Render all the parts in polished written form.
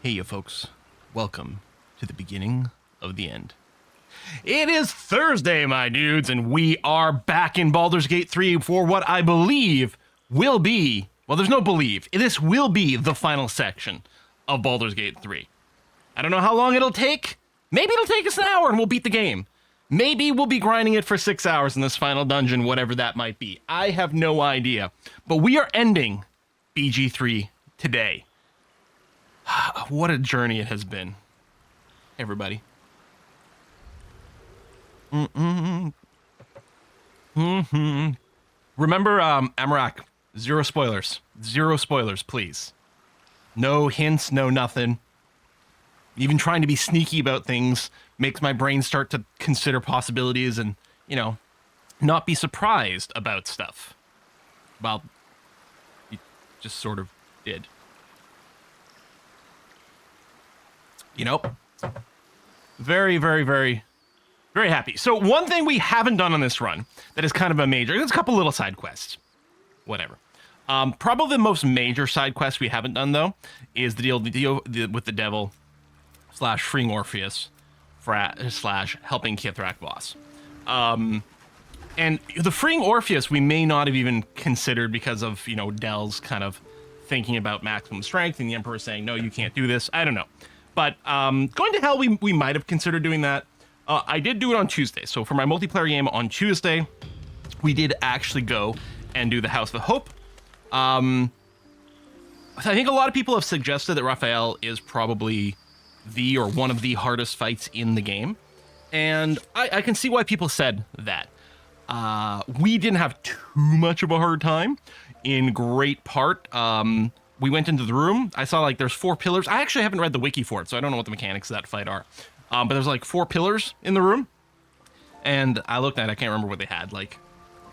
Hey, you folks. Welcome to the beginning of the end. It is Thursday, my dudes, and we are back in Baldur's Gate 3 for what I believe will be, well, there's no believe, this will be the final section of Baldur's Gate 3. I don't know how long it'll take. Maybe it'll take us an hour and we'll beat the game. Maybe we'll be grinding it for 6 hours in this final dungeon, whatever that might be. I have no idea. But we are ending BG3 today. What a journey it has been. Hey, everybody. Remember, Amarak, zero spoilers. Zero spoilers, please. No hints, no nothing. Even trying to be sneaky about things makes my brain start to consider possibilities and, you know, not be surprised about stuff. Well, you just sort of did. You know, very, very, very, very happy. So one thing we haven't done on this run that is kind of a major, there's a couple little side quests, whatever. Probably the most major side quest we haven't done, though, is the deal with the devil / freeing Orpheus / helping Kithrak boss. And the freeing Orpheus we may not have even considered because of, you know, Dell's kind of thinking about maximum strength and the Emperor saying, no, you can't do this. I don't know. But going to hell, we might have considered doing that. I did do it on Tuesday. So for my multiplayer game on Tuesday, we did actually go and do the House of Hope. I think a lot of people have suggested that Raphael is probably the or one of the hardest fights in the game. And I can see why people said that. We didn't have too much of a hard time, in great part. We went into the room. I saw like there's 4 pillars. I actually haven't read the wiki for it, so I don't know what the mechanics of that fight are. But there's like 4 pillars in the room. And I looked at it, I can't remember what they had, like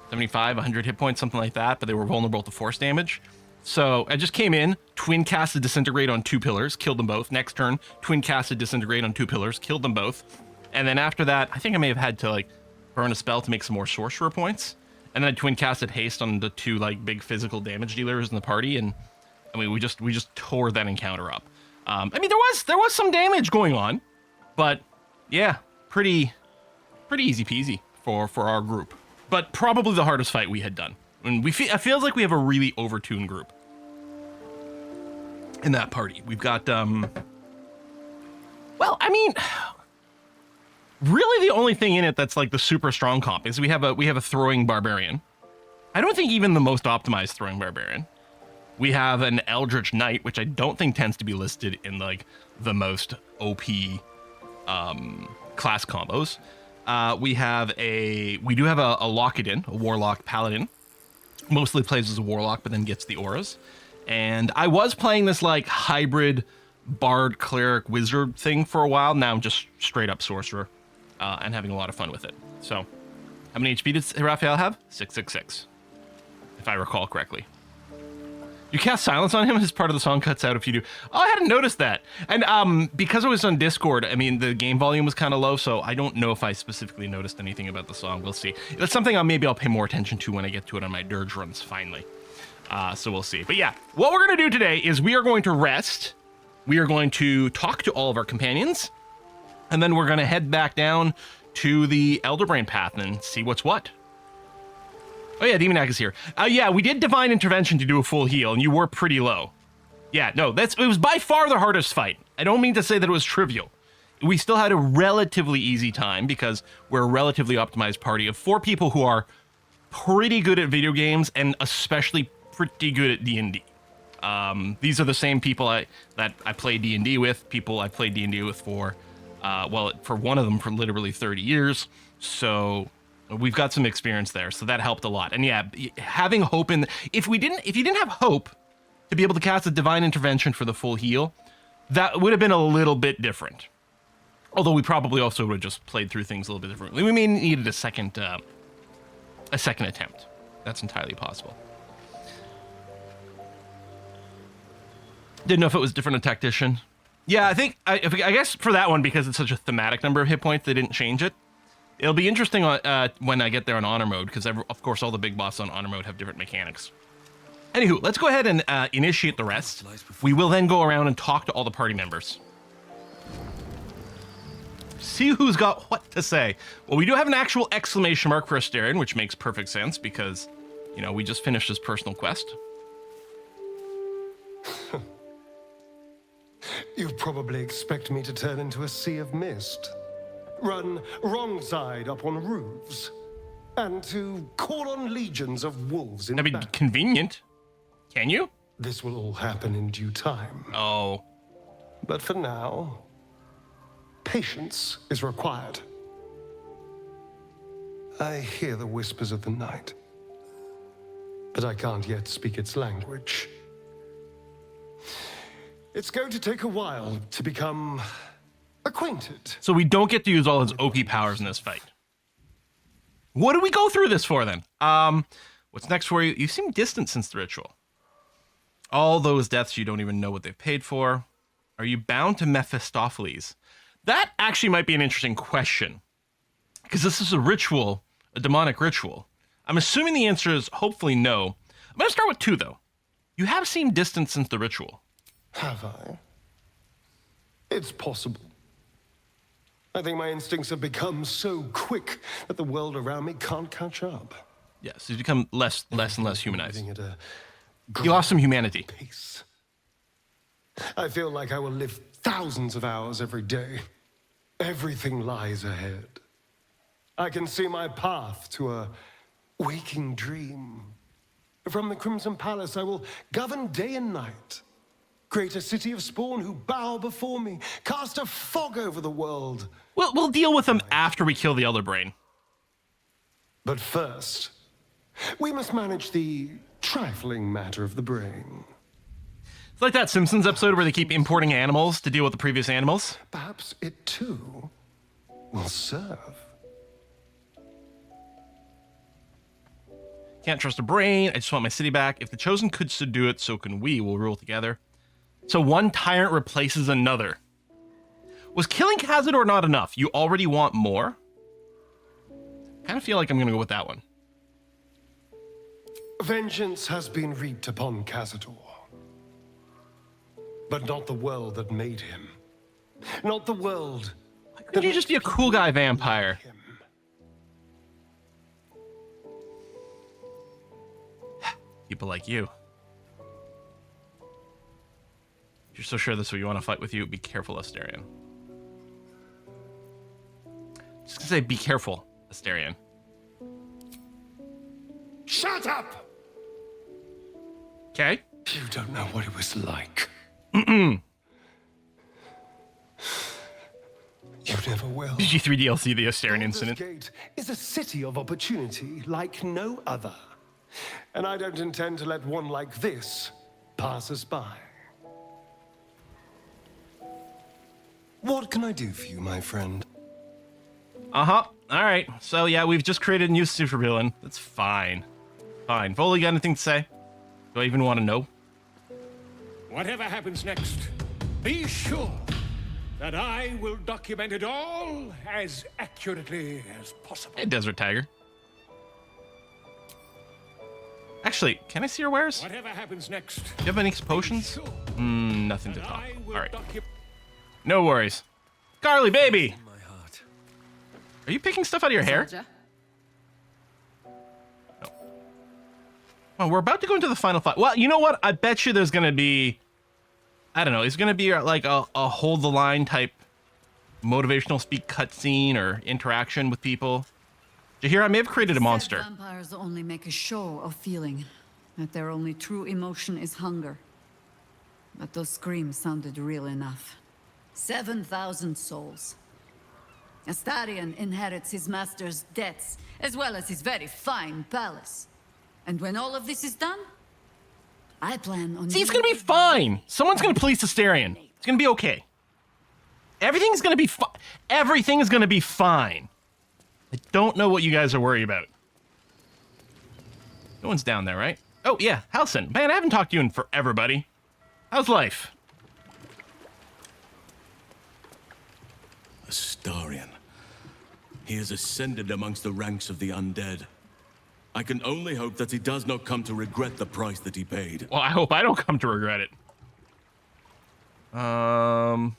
75, 100 hit points, something like that, but they were vulnerable to force damage. So I just came in, twin casted Disintegrate on 2 pillars, killed them both. Next turn, twin casted Disintegrate on 2 pillars, killed them both. And then after that, I think I may have had to like burn a spell to make some more sorcerer points. And then I twin casted Haste on the 2 like big physical damage dealers in the party, and I mean we just tore that encounter up. I mean there was some damage going on, but yeah, pretty easy peasy for our group. But probably the hardest fight we had done. And it feels like we have a really overtuned group in that party. We've got, well, I mean, really the only thing in it that's like the super strong comp is we have a throwing barbarian. I don't think even the most optimized throwing barbarian. We have an Eldritch Knight, which I don't think tends to be listed in like the most OP class combos. We do have a Lockidon, a Warlock Paladin. Mostly plays as a Warlock, but then gets the auras. And I was playing this like hybrid Bard, Cleric, Wizard thing for a while. Now I'm just straight up Sorcerer and having a lot of fun with it. So, how many HP did Raphael have? 666, if I recall correctly. You cast Silence on him, his part of the song cuts out if you do. Oh, I hadn't noticed that. And because it was on Discord, I mean, the game volume was kind of low, so I don't know if I specifically noticed anything about the song. We'll see. That's something maybe I'll pay more attention to when I get to it on my Dirge runs, finally. So we'll see. But yeah, what we're going to do today is we are going to rest. We are going to talk to all of our companions. And then we're going to head back down to the Elderbrain path and see what's what. Oh yeah, Demonac is here. Yeah, we did Divine Intervention to do a full heal, and you were pretty low. Yeah, no, it was by far the hardest fight. I don't mean to say that it was trivial. We still had a relatively easy time because we're a relatively optimized party of 4 people who are pretty good at video games and especially pretty good at D&D. These are the same people that I play D&D with, people I played D&D with for one of them for literally 30 years. So we've got some experience there, so that helped a lot. And yeah, having hope if you didn't have hope to be able to cast a Divine Intervention for the full heal, that would have been a little bit different. Although we probably also would have just played through things a little bit differently. We may needed a second attempt. That's entirely possible. Didn't know if it was different a tactician. Yeah, I guess for that one, because it's such a thematic number of hit points, they didn't change it. It'll be interesting when I get there on honor mode, because of course all the big bosses on honor mode have different mechanics. Anywho, let's go ahead and initiate the rest. We will then go around and talk to all the party members. See who's got what to say. Well, we do have an actual exclamation mark for Astarion, which makes perfect sense because, you know, we just finished his personal quest. You probably expect me to turn into a sea of mist, run wrong side up on roofs, and to call on legions of wolves in That'd be back. convenient. Can you? This will all happen in due time. Oh. But for now, patience is required. I hear the whispers of the night, but I can't yet speak its language. It's going to take a while to become acquainted. So we don't get to use all his OP powers in this fight. What do we go through this for then? What's next for you? You seem distant since the ritual. All those deaths you don't even know what they've paid for. Are you bound to Mephistopheles? That actually might be an interesting question. Because this is a ritual, a demonic ritual. I'm assuming the answer is hopefully no. I'm going to start with 2, though. You have seemed distant since the ritual. Have I? It's possible. I think my instincts have become so quick that the world around me can't catch up. Yes, he's become less and less humanized. Moving at a He lost some humanity. pace. I feel like I will live thousands of hours every day. Everything lies ahead. I can see my path to a waking dream. From the Crimson Palace, I will govern day and night. Create a city of spawn who bow before me. Cast a fog over the world. We'll deal with them after we kill the Elder Brain. But first, we must manage the trifling matter of the brain. It's like that Simpsons episode where they keep importing animals to deal with the previous animals. Perhaps it too will serve. Can't trust a brain. I just want my city back. If the Chosen could do it, so can we. We'll rule together. So one tyrant replaces another. Was killing Cazador not enough? You already want more? I kind of feel like I'm going to go with that one. Vengeance has been reaped upon Cazador. But not the world that made him. Not the world. Could you just be a cool guy vampire? Him. People like you. If you're so sure this is what you want to fight with you, be careful, Astarion. Just gonna say, be careful, Astarion. Shut up! Okay? You don't know what it was like. You never will. PG-3 DLC, the Astarion Baldur's incident. Gate is a city of opportunity like no other. And I don't intend to let one like this pass us by. What can I do for you, my friend? Uh-huh. All right. So, yeah, we've just created a new supervillain. That's fine. Fine. Foley, got anything to say? Do I even want to know? Whatever happens next, be sure that I will document it all as accurately as possible. Hey, Desert Tiger. Actually, can I see your wares? Do Whatever happens next, you have any potions? sure Nothing to that talk. I All will right. document. No worries. Carly, baby! My heart. Are you picking stuff out of your hair? Soldier. Oh, we're about to go into the final fight. Well, you know what? I bet you there's going to be... I don't know. It's going to be like a hold the line type motivational speak cutscene or interaction with people. Did you hear? I may have created a monster. Vampires only make a show of feeling, that their only true emotion is hunger. But those screams sounded real enough. 7,000 souls. Astarion inherits his master's debts, as well as his very fine palace. And when all of this is done, I plan on... See, it's going to be fine. Someone's going to police Astarion. It's going to be okay. Everything's going to be fine. Everything is going to be fine. I don't know what you guys are worried about. No one's down there, right? Oh, yeah. Halcyon. Man, I haven't talked to you in forever, buddy. How's life? Astarion. He has ascended amongst the ranks of the undead. I can only hope that he does not come to regret the price that he paid. Well, I hope I don't come to regret it. Are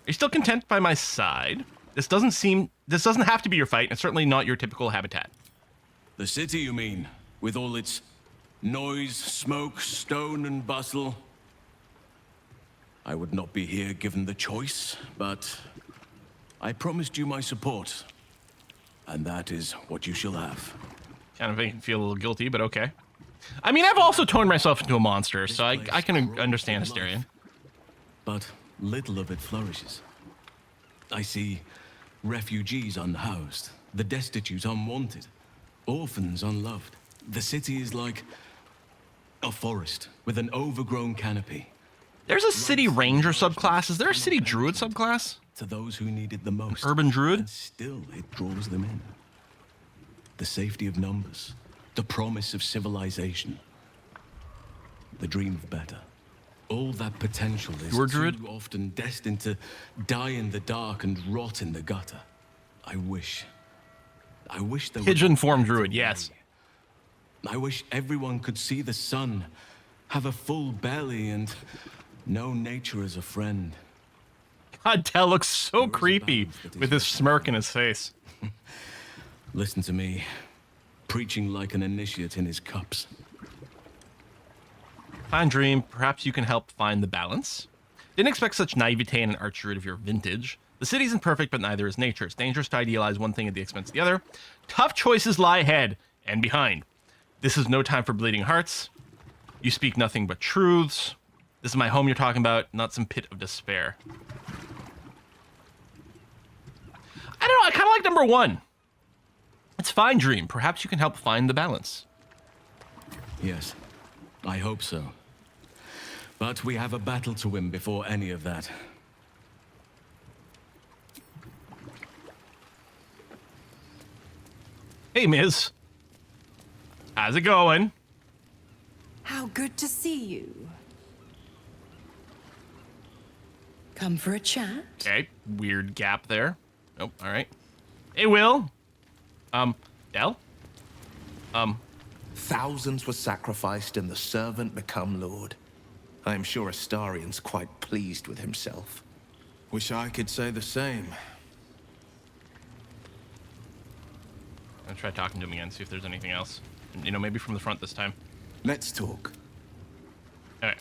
you still content by my side? This doesn't have to be your fight, and certainly not your typical habitat. The city, you mean? With all its noise, smoke, stone, and bustle? I would not be here given the choice, but I promised you my support. And that is what you shall have. Kind of make me feel a little guilty, but okay. I mean, I've also turned myself into a monster, so I can understand Asterion. But little of it flourishes. I see refugees unhoused, the destitute unwanted, orphans unloved. The city is like a forest with an overgrown canopy. There's a city ranger subclass. Is there a city druid subclass? To those who need it the most. Urban druid? And still it draws them in. The safety of numbers, the promise of civilization, the dream of better. All that potential is too often destined to die in the dark and rot in the gutter. I wish there Pigeon form druid, yes. I wish everyone could see the sun, have a full belly, and know nature as a friend. God, Del looks so creepy with this smirk in his face. Listen to me, preaching like an initiate in his cups. Fine dream. Perhaps you can help find the balance. Didn't expect such naivete in an archdruid of your vintage. The city isn't perfect, but neither is nature. It's dangerous to idealize one thing at the expense of the other. Tough choices lie ahead and behind. This is no time for bleeding hearts. You speak nothing but truths. This is my home you're talking about, not some pit of despair. I don't know, I kind of like number one. It's fine, dream. Perhaps you can help find the balance. Yes, I hope so. But we have a battle to win before any of that. Hey, Miz. How's it going? How good to see you. Come for a chat? Okay, weird gap there. Nope, all right. Hey, Will. Del? Thousands were sacrificed and the servant become lord. I am sure Astarion's quite pleased with himself. Wish I could say the same. I'll try talking to him again, see if there's anything else. You know, maybe from the front this time. Let's talk. All right.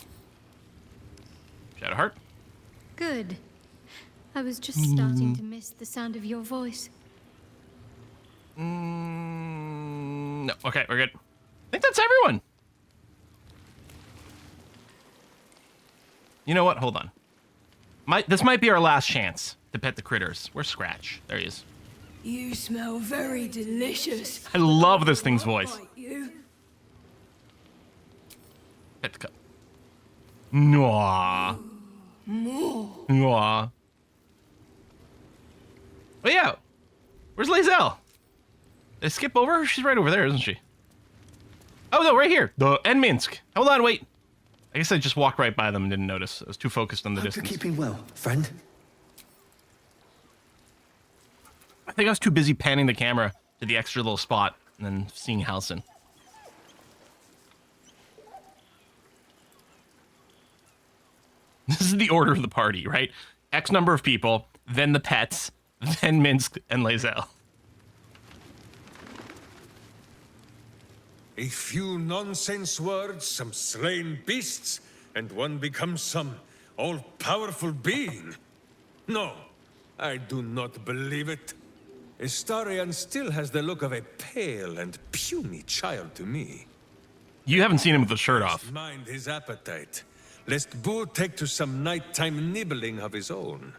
Shadowheart? Good. I was just starting to miss the sound of your voice. No. Okay, we're good. I think that's everyone. You know what? Hold on. This might be our last chance to pet the critters. Where's Scratch? There he is. You smell very delicious. I love this thing's voice. Pet the cup. Mwah. Mwah. Oh yeah. Where's Lae'zel? Did I skip over her? She's right over there, isn't she? Oh no, right here. And Minsk. Hold on, wait. I guess I just walked right by them and didn't notice. I was too focused on the distance. You're keeping well, friend. I think I was too busy panning the camera to the extra little spot and then seeing Halsin. This is the order of the party, right? X number of people, then the pets, then Minsk and Lae'zel. A few nonsense words, some slain beasts, and one becomes some all-powerful being. No, I do not believe it. Astarion still has the look of a pale and puny child to me. You haven't seen him with the shirt off. Mind his appetite, lest Boo take to some nighttime nibbling of his own.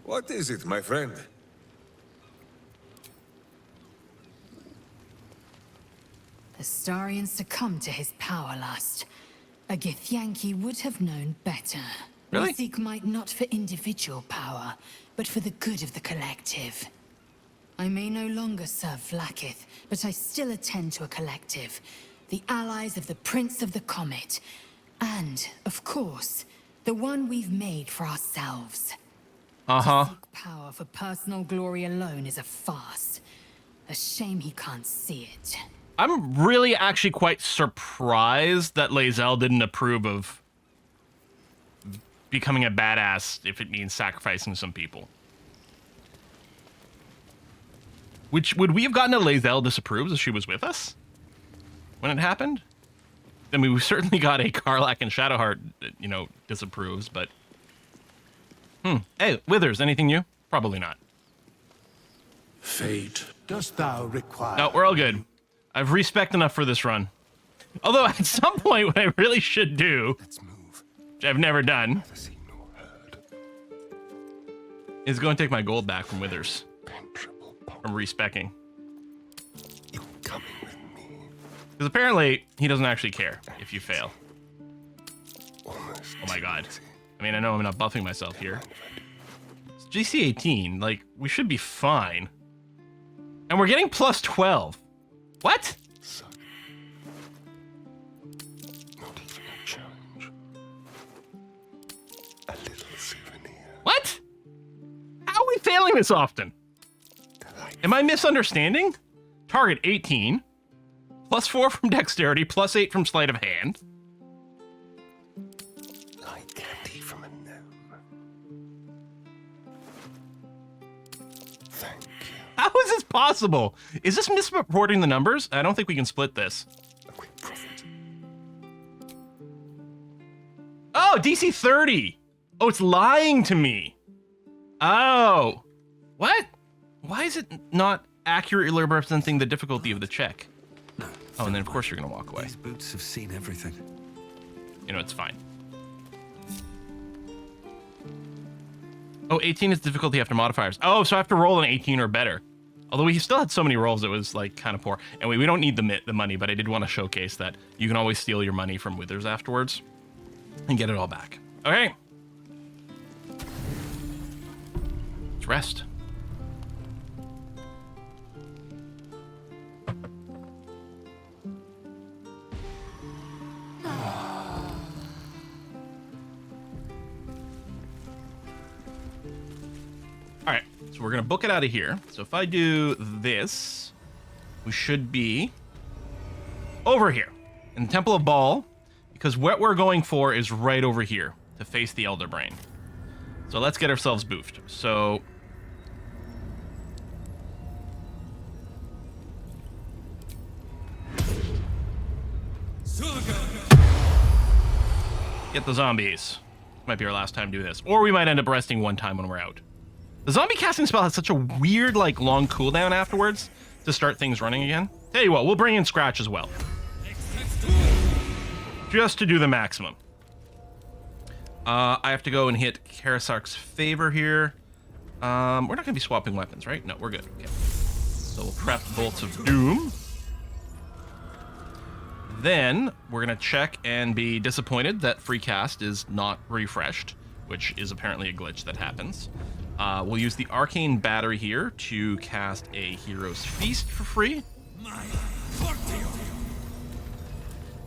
What is it, my friend? Astarion succumbed to his power lust. A Githyanki would have known better. Really? We seek might not for individual power, but for the good of the collective. I may no longer serve Vlaakith, but I still attend to a collective. The allies of the Prince of the Comet. And, of course, the one we've made for ourselves. Uh-huh. To seek power for personal glory alone is a farce. A shame he can't see it. I'm really actually quite surprised that Lae'zel didn't approve of becoming a badass if it means sacrificing some people. Which, would we have gotten a Lae'zel disapproves if she was with us when it happened? I mean, we certainly got a Karlach and Shadowheart, you know, disapproves, but... Hey, Withers, anything new? Probably not. Fate. Dost thou require? No, we're all good. I've respect enough for this run. Although, at some point, what I really should do, which I've never done, is go and take my gold back from Withers. From respecking. Because apparently, he doesn't actually care if you fail. Oh my god. I mean, I know I'm not buffing myself here. It's GC 18, like, we should be fine. And we're getting plus 12. What? Not even a challenge. A little souvenir. What? How are we failing this often? Am I misunderstanding? Target 18. Plus 4 from dexterity, plus 8 from sleight of hand. Like candy from a gnome. Thank you. How is this possible? Is this misreporting the numbers? I don't think we can split this. A quick profit. Oh, DC 30. Oh, it's lying to me. Oh. What? Why is it not accurately representing the difficulty of the check? No. Oh, and then of course you're gonna walk away. These boots have seen everything. You know, it's fine. Oh, 18 is difficulty after modifiers. Oh, so I have to roll an 18 or better. Although we still had so many rolls, it was like kind of poor. And we don't need the money, but I did want to showcase that you can always steal your money from Withers afterwards and get it all back. Okay. Let's rest. All right, so we're gonna book it out of here. So if I do this, we should be over here in the Temple of Baal, because what we're going for is right over here to face the Elder Brain. So let's get ourselves boofed. So get the zombies. Might be our last time to do this, or we might end up resting one time when we're out. The zombie casting spell has such a weird, like, long cooldown afterwards to start things running again. Tell you what, we'll bring in Scratch as well. Just to do the maximum. I have to go and hit Karasark's favor here. We're not going to be swapping weapons, right? No, we're good. Okay. So we'll prep Bolts of Doom. Then we're going to check and be disappointed that free cast is not refreshed, which is apparently a glitch that happens. We'll use the Arcane Battery here to cast a Hero's Feast for free.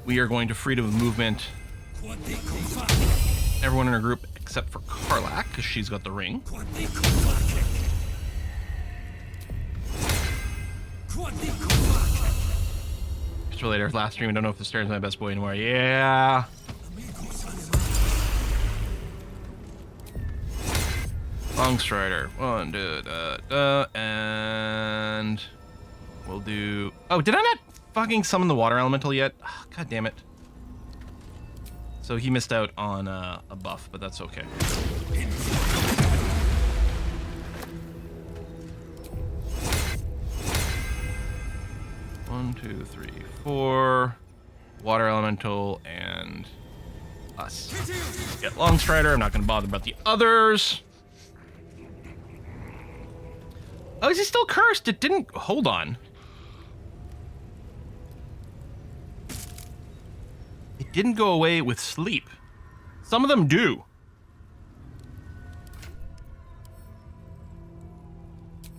We are going to Freedom of Movement everyone in our group except for Karlach, because she's got the ring. Just related last stream, I don't know if the Stern's my best boy anymore. Yeah. Longstrider. 1, 2, and we'll do... Oh, did I not fucking summon the water elemental yet? Oh, God damn it. So he missed out on a buff, but that's okay. One, 2, 3, 4. Water elemental and us. Get Longstrider. I'm not going to bother about the others. Oh, is he still cursed? It didn't... Hold on. It didn't go away with sleep. Some of them do.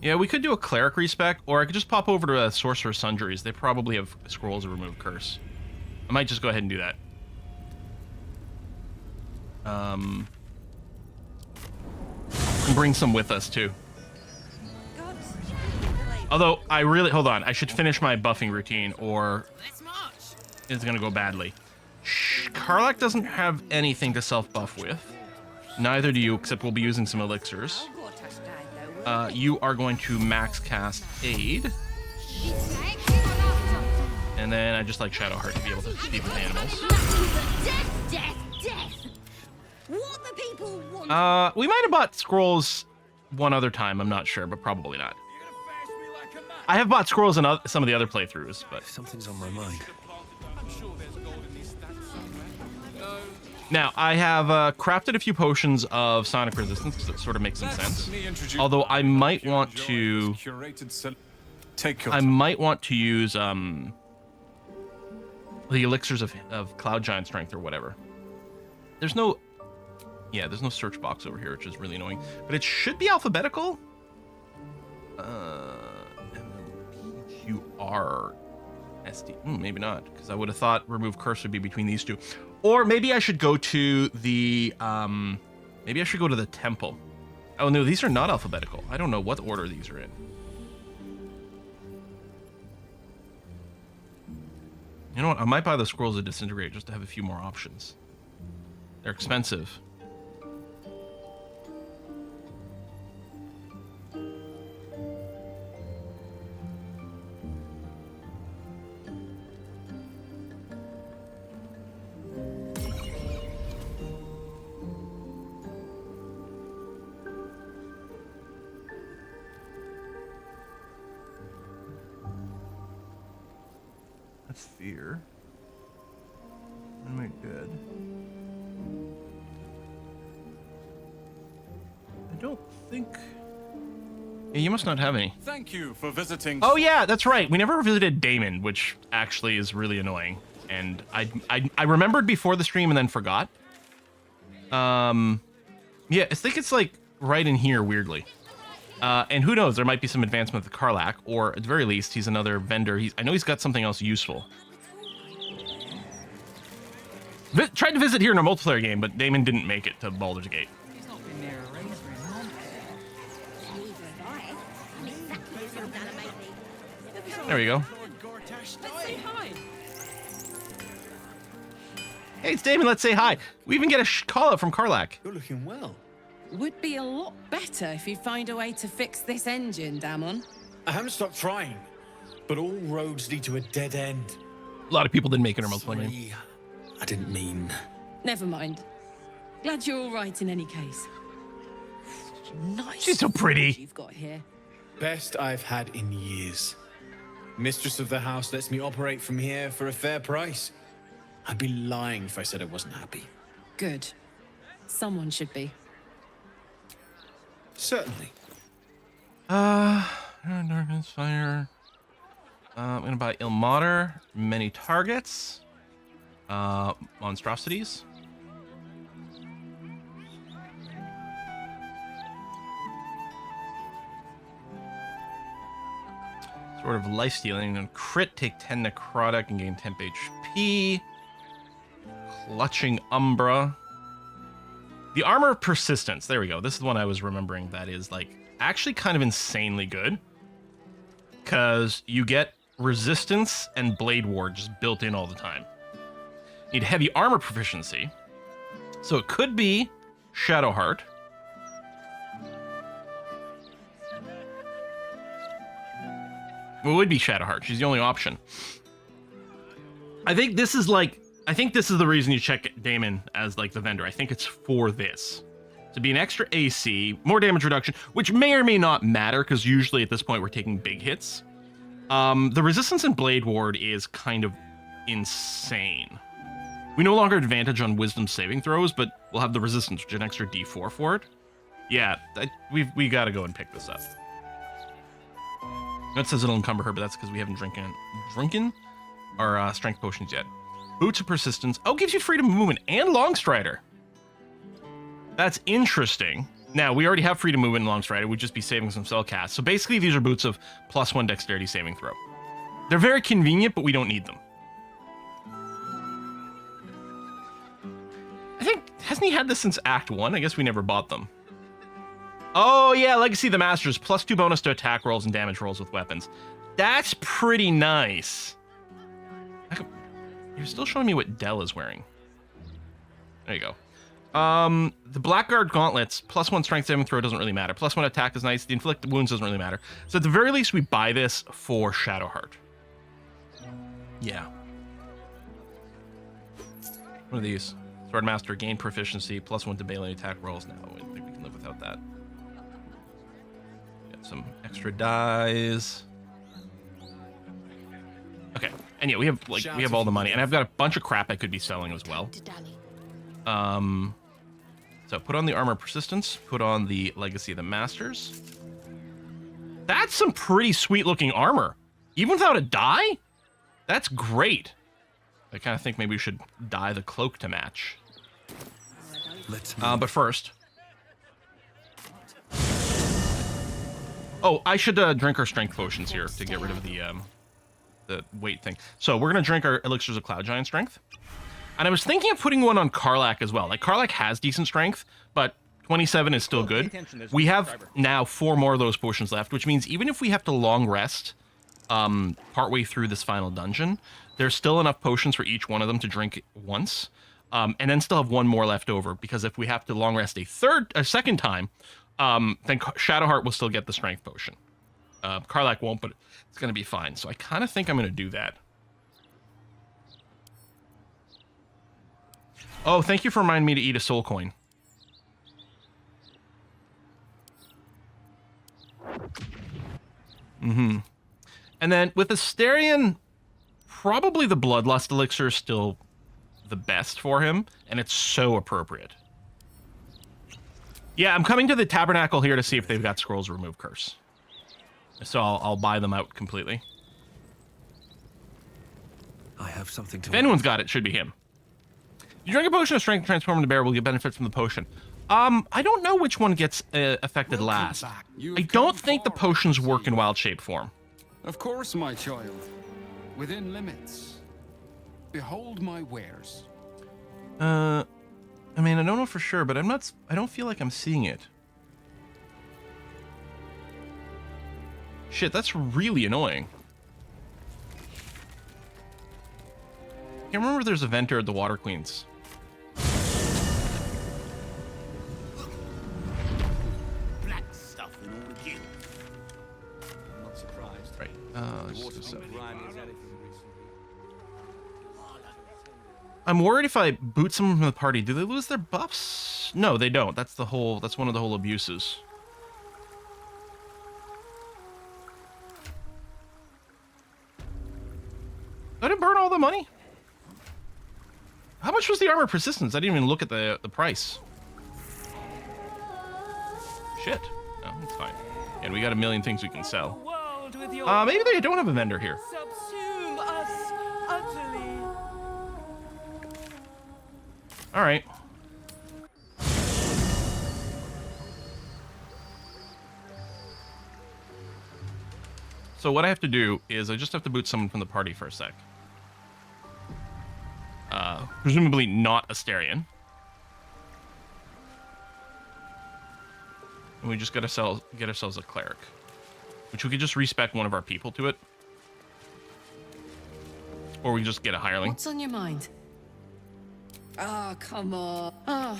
Yeah, we could do a Cleric respec, or I could just pop over to Sorcerer's Sundries. They probably have scrolls of remove curse. I might just go ahead and do that. can bring some with us too. Although hold on, I should finish my buffing routine or it's gonna go badly. Karlach doesn't have anything to self-buff with. Neither do you, except we'll be using some elixirs. You are going to max cast Aid. And then I just like Shadowheart to be able to speak with animals. We might have bought scrolls one other time, I'm not sure, but probably not. I have bought scrolls in some of the other playthroughs, but... Something's on my mind. Now, I have crafted a few potions of sonic resistance, because it sort of makes some sense. Although I might want to... I might want to use the elixirs of Cloud Giant Strength or whatever. There's no... Yeah, there's no search box over here, which is really annoying. But it should be alphabetical. MLPQRSD. Maybe not, because I would have thought remove curse would be between these two. Or maybe I should go to the temple. Oh no, these are not alphabetical. I don't know what order these are in. You know what? I might buy the Scrolls of Disintegrate just to have a few more options. They're expensive. That's fear. Am I good? I don't think... Yeah, you must not have any. Thank you for visiting. Oh yeah, that's right. We never visited Damon, which actually is really annoying. And I remembered before the stream and then forgot. Yeah, I think it's like right in here weirdly. And who knows, there might be some advancement with Karlach, or at the very least, he's another vendor. I know he's got something else useful. Tried to visit here in a multiplayer game, but Damon didn't make it to Baldur's Gate. There we go. Hey, it's Damon, let's say hi. We even get a call out from Karlach. You're looking well. Would be a lot better if you'd find a way to fix this engine, Damon. I haven't stopped trying, but all roads lead to a dead end. A lot of people didn't make it in a multiplayer game. I didn't mean... Never mind. Glad you're all right in any case. Nice. She's so pretty. You've got here. Best I've had in years. Mistress of the house lets me operate from here for a fair price. I'd be lying if I said I wasn't happy. Good. Someone should be. Certainly. Darkness, fire. I'm gonna buy Ilmater, many targets, monstrosities. Sort of life stealing and crit, take 10 necrotic and gain temp HP. Clutching Umbra. The armor of persistence. There we go. This is the one I was remembering that is like actually kind of insanely good. Because you get resistance and blade ward just built in all the time. You need heavy armor proficiency. So it could be Shadowheart. Well, it would be Shadowheart. She's the only option. I think this is the reason you check Damon as like the vendor. I think it's for this. To be an extra AC, more damage reduction, which may or may not matter, because usually at this point we're taking big hits. The resistance and blade ward is kind of insane. We no longer advantage on wisdom saving throws, but we'll have the resistance, which is an extra D4 for it. Yeah, we got to go and pick this up. That says it'll encumber her, but that's because we haven't drunken our strength potions yet. Boots of Persistence. Oh, gives you freedom of movement and Longstrider. That's interesting. Now, we already have freedom of movement and Longstrider. We'd just be saving some spell cast. So basically, these are boots of +1 dexterity saving throw. They're very convenient, but we don't need them. I think, hasn't he had this since Act 1? I guess we never bought them. Oh, yeah, Legacy of the Masters. +2 bonus to attack rolls and damage rolls with weapons. That's pretty nice. You're still showing me what Dell is wearing. There you go. The Blackguard Gauntlets, +1 strength saving throw doesn't really matter. +1 attack is nice. The inflict wounds doesn't really matter. So at the very least, we buy this for Shadowheart. Yeah. What are these? Swordmaster, gain proficiency, +1 to melee attack rolls. No, I think we can live without that. Get some extra dies. Okay, and yeah, we have all the money, and I've got a bunch of crap I could be selling as well. So put on the armor persistence, put on the Legacy of the Masters. That's some pretty sweet looking armor, even without a dye. That's great. I kind of think maybe we should dye the cloak to match. But first, oh, I should drink our strength potions here to get rid of the weight thing. So we're gonna drink our elixirs of Cloud Giant strength. And I was thinking of putting one on Karlach as well. Like, Karlach has decent strength, but 27 is still good. We have now 4 more of those potions left, which means even if we have to long rest partway through this final dungeon, there's still enough potions for each one of them to drink once, and then still have 1 more left over, because if we have to long rest a second time, then Shadowheart will still get the strength potion. Karlach won't, but it's going to be fine. So I kind of think I'm going to do that. Oh, thank you for reminding me to eat a soul coin. And then with Asterion, probably the Bloodlust elixir is still the best for him, and it's so appropriate. Yeah, I'm coming to the Tabernacle here to see if they've got Scrolls of Remove Curse. So I'll buy them out completely. I have something to. If anyone's got it, should be him. You drink a potion of strength, transform into bear will get benefits from the potion. I don't know which one gets affected last. I don't think the potions work in wild shape form. Of course, my child. Within limits. Behold my wares. I mean, I don't know for sure, but I don't feel like I'm seeing it. Shit, that's really annoying. I can't remember if there's a venter at the Water Queens. Black stuff in all of you. I'm not surprised. Right. I'm worried if I boot someone from the party, do they lose their buffs? No, they don't. That's one of the whole abuses. I didn't burn all the money. How much was the armor persistence? I didn't even look at the price. Shit. No, it's fine. And we got a million things we can sell. Maybe they don't have a vendor here. Subsume us utterly. All right. So what I have to do is I just have to boot someone from the party for a sec. Presumably not Asterion. And we just gotta get ourselves a cleric, which we could just respec one of our people to it, or we just get a hireling. What's on your mind? Ah, come on. Ah.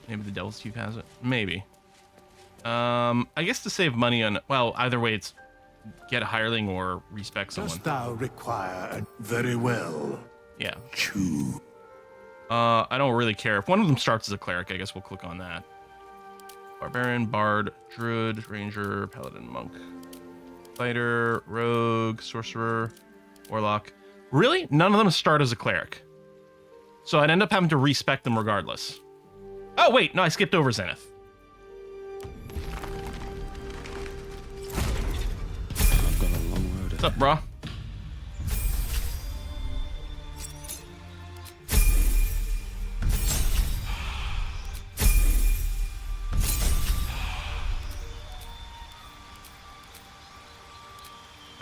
Maybe the Devil's Chief has it. Maybe. I guess to save money on, well, either way, it's get a hireling or respec someone. Dost thou require very well? Yeah. Chew. I don't really care. If one of them starts as a cleric, I guess we'll click on that. Barbarian, Bard, Druid, Ranger, Paladin, Monk, Fighter, Rogue, Sorcerer, Warlock. Really? None of them start as a cleric. So I'd end up having to respec them regardless. Oh, wait. No, I skipped over Zenith. What's up, brah?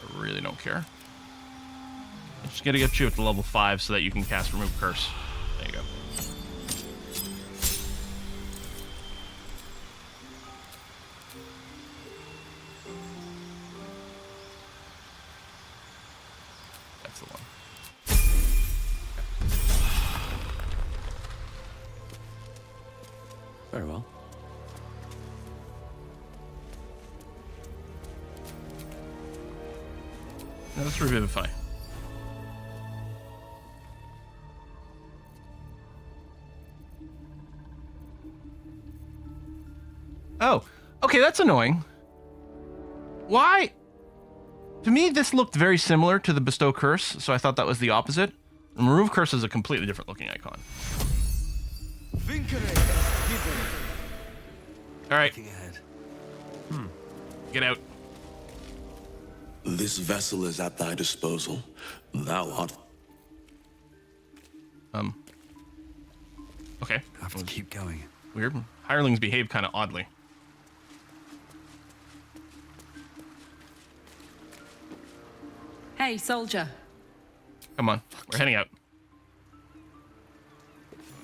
I really don't care. I'm just gonna get you up to level 5 so that you can cast Remove Curse. There you go. Excellent. Very well. Now let's revivify. Oh, okay, that's annoying. Why? To me, this looked very similar to the Bestow Curse, so I thought that was the opposite. And Remove Curse is a completely different looking icon. Alright. Get out. This vessel is at thy disposal. Thou art... Okay. I have to keep going. Weird. Hirelings behave kind of oddly. Hey, soldier. Come on, we're heading out.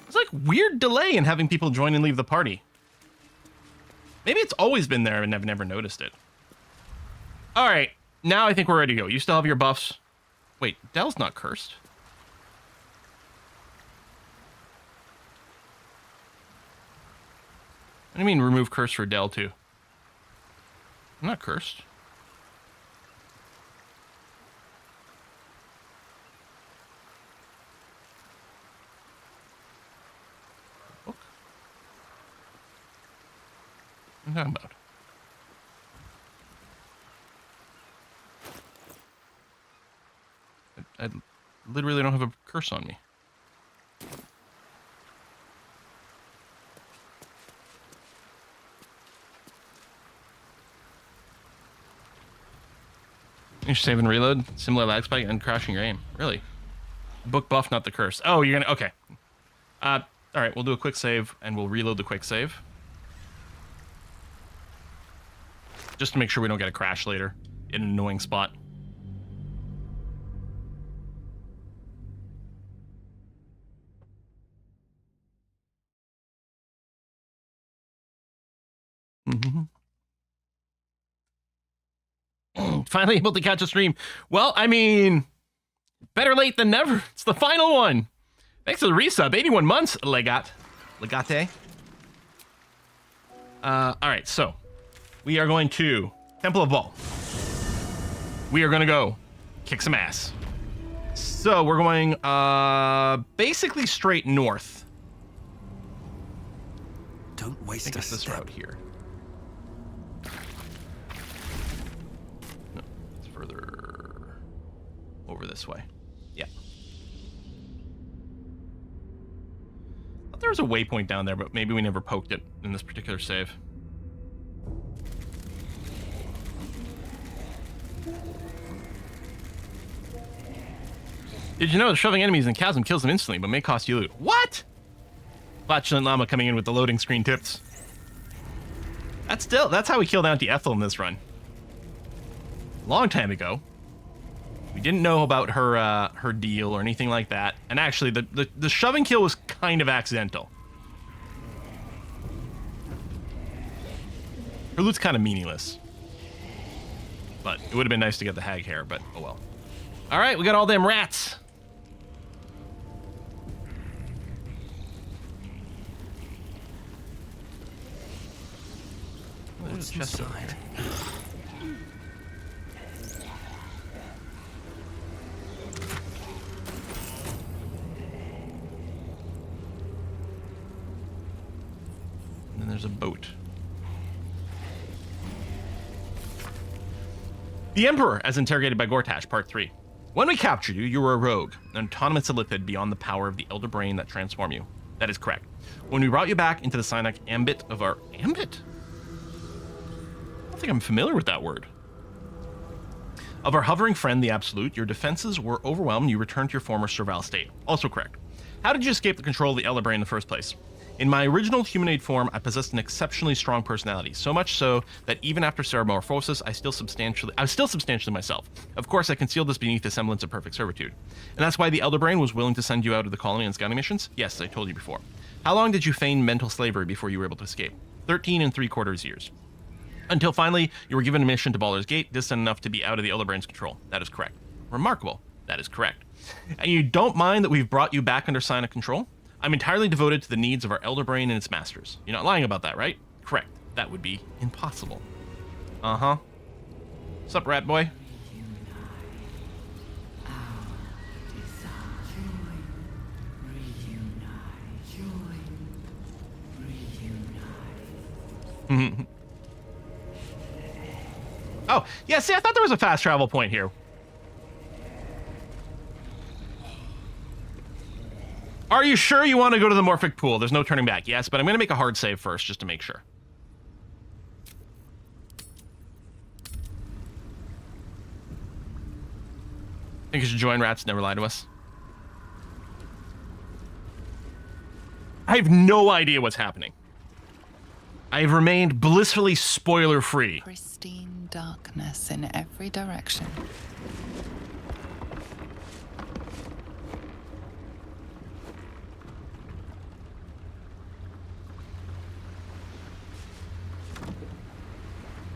It's like weird delay in having people join and leave the party. Maybe it's always been there and I've never noticed it. All right, now I think we're ready to go. You still have your buffs. Wait, Dell's not cursed. What do you mean remove curse for Dell too? I'm not cursed. Book? What are you talking about? I literally don't have a curse on me. You should save and reload. Similar lag spike and crashing your aim. Really? Book buff, not the curse. Oh, you're gonna... Okay. All right, we'll do a quick save, and we'll reload the quick save. Just to make sure we don't get a crash later in an annoying spot. Finally able to catch a stream. Well, I mean, better late than never. It's the final one. Thanks for the resub. 81 months, Legate. All right, so we are going to Temple of Vol. We are going to go kick some ass. So we're going basically straight north. Don't waste I think it's this route here. No, it's further over this way. Yeah. I thought there was a waypoint down there, but maybe we never poked it in this particular save. Did you know that shoving enemies in the chasm kills them instantly, but may cost you loot? What? Flatulent Llama coming in with the loading screen tips. That's how we killed Auntie Ethel in this run. Long time ago. We didn't know about her her deal or anything like that. And actually, the shoving kill was kind of accidental. Her loot's kind of meaningless. But it would have been nice to get the hag hair, but oh well. All right, we got all them rats. There's a chest over here. And then there's a boat. The Emperor, as interrogated by Gortash, Part 3. When we captured you, you were a rogue, an autonomous illithid beyond the power of the Elder Brain that transformed you. That is correct. When we brought you back into the Sinach ambit of our... Ambit? I don't think I'm familiar with that word. Of our hovering friend, the Absolute, your defenses were overwhelmed. You returned to your former servile state. Also correct. How did you escape the control of the Elder Brain in the first place? In my original humanoid form, I possessed an exceptionally strong personality, so much so that even after ceramorphosis, I was still substantially myself. Of course, I concealed this beneath the semblance of perfect servitude. And that's why the Elder Brain was willing to send you out of the colony on scouting missions? Yes, I told you before. How long did you feign mental slavery before you were able to escape? 13 3/4 years. Until finally, you were given a mission to Baldur's Gate, distant enough to be out of the Elder Brain's control. That is correct. Remarkable. That is correct. And you don't mind that we've brought you back under sign of control? I'm entirely devoted to the needs of our elder brain and its masters. You're not lying about that, right? Correct. That would be impossible. Uh-huh. Sup, rat boy? Oh, yeah, see, I thought there was a fast travel point here. Are you sure you want to go to the Morphic Pool? There's no turning back. Yes, but I'm going to make a hard save first just to make sure. Think you should join Rats Never Lie to Us? I have no idea what's happening. I have remained blissfully spoiler-free. Pristine darkness in every direction.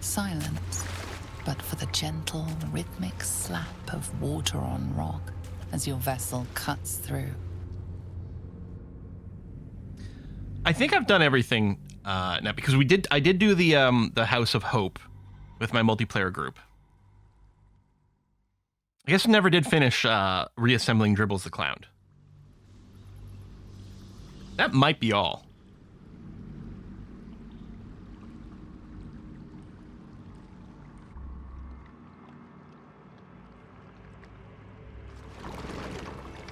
Silence, but for the gentle, rhythmic slap of water on rock as your vessel cuts through. I think I've done everything now because I did do the House of Hope with my multiplayer group. I guess I never did finish reassembling Dribbles the Clown. That might be all.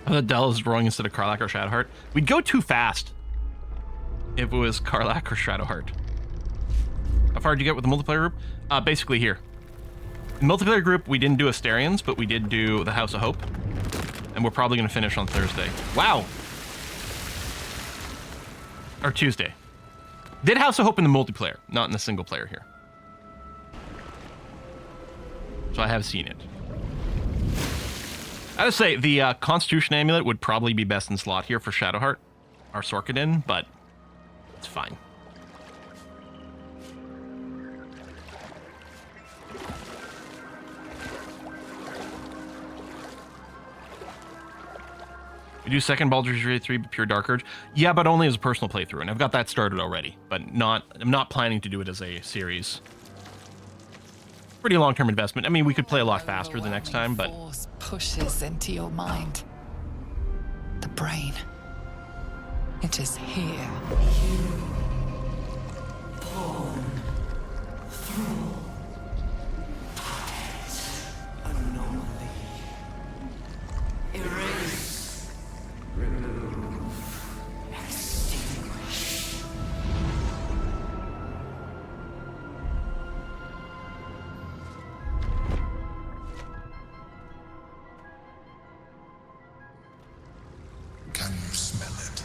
The Dell is roaring instead of Karlach or Shadowheart. We'd go too fast if it was Karlach or Shadowheart. How far did you get with the multiplayer group? Basically here. In the multiplayer group, we didn't do Asterians, but we did do the House of Hope. And we're probably going to finish on Thursday. Wow! Or Tuesday. Did House of Hope in the multiplayer, not in the single player here. So I have seen it. I would say the Constitution Amulet would probably be best in slot here for Shadowheart, or Sorkadin, but it's fine. We do second Baldur's Gate 3 Pure Dark Urge. Yeah, but only as a personal playthrough, and I've got that started already, but I'm not planning to do it as a series. Pretty long-term investment. I mean, we could play a lot faster the next time, but Force pushes into your mind. The brain. It is here. Born through anomaly. Erase. Remove. Extinguish. Can you smell it?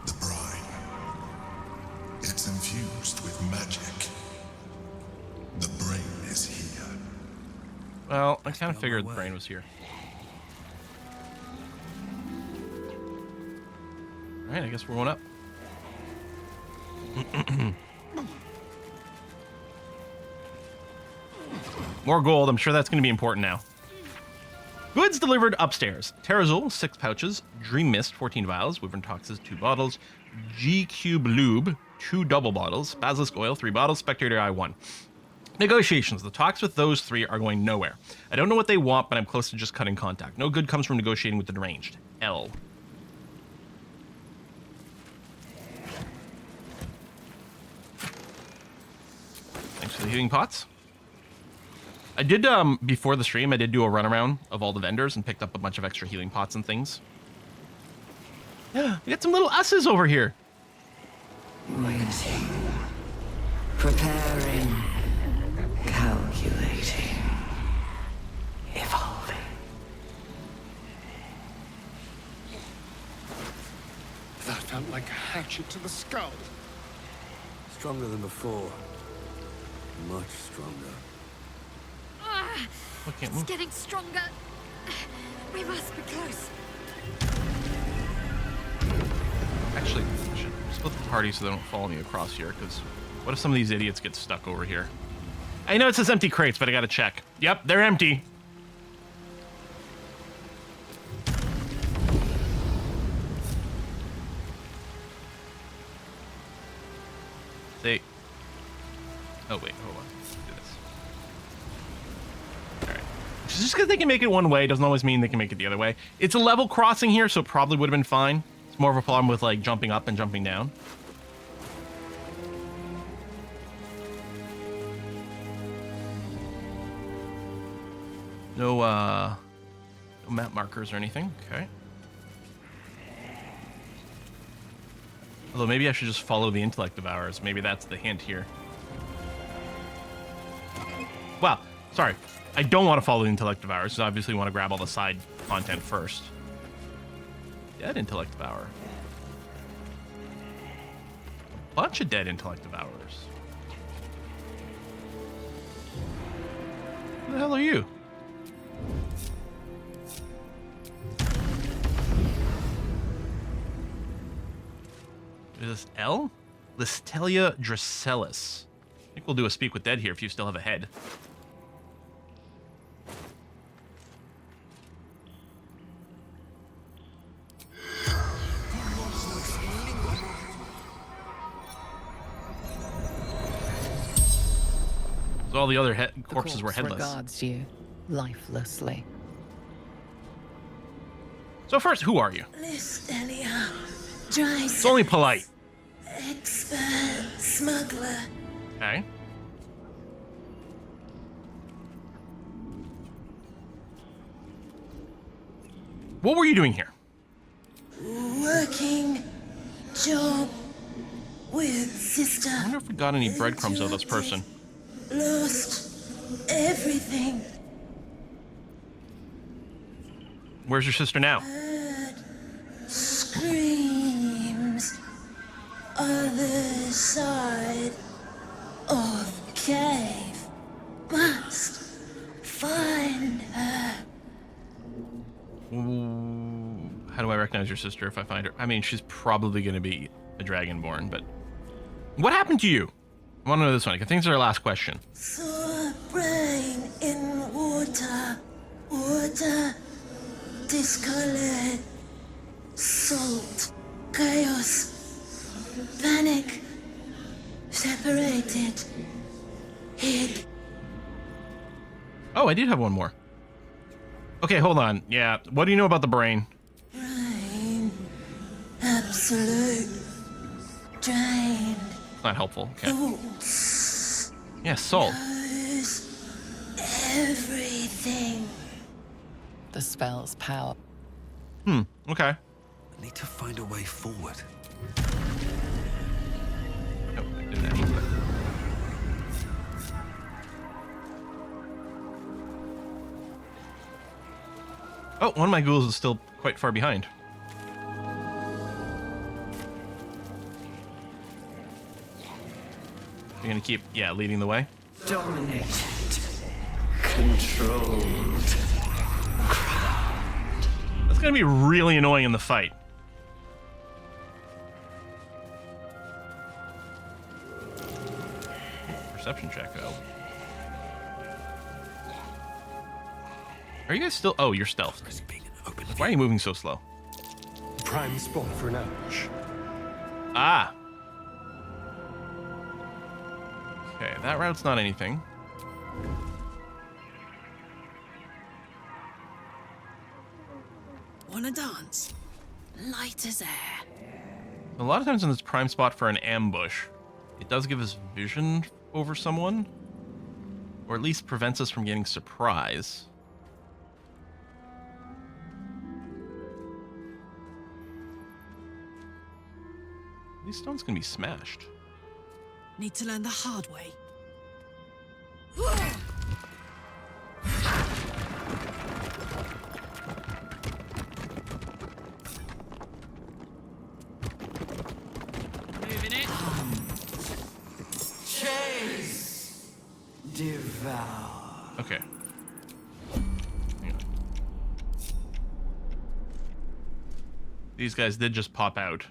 The brine. It's infused with magic. The brain is here. well, I kind of figured the brain was here. All right, I guess we're going up. More gold. I'm sure that's going to be important now. Goods delivered upstairs. Terrazol, 6 pouches. Dream Mist, 14 vials. Wyvern Toxins, 2 bottles. G-Cube Lube, 2 double bottles. Basilisk Oil, 3 bottles. Spectator Eye, 1. Negotiations. The talks with those 3 are going nowhere. I don't know what they want, but I'm close to just cutting contact. No good comes from negotiating with the deranged. L. Thanks for the healing pots. I did, before the stream, I did do a run around of all the vendors and picked up a bunch of extra healing pots and things. Yeah, we got some little usses over here. Waiting. Preparing. Calculating. Evolving. That felt like a hatchet to the skull. Stronger than before. Much stronger. It's getting stronger. We must be close. Actually, I should split the party so they don't follow me across here, because what if some of these idiots get stuck over here? I know it says empty crates, but I gotta check. Yep, they're empty. They... Oh, wait, hold on. Let's do this. Alright. Just because they can make it one way doesn't always mean they can make it the other way. It's a level crossing here, so it probably would have been fine. It's more of a problem with, like, jumping up and jumping down. No map markers or anything. Okay. Although maybe I should just follow the intellect devourers. Maybe that's the hint here. Wow. Sorry. I don't want to follow the intellect devourers. So I obviously want to grab all the side content first. Dead intellect devourer. Bunch of dead intellect devourers. Who the hell are you? Is this L? Listelia Dracelis. I think we'll do a speak with dead here if you still have a head. So all the other corpses were headless. Regards you lifelessly. So first, who are you? Listelia Dracelis. It's only polite. Expert smuggler. Okay. What were you doing here? Working job with sister. I wonder if we got any breadcrumbs of this person. Lost everything. Where's your sister now? Heard screams. Other side of cave. Must find her. Ooh, how do I recognize your sister if I find her? I mean, she's probably going to be a dragonborn, but... What happened to you? I want to know this one. I think it's our last question. Saw brain in water. Water discolored. Salt. Chaos. Panic. Separated. Hid. Oh, I did have one more. Okay, hold on. Yeah, what do you know about the brain? Brain. Absolute. Drained. Not helpful. Okay. Thoughts. Yeah, salt. Knows everything. The spell's power. Okay. I need to find a way forward. Nope, I didn't actually. Oh, one of my ghouls is still quite far behind. You're gonna keep, leading the way? Dominated. Controlled. That's gonna be really annoying in the fight. Perception check, though. Are you guys still... Oh, you're stealth. Why are you moving so slow? Prime spot for an ambush. Ah. Okay, that route's not anything. Wanna dance? Light as air. A lot of times in this prime spot for an ambush, it does give us vision over someone, or at least prevents us from getting surprise. These stones can be smashed. Need to learn the hard way. Moving it. Chase. Devour. Okay. Hang on. These guys did just pop out.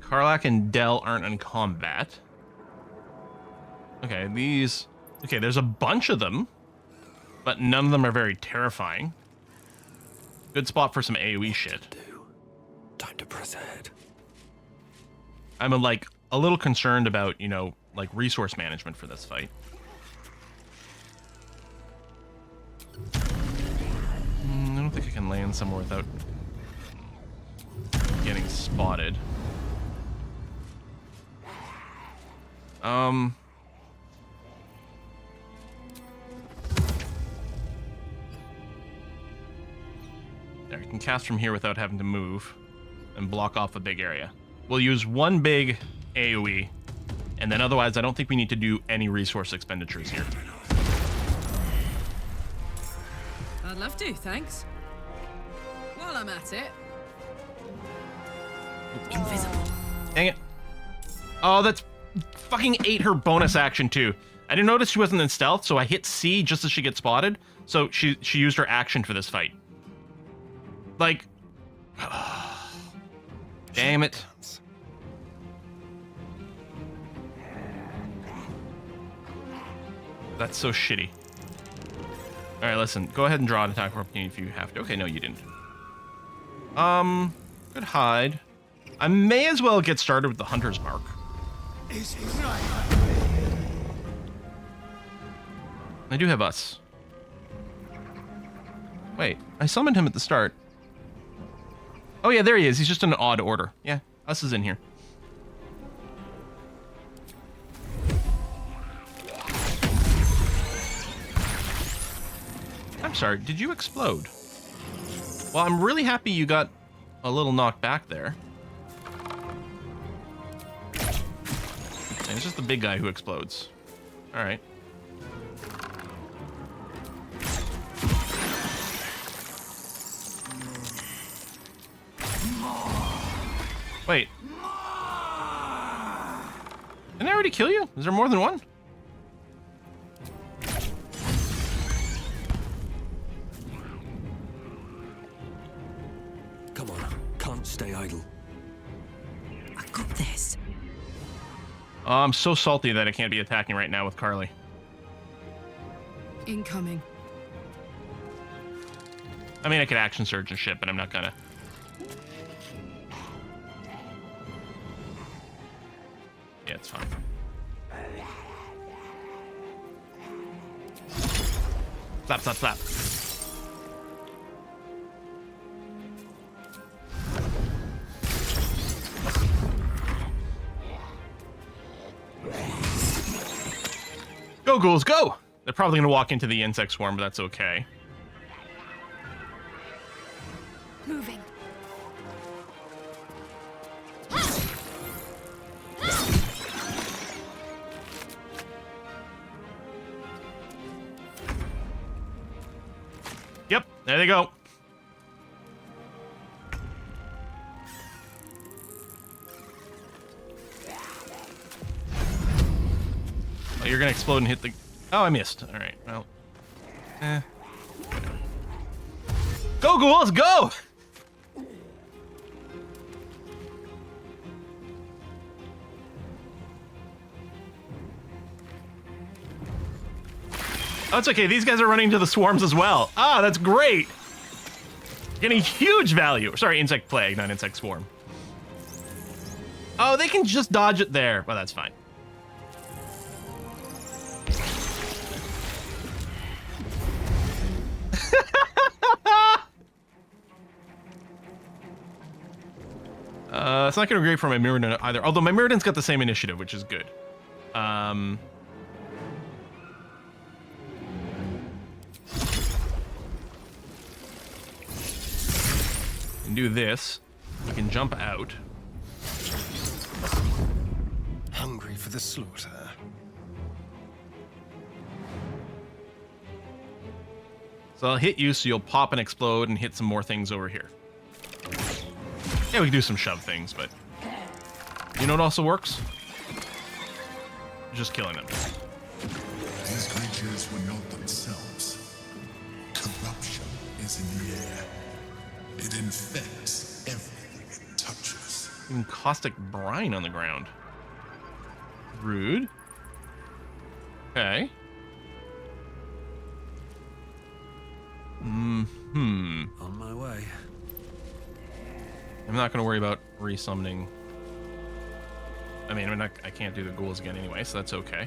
Karlak and Del aren't in combat. Okay, these... Okay, there's a bunch of them, but none of them are very terrifying. Good spot for some AoE shit. Time to press ahead. I'm like a little concerned about, you know, like resource management for this fight. I don't think I can land somewhere without getting spotted. There, you can cast from here without having to move and block off a big area. We'll use one big AoE, and then otherwise I don't think we need to do any resource expenditures here. I'd love to, thanks. While I'm at it. Invisible. Dang it. Oh, that's fucking ate her bonus action too. I didn't notice she wasn't in stealth, so I hit C just as she gets spotted. So she used her action for this fight. Like, damn it. That's so shitty. All right, listen. Go ahead and draw an attack opportunity if you have to. Okay, no, you didn't. Good hide. I may as well get started with the Hunter's Mark. I do have us. Wait, I summoned him at the start. Oh yeah, there he is. He's just in an odd order. Yeah, us is in here. I'm sorry, did you explode? Well, I'm really happy you got a little knocked back there. And it's just the big guy who explodes. All right. Wait. Didn't I already kill you? Is there more than one? Come on, can't stay idle. I got this. Oh, I'm so salty that I can't be attacking right now with Carly. Incoming. I mean, I could action surge and shit, but I'm not gonna. Yeah, it's fine. Slap, slap, slap. Go, ghouls, go! They're probably gonna walk into the insect swarm, but that's okay. Moving. Yep, there they go. Oh, you're gonna explode and hit the... Oh, I missed. All right, well... Go, ghouls, go! Oh, it's okay. These guys are running to the swarms as well. Ah, that's great. Getting huge value. Sorry, insect plague, not insect swarm. Oh, they can just dodge it there. Well, that's fine. It's not going to be great for my Mirrodin either. Although my Mirrodin's got the same initiative, which is good. And do this. You can jump out. Hungry for the slaughter. So I'll hit you, so you'll pop and explode and hit some more things over here. Yeah, we can do some shove things, but... You know what also works? Just killing them. These creatures were not themselves. Corruption is in the air. It infects everything it touches. Even caustic brine on the ground. Rude. Okay. On my way. I'm not going to worry about resummoning I mean, I can't do the ghouls again anyway, so that's okay.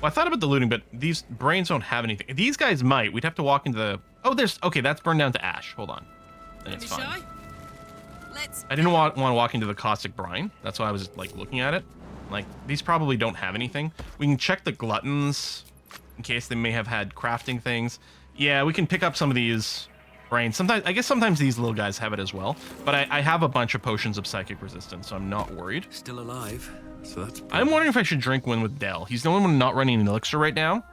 Well, I thought about the looting, but these brains don't have anything. These guys might. We'd have to walk into the... Oh, there's... Okay, that's burned down to ash. Hold on. Then it's fine. I didn't want to walk into the caustic brine. That's why I was, like, looking at it. Like, these probably don't have anything. We can check the gluttons in case they may have had crafting things. Yeah, we can pick up some of these brains. Sometimes, I guess sometimes these little guys have it as well. But I have a bunch of potions of psychic resistance, so I'm not worried. Still alive, so that's... I'm wondering if I should drink one with Dell. He's the only one not running an elixir right now.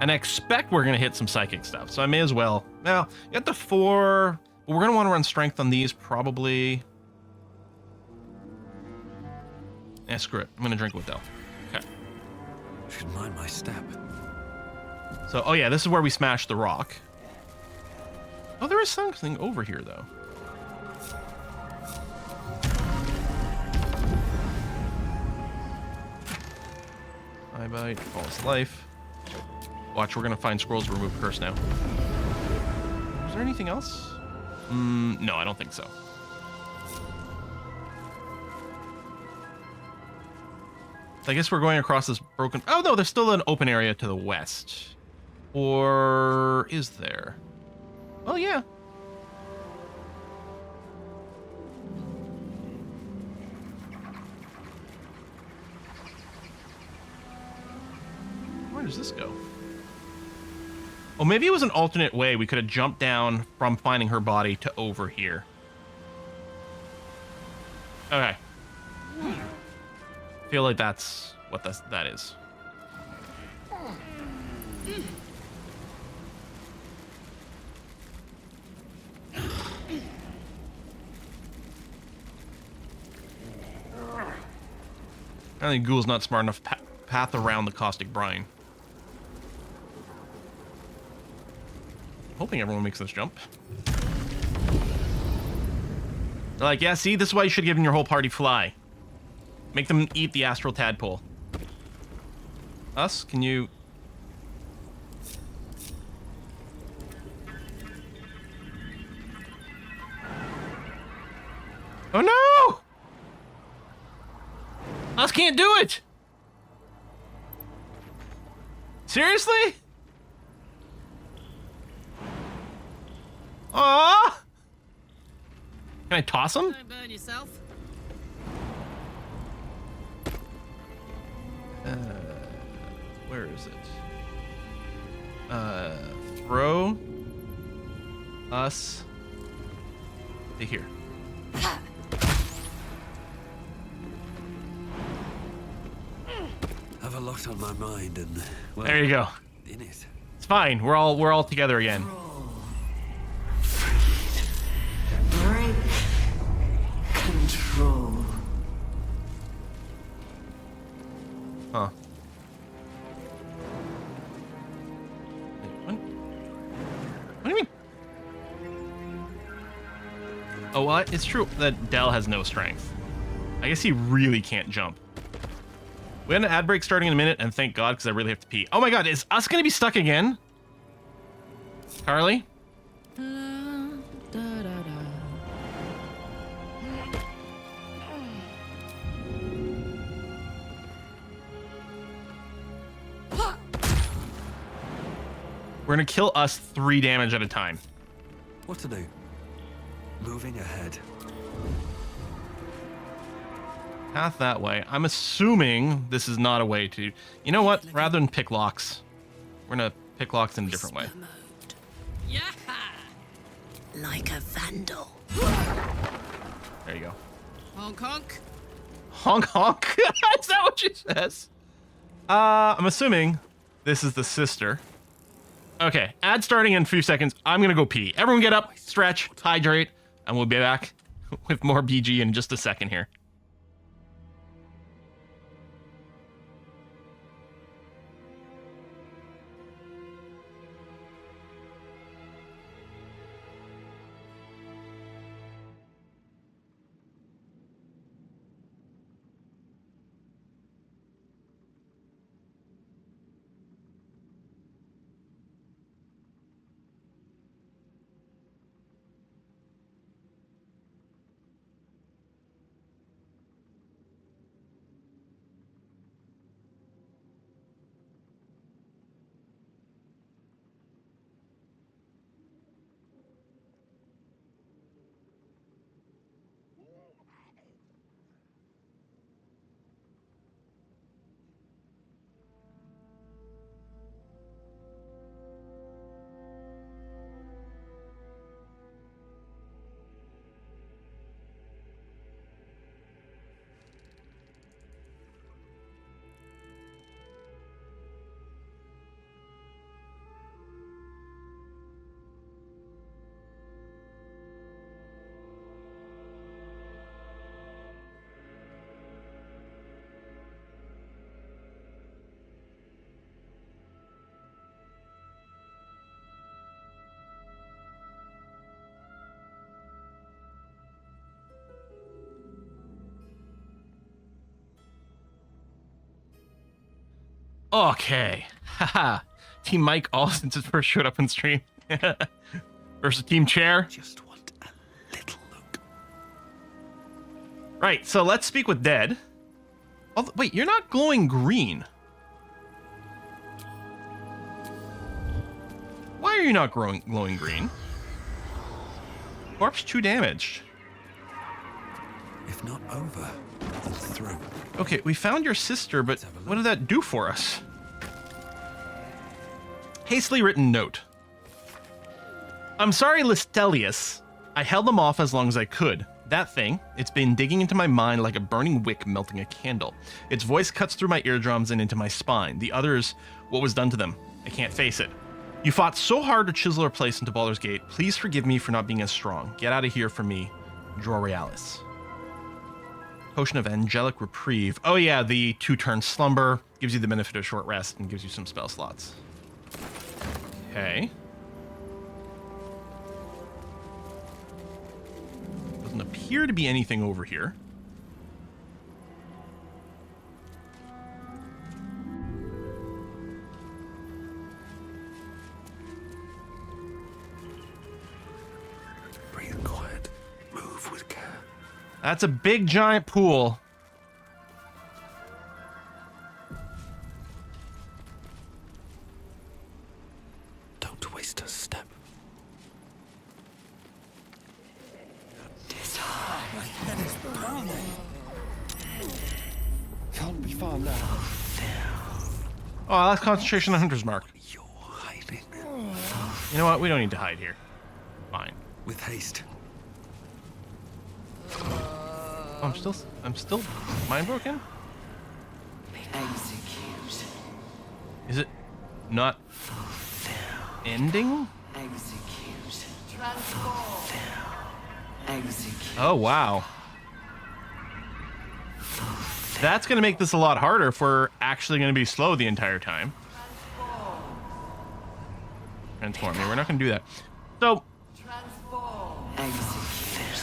And I expect we're going to hit some psychic stuff, so I may as well. Well, you got the 4... But we're going to want to run strength on these, probably. Yeah, screw it. I'm going to drink with Dell. Okay. Should mind my step. So, oh yeah, this is where we smashed the rock. Oh, there is something over here, though. Eye bite, false life. Watch, we're going to find scrolls to remove curse now. Is there anything else? No, I don't think so. I guess we're going across this broken... Oh, no, there's still an open area to the west. Or is there? Oh, yeah. Where does this go? Oh, maybe it was an alternate way. We could have jumped down from finding her body to over here. Okay. Feel like that's what that is. I think Ghoul's not smart enough to path around the caustic brine. Hoping everyone makes this jump. They're like, yeah, see, this is why you should have given your whole party fly. Make them eat the astral tadpole. Us, can you... Oh no! Us can't do it! Seriously? Aww! Can I toss him? Don't burn yourself. Where is it? Throw us to here. Have a lot on my mind, and well, there you go. In it. It's fine. We're all together again. Break control. Huh. What do you mean? Oh, well, it's true that Dell has no strength. I guess he really can't jump. We had an ad break starting in a minute, and thank God, because I really have to pee. Oh my God, is us going to be stuck again? Carly? We're going to kill us 3 damage at a time. What to do? Moving ahead. Path that way. I'm assuming this is not a way to... You know what? Rather than pick locks, we're going to pick locks in a different way. Yeah. Like a vandal. There you go. Honk honk. Honk honk. Is that what she says? I'm assuming this is the sister. Okay, ad starting in a few seconds. I'm going to go pee. Everyone get up, stretch, hydrate, and we'll be back with more BG in just a second here. Okay. Haha. Team Mike all since it first showed up in stream. Versus Team Chair. Just want a little look. Right, so let's speak with Dead. Oh, wait, you're not glowing green. Why are you not glowing green? Corpse 2 damaged. If not over, then through. Okay, we found your sister, but what did that do for us? Hastily written note. I'm sorry, Listelius. I held them off as long as I could. That thing, it's been digging into my mind like a burning wick melting a candle. Its voice cuts through my eardrums and into my spine. The others, what was done to them? I can't face it. You fought so hard to chisel our place into Baldur's Gate. Please forgive me for not being as strong. Get out of here for me. Draw Realis. Potion of Angelic Reprieve. Oh yeah, the 2-turn slumber. Gives you the benefit of short rest and gives you some spell slots. Okay. Doesn't appear to be anything over here. Breathe quiet. Move with care. That's a big giant pool. Don't waste a step. Can't be far now. Oh, that's concentration on Hunter's Mark. You're hiding. You know what? We don't need to hide here. Fine. With haste. Oh, I'm still mind broken? Execute. Is it not ending? Execute. Transform. Execute. Oh, wow. That's going to make this a lot harder if we're actually going to be slow the entire time. Transform. Yeah, we're not going to do that. So,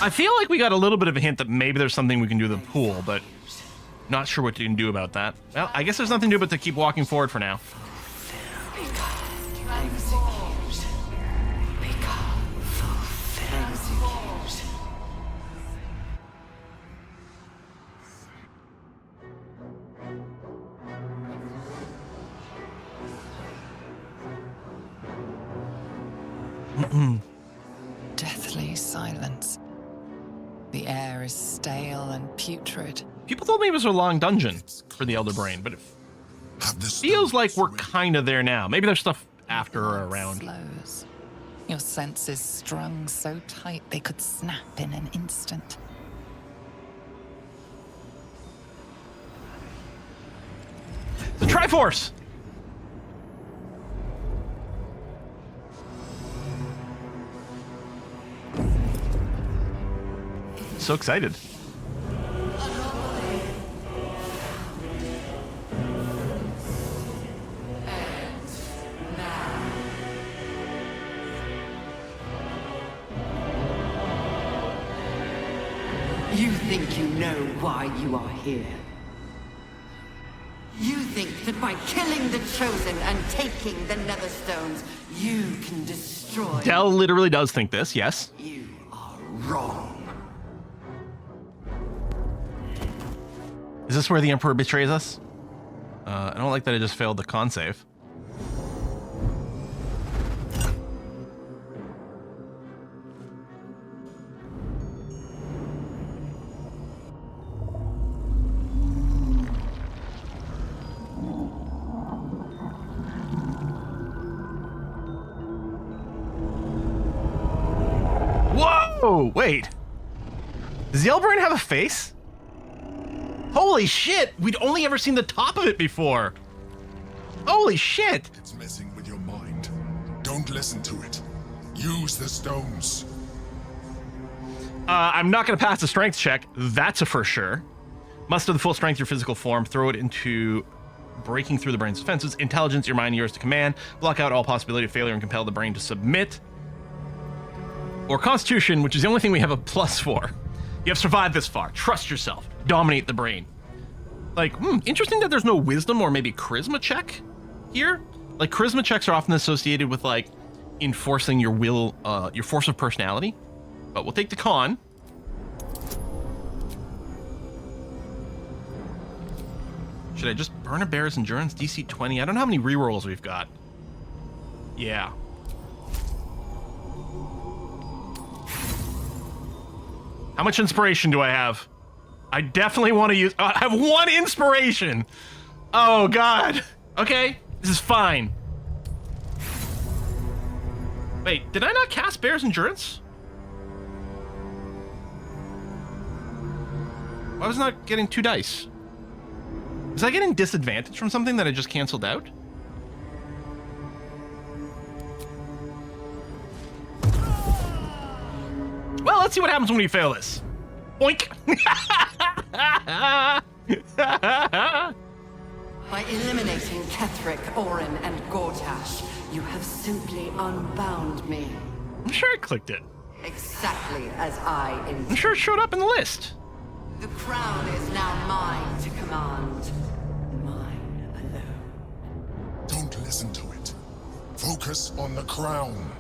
I feel like we got a little bit of a hint that maybe there's something we can do with the pool, but not sure what you can do about that. Well, I guess there's nothing to do but to keep walking forward for now. Deathly silence. The air is stale and putrid. People told me it was a long dungeon for the Elder Brain, but it feels like we're kind of there now. Maybe there's stuff after or around. Slows. Your senses strung so tight they could snap in an instant. The Triforce! So excited. You think you know why you are here? You think that by killing the Chosen and taking the Netherstones, you can destroy... Del literally does think this, yes. You are wrong. Is this where the Emperor betrays us? I don't like that I just failed the con save. Whoa! Wait. Does the Elbrain have a face? Holy shit! We'd only ever seen the top of it before. Holy shit! It's messing with your mind. Don't listen to it. Use the stones. I'm not going to pass the strength check. That's a for sure. Muster the full strength of your physical form. Throw it into breaking through the brain's defenses. Intelligence, your mind, yours to command. Block out all possibility of failure and compel the brain to submit. Or Constitution, which is the only thing we have a plus for. You have survived this far. Trust yourself. Dominate the brain. Like, interesting that there's no wisdom or maybe charisma check here. Like, charisma checks are often associated with, like, enforcing your will, your force of personality. But we'll take the con. Should I just burn a bear's endurance? DC 20. I don't know how many rerolls we've got. Yeah. How much inspiration do I have? I definitely want to use... I have 1 inspiration! Oh, God. Okay, this is fine. Wait, did I not cast Bear's Endurance? Why was I not getting 2 dice? Was I getting disadvantage from something that I just canceled out? Well, let's see what happens when we fail this. Boink! By eliminating Ketheric, Orin, and Gortash, you have simply unbound me. I'm sure I clicked it. Exactly as I intended. I'm sure it showed up in the list. The crown is now mine to command. Mine alone. Don't listen to it. Focus on the crown.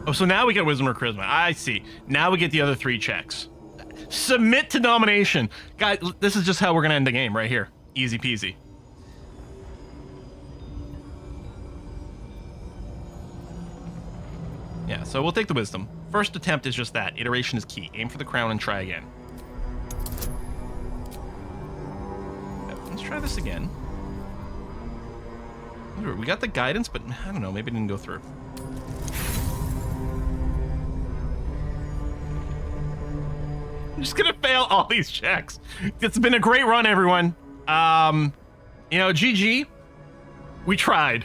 Oh, so now we get wisdom or charisma. I see. Now we get the other 3 checks. Submit to nomination. Guys, this is just how we're going to end the game right here. Easy peasy. Yeah, so we'll take the wisdom. First attempt is just that. Iteration is key. Aim for the crown and try again. Let's try this again. We got the guidance, but I don't know. Maybe it didn't go through. I'm just gonna fail all these checks. It's been a great run, everyone. You know, GG. We tried.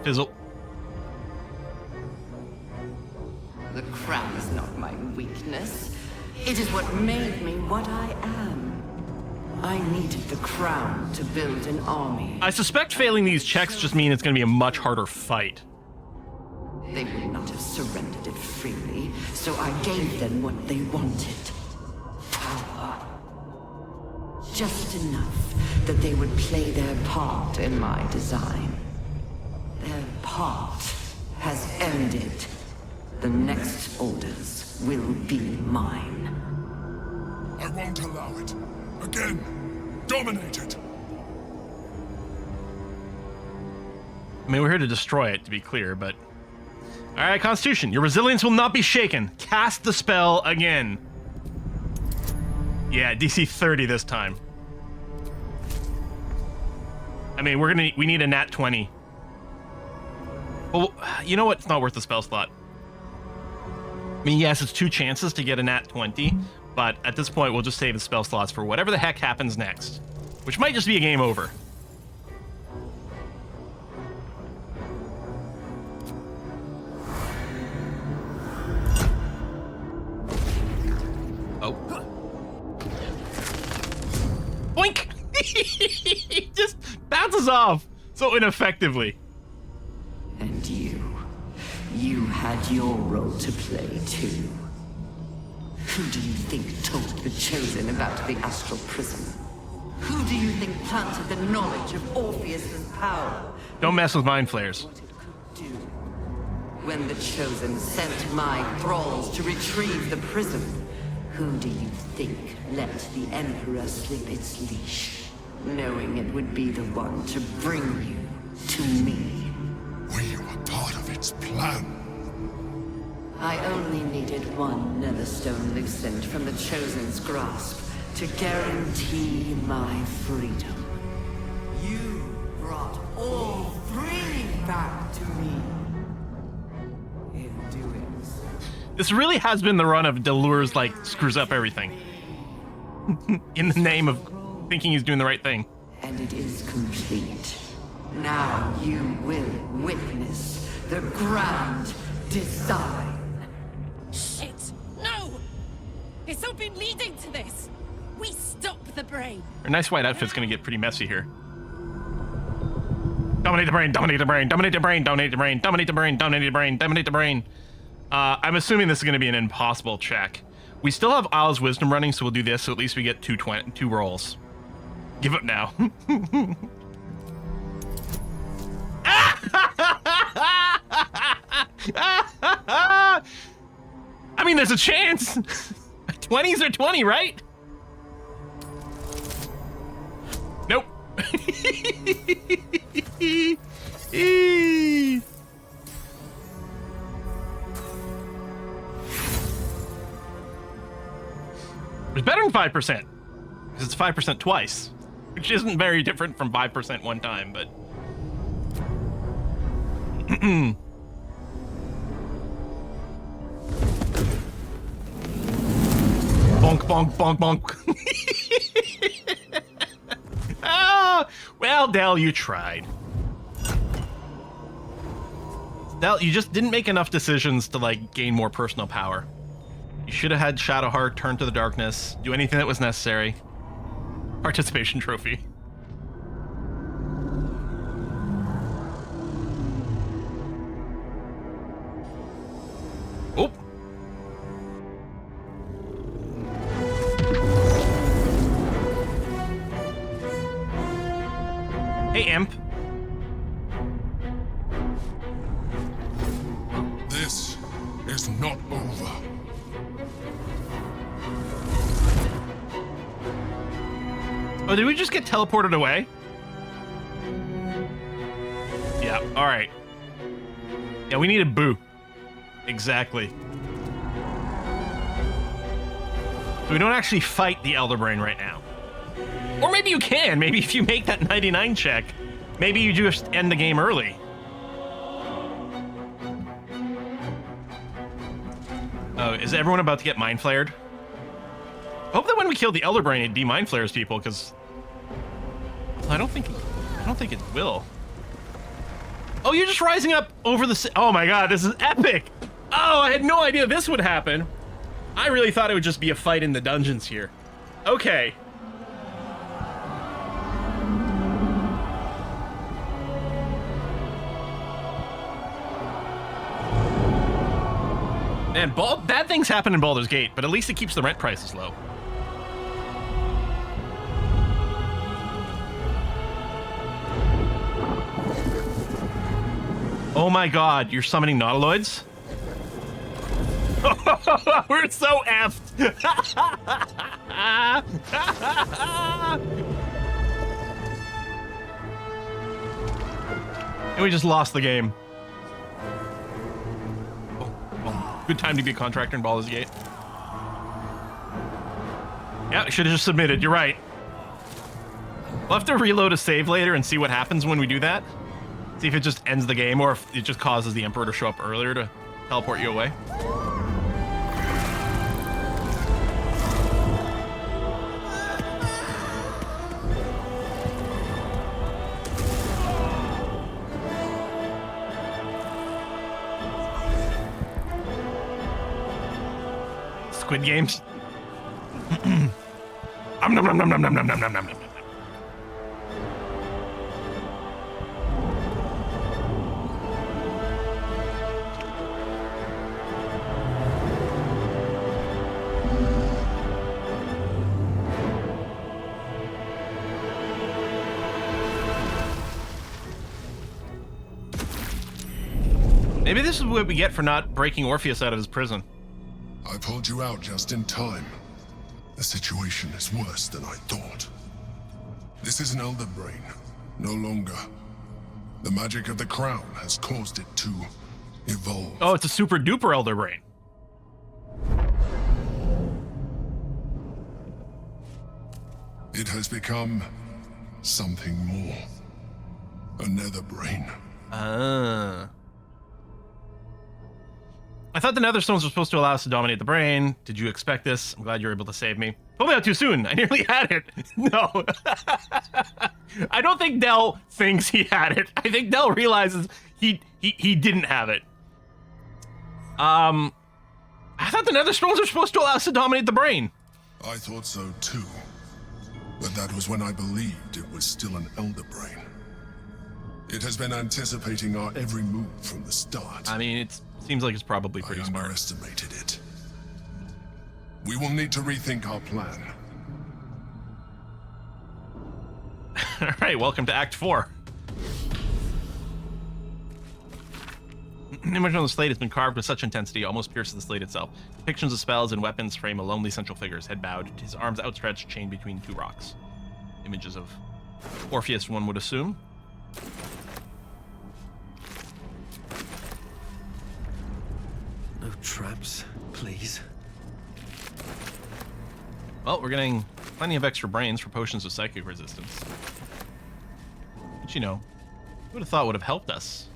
Fizzle. The crown is not my weakness. It is what made me what I am. I needed the crown to build an army. I suspect failing these checks just mean it's gonna be a much harder fight. They would not have surrendered it freely, so I gave them what they wanted. Power. Just enough that they would play their part in my design. Their part has ended. The next orders will be mine. I won't allow it. Again, dominate it. I mean, we're here to destroy it, to be clear, but... Alright, Constitution. Your resilience will not be shaken. Cast the spell again. Yeah, DC 30 this time. I mean, we need a nat 20. Well, you know what? It's not worth the spell slot. I mean, yes, it's 2 chances to get a nat 20, but at this point, we'll just save the spell slots for whatever the heck happens next, which might just be a game over. Oh. Boink! Just bounces off so ineffectively. And you had your role to play too. Who do you think told the Chosen about the astral prism? Who do you think planted the knowledge of Orpheus's power? Don't mess with mind flayers. When the Chosen sent my thralls to retrieve the prism, who do you think let the Emperor slip its leash, knowing it would be the one to bring you to me? We were part of its plan. I only needed one Netherstone loosened from the Chosen's grasp to guarantee my freedom. You brought all 3 back to me. In doing so. This really has been the run of Delures, like, screws up everything. In the name of thinking he's doing the right thing. And it is complete. Now you will witness the grand design. Shit! No! It's all been leading to this. We stop the brain. Her nice white outfit's gonna get pretty messy here. Dominate the brain, dominate the brain, dominate the brain, dominate the brain, dominate the brain, dominate the brain, dominate the brain. I'm assuming this is going to be an impossible check. We still have Isle's Wisdom running, so we'll do this, so at least we get two rolls. Give up now. I mean, there's a chance. 20s are 20, right? Nope. It's better than 5%, because it's 5% twice, which isn't very different from 5% one time, but... Bonk, bonk, bonk, bonk. Oh, well, Del, you tried. Del, you just didn't make enough decisions to, like, gain more personal power. You should have had Shadowheart turn to the darkness, do anything that was necessary. Participation trophy. Oh. Hey, Imp. This is not over. Oh, did we just get teleported away? Yeah, alright. Yeah, we needed Boo. Exactly. So we don't actually fight the Elder Brain right now. Or maybe you can. Maybe if you make that 99 check, maybe you just end the game early. Oh, is everyone about to get mind flared? I hope that when we kill the Elder Brain, it de-mind flares people, because I don't think it will. Oh, you're just rising up over the... Oh my god, this is epic! Oh, I had no idea this would happen. I really thought it would just be a fight in the dungeons here. Okay. Man, bad things happen in Baldur's Gate, but at least it keeps the rent prices low. Oh my god, you're summoning Nautiloids? We're so effed! And we just lost the game. Oh, good time to be a contractor in Baldur's Gate. Yeah, I should have just submitted, you're right. We'll have to reload a save later and see what happens when we do that. See if it just ends the game or if it just causes the Emperor to show up earlier to teleport you away. Squid Games. Nom nom nom nom nom nom nom nom nom nom. Maybe this is what we get for not breaking Orpheus out of his prison. I pulled you out just in time. The situation is worse than I thought. This is an Elder Brain, no longer. The magic of the crown has caused it to evolve. Oh, it's a super duper Elder Brain. It has become something more. A nether brain. I thought the Nether Stones were supposed to allow us to dominate the brain. Did you expect this? I'm glad you were able to save me. Told me out too soon. I nearly had it. No. I don't think Del thinks he had it. I think Del realizes he didn't have it. I thought the Nether Stones were supposed to allow us to dominate the brain. I thought so too. But that was when I believed it was still an Elder Brain. It has been anticipating our every move from the start. I mean, it seems like it's probably pretty I smart. underestimated it. We will need to rethink our plan. All right, welcome to Act 4. The image on the slate has been carved with such intensity, it almost pierces the slate itself. Depictions of spells and weapons frame a lonely central figure, his head bowed, his arms outstretched, chained between two rocks. Images of Orpheus, one would assume. No traps, please. Well, we're getting plenty of extra brains for potions of psychic resistance. But you know, who would have thought would have helped us?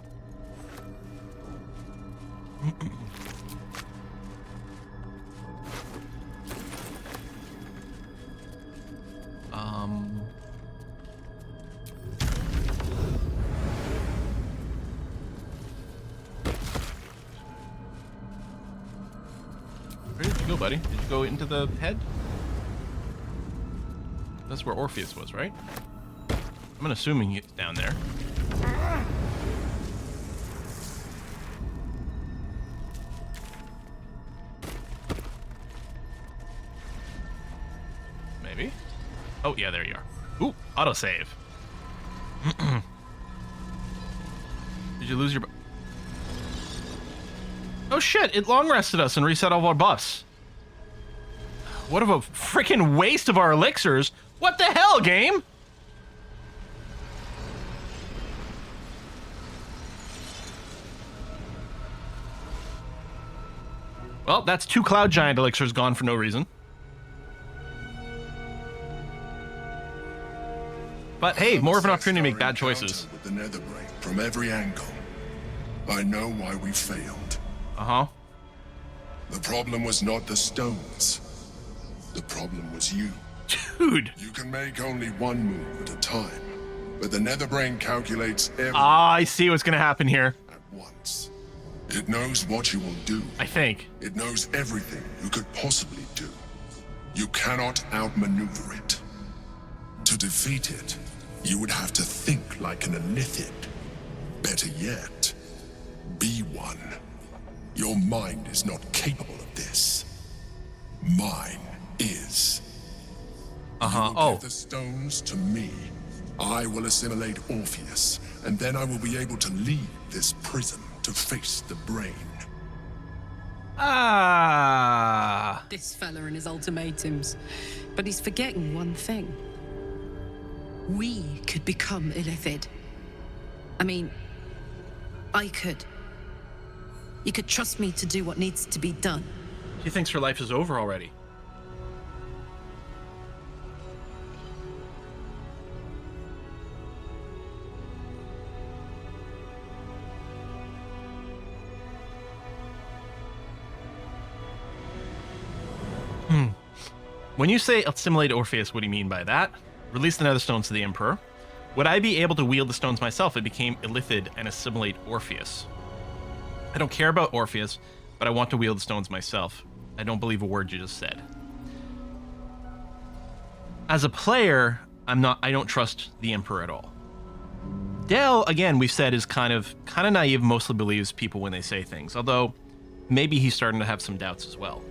Where did you go, buddy? Did you go into the head? That's where Orpheus was, right? I'm assuming he's down there. Maybe? Oh, yeah, there you are. Ooh, autosave. Did you lose your... Oh shit, it long rested us and reset all of our buffs. What of a freaking waste of our elixirs. What the hell, game? Well, that's 2 Cloud Giant elixirs gone for no reason. But hey, more of an opportunity to make bad choices. With the Netherbrain from every angle. I know why we failed. Uh-huh. The problem was not the stones. The problem was you. Dude. You can make only one move at a time, but the Netherbrain calculates every... Ah, I see what's gonna happen here. At once. It knows what you will do. I think. It knows everything you could possibly do. You cannot outmaneuver it. To defeat it, you would have to think like an Illithid. Better yet, be one. Your mind is not capable of this. Mine is. Uh-huh. Oh. Give the stones to me. I will assimilate Orpheus, and then I will be able to leave this prison to face the brain. Ah. This fella and his ultimatums. But he's forgetting one thing. We could become Illithid. I mean, I could. You could trust me to do what needs to be done. She thinks her life is over already. When you say assimilate Orpheus, what do you mean by that? Release the Nether Stones to the Emperor. Would I be able to wield the stones myself if it became Illithid and assimilate Orpheus? I don't care about Orpheus, but I want to wield the stones myself. I don't believe a word you just said. As a player, I don't trust the Emperor at all. Dale, again, we've said is kind of naive, mostly believes people when they say things, although maybe he's starting to have some doubts as well.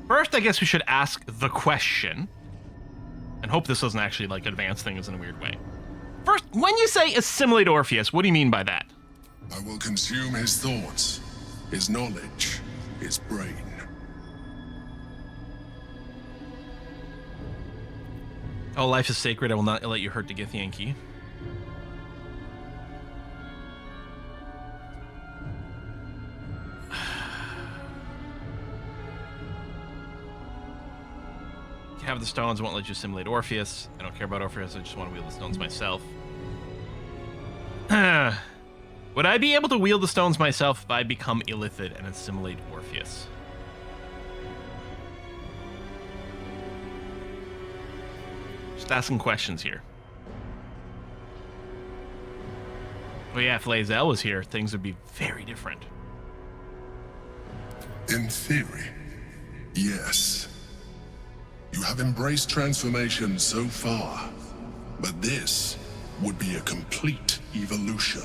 First, I guess we should ask the question, and hope this doesn't actually like advance things in a weird way. First, when you say assimilate Orpheus, what do you mean by that? I will consume his thoughts, his knowledge, his brain. Oh, life is sacred. I will not let you hurt the Githyanki. Have the stones, won't let you assimilate Orpheus. I don't care about Orpheus, I just want to wield the stones myself. Would I be able to wield the stones myself if I become Illithid and assimilate Orpheus? Just asking questions here. Oh yeah, if Lae'zel was here, things would be very different. In theory, yes. You have embraced transformation so far, But this would be a complete evolution.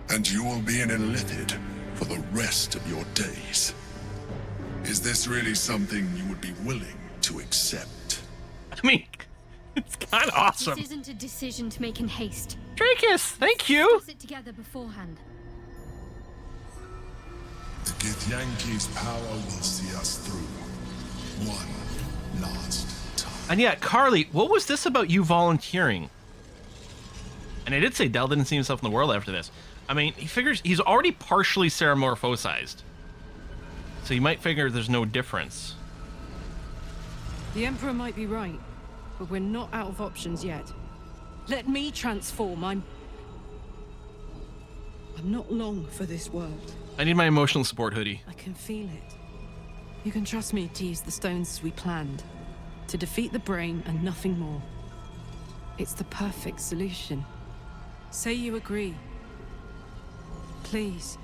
And you will be an illithid for the rest of your days. Is this really something you would be willing to accept? I mean, it's kind of awesome. This isn't a decision to make in haste. Drakus, thank you. Discuss it together beforehand. The Githyanki's power will see us through. One last time. And yeah, Carly, what was this about you volunteering? And I did say Del didn't see himself in the world after this. I mean, he figures he's already partially ceramorphosized. So you might figure there's no difference. The Emperor might be right, but we're not out of options yet. Let me transform. I'm not long for this world. I need my emotional support hoodie. I can feel it. You can trust me to use the stones as we planned. To defeat the brain and nothing more. It's the perfect solution. Say you agree. Please.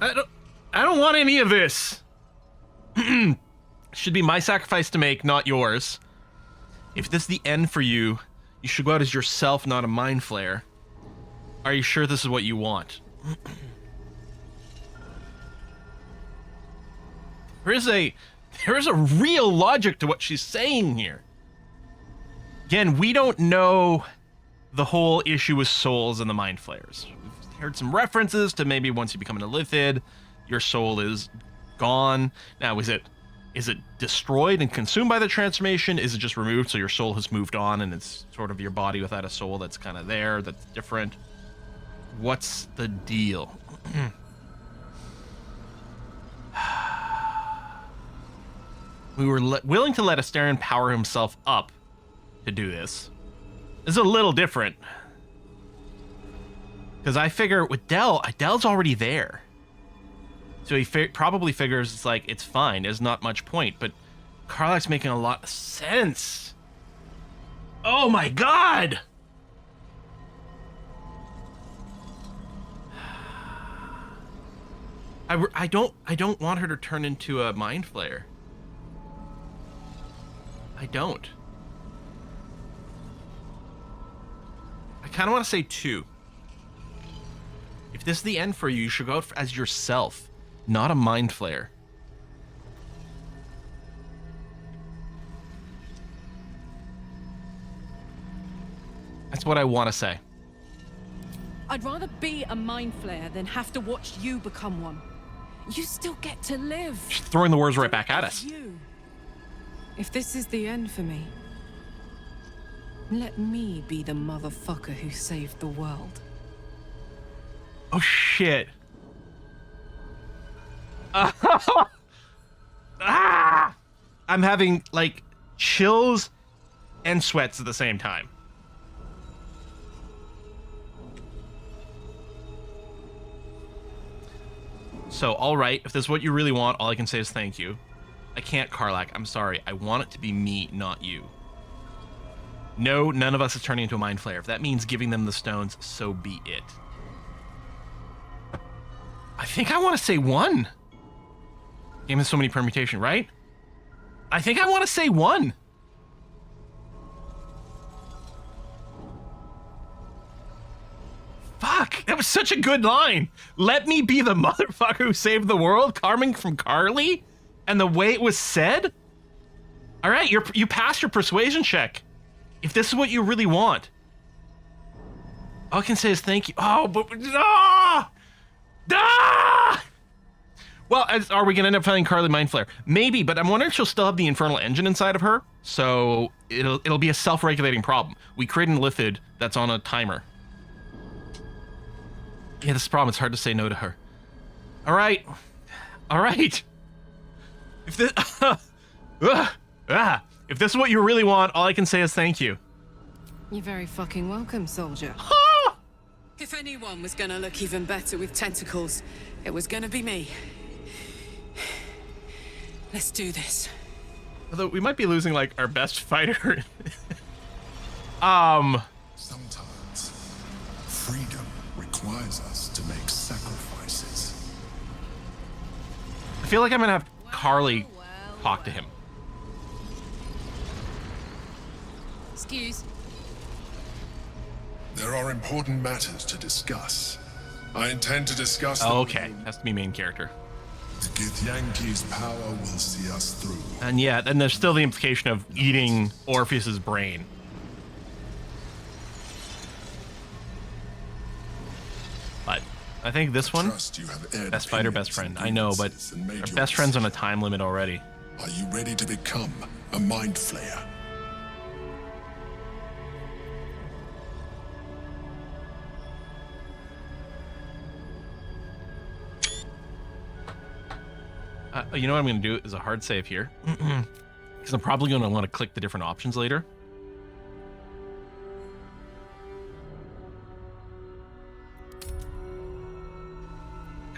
I don't want any of this. Should be my sacrifice to make, not yours. If this is the end for you, you should go out as yourself, not a mind flayer. Are you sure this is what you want? There is a real logic to what she's saying here. Again, we don't know the whole issue with souls and the mind flayers. We've heard some references to maybe once you become an illithid, your soul is gone. Now, is it destroyed and consumed by the transformation? Is it just removed so your soul has moved on and it's sort of your body without a soul that's kind of there, that's different? What's the deal? We were willing to let Astarion power himself up to do this. This is a little different. Because I figure with Del's already there. So he probably figures it's like, it's fine, there's not much point. But Karlach's making a lot of sense. Oh my god! I don't want her to turn into a mind flayer. I don't. I kind of want to say 2. If this is the end for you, you should go out as yourself, not a mind flayer. That's what I want to say. I'd rather be a mind flayer than have to watch you become one. You still get to live. She's throwing the words right back at us. You. If this is the end for me, let me be the motherfucker who saved the world. Oh shit. I'm having like chills and sweats at the same time. So, all right, if this is what you really want, all I can say is thank you. I can't, Karlach. I'm sorry. I want it to be me, not you. No, none of us is turning into a mind flayer. If that means giving them the stones, so be it. I think I want to say 1. Game has so many permutation, right? I think I want to say 1. Fuck, that was such a good line. Let me be the motherfucker who saved the world, coming from Carly, and the way it was said. All right, you passed your persuasion check. If this is what you really want, all I can say is thank you. Oh, but well, are we gonna end up finding Carly Mind Flayer? Maybe, but I'm wondering if she'll still have the infernal engine inside of her, so it'll be a self-regulating problem. We create an illithid that's on a timer. Yeah, this is the problem. It's hard to say no to her. All right. If this, if this is what you really want, all I can say is thank you. You're very fucking welcome, soldier. If anyone was gonna look even better with tentacles, it was gonna be me. Let's do this. Although we might be losing like our best fighter. Sometimes freedom requires us to make sacrifices. I feel like I'm gonna have Carly talk to him. Excuse. There are important matters to discuss. I intend to discuss them. Oh, okay, has to be main character. The Githyanki's power will see us through. And yeah, then there's still the implication of eating Orpheus's brain. But I think this one, best fighter, best friend. I know, but our best friend's on a time limit already. Are you ready to become a mind flayer? You know what I'm going to do is a hard save here. Because I'm probably going to want to click the different options later.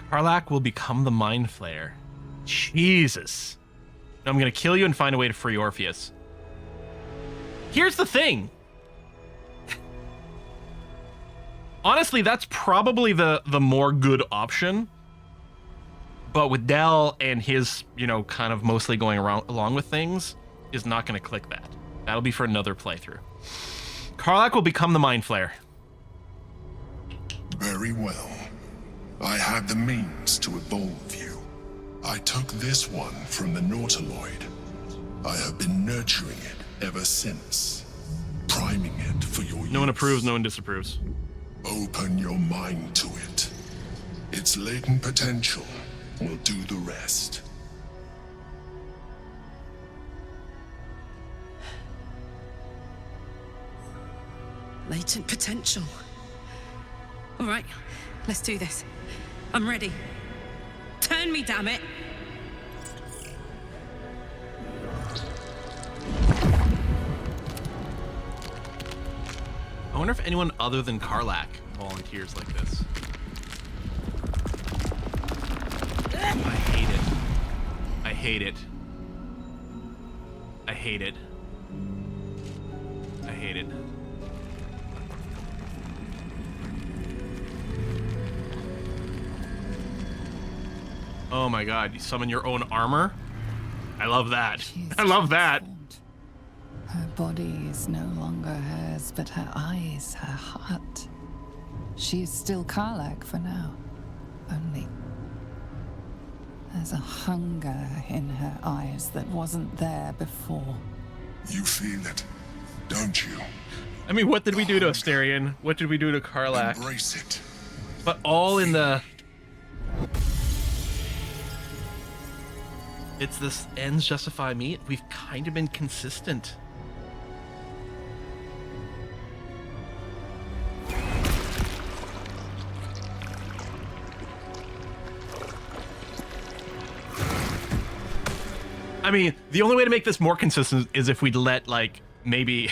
Karlach will become the Mind Flayer. Jesus. No, I'm going to kill you and find a way to free Orpheus. Here's the thing. Honestly, that's probably the more good option. But with Dell and his, you know, kind of mostly going along with things, is not going to click that. That'll be for another playthrough. Karlach will become the Mind Flayer. Very well. I had the means to evolve you. I took this one from the Nautiloid. I have been nurturing it ever since, priming it for your use. No one approves, no one disapproves. Open your mind to it. Its latent potential will do the rest. Latent potential. All right, let's do this. I'm ready. Turn me, damn it. I wonder if anyone other than Karlach volunteers like this. I hate it. I hate it. I hate it. I hate it. Oh my god, you summon your own armor? I love that. I love that. Her body is no longer hers, but her eyes, her heart. She is still Karlach for now. Only there's a hunger in her eyes that wasn't there before. You feel it, don't you? I mean, what did we do to Asterion? What did we do to Karlach? Embrace it. But all in the... It's this ends justify me. We've kind of been consistent. I mean, the only way to make this more consistent is if we'd let, like, maybe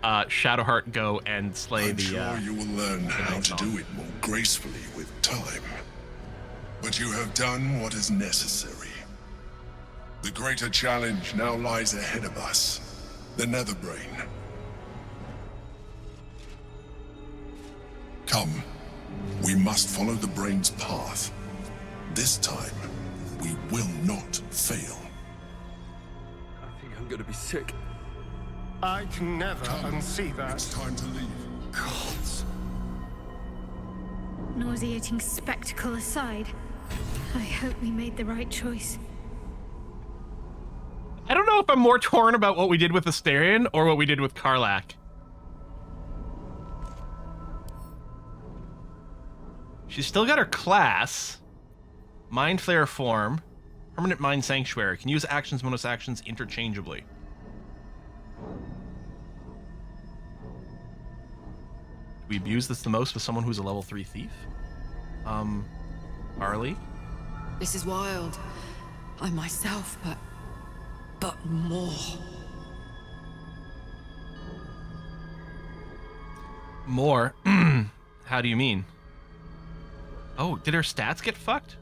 Shadowheart go and slay the... I'm sure you will learn how to do it more gracefully with time. But you have done what is necessary. The greater challenge now lies ahead of us. The Netherbrain. Come. We must follow the brain's path. This time, we will not fail. I think I'm gonna be sick. I can never unsee that. It's time to leave. Gods. Nauseating spectacle aside, I hope we made the right choice. I don't know if I'm more torn about what we did with Asterion or what we did with Karlach. She's still got her class. Mind Flayer form. Permanent Mind Sanctuary. Can use actions, bonus actions interchangeably. Do we abuse this the most with someone who's a level 3 thief? Harley? This is wild. I'm myself, but more. More? How do you mean? Oh, did her stats get fucked?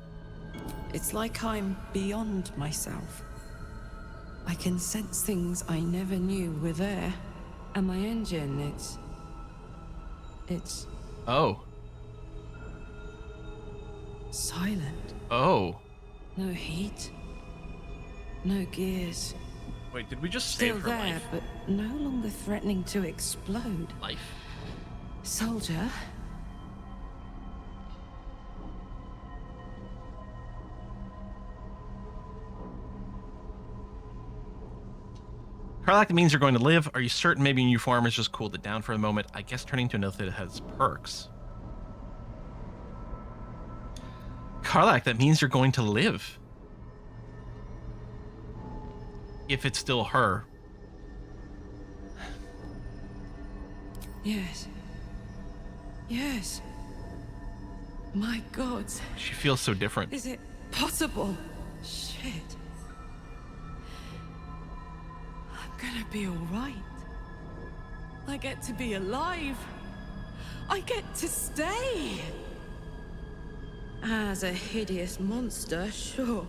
It's like I'm beyond myself. I can sense things I never knew were there. And my engine, it's... Oh. silent. Oh. No heat. No gears. Wait, did we just Still save her there, life? but no longer threatening to explode. Life. Soldier. Karlak, that means you're going to live. Are you certain maybe new form has just cooled it down for a moment? I guess turning to an illithid has perks. Karlak, that means you're going to live. If it's still her. Yes. Yes. My God. She feels so different. Is it possible? Shit. I'm gonna be alright. I get to be alive. I get to stay. As a hideous monster, sure.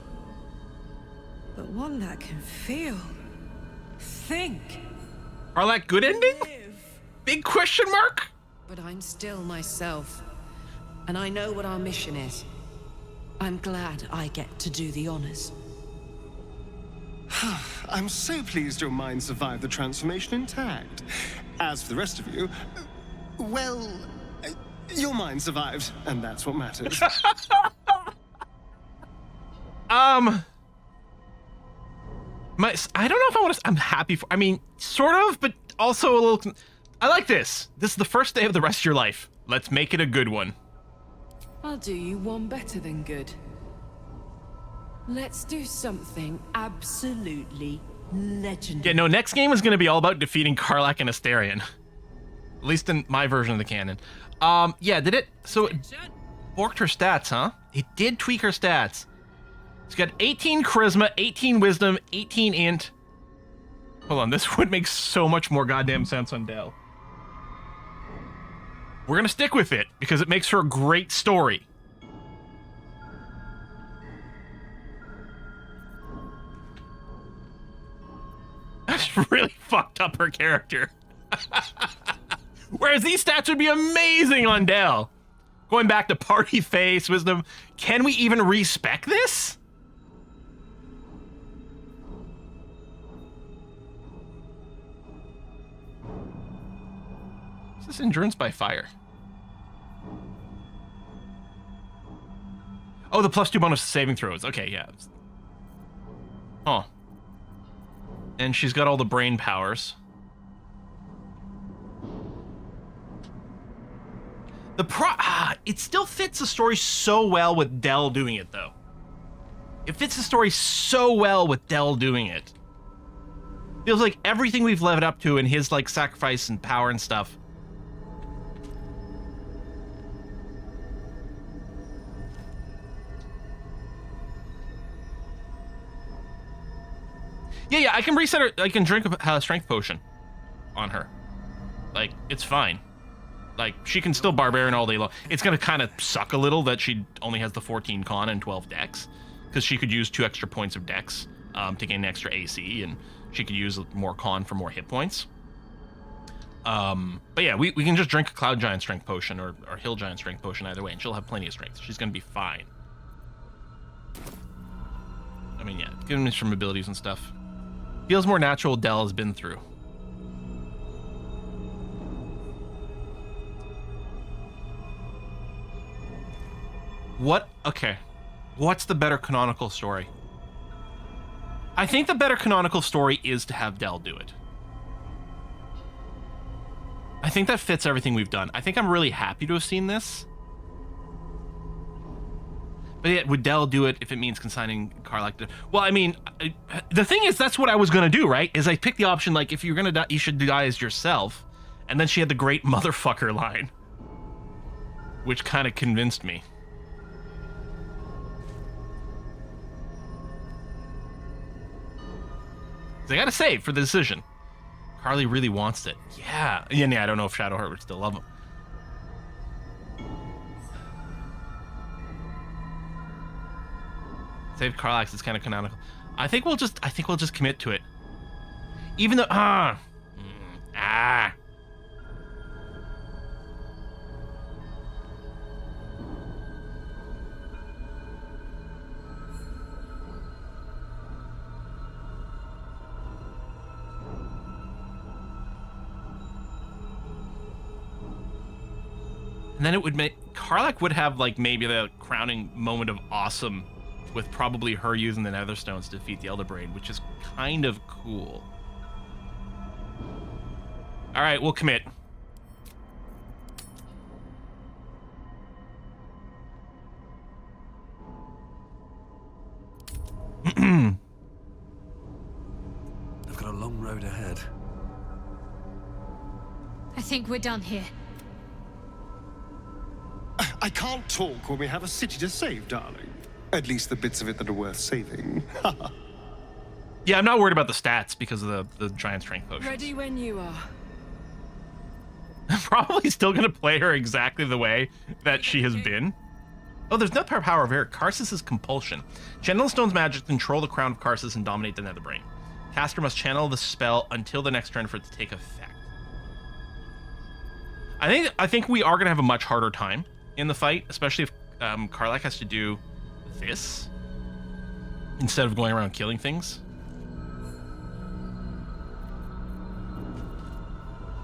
But one that can feel. Think. Karlak, good ending? Big question mark? But I'm still myself. And I know what our mission is. I'm glad I get to do the honors. I'm so pleased your mind survived the transformation intact. As for the rest of you, well, your mind survived, and that's what matters. I don't know if I want to. I'm happy for. I mean, sort of, but also a little. I like this. This is the first day of the rest of your life. Let's make it a good one. I'll do you one better than good. Let's do something absolutely legendary. Yeah, no, next game is going to be all about defeating Karlak and Astarion. At least in my version of the canon. Yeah, did it? So it borked her stats, huh? It did tweak her stats. It's got 18 charisma, 18 wisdom, 18 int. Hold on, this would make so much more goddamn sense on Dell. We're going to stick with it because it makes for a great story. That's really fucked up her character. Whereas these stats would be amazing on Dell. Going back to party face, wisdom. Can we even respec this? Is this endurance by fire? Oh, the +2 bonus to saving throws. Okay, yeah. Huh. And she's got all the brain powers. It still fits the story so well with Dell doing it, though. It fits the story so well with Dell doing it. Feels like everything we've led up to and his, like, sacrifice and power and stuff. Yeah, I can reset her. I can drink a strength potion on her. Like, it's fine. Like, she can still barbarian all day long. It's gonna kind of suck a little that she only has the 14 con and 12 dex, because she could use 2 extra points of dex to gain extra AC, and she could use more con for more hit points. But yeah, we can just drink a Cloud Giant strength potion or Hill Giant strength potion either way, and she'll have plenty of strength. She's gonna be fine. I mean, yeah, given me some abilities and stuff. Feels more natural. Dell has been through. What? Okay. What's the better canonical story? I think the better canonical story is to have Dell do it. I think that fits everything we've done. I think I'm really happy to have seen this. But yet, would Dell do it if it means consigning Karlak to... Well, I mean, the thing is, that's what I was going to do, right? Is I picked the option, like, if you're going to die, you should die as yourself. And then she had the great motherfucker line. Which kind of convinced me. I gotta save for the decision. Carly really wants it. Yeah, I don't know if Shadowheart would still love him. Save Karlax is kind of canonical. I think we'll just commit to it. Even though And then it would make... Karlach would have, like, maybe the crowning moment of awesome with probably her using the Netherstones to defeat the Elder Brain, which is kind of cool. All right, we'll commit. I've got a long road ahead. I think we're done here. I can't talk when we have a city to save, darling. At least the bits of it that are worth saving. Yeah, I'm not worried about the stats because of the giant strength potion. Ready when you are. I'm probably still going to play her exactly the way that she has been. Oh, there's no power of air. Karsus' compulsion. Channel the stone's magic to control the crown of Karsus and dominate the Netherbrain. Caster must channel the spell until the next turn for it to take effect. I think we are going to have a much harder time in the fight, especially if Karlach has to do this instead of going around killing things.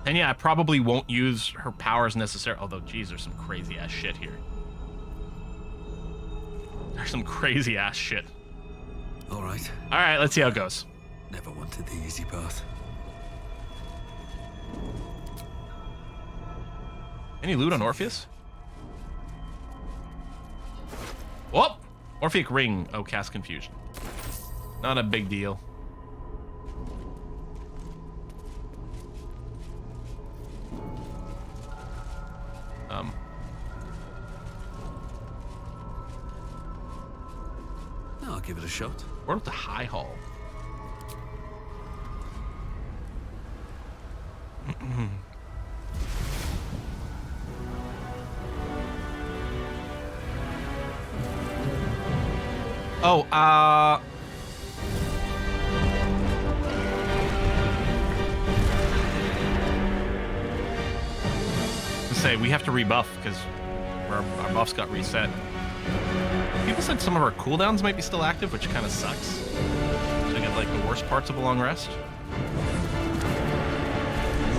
And yeah, I probably won't use her powers necessarily, although, geez, there's some crazy-ass shit here. There's some crazy-ass shit. All right. All right, let's see how it goes. Never wanted the easy path. Any loot on Orpheus? Whoop! Orphic Ring. Oh, cast Confusion. Not a big deal. I'll give it a shot. What about the High Hall? Oh, to say we have to rebuff because our buffs got reset. People said some of our cooldowns might be still active, which kind of sucks. So I get like the worst parts of a long rest.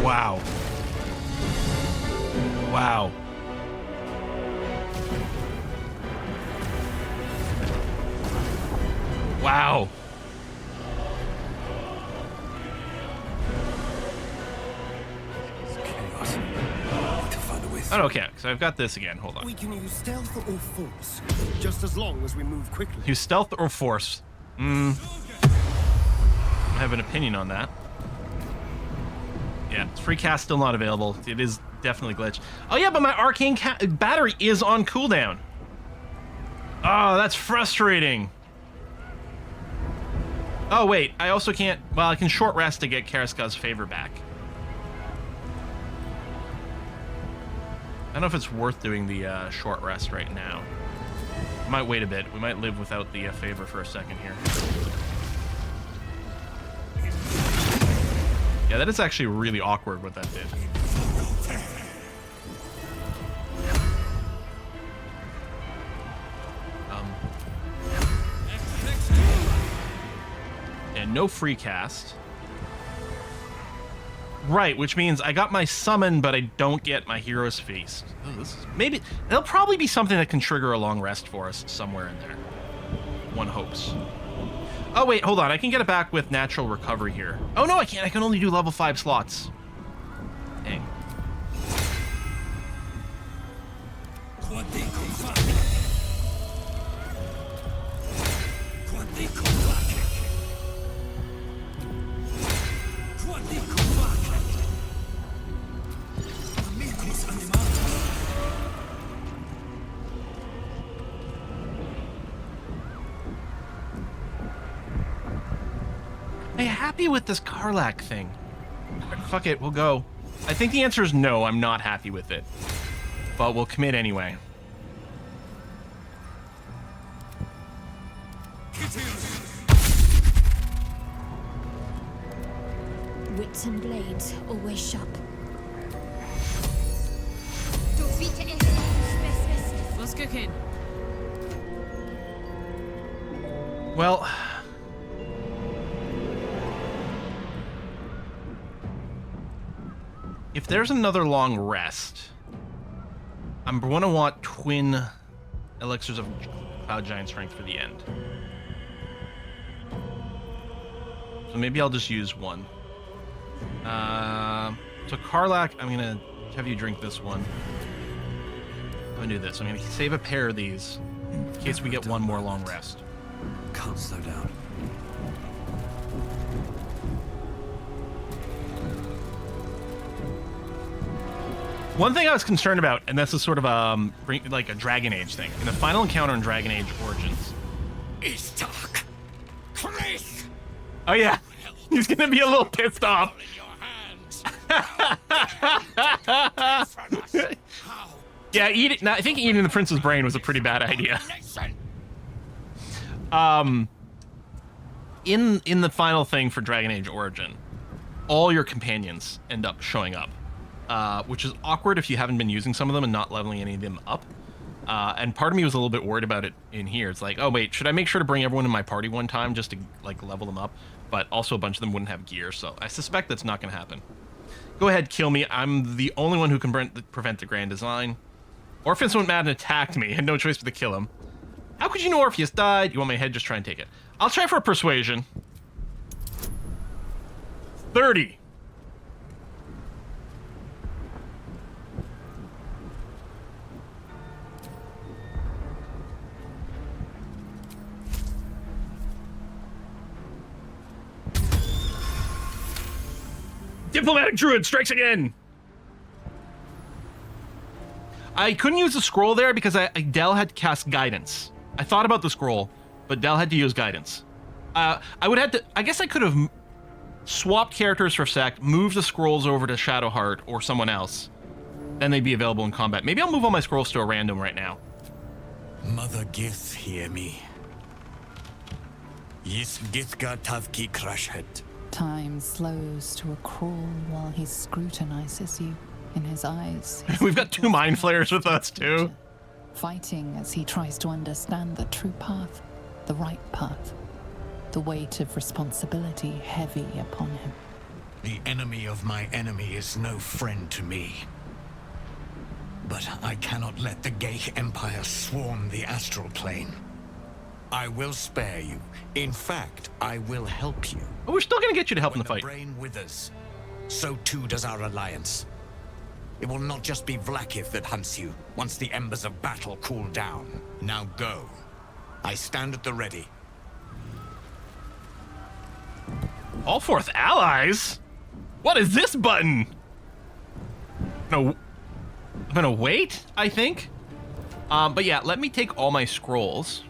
Wow. Wow. Wow. Chaos. Need to find a way through. Oh, okay, so I've got this again. Hold on. We can use stealth or force, just as long as we move quickly. Use stealth or force. I have an opinion on that. Yeah, free cast still not available. It is definitely glitched. Oh yeah, but my arcane battery is on cooldown. Oh, that's frustrating. Oh wait, I also can't. Well, I can short rest to get Karaska's favor back. I don't know if it's worth doing the short rest right now. I might wait a bit. We might live without the favor for a second here. Yeah, that is actually really awkward what that did. And no free cast. Right, which means I got my summon, but I don't get my Hero's Feast. Oh, this is maybe there'll probably be something that can trigger a long rest for us somewhere in there. One hopes. Oh wait, hold on. I can get it back with natural recovery here. Oh no, I can't. I can only do level 5 slots. Dang. Are you happy with this Karlach thing? Fuck it, we'll go. I think the answer is no, I'm not happy with it. But we'll commit anyway. Wits and blades, always sharp. What's cooking? Well... if there's another long rest, I I'm going to want twin elixirs of Cloud Giant Strength for the end. So maybe I'll just use one. So Karlak, I'm going to have you drink this one. I'm going to do this. I'm going to save a pair of these in case we get one more long rest. Can't slow down. One thing I was concerned about, and this is sort of like a Dragon Age thing. In the final encounter in Dragon Age Origins. Istark! Chris! Oh yeah, he's gonna be a little pissed off. Yeah, I think eating the prince's brain was a pretty bad idea. In the final thing for Dragon Age Origin, all your companions end up showing up. Which is awkward if you haven't been using some of them and not leveling any of them up. And part of me was a little bit worried about it in here. It's like, oh wait, should I make sure to bring everyone in my party one time just to like level them up? But also a bunch of them wouldn't have gear, so I suspect that's not going to happen. Go ahead, kill me. I'm the only one who can prevent the grand design. Orpheus went mad and attacked me. Had no choice but to kill him. How could you know Orpheus died? You want my head? Just try and take it. I'll try for a persuasion. 30. Diplomatic Druid strikes again! I couldn't use the scroll there because Del had to cast Guidance. I thought about the scroll, but Del had to use Guidance. I guess I could have swapped characters for a sec, moved the scrolls over to Shadowheart or someone else. Then they'd be available in combat. Maybe I'll move all my scrolls to a random right now. Mother Gith, hear me. Yis Githga Tavki Crashhead. Time slows to a crawl while he scrutinizes you. In his eyes, we've got 2 mind flayers with us too. Fighting as he tries to understand the true path, the right path. The weight of responsibility heavy upon him. The enemy of my enemy is no friend to me. But I cannot let the Geich Empire swarm the astral plane. I will spare you. In fact, I will help you. Oh, we're still gonna get you to help in the fight. When the brain withers, so too does our alliance. It will not just be Vlaakith that hunts you once the embers of battle cool down. Now go. I stand at the ready. All fourth allies? What is this button? No, I'm gonna wait, I think. But yeah, let me take all my scrolls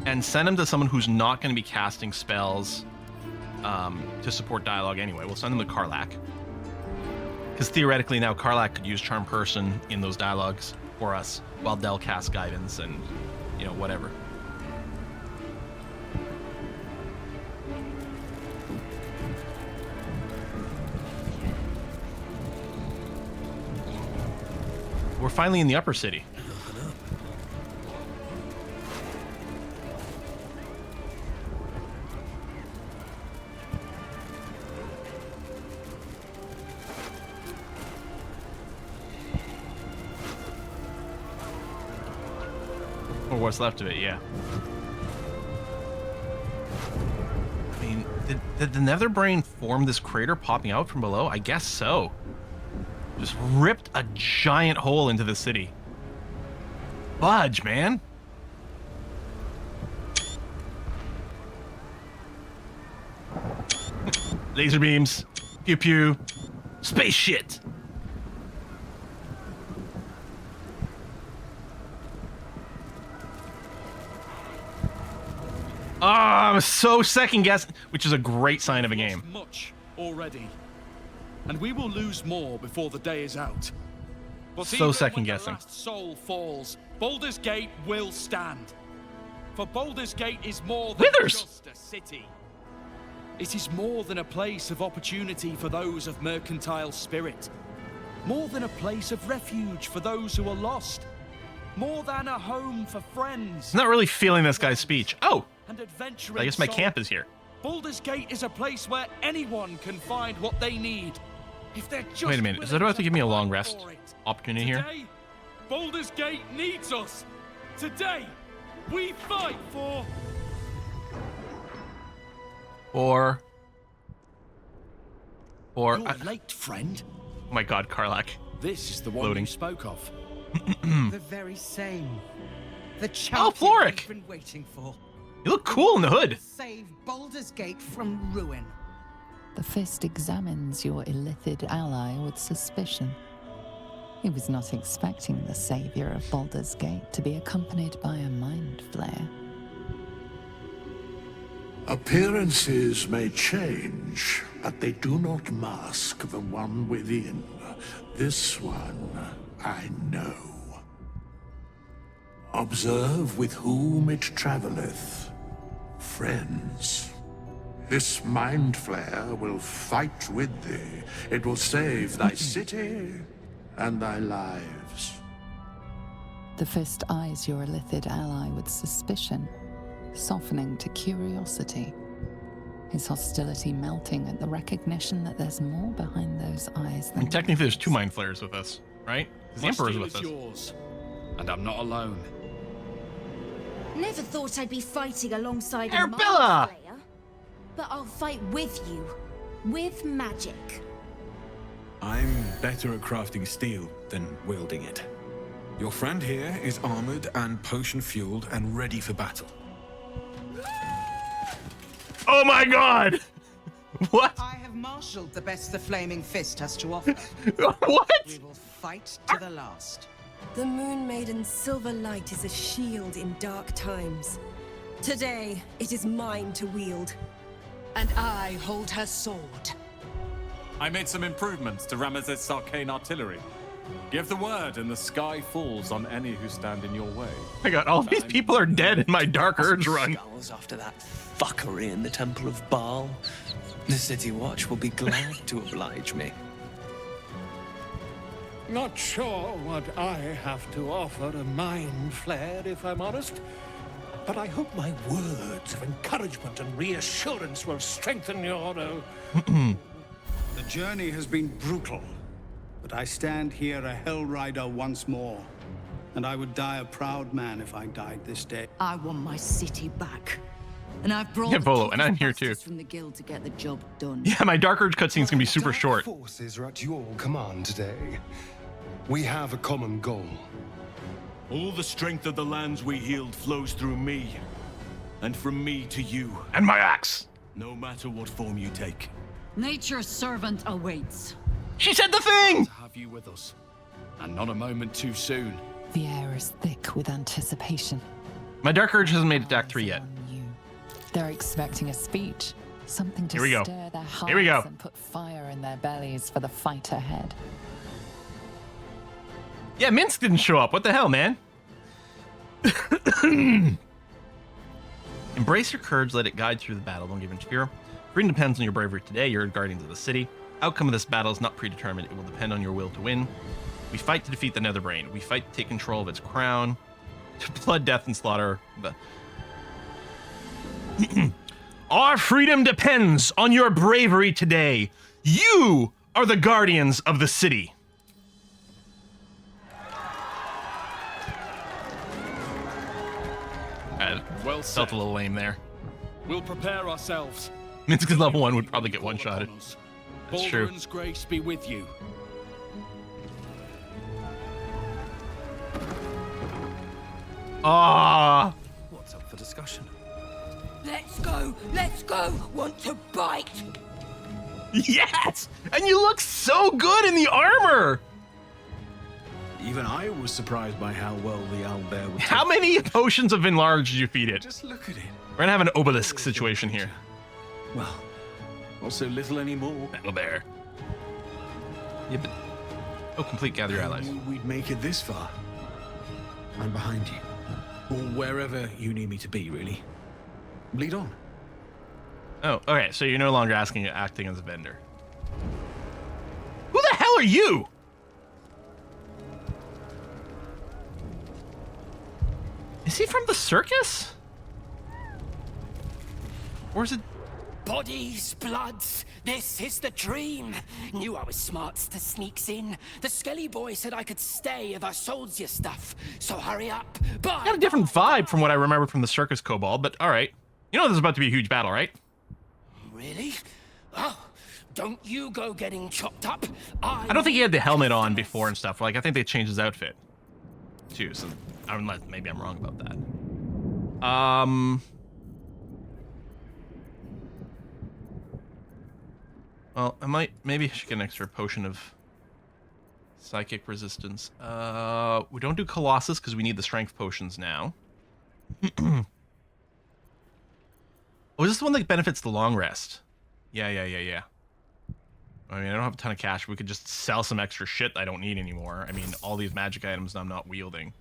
and send them to someone who's not going to be casting spells to support dialogue anyway. We'll send them to Karlak. Because theoretically now Karlak could use Charm Person in those dialogues for us while Del casts Guidance and, you know, whatever. We're finally in the upper city. Or what's left of it, yeah. I mean, did the Nether Brain form this crater popping out from below? I guess so. Just ripped a giant hole into the city. Fudge, man. Laser beams. Pew pew. Space shit. Oh, I'm so second guessing, which is a great sign of a game. Much already, and we will lose more before the day is out. But so second guessing. The last soul falls, Baldur's Gate will stand. For Baldur's Gate is more than just a city. It is more than a place of opportunity for those of mercantile spirit. More than a place of refuge for those who are lost. More than a home for friends. I'm not really feeling this guy's speech. Oh, and I guess my camp is here. Baldur's Gate is a place where anyone can find what they need. If they're just wait a minute, is that about to give me a long rest opportunity here? Baldur's Gate needs us. Today, we fight for... Or You're late, friend. oh my God, Karlach. This is the one Loading. you spoke of. The very same. The champion Floric! we've been waiting for. You look cool in the hood. Save Baldur's Gate from ruin. The Fist examines your illithid ally with suspicion. He was not expecting the savior of Baldur's Gate to be accompanied by a mind flare. Appearances may change, but they do not mask the one within. This one I know. Observe with whom it traveleth. Friends. This mind flare will fight with thee. It will save thy city and thy lives. The Fist eyes your illithid ally with suspicion, softening to curiosity. His hostility melting at the recognition that there's more behind those eyes I mean, than... technically, there's 2 mind flayers with us, right? 'Cause the My Emperor's steel with is us. yours, and I'm not alone. Never thought I'd be fighting alongside a Arabella! mind flayer. But I'll fight with you. With magic. I'm better at crafting steel than wielding it. Your friend here is armored and potion-fueled and ready for battle. Oh my God! What? I have marshaled the best the Flaming Fist has to offer. What? We will fight to the last. The Moon Maiden's silver light is a shield in dark times. Today, it is mine to wield. And I hold her sword. I made some improvements to Ramazeth's arcane artillery. Give the word and the sky falls on any who stand in your way. My God, all these people are dead in my Dark Urge run. Skulls after that fuckery in the Temple of Baal. The City Watch will be glad to oblige me. Not sure what I have to offer a mind flare, if I'm honest. But I hope my words of encouragement and reassurance will strengthen your... The journey has been brutal, but I stand here a Hell Rider once more. And I would die a proud man if I died this day. I want my city back. And I've brought Yeah, Volo, and I'm here too. from the guild to get the job done. Yeah, my Dark Urge cutscene's gonna be super Dark short. Forces are at your command today. We have a common goal. All the strength of the lands we healed flows through me. And from me to you. And my axe. No matter what form you take. Nature's servant awaits. She said the thing! To have you with us. And not a moment too soon. The air is thick with anticipation. My Dark Urge hasn't made it to Act 3 yet. They're expecting a speech, something to Here we go. stir their hearts Here we go. and put fire in their bellies for the fight ahead. Yeah, Minsk didn't show up. What the hell, man? Embrace your courage, let it guide through the battle. Don't give in to fear. Freedom depends on your bravery today. You're guardians of the city. Outcome of this battle is not predetermined. It will depend on your will to win. We fight to defeat the Netherbrain. We fight to take control of its crown. To blood, death, and slaughter. Our freedom depends on your bravery today. You are the guardians of the city. Well Felt said. a little lame there. We'll prepare ourselves. Minsk is level 1 would probably get one-shotted. That's true. Baldur's grace be with you. Ah. What's up for discussion? Let's go! Let's go! Want to bite? Yes! And you look so good in the armor! Even I was surprised by how well the owlbear would... How many potions of enlarge did you feed it? Just look at it. We're gonna have an obelisk situation here. Well, not so little anymore. Owlbear. Yeah, but... Oh, complete gather your allies. We'd make it this far. I'm behind you. Or wherever you need me to be, really. Lead on. Oh, okay, so you're no longer acting as a vendor. Who the hell are you? Is he from the circus? Or is it... Bodies, bloods, this is the dream. Knew I was smart to sneaks in. The skelly boy said I could stay if I sold you stuff. So hurry up. Bye. Got a different vibe from what I remember from the Circus Kobold, but all right. You know this is about to be a huge battle, right? Really? Oh, don't you go getting chopped up. I don't think he had the helmet on before and stuff. Like, I think they changed his outfit too. So, unless maybe I'm wrong about that. Well, maybe I should get an extra potion of psychic resistance. We don't do Colossus because we need the strength potions now. Oh, is this the one that benefits the long rest? Yeah. I mean, I don't have a ton of cash. We could just sell some extra shit I don't need anymore. I mean, all these magic items I'm not wielding.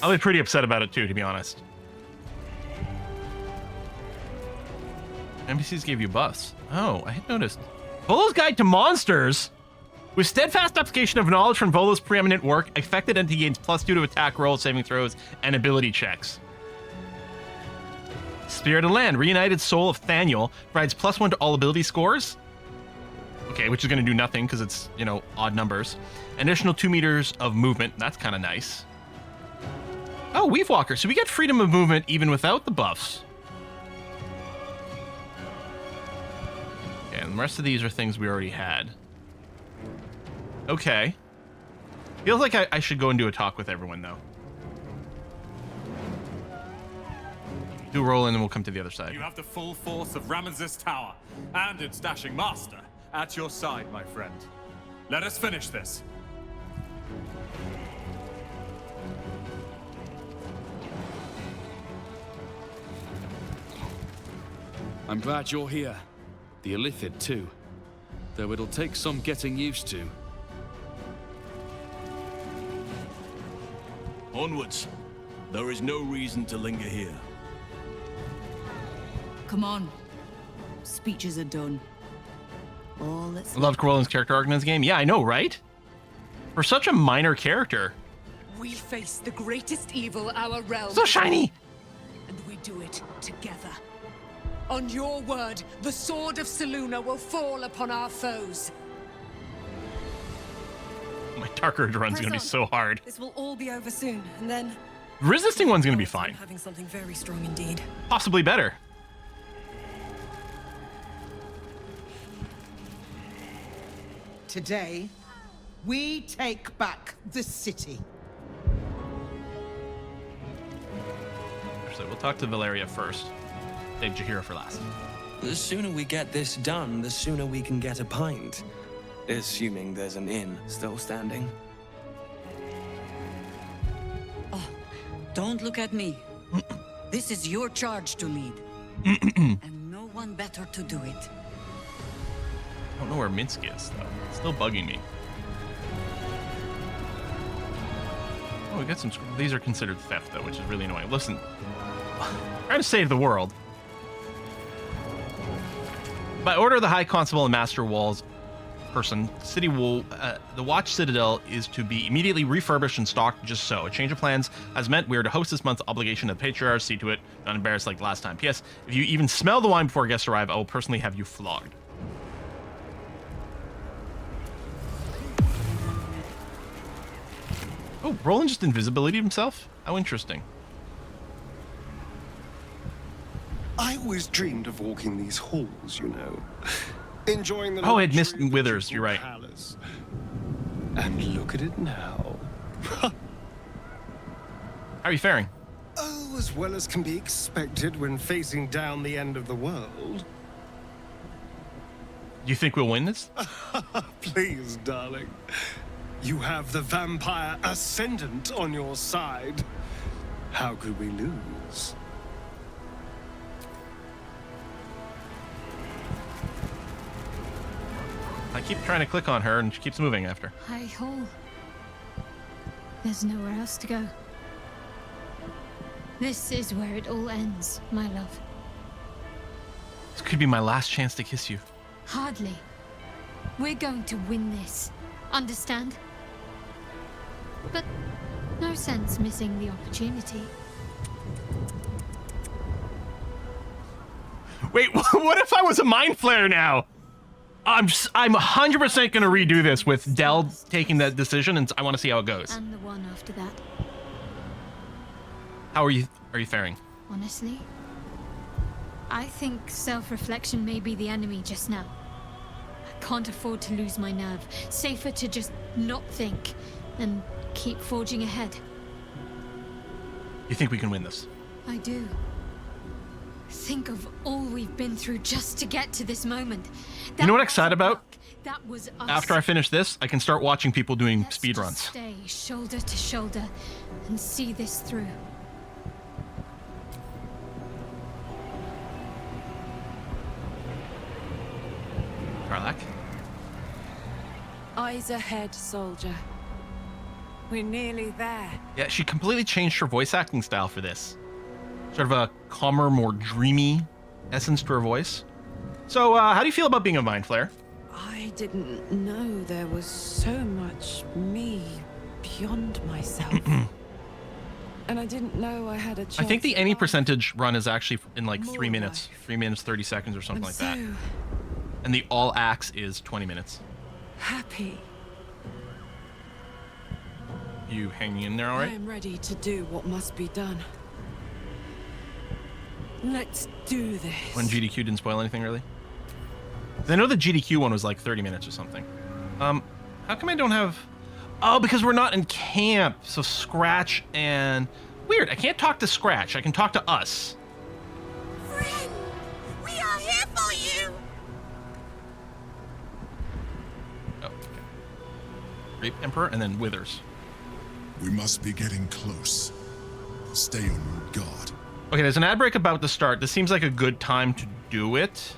I'll be pretty upset about it too, to be honest. NPCs gave you buffs. Oh, I had noticed. Volo's Guide to Monsters. With steadfast application of knowledge from Volo's preeminent work, affected entity gains +2 to attack rolls, saving throws, and ability checks. Spirit of Land, Reunited Soul of Thaniel, provides +1 to all ability scores. Okay, which is going to do nothing because it's, you know, odd numbers. Additional 2 meters of movement. That's kind of nice. Oh, Weave Walker. So we get freedom of movement even without the buffs. Okay, and the rest of these are things we already had. Okay. Feels like I should go and do a talk with everyone, though. Do a roll and then we'll come to the other side. You have the full force of Ramesses Tower and its dashing master at your side, my friend. Let us finish this. I'm glad you're here. The Illithid, too. Though it'll take some getting used to. Onwards. There is no reason to linger here. Come on. Speeches are done. All that's I love Corellin's character arc in this game. Yeah, I know, right? For such a minor character. We face the greatest evil our realm. So shiny! And we do it together. On your word, the sword of Selûne will fall upon our foes. My Dark Urge run's gonna be so hard. This will all be over soon, and then Resisting one's gonna be fine. having something very strong indeed. Possibly better. Today, we take back the city. Actually, we'll talk to Valeria first. Save Jaheira for last. The sooner we get this done, the sooner we can get a pint. Assuming there's an inn still standing. Oh, don't look at me. This is your charge to lead. And no one better to do it. I don't know where Minsk is, though. It's still bugging me. Oh, we got some... These are considered theft, though, which is really annoying. Listen. Trying to save the world. By order of the High Constable and Master Walls person, the Watch Citadel is to be immediately refurbished and stocked just so. A change of plans has meant we are to host this month's obligation of the Patriarch. See to it. Not embarrassed like last time. P.S. If you even smell the wine before guests arrive, I will personally have you flogged. Oh, Roland just invisibility himself? How interesting. I always dreamed of walking these halls, you know. Enjoying the Oh, I had missed Withers, you're right. Palace. And look at it now. How are you faring? Oh, as well as can be expected when facing down the end of the world. Do you think we'll win this? Please, darling. You have the vampire ascendant on your side. How could we lose? I keep trying to click on her and she keeps moving after. High Hall. There's nowhere else to go. This is where it all ends, my love. This could be my last chance to kiss you. Hardly. We're going to win this. Understand? But no sense missing the opportunity. Wait, what if I was a mind flare now? I'm 100% gonna redo this with Del taking that decision, and I want to see how it goes. And the one after that. How are you faring? Honestly, I think self-reflection may be the enemy just now. I can't afford to lose my nerve. Safer to just not think and keep forging ahead. You think we can win this? I do. Think of all we've been through just to get to this moment. You know what I'm excited about? That was us. After I finish this, I can start watching people doing speed runs. Stay shoulder to shoulder and see this through. Karlak? Eyes ahead, soldier. We're nearly there. Yeah, she completely changed her voice acting style for this. Sort of a calmer, more dreamy essence to her voice. So, how do you feel about being a mind flare? I didn't know there was so much me beyond myself. And I didn't know I had a chance. I think the any percentage run is actually in like 3 minutes. 3 minutes, 30 seconds or something like that. And the all axe is 20 minutes. Happy. You hanging in there all right? I am ready to do what must be done. Let's do this. When GDQ didn't spoil anything, really? 'Cause I know the GDQ one was like 30 minutes or something. How come I don't have... Oh, because we're not in camp. So Scratch and... Weird, I can't talk to Scratch. I can talk to us. Friend, we are here for you. Oh, okay. Grape Emperor and then Withers. We must be getting close. Stay on your guard. Okay, there's an ad break about to start. This seems like a good time to do it.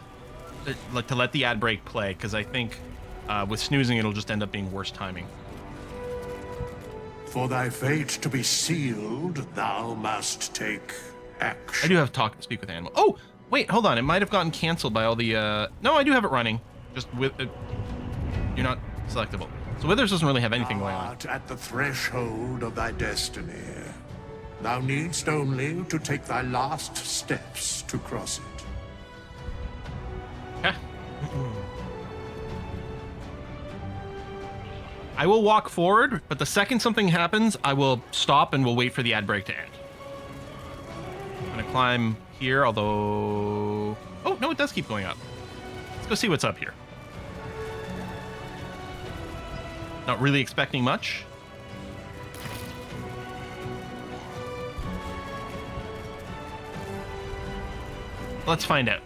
Like to let the ad break play, because I think with snoozing it'll just end up being worse timing. For thy fate to be sealed, thou must take action. I do have speak with animal. Oh, wait, hold on. It might have gotten canceled by all the... No, I do have it running. Just with... you're not selectable. So Withers doesn't really have anything going on. At the threshold of thy destiny. Thou needst only to take thy last steps to cross it. I will walk forward, but the second something happens, I will stop and we'll wait for the ad break to end. I'm gonna climb here, although... Oh, no, it does keep going up. Let's go see what's up here. Not really expecting much. Let's find out.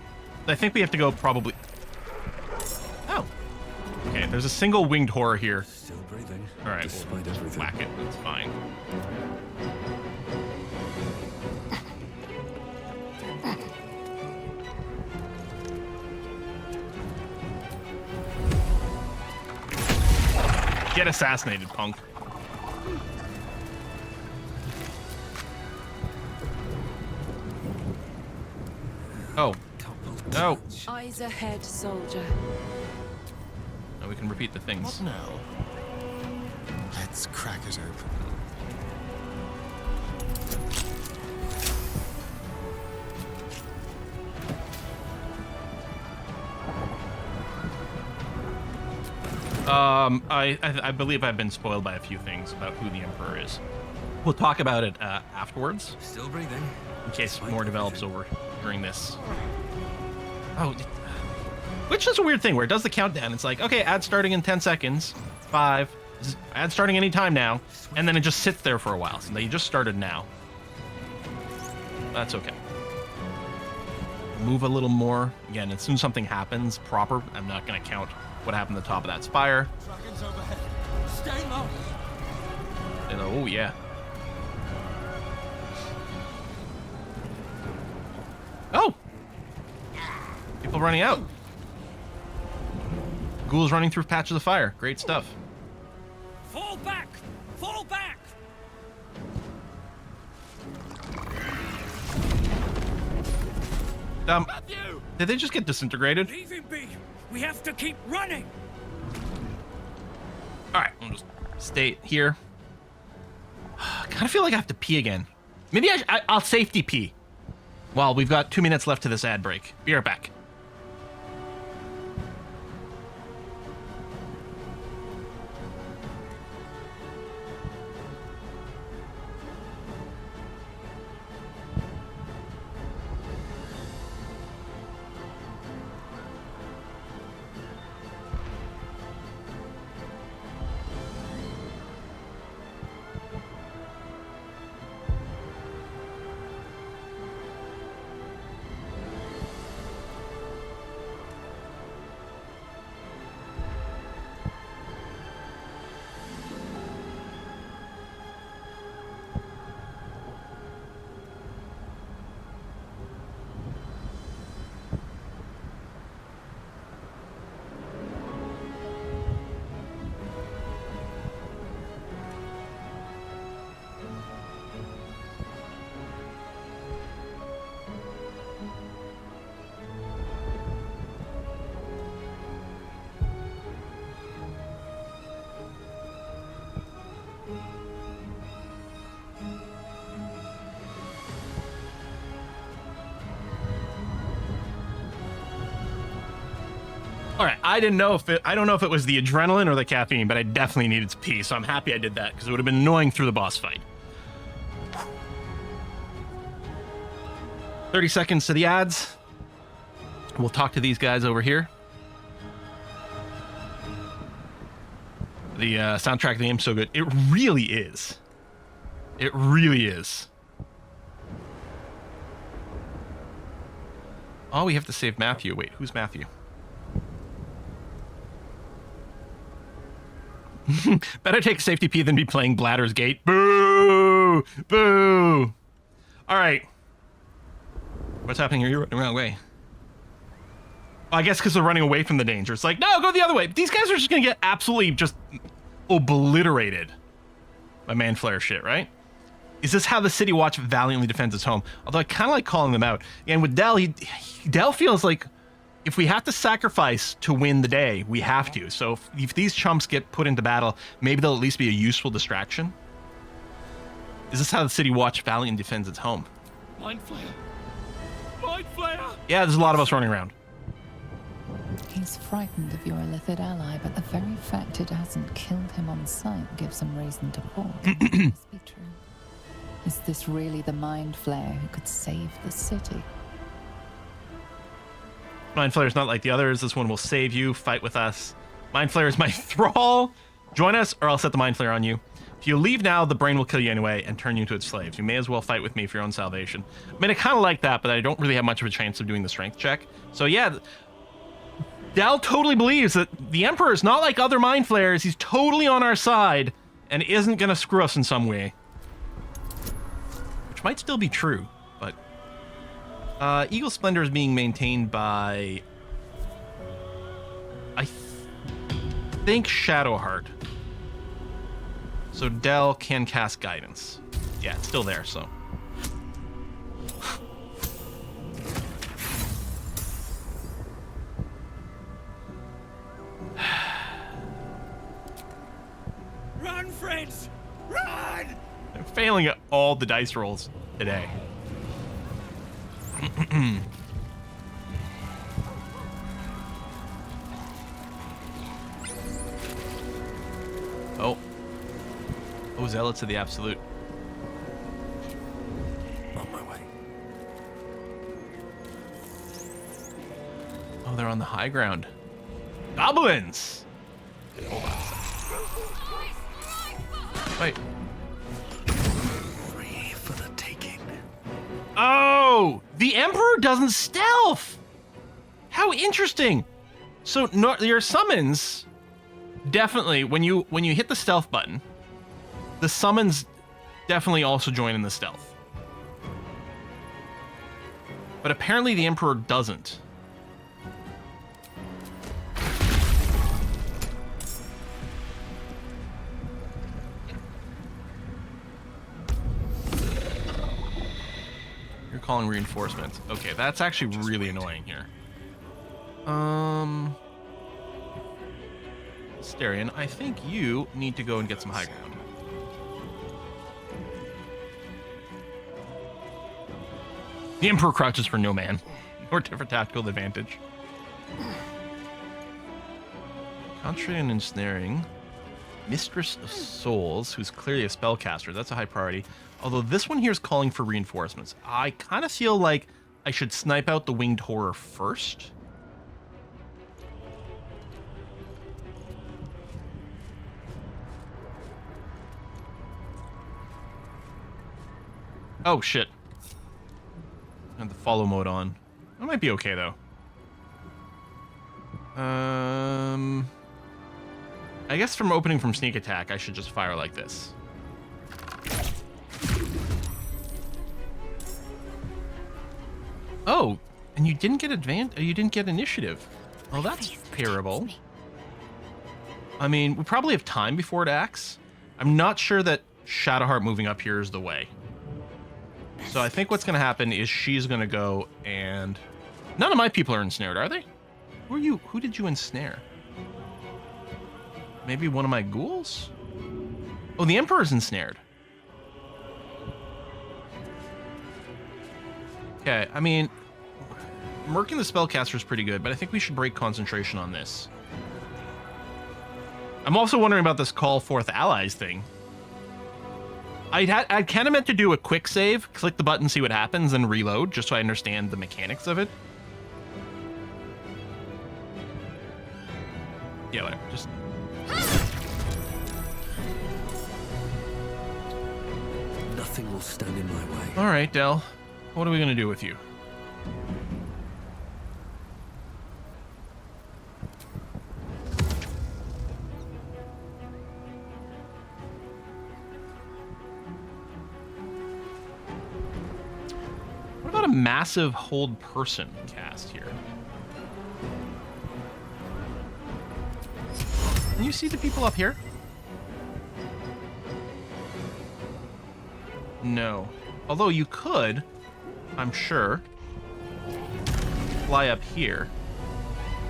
I think we have to go probably... Oh. Okay, there's a single winged horror here. Still breathing. All right, despite we'll everything. whack it. It's fine. Get assassinated, punk. Oh. No. Eyes ahead, soldier. Now we can repeat the things. What now? Let's crack it open. I believe I've been spoiled by a few things about who the Emperor is. We'll talk about it afterwards. Still breathing. In case more develops over during this. Oh, which is a weird thing where it does the countdown. It's like, okay, ad starting in 10 seconds. 5. Ad starting any time now. And then it just sits there for a while. So they just started now. That's okay. move a little more. Again, as soon as something happens proper, I'm not going to count what happened at the top of that spire. Dragons overhead. Stay low. Oh, yeah. Oh! People running out. Ghouls running through patches of fire. Great stuff. Fall back! Fall back! Did they just get disintegrated? Leave him be. We have to keep running. All right, I'll just stay here. I kind of feel like I have to pee again. Maybe I'll safety pee. Well, we've got 2 minutes left to this ad break. Be right back. All right, I don't know if it was the adrenaline or the caffeine, but I definitely needed to pee, so I'm happy I did that because it would have been annoying through the boss fight. 30 seconds to the ads. We'll talk to these guys over here. The soundtrack of the game's so good. It really is. It really is. Oh, we have to save Matthew. Wait, who's Matthew? Better take a safety pee than be playing Bladder's Gate. Boo! Boo! All right. What's happening here? You're running the wrong way. Oh, I guess because they're running away from the danger. It's like, no, go the other way. These guys are just going to get absolutely just obliterated by Manflare shit, right? Is this how the City Watch valiantly defends its home? Although I kind of like calling them out. And with Dell, Dell feels like if we have to sacrifice to win the day, we have to. So if these chumps get put into battle, maybe they'll at least be a useful distraction. Is this how the City Watch valiantly defends its home? Mind Flayer. Mind Flayer. Yeah, there's a lot of us running around. He's frightened of your illithid ally, but the very fact it hasn't killed him on sight gives him reason to pause. Could this be true? Is this really the Mind Flayer who could save the city? Mind Flayer's not like the others. This one will save you. Fight with us. Mind Flayer is my thrall. Join us, or I'll set the Mind Flayer on you. If you leave now, the brain will kill you anyway and turn you into its slaves. You may as well fight with me for your own salvation. I mean, I kind of like that, but I don't really have much of a chance of doing the strength check. So yeah, Dal totally believes that the Emperor is not like other Mind Flayers. He's totally on our side and isn't going to screw us in some way. Which might still be true, but... Eagle Splendor is being maintained by... I think Shadowheart. So Dell can cast Guidance. Yeah, it's still there, so... Run, friends! Run! I'm failing at all the dice rolls today. Oh. Oh, Zealots of the Absolute. On my way. Oh, they're on the high ground. Goblins! Wait. Free for the taking. Oh! The Emperor doesn't stealth. How interesting. So your summons definitely when you hit the stealth button, the summons definitely also join in the stealth. But apparently the Emperor doesn't. You're calling reinforcements. Okay, that's actually really annoying here. Starion, I think you need to go and get some high ground. The Emperor crouches for no man, or for tactical advantage. Concentrating and ensnaring. Mistress of Souls, who's clearly a spellcaster. That's a high priority. Although this one here is calling for reinforcements. I kind of feel like I should snipe out the Winged Horror first. Oh, shit. I have the follow mode on. That might be okay, though. I guess from opening from sneak attack, I should just fire like this. Oh, and you didn't get you didn't get initiative. Well, that's terrible. I mean, we probably have time before it acts. I'm not sure that Shadowheart moving up here is the way. So I think what's going to happen is she's going to go and... None of my people are ensnared, are they? Who did you ensnare? Maybe one of my ghouls? Oh, the Emperor's ensnared. Okay, I mean... Murking the spellcaster is pretty good, but I think we should break concentration on this. I'm also wondering about this call forth allies thing. I kind of meant to do a quick save, click the button, see what happens, and reload, just so I understand the mechanics of it. Yeah, whatever. Just... Nothing will stand in my way. All right, Del. What are we going to do with you? What about a massive hold person cast here? Can you see the people up here? No. Although you could, I'm sure, fly up here.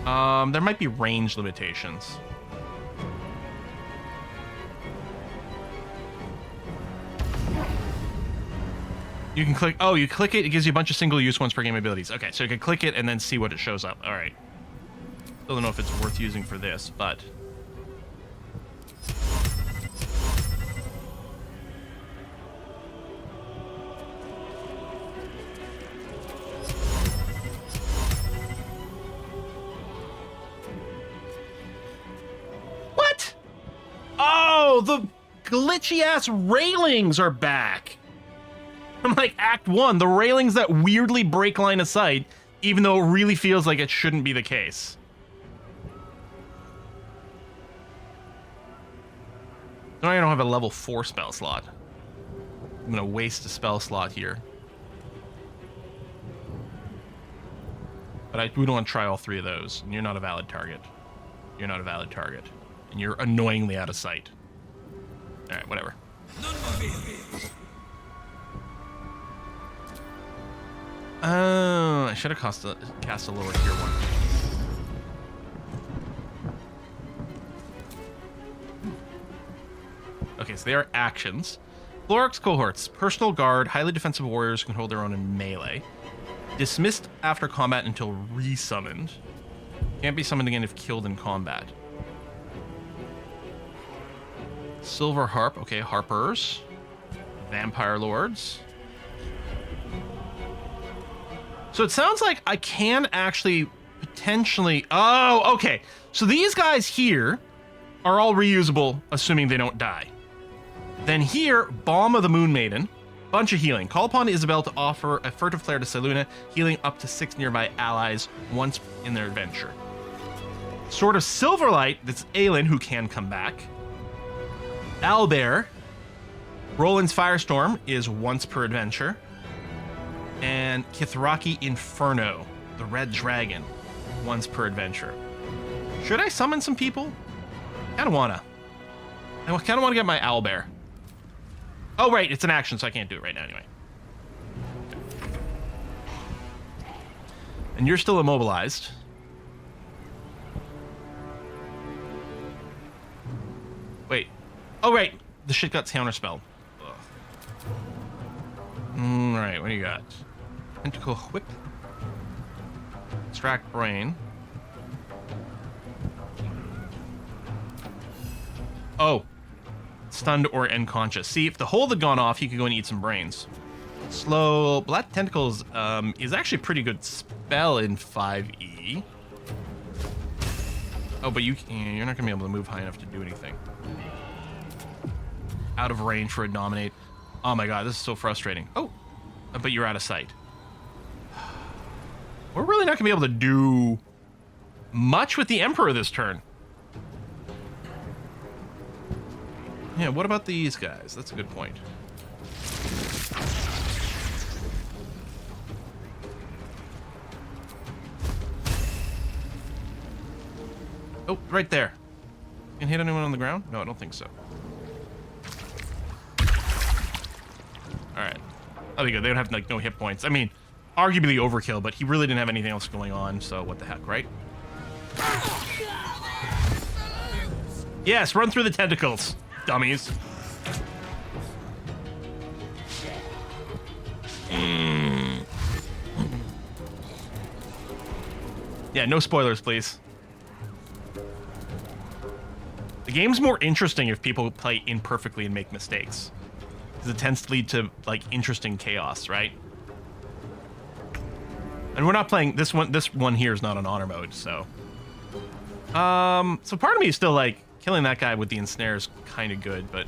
There might be range limitations. You can click, oh, you click it, it gives you a bunch of single-use ones for game abilities. Okay, so you can click it and then see what it shows up. All right. Still don't know if it's worth using for this, but... What? Oh, the glitchy-ass railings are back. From like Act 1, the railings that weirdly break line of sight, even though it really feels like it shouldn't be the case. No, I don't have a level 4 spell slot. I'm gonna waste a spell slot here. But we don't want to try all 3 of those. And you're not a valid target. You're not a valid target. And you're annoyingly out of sight. Alright, whatever. I should have cast a lower tier one. Okay, so they are actions. Florix cohorts. Personal guard, highly defensive warriors who can hold their own in melee. Dismissed after combat until resummoned. Can't be summoned again if killed in combat. Silver Harp. Okay, Harpers. Vampire Lords. So it sounds like I can actually potentially... Oh, okay. So these guys here are all reusable, assuming they don't die. Then here, Balm of the Moon Maiden. Bunch of healing. Call upon Isabel to offer a furtive flare to Selûne, healing up to 6 nearby allies once in their adventure. Sword of Silverlight, that's Aelin, who can come back. Owlbear. Roland's Firestorm is once per adventure. And Kithraki Inferno, the Red Dragon, once per adventure. Should I summon some people? I kind of want to get my Owlbear. Oh, right, it's an action, so I can't do it right now anyway. And you're still immobilized. Wait. Oh, right. The shit got counterspelled. Alright, what do you got? Tentacle Whip. Extract Brain. Oh. Stunned or unconscious. See, if the hold had gone off, he could go and eat some brains. Slow. Black Tentacles is actually a pretty good spell in 5e. Oh, but you're not going to be able to move high enough to do anything. Out of range for a dominate. Oh my god, this is so frustrating. Oh, but you're out of sight. We're really not going to be able to do much with the Emperor this turn. Yeah, what about these guys? That's a good point. Oh, right there. Can hit anyone on the ground? No, I don't think so. Alright. Oh, they go. They don't have, like, no hit points. I mean, arguably overkill, but he really didn't have anything else going on, so what the heck, right? Yes, run through the tentacles, dummies. Yeah, no spoilers, please. The game's more interesting if people play imperfectly and make mistakes, because it tends to lead to, like, interesting chaos, right? And we're not playing this one. This one here is not on honor mode, so. So part of me is still like killing that guy with the ensnare is kind of good, but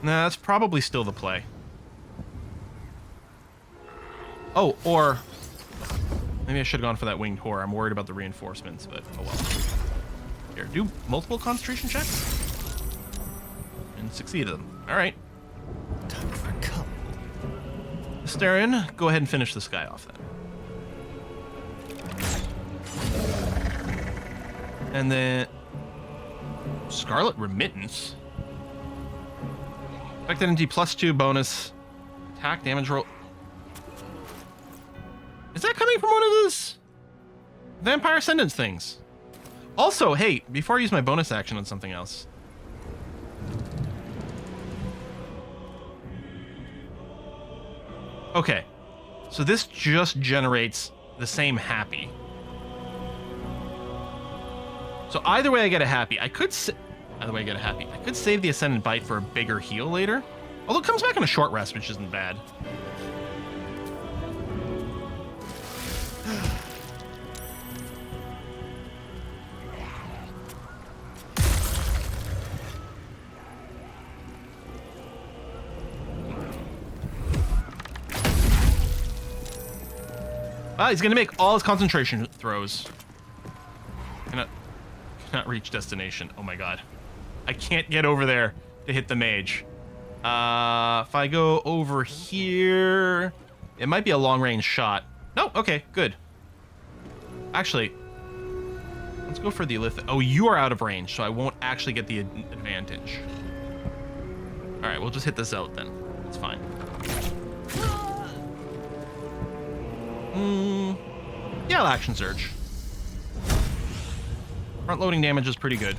nah, that's probably still the play. Oh, or maybe I should have gone for that winged whore. I'm worried about the reinforcements, but oh well. Here, do multiple concentration checks and succeed them. All right. Time for a cup. Astarion, go ahead and finish this guy off then. And then Scarlet Remittance. Affected NT +2 bonus. Attack damage roll. Is that coming from one of those Vampire Ascendance things? Also, hey, before I use my bonus action on something else. Okay, so this just generates the same happy. So either way I get a happy. I could save the Ascendant Bite for a bigger heal later. Although it comes back on a short rest, which isn't bad. Ah, he's gonna make all his concentration throws. Cannot reach destination. Oh my god. I can't get over there to hit the mage. If I go over here, it might be a long range shot. No, okay, good. Actually, let's go for the Elith. Oh, you are out of range, so I won't actually get the advantage. All right, we'll just hit this out then. It's fine. Yeah, I'll action surge. Front loading damage is pretty good.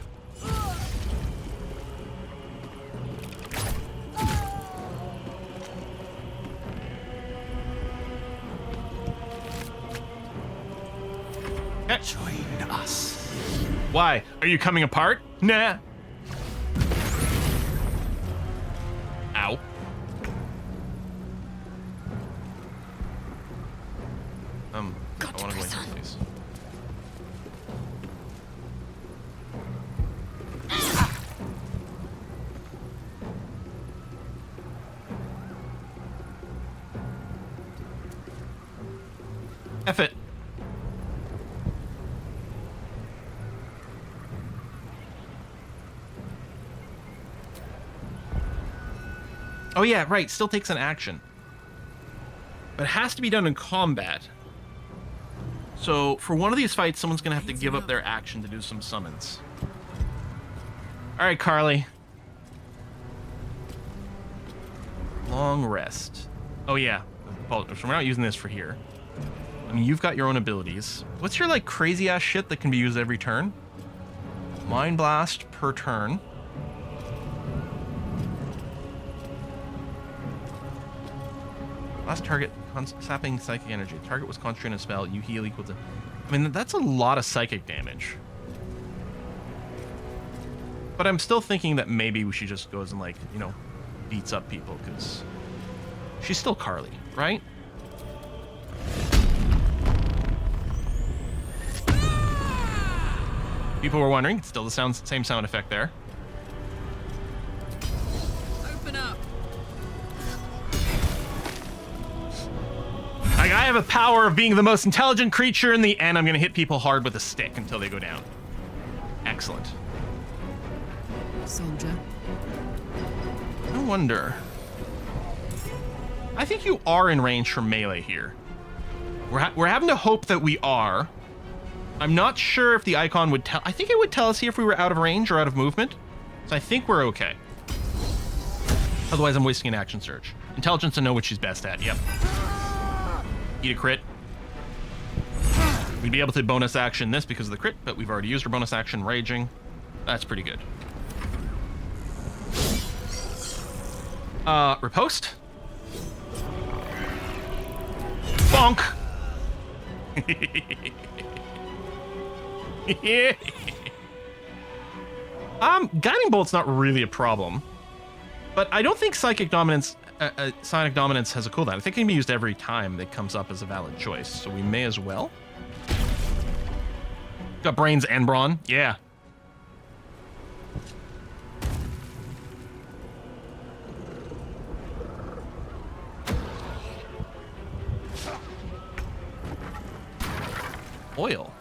Okay. Join us. Why? Are you coming apart? Nah. Ow. I want to go into place. F it. Oh yeah, right, still takes an action. But it has to be done in combat. So for one of these fights, someone's gonna have to give up their action to do some summons. Alright, Carly. Long rest. Oh yeah, so we're not using this for here. I mean, you've got your own abilities. What's your like crazy ass shit that can be used every turn? Mind Blast per turn. Last target, sapping psychic energy. Target was concentrated on a spell. You heal equal to... I mean, that's a lot of psychic damage. But I'm still thinking that maybe she just goes and, like, you know, beats up people, because she's still Carly, right? People were wondering. It's still the same sound effect there. Open up. Like, I have a power of being the most intelligent creature in the end. I'm going to hit people hard with a stick until they go down. Excellent. Soldier. No wonder. I think you are in range for melee here. We're having to hope that we are. I'm not sure if the icon would tell... I think it would tell us here if we were out of range or out of movement. So I think we're okay. Otherwise, I'm wasting an action surge. Intelligence to know what she's best at. Yep. Eat a crit. We'd be able to bonus action this because of the crit, but we've already used our bonus action raging. That's pretty good. Riposte. Bonk. Guiding Bolt's not really a problem, but I don't think Psychic Dominance, Sonic Dominance has a cooldown. I think it can be used every time that comes up as a valid choice, so we may as well. Got brains and brawn, yeah. Oil.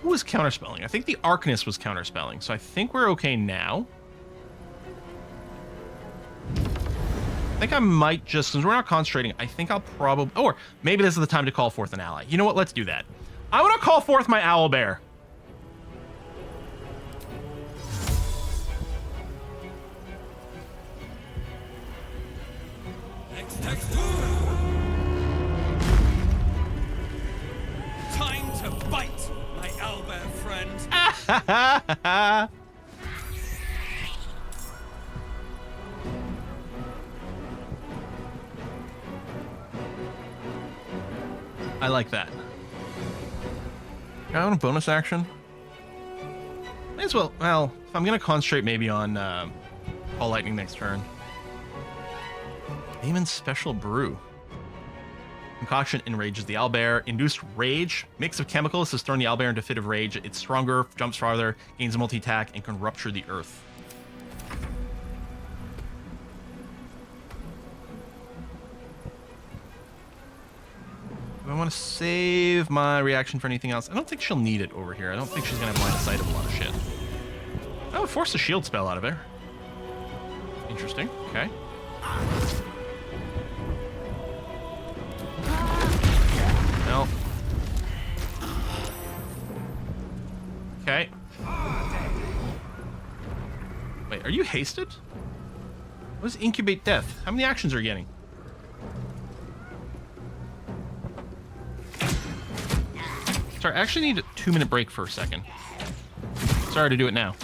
Who was counterspelling? I think the Arcanist was counterspelling, so I think we're okay now. I think I might just, since we're not concentrating, I think I'll probably, or maybe this is the time to call forth an ally. You know what? Let's do that. I want to call forth my owlbear. Time to bite, my owlbear friend. I like that. I want a bonus action. May as well. Well, if I'm gonna concentrate maybe on Call Lightning next turn. Daemon's Special Brew. Concoction enrages the owlbear. Induced rage. Mix of chemicals has thrown the owlbear into a fit of rage. It's stronger, jumps farther, gains a multi-attack, and can rupture the earth. Do I want to save my reaction for anything else? I don't think she'll need it over here. I don't think she's going to have line of sight of a lot of shit. I would force a shield spell out of there. Interesting. Okay. No. Okay. Wait, are you hasted? What is Incubate Death? How many actions are you getting? Sorry, I actually need a 2-minute break for a second. Sorry to do it now.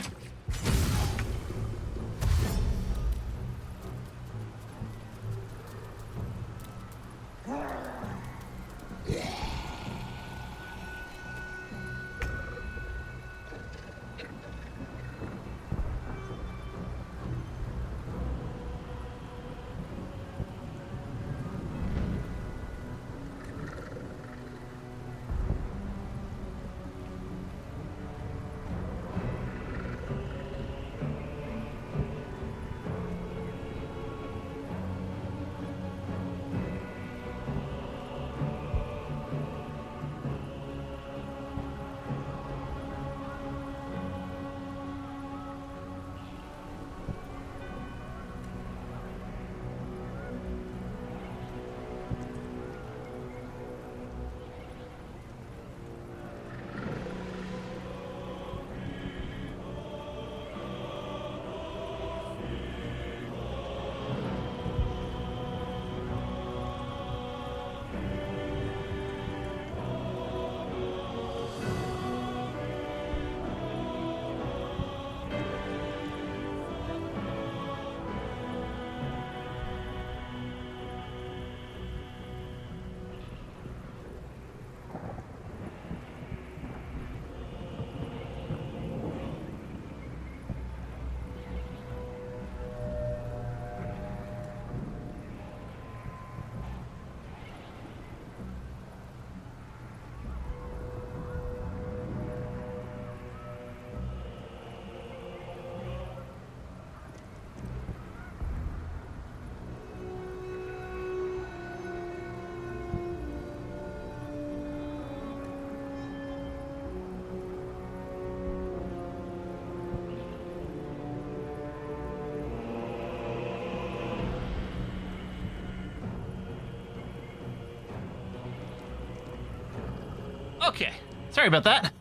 Okay. Sorry about that.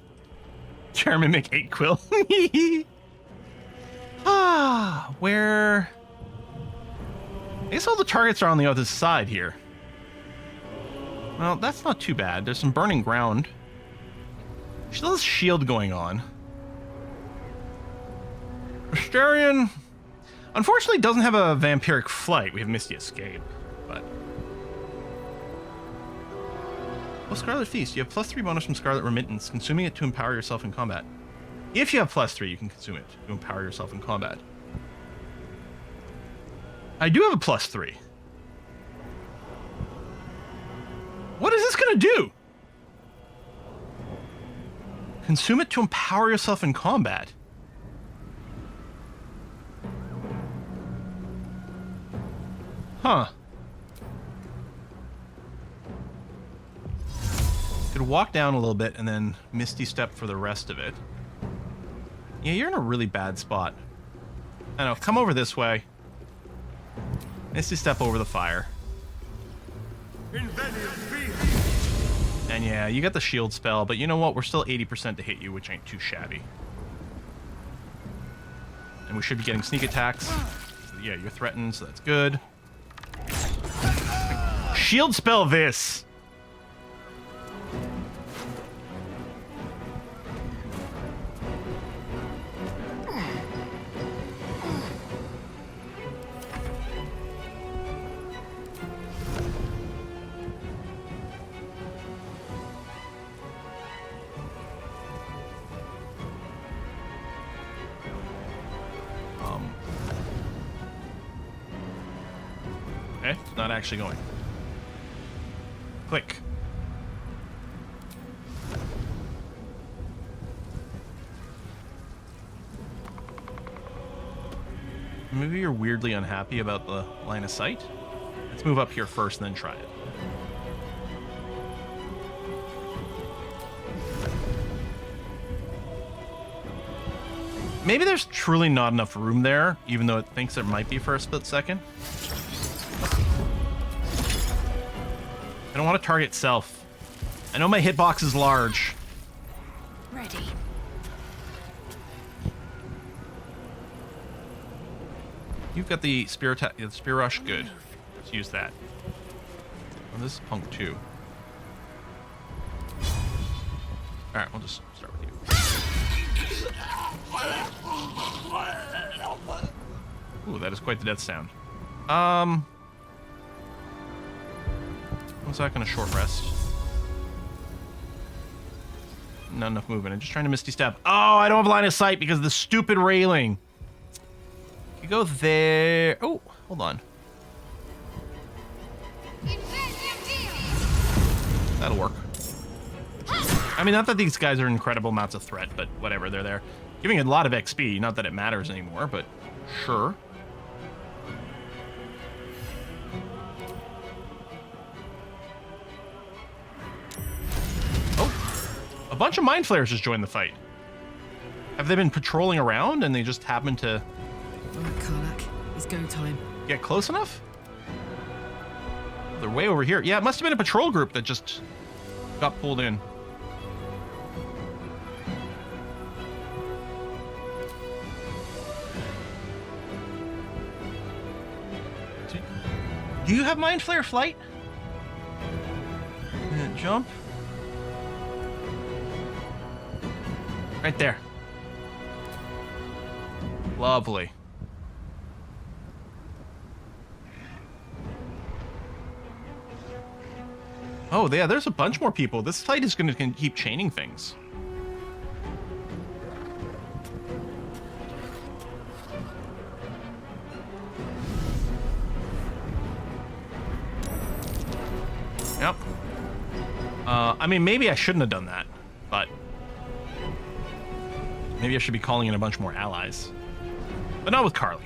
Chairman McHate Quill. Where... I guess all the targets are on the other side here. Well, that's not too bad. There's some burning ground. Still has shield going on. Astarion, unfortunately, doesn't have a vampiric flight. We have Misty Escape, but... Well, Scarlet Feast. You have +3 bonus from Scarlet Remittance, consuming it to empower yourself in combat. If you have +3, you can consume it to empower yourself in combat. I do have a +3. What is this gonna do? Consume it to empower yourself in combat. Huh. Could walk down a little bit and then Misty Step for the rest of it. Yeah, you're in a really bad spot. I know, come over this way. Misty Step over the fire. And yeah, you got the shield spell, but you know what? We're still 80% to hit you, which ain't too shabby. And we should be getting sneak attacks. Yeah, you're threatened, so that's good. Shield spell this! Okay, it's not actually going. Click. Maybe you're weirdly unhappy about the line of sight. Let's move up here first and then try it. Maybe there's truly not enough room there, even though it thinks there might be for a split second. I don't want to target self. I know my hitbox is large. Ready. You've got the spear attack, the spear rush. Good. Let's use that. Oh, this is punk too. All right, we'll just start with you. Ooh, that is quite the death sound. One second, a short rest. Not enough movement. I'm just trying to Misty Step. Oh, I don't have line of sight because of the stupid railing. You go there. Oh, hold on. That'll work. I mean, not that these guys are incredible amounts of threat, but whatever, they're there. Giving a lot of XP, not that it matters anymore, but sure. A bunch of Mind Flayers just joined the fight. Have they been patrolling around and they just happen to... Alright, Karlak, it's go time. Get close enough? They're way over here. Yeah, it must have been a patrol group that just got pulled in. Do you have Mind Flayer flight? Jump. Right there. Lovely. Oh, yeah, there's a bunch more people. This fight is going to keep chaining things. Yep. I mean, maybe I shouldn't have done that, but maybe I should be calling in a bunch more allies. But not with Carly.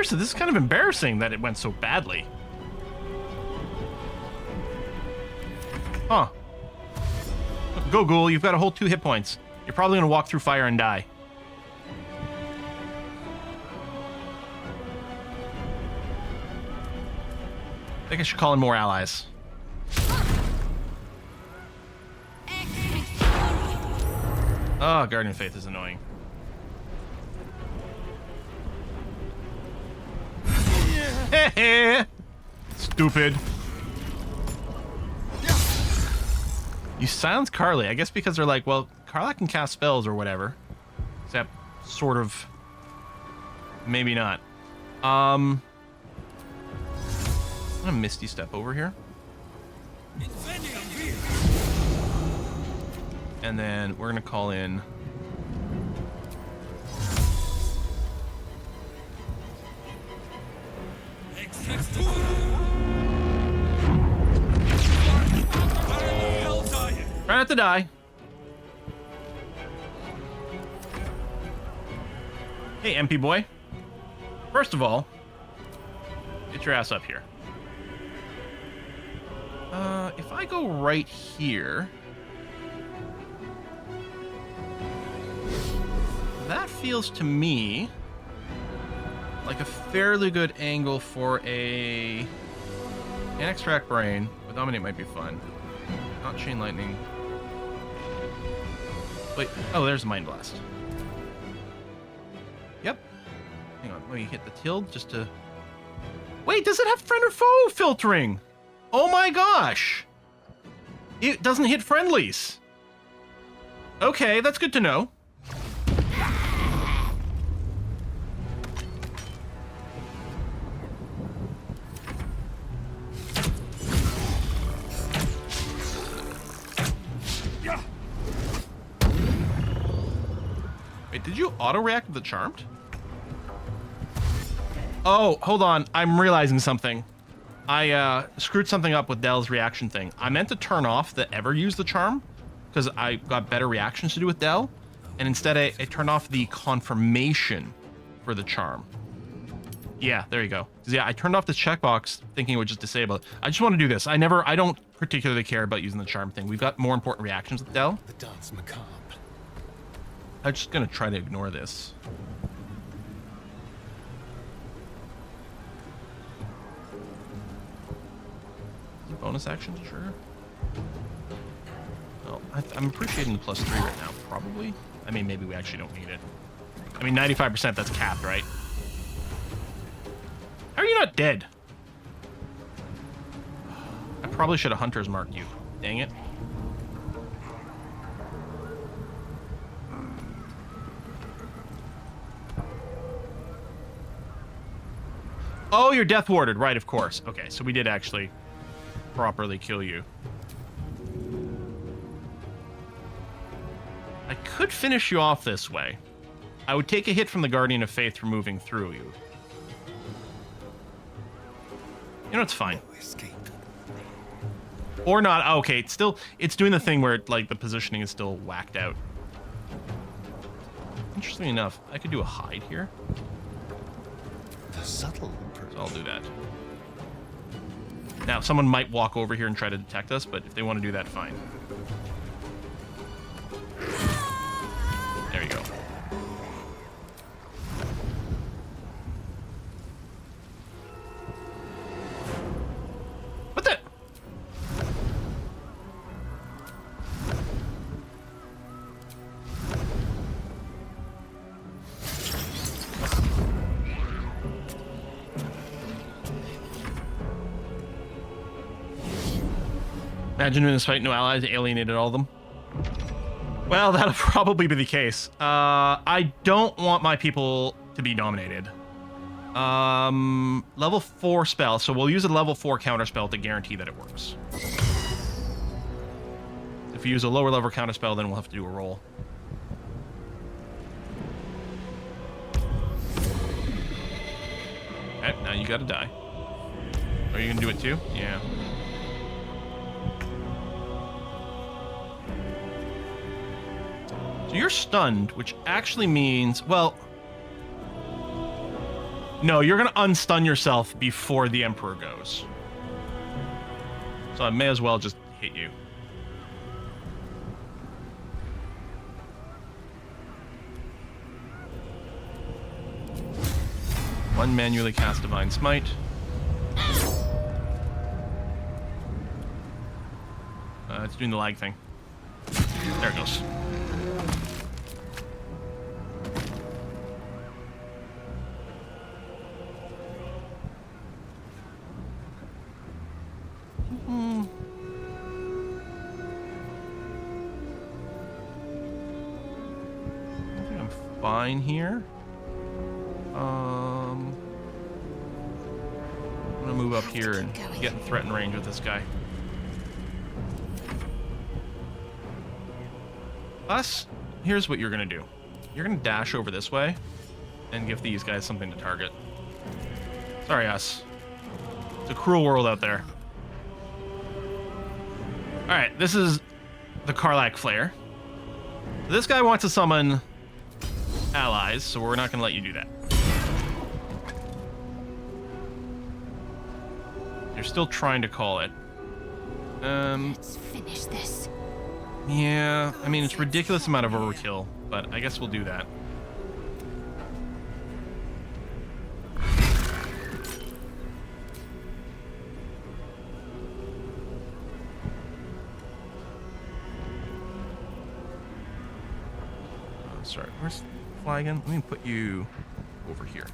seriously, this is kind of embarrassing that it went so badly. Huh. Go, Ghoul. You've got a whole 2 hit points. You're probably going to walk through fire and die. I think I should call in more allies. Oh, Guardian Faith is annoying. Stupid. You silence Carly. I guess because they're like, well, Carla can cast spells or whatever. Except, sort of. Maybe not. I'm gonna Misty Step over here. And then we're gonna call in. Try not to die. Hey, MP boy. First of all, get your ass up here. If I go right here, that feels to me like a fairly good angle for an extract brain. But Dominate might be fun. Not Chain Lightning. Wait, oh, there's Mind Blast. Yep. Hang on, let me hit the tilt just to... Wait, does it have friend or foe filtering? Oh my gosh! It doesn't hit friendlies. Okay, that's good to know. Wait, did you auto-react to the Charmed? Oh, hold on. I'm realizing something. I screwed something up with Dell's reaction thing. I meant to turn off the ever use the charm because I got better reactions to do with Dell. And instead I turned off the confirmation for the charm. Yeah, there you go. Yeah, I turned off this checkbox thinking it would just disable it. I just want to do this. I don't particularly care about using the charm thing. We've got more important reactions with Dell. The dance macabre. I'm just going to try to ignore this. Bonus action, sure. Well, I'm appreciating the +3 right now, probably. I mean, maybe we actually don't need it. I mean, 95%, that's capped, right? How are you not dead? I probably should have Hunter's marked you. Dang it. Oh, you're death warded, right, of course. Okay, so we did actually properly kill you. I could finish you off this way. I would take a hit from the Guardian of Faith for moving through you. You know, it's fine. Or not. Oh, okay, it's doing the thing where like the positioning is still whacked out. Interestingly enough, I could do a hide here. The subtle. So I'll do that. Now, someone might walk over here and try to detect us, but if they want to do that, fine. There you go. What the? Imagine in this fight, no allies alienated all of them. Well, that'll probably be the case. I don't want my people to be dominated. Level 4 spell, so we'll use a level 4 counter spell to guarantee that it works. If we use a lower level counter spell, then we'll have to do a roll. Okay, now you gotta die. Are you gonna do it too? Yeah. So you're stunned, which actually means, well, No, you're gonna unstun yourself before the Emperor goes. So I may as well just hit you. One manually cast Divine Smite. It's doing the lag thing. There it goes. I think I'm fine here. I'm gonna move up here and get in threatened range with this guy. Us, here's what you're gonna do. You're gonna dash over this way and give these guys something to target. Sorry, us. It's a cruel world out there. Alright, this is the Karlach Flare. This guy wants to summon allies, so we're not gonna let you do that. You're still trying to call it. Let's finish this. Yeah, I mean, it's ridiculous amount of overkill, but I guess we'll do that. Sorry, where's the fly again? Let me put you over here.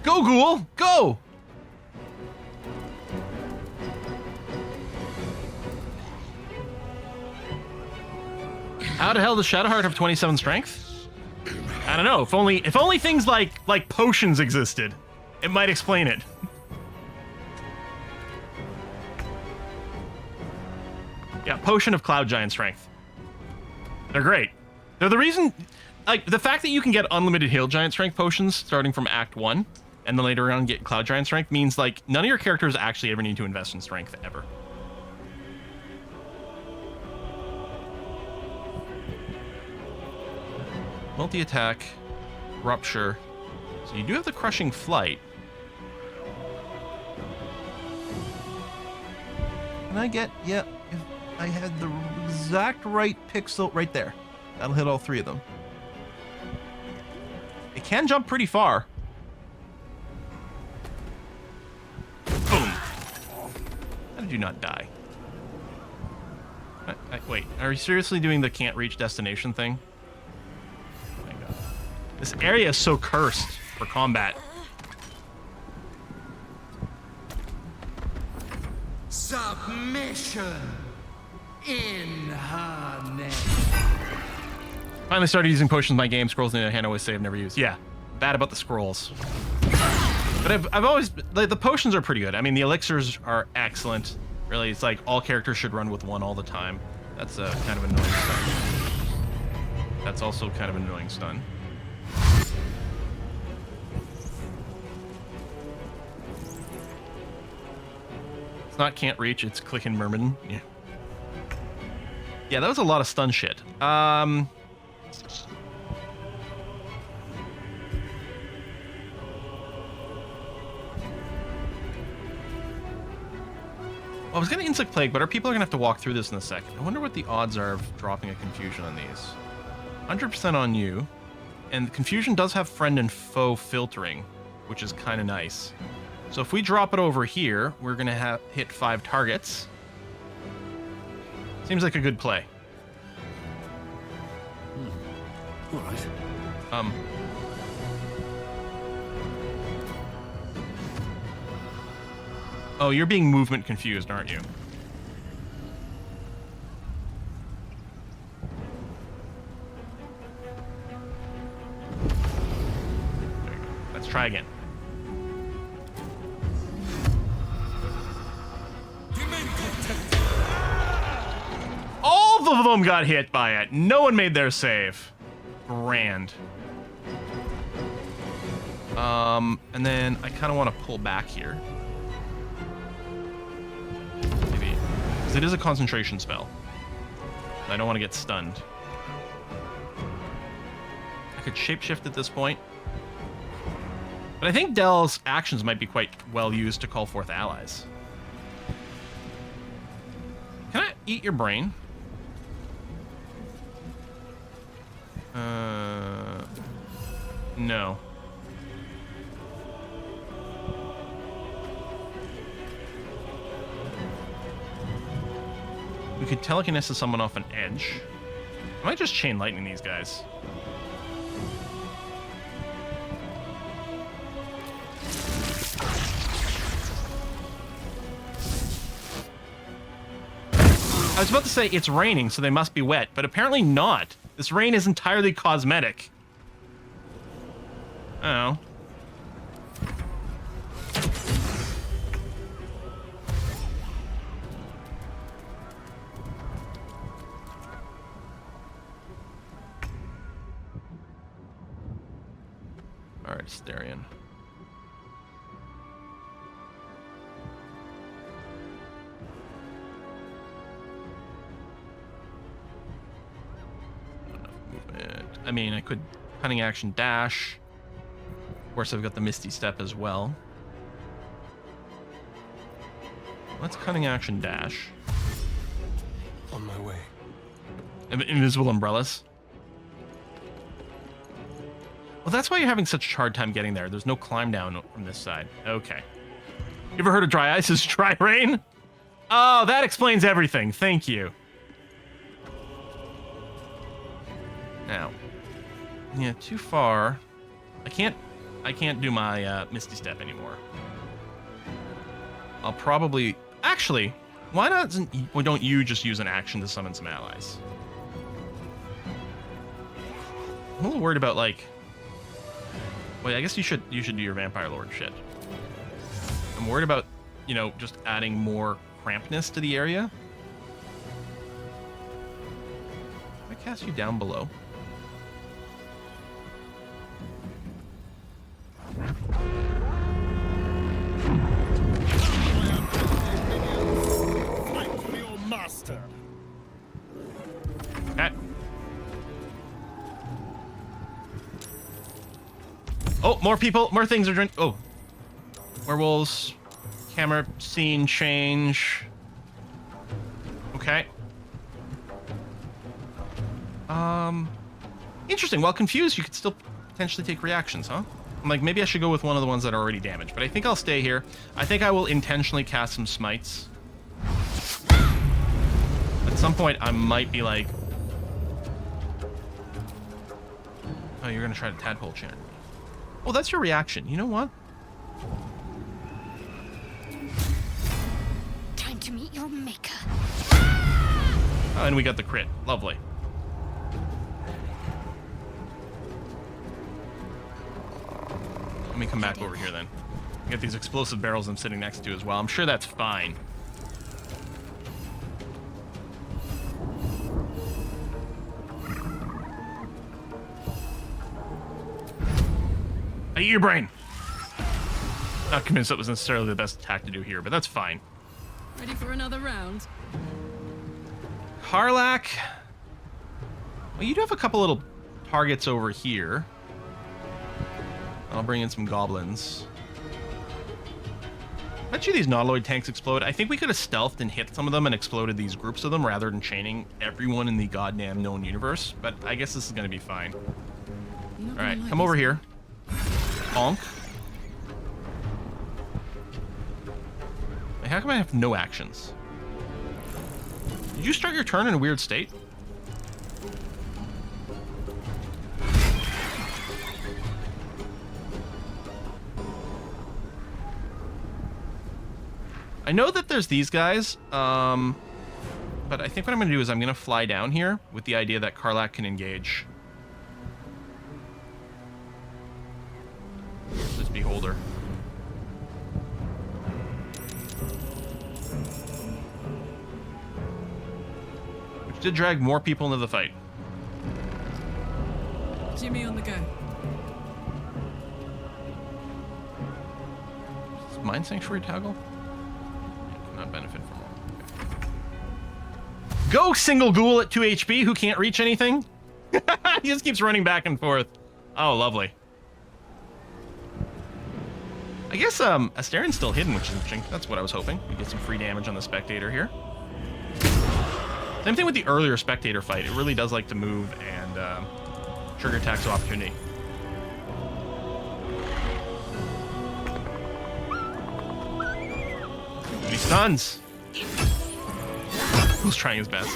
Go, Ghoul! Go! How the hell does Shadowheart have 27 strength? I don't know. If only things like potions existed, it might explain it. Yeah, Potion of Cloud Giant Strength. They're great. They're the reason, like, the fact that you can get unlimited Hill Giant Strength potions starting from Act 1, and then later on get Cloud Giant Strength, means, like, none of your characters actually ever need to invest in Strength, ever. Multi-attack, Rupture. So you do have the Crushing Flight. Can I get, yeah, if I had the exact right pixel right there. That'll hit all three of them. It can jump pretty far. Boom. How did you not die? Wait, are you seriously doing the can't reach destination thing? Oh my god. This area is so cursed for combat. Submission in her name. Finally started using potions in my game. Scrolls in the hand I always say I've never used. Yeah, bad about the scrolls. But I've always, like, the potions are pretty good. I mean, the elixirs are excellent. Really, it's like all characters should run with one all the time. That's a kind of annoying stun. That's also kind of annoying stun. It's not can't reach, it's click and Myrmidon. Yeah. Yeah, that was a lot of stun shit. Well, I was gonna Insect Plague, but our people are gonna have to walk through this in a second. I wonder what the odds are of dropping a Confusion on these. 100% on you. And Confusion does have friend and foe filtering, which is kind of nice. So if we drop it over here, we're gonna hit 5 targets. Seems like a good play. All right. Oh, you're being movement confused, aren't you? There you go. Let's try again. All of them got hit by it. No one made their save. Grand. And then I kind of want to pull back here. Maybe. Because it is a concentration spell. I don't want to get stunned. I could shapeshift at this point. But I think Del's actions might be quite well used to call forth allies. Can I eat your brain? No. We could telekinesis someone off an edge. I might just chain lightning these guys. I was about to say it's raining, so they must be wet, but apparently not. This rain is entirely cosmetic. Oh. Alright, Asterion. I mean, I could cunning action dash. Of course, I've got the Misty Step as well. Let's cunning action dash. On my way. Invisible umbrellas. Well, that's why you're having such a hard time getting there. There's no climb down from this side. Okay. You ever heard of dry ice is dry rain? Oh, that explains everything. Thank you. Now. Yeah, too far. I can't do my Misty Step anymore. I'll probably... Actually, why don't you just use an action to summon some allies? I'm a little worried about, like... Wait, I guess you should do your Vampire Lord shit. I'm worried about, you know, just adding more crampness to the area. Can I cast you down below? Okay. Oh, more people, more things are drinking. Oh, werewolves. Camera scene change. Okay. Interesting. While confused, you could still potentially take reactions, huh? I'm like, maybe I should go with one of the ones that are already damaged, but I think I'll stay here. I think I will intentionally cast some smites. At some point, I might be like... Oh, you're going to try to tadpole chant. Oh, that's your reaction. You know what? Time to meet your maker. Oh, and we got the crit. Lovely. Let me come back over here then. Get these explosive barrels I'm sitting next to as well. I'm sure that's fine. I eat your brain. Not convinced that was necessarily the best attack to do here, but that's fine. Ready for another round? Karlach. Well, you do have a couple little targets over here. I'll bring in some goblins. Bet you these Nautiloid tanks explode. I think we could have stealthed and hit some of them and exploded these groups of them rather than chaining everyone in the goddamn known universe. But I guess this is going to be fine. All right, come over here. Bonk. Wait, how come I have no actions? Did you start your turn in a weird state? I know that there's these guys, but I think what I'm going to do is I'm going to fly down here with the idea that Karlach can engage. This beholder. Which did drag more people into the fight. Jimmy on the go. Does Mind Sanctuary toggle? Not benefit from Go single ghoul at 2 HP who can't reach anything. He just keeps running back and forth. Oh, lovely. I guess Asterian's still hidden, which is interesting. That's what I was hoping. We get some free damage on the Spectator here. Same thing with the earlier Spectator fight. It really does like to move and trigger attacks of opportunity. He stuns. Who's trying his best?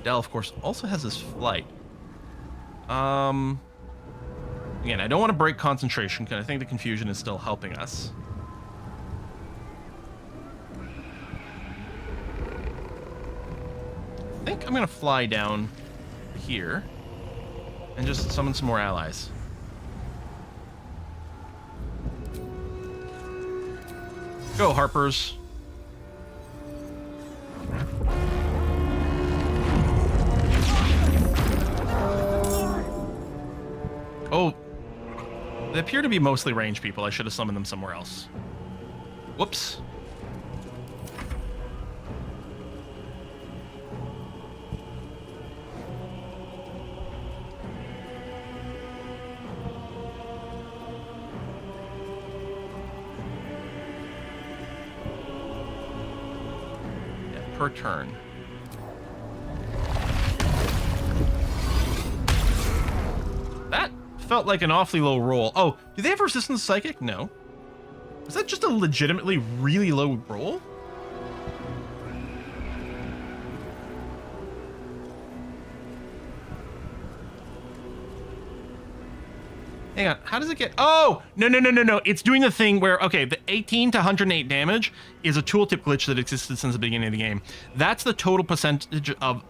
Dell, of course, also has his flight. Again, I don't want to break concentration because I think the confusion is still helping us. I think I'm gonna fly down here and just summon some more allies. Go, Harpers. Oh, they appear to be mostly range people. I should have summoned them somewhere else. Whoops. Yeah, per turn. That felt like an awfully low roll. Oh, do they have resistance to psychic? No. Is that just a legitimately really low roll? Hang on, how does it get... Oh, no. It's doing the thing where, okay, the 18 to 108 damage is a tooltip glitch that existed since the beginning of the game. That's the total percentage of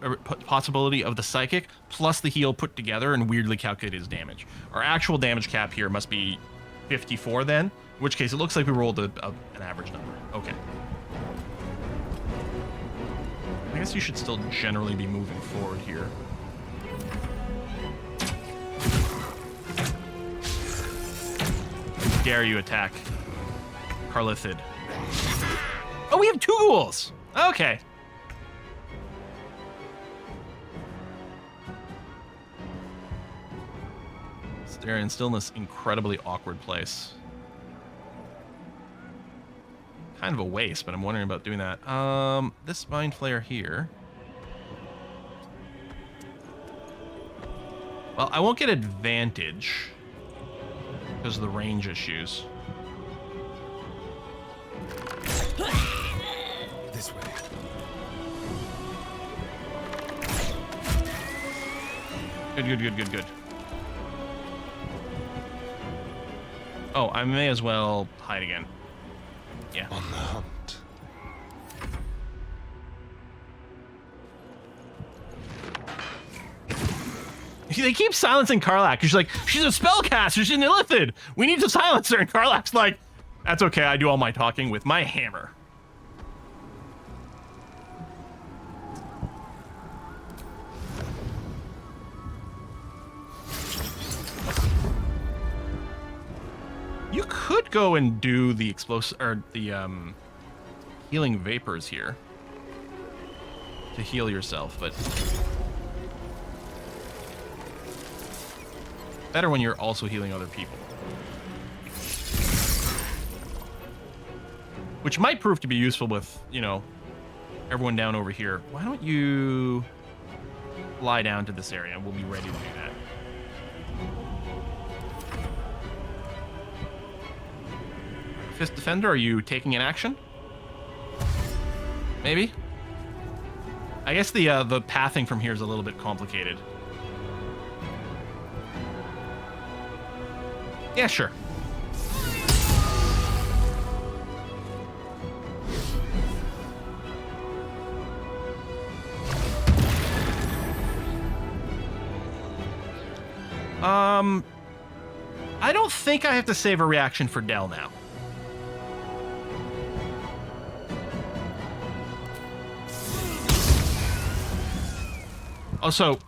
possibility of the psychic plus the heal put together and weirdly calculated as damage. Our actual damage cap here must be 54 then, in which case it looks like we rolled an average number. Okay. I guess you should still generally be moving forward here. Dare you attack Carlithid? Oh, we have 2 ghouls. Okay. Asterian's still in this incredibly awkward place. Kind of a waste, but I'm wondering about doing that. This Mind Flayer here. Well, I won't get advantage because of the range issues. This way. Good. Oh, I may as well hide again. Yeah. On the hunt. They keep silencing Karlach. She's like, she's a spellcaster. She's an illithid. We need to silence her. And Karlach's like, that's okay. I do all my talking with my hammer. You could go and do the explosive or the healing vapors here to heal yourself, but better when you're also healing other people. Which might prove to be useful with, you know, everyone down over here. Why don't you fly down to this area? We'll be ready to do that. Fist Defender, are you taking an action? Maybe? I guess the pathing from here is a little bit complicated. Yeah, sure. I don't think I have to save a reaction for Dell now. Also,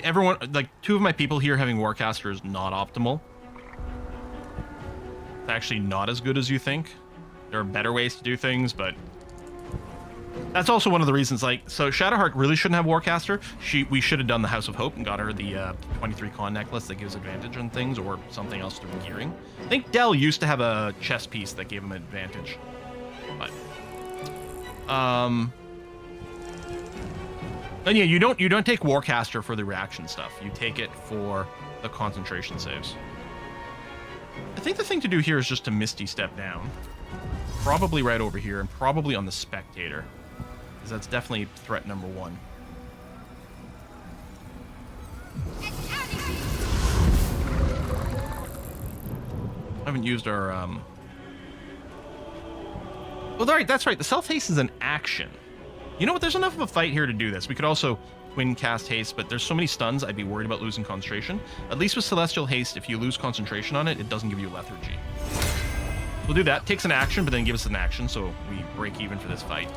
everyone, like, 2 of my people here having Warcaster is not optimal. It's actually not as good as you think. There are better ways to do things, but that's also one of the reasons, like, so Shadowheart really shouldn't have Warcaster. We should have done the House of Hope and got her the 23 con necklace that gives advantage on things, or something else through gearing. I think Dell used to have a chest piece that gave him advantage. But and yeah, you don't take Warcaster for the reaction stuff. You take it for the concentration saves. I think the thing to do here is just to Misty Step down. Probably right over here, and probably on the Spectator. Because that's definitely threat number one. I haven't used our, Well, all right, that's right. The self-haste is an action. You know what? There's enough of a fight here to do this. We could also twin cast haste, but there's so many stuns, I'd be worried about losing concentration. At least with Celestial Haste, if you lose concentration on it, it doesn't give you lethargy. We'll do that. Takes an action, but then gives us an action, so we break even for this fight.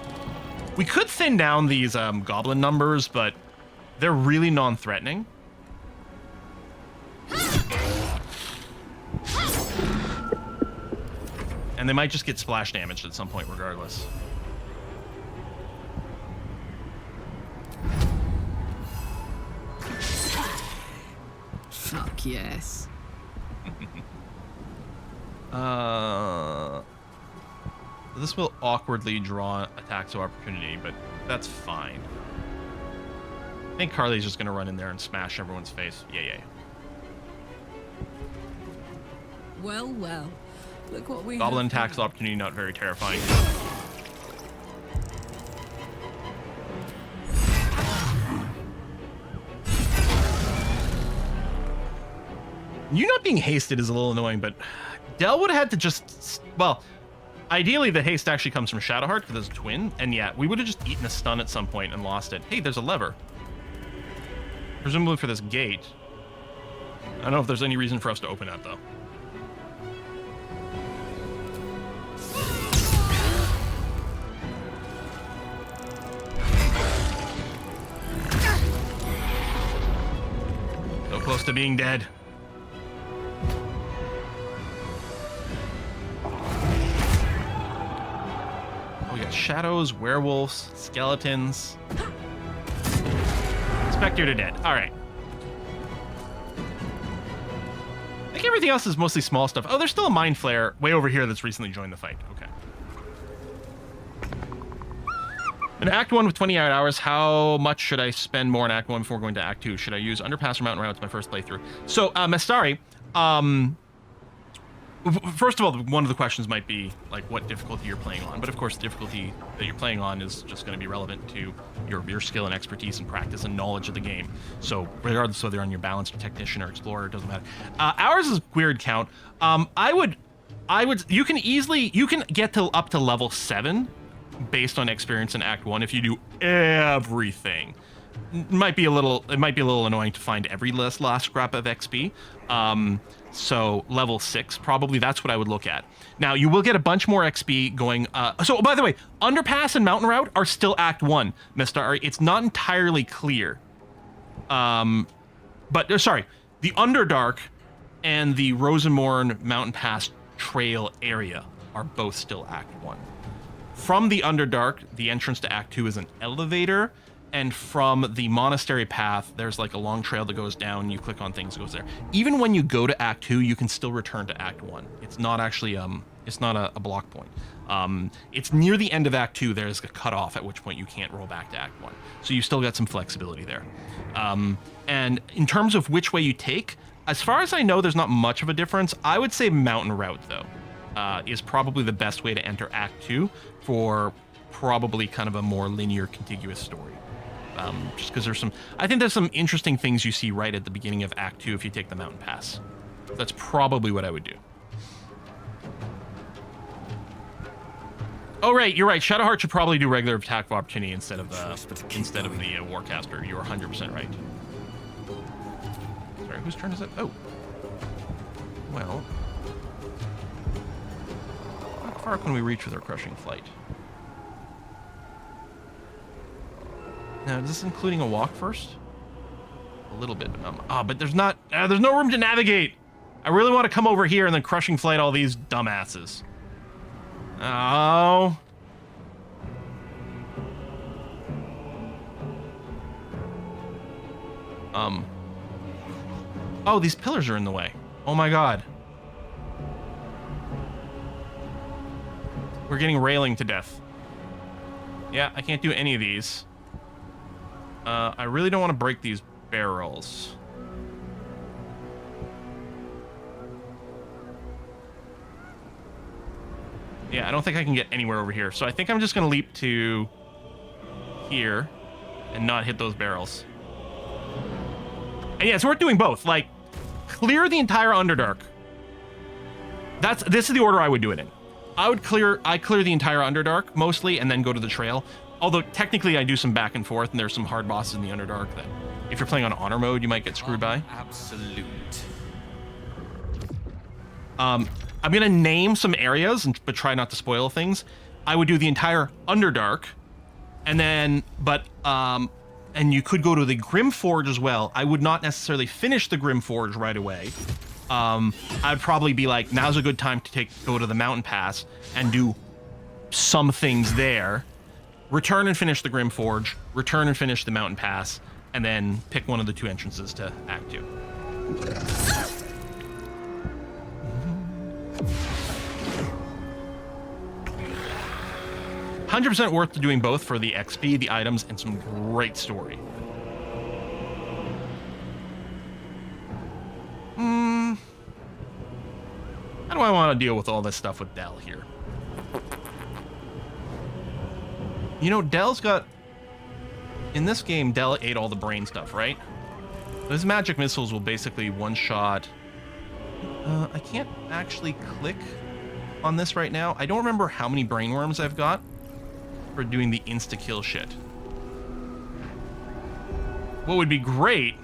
We could thin down these goblin numbers, but they're really non-threatening. And they might just get splash damaged at some point regardless. Fuck yes. This will awkwardly draw attacks of opportunity, but that's fine. I think Carly's just gonna run in there and smash everyone's face. Yay. Well, well. Look what we Goblin attacks of opportunity, not very terrifying. You not being hasted is a little annoying, but Dell would have had to just, well, ideally the haste actually comes from Shadowheart because it's a twin, and yeah, we would have just eaten a stun at some point and lost it. Hey, there's a lever. Presumably for this gate. I don't know if there's any reason for us to open that though. So close to being dead. We got shadows, werewolves, skeletons. Spectre to dead. All right. I think everything else is mostly small stuff. Oh, there's still a Mind Flare way over here that's recently joined the fight. Okay. In Act 1 with 28 hours, how much should I spend more in Act 1 before going to Act 2? Should I use Underpass or Mountain Route? It's my first playthrough. So, Mestari, first of all, one of the questions might be like what difficulty you're playing on, but of course the difficulty that you're playing on is just going to be relevant to your skill and expertise and practice and knowledge of the game. So regardless of whether you're on your balanced or technician or explorer, it doesn't matter. Ours is weird count. You can get to up to level 7 based on experience in Act 1 if you do everything. It might be a little annoying to find every last scrap of XP. So level 6, probably that's what I would look at. Now you will get a bunch more XP going. So by the way, Underpass and Mountain Route are still Act 1, Mr. It's not entirely clear. But sorry, the Underdark and the Rosenmorn Mountain Pass Trail area are both still Act 1. From the Underdark, the entrance to Act 2 is an elevator. And from the monastery path, there's like a long trail that goes down. You click on things, it goes there. Even when you go to Act 2, you can still return to Act 1. It's not actually, it's not a block point. It's near the end of Act 2, there's a cutoff at which point you can't roll back to Act 1. So you still got some flexibility there. And in terms of which way you take, as far as I know, there's not much of a difference. I would say Mountain Route, though, is probably the best way to enter Act 2 for probably kind of a more linear, contiguous story. Just because I think there's some interesting things you see right at the beginning of Act 2 if you take the Mountain Pass. That's probably what I would do. Oh, right, you're right. Shadowheart should probably do regular attack of opportunity instead of the Warcaster. You're 100% right. Sorry, whose turn is it? Oh. Well. How far can we reach with our Crushing Flight? Now, is this including a walk first? A little bit, but there's no room to navigate. I really want to come over here and then crushing flight all these dumbasses. Oh. Oh, these pillars are in the way. Oh my god. We're getting railing to death. Yeah, I can't do any of these. I really don't want to break these barrels. Yeah, I don't think I can get anywhere over here. So I think I'm just going to leap to here and not hit those barrels. And yeah, it's worth doing both. Like, clear the entire Underdark. This is the order I would do it in. I clear the entire Underdark mostly and then go to the trail. Although technically I do some back and forth and there's some hard bosses in the Underdark that if you're playing on honor mode you might get screwed by. Absolute. I'm gonna name some areas but try not to spoil things. I would do the entire Underdark and then and you could go to the Grimforge as well. I would not necessarily finish the Grimforge right away. I'd probably be like, now's a good time to go to the Mountain Pass and do some things there. Return and finish the Grimforge, return and finish the Mountain Pass, and then pick one of the two entrances to Act 2. 100% worth doing both for the XP, the items, and some great story. How do I want to deal with all this stuff with Dell here? You know, Dell's got... In this game, Dell ate all the brain stuff, right? His magic missiles will basically one-shot... I can't actually click on this right now. I don't remember how many brain worms I've got for doing the insta-kill shit. What would be great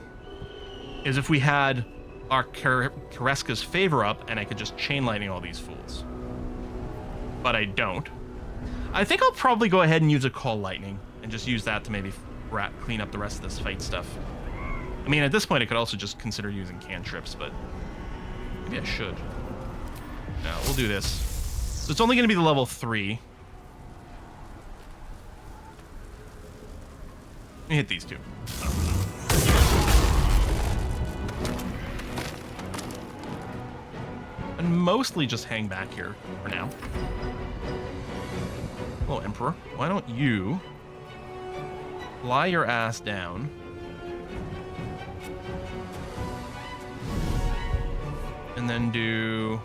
is if we had our Kareska's favor up and I could just chain lightning all these fools. But I don't. I think I'll probably go ahead and use a Call Lightning and just use that to maybe clean up the rest of this fight stuff. I mean, at this point I could also just consider using cantrips, but maybe I should. No, we'll do this. So it's only going to be the level 3. Let me hit these two. And mostly just hang back here for now. Hello, Emperor. Why don't you lie your ass down? And then do...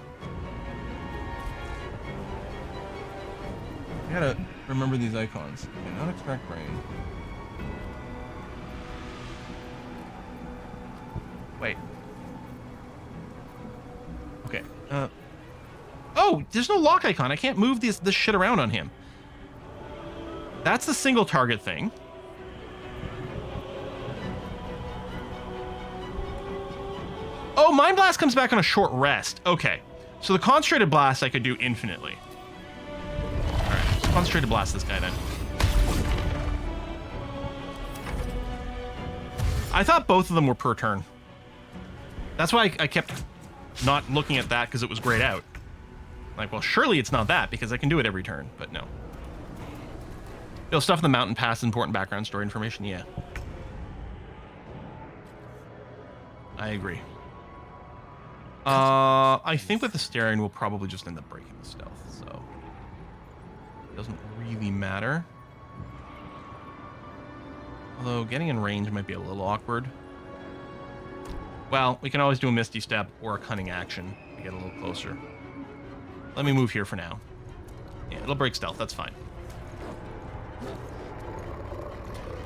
I gotta remember these icons. Okay, not extract brain. Wait. Okay. Oh, there's no lock icon. I can't move this shit around on him. That's the single target thing. Oh, Mind Blast comes back on a short rest. Okay. So the Concentrated Blast I could do infinitely. Alright, let's Concentrated Blast this guy then. I thought both of them were per turn. That's why I kept not looking at that because it was grayed out. Like, well, surely it's not that because I can do it every turn, but no. You'll stuff in the Mountain Pass, important background story information, yeah. I agree. I think with the Starion we'll probably just end up breaking the stealth, so it doesn't really matter. Although getting in range might be a little awkward. Well, we can always do a Misty Step or a Cunning Action to get a little closer. Let me move here for now. Yeah, it'll break stealth, that's fine.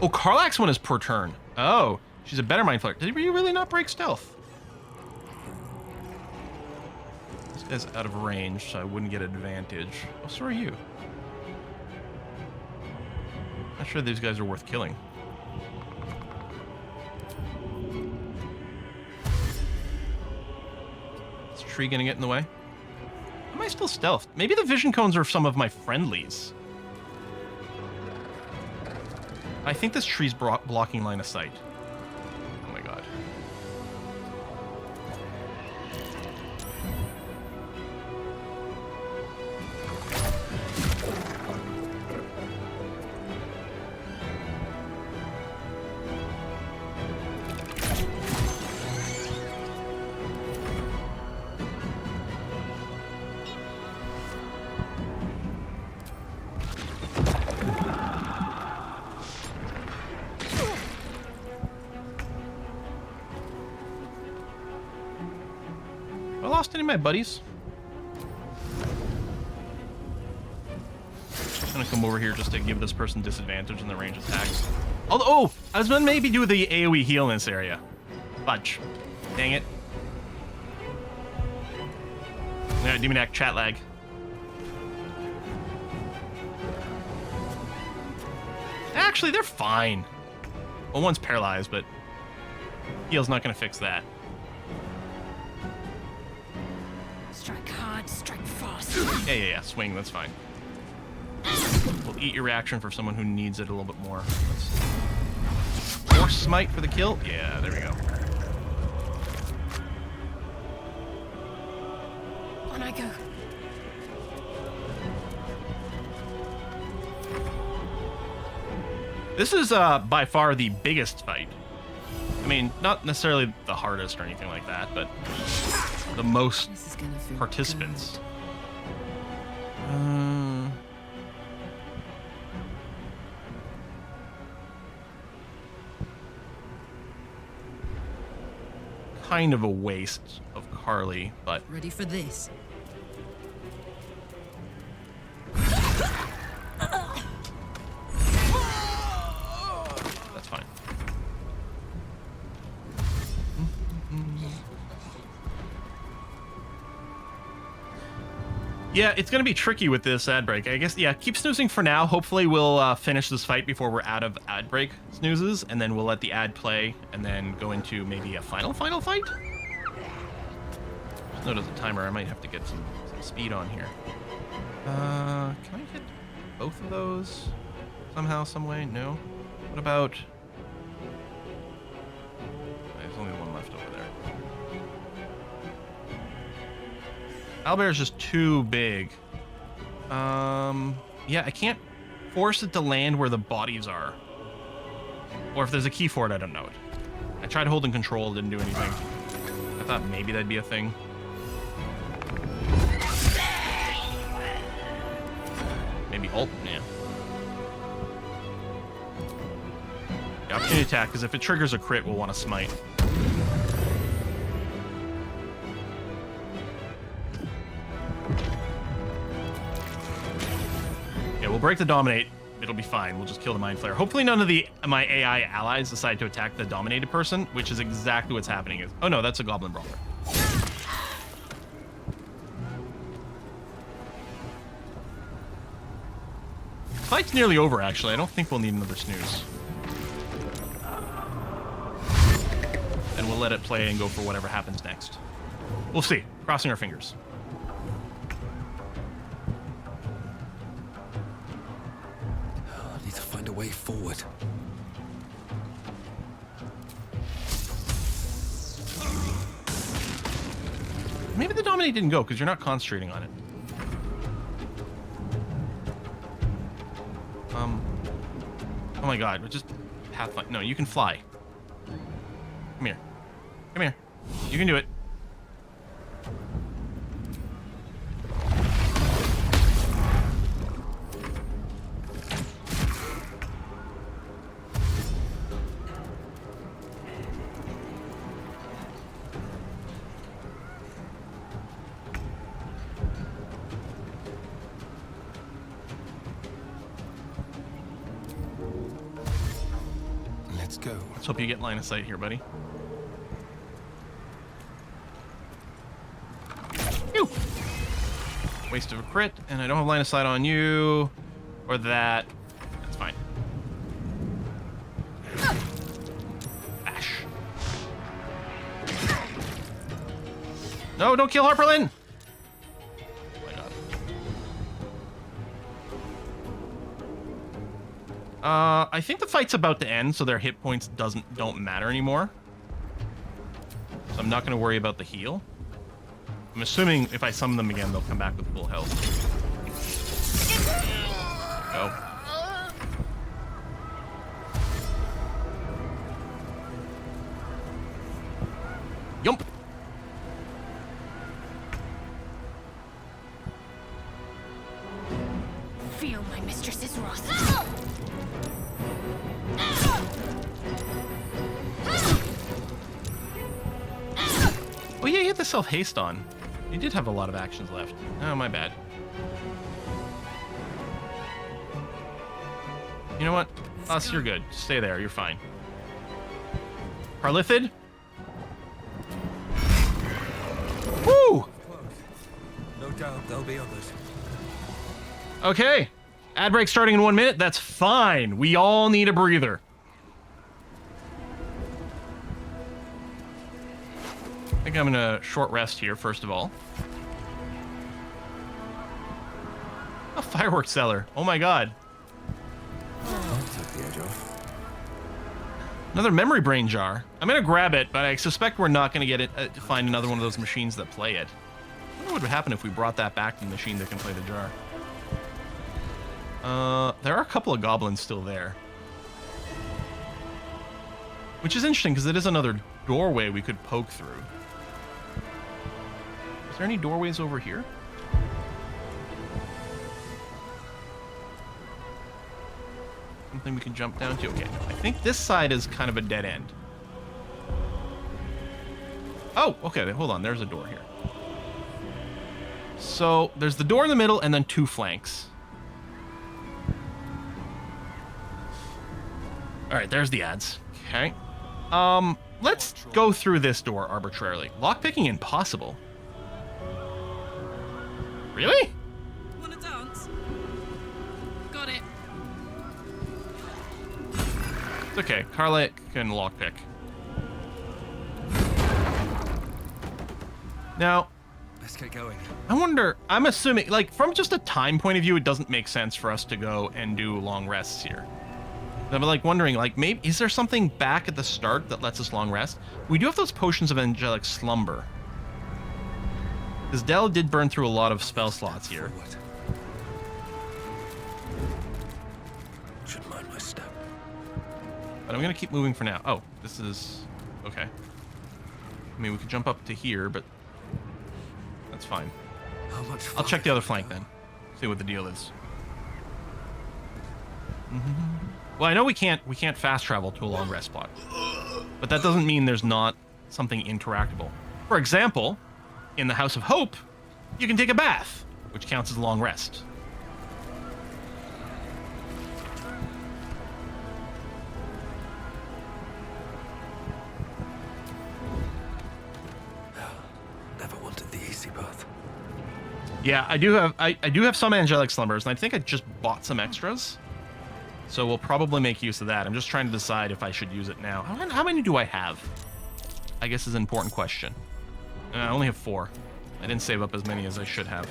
Oh, Karlach's one is per turn. Oh, she's a better Mind Flayer. Did you really not break stealth? This guy's out of range, so I wouldn't get advantage. Oh, so are you. Not sure these guys are worth killing. Is Tree gonna get in the way? Am I still stealthed? Maybe the vision cones are some of my friendlies. I think this tree's blocking line of sight. Oh my god. lost any of my buddies? I'm gonna come over here just to give this person disadvantage in the range attacks. Oh, I was gonna maybe do the AoE heal in this area. Fudge. Dang it. Yeah, Demoniac chat lag. Actually, they're fine. Well, one's paralyzed, but heal's not gonna fix that. Strike hard, strike fast. Yeah. Swing, that's fine. We'll eat your reaction for someone who needs it a little bit more. Force smite for the kill. Yeah, there we go. On I go. This is by far the biggest fight. I mean, not necessarily the hardest or anything like that, but the most participants. Kind of a waste of Carly, but ready for this. that's fine. Yeah, it's gonna be tricky with this ad break. I guess, yeah, keep snoozing for now. Hopefully we'll finish this fight before we're out of ad break snoozes, and then we'll let the ad play, and then go into maybe a final fight? Just notice the timer. I might have to get some speed on here. Can I hit both of those somehow, some way? No? What about... There's only one left over there. Owlbear's just too big. Yeah, I can't force it to land where the bodies are. Or if there's a key for it, I don't know it. I tried holding control, didn't do anything. I thought maybe that'd be a thing. Maybe ult, yeah. The opportunity attack, because if it triggers a crit, we'll want to smite. Yeah, we'll break the dominate. It'll be fine. We'll just kill the Mind Flayer. Hopefully none of my AI allies decide to attack the dominated person, which is exactly what's happening. Oh no, that's a Goblin Brawler. Fight's nearly over, actually. I don't think we'll need another snooze. And we'll let it play and go for whatever happens next. We'll see. Crossing our fingers. I need to find a way forward. Maybe the dominate didn't go because you're not concentrating on it. Oh my god, just pathfind. No, you can fly. Come here. Come here. You can do it. Let's go. Let's hope you get line of sight here, buddy. Ew. Waste of a crit, and I don't have line of sight on you. Or that. That's fine. Bash. No, don't kill Harperlin! I think the fight's about to end, so their hit points don't matter anymore. So I'm not going to worry about the heal. I'm assuming if I summon them again, they'll come back with full health. Go. Yump. Feel my mistress's wrath. Oh yeah, you hit the self-haste on. He did have a lot of actions left. Oh, my bad. You know what? Us, you're good. Stay there. You're fine. Parlithid? Woo! No doubt there'll be others. Okay. Ad break starting in 1 minute. That's fine. We all need a breather. I think I'm in a short rest here, first of all. A fireworks seller. Oh my god. Took the edge off. Another memory brain jar. I'm gonna grab it, but I suspect we're not gonna get it to find another one of those machines that play it. I wonder what would happen if we brought that back to the machine that can play the jar. There are a couple of goblins still there. Which is interesting, because it is another doorway we could poke through. Is there any doorways over here? Something we can jump down to? Okay, I think this side is kind of a dead end. Oh, okay, hold on, there's a door here. So, there's the door in the middle and then 2 flanks. Alright, there's the ads. Okay. Let's go through this door arbitrarily. Lockpicking impossible. Really? Wanna dance? Got it. It's okay. Carla can lockpick. Now, let's get going. I wonder, I'm assuming, like, from just a time point of view, it doesn't make sense for us to go and do long rests here. I'm like wondering, like, maybe is there something back at the start that lets us long rest? We do have those potions of angelic slumber. Because Del did burn through a lot of spell slots here. Should mind my step. But I'm gonna keep moving for now. Oh, this is okay. I mean, we could jump up to here, but that's fine. How much I'll check the other flank then. See what the deal is. Well, I know we can't fast travel to a long rest spot, but that doesn't mean there's not something interactable. For example, in the House of Hope, you can take a bath, which counts as a long rest. Never wanted the easy path. Yeah, I do have some angelic slumbers, and I think I just bought some extras. So we'll probably make use of that. I'm just trying to decide if I should use it now. How many do I have? I guess is an important question. I only have 4. I didn't save up as many as I should have.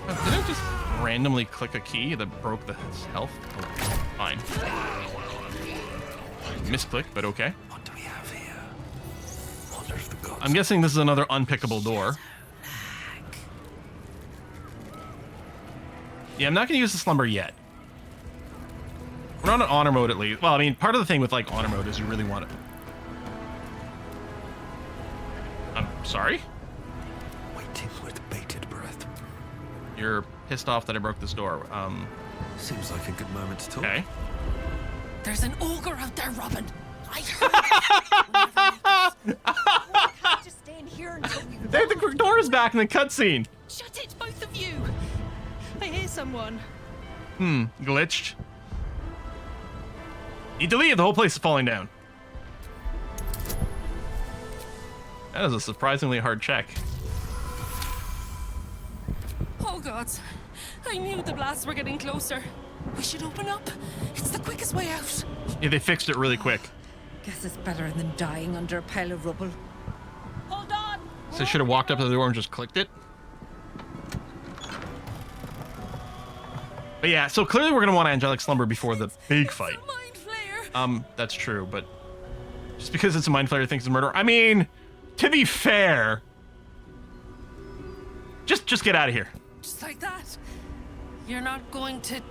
Oh, did I just randomly click a key that broke the health? Oh, fine. Misclick, but okay. What do we have here? Wonder if the gods... I'm guessing this is another unpickable door. Yeah, I'm not going to use the slumber yet. We're not on honor mode at least. Well, I mean, part of the thing with like honor mode is you really want it. I'm sorry? Waiting with bated breath. You're pissed off that I broke this door. Seems like a good moment to talk. Okay. There's an ogre out there, Robin. I can't just stay in here until we... The door is back in the cutscene. Shut it, both of you. I hear someone. Glitched. Need to leave. The whole place is falling down. That is a surprisingly hard check. Oh, gods. I knew the blasts were getting closer. We should open up. It's the quickest way out. Yeah, they fixed it really quick. Guess it's better than dying under a pile of rubble. Hold on. So I should have walked up to the door and just clicked it. But yeah, so clearly we're going to want Angelic Slumber before the big fight. That's true, but just because it's a Mind Flayer thinks it's murder. I mean, to be fair, just get out of here. Just like that. You're not going to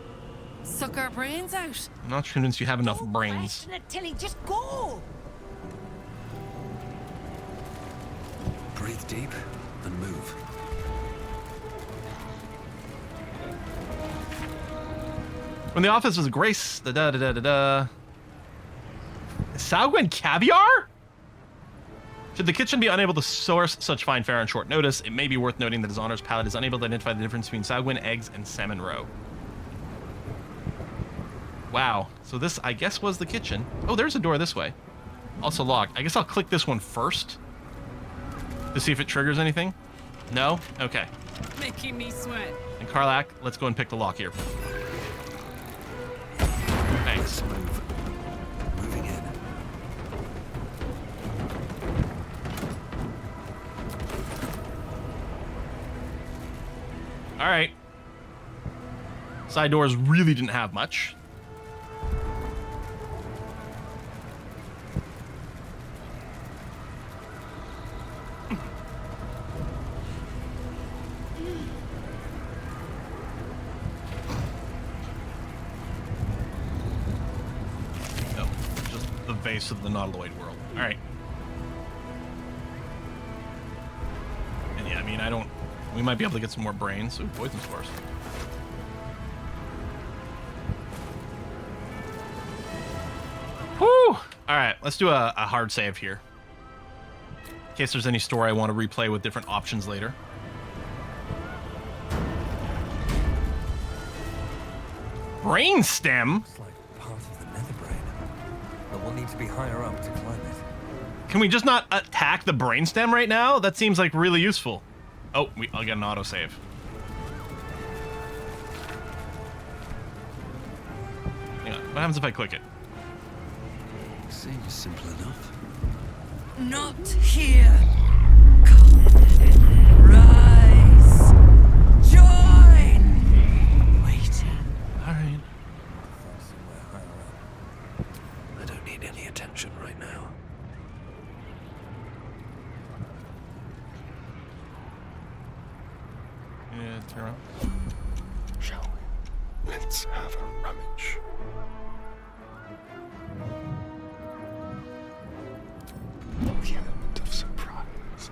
suck our brains out. I'm not convinced you have enough brains. Tilly, just go. Breathe deep and move. When the office was grace, Saugwyn caviar? Should the kitchen be unable to source such fine fare on short notice, it may be worth noting that His Honor's palate is unable to identify the difference between Saugwyn eggs and salmon roe. Wow. So this, I guess, was the kitchen. Oh, there's a door this way. Also locked. I guess I'll click this one first to see if it triggers anything. No? Okay. Making me sweat. And Karlach, let's go and pick the lock here. Thanks. Moving in. All right. Side doors really didn't have much. Face of the Nautiloid world. All right. And yeah, I mean, we might be able to get some more brains. Ooh, poison spores. Whew! All right, let's do a hard save here. In case there's any story I want to replay with different options later. Brainstem? It's like part of the nether brain. But we'll need to be higher up to climb it. Can we just not attack the brainstem right now? That seems like really useful. Oh, I'll get an autosave. Hang on. What happens if I click it? Seems simple enough. Not here. Come. Rise. Join. Waiting. All right. Somewhere higher up. I don't need any attention right now. Yeah, turn around. Shall we? Let's have a rummage. The element of surprise.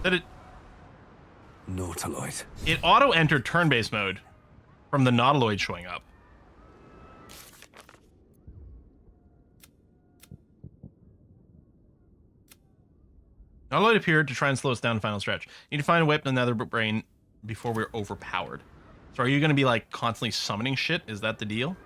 Did it? Nautiloid. It auto-entered turn-based mode from the Nautiloid showing up. Nautiloid appeared to try and slow us down the final stretch. Need to find a way up to another brain before we're overpowered. So are you going to be like constantly summoning shit? Is that the deal?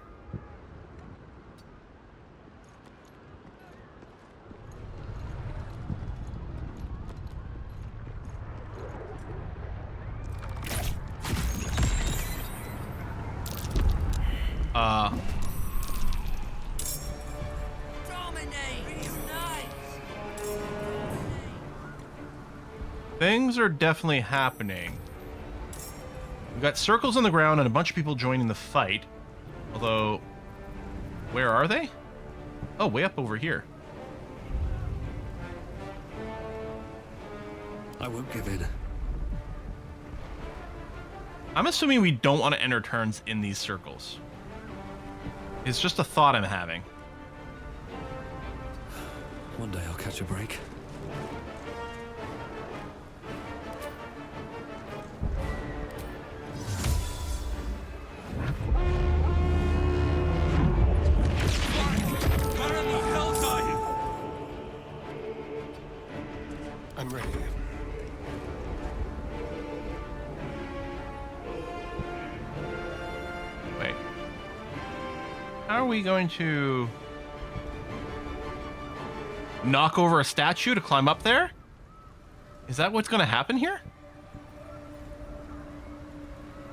Things are definitely happening. We've got circles on the ground and a bunch of people joining the fight. Although, where are they? Oh, way up over here. I won't give in. I'm assuming we don't want to enter turns in these circles. It's just a thought I'm having. One day I'll catch a break. I'm ready. Wait. How are we going to knock over a statue to climb up there? Is that what's going to happen here?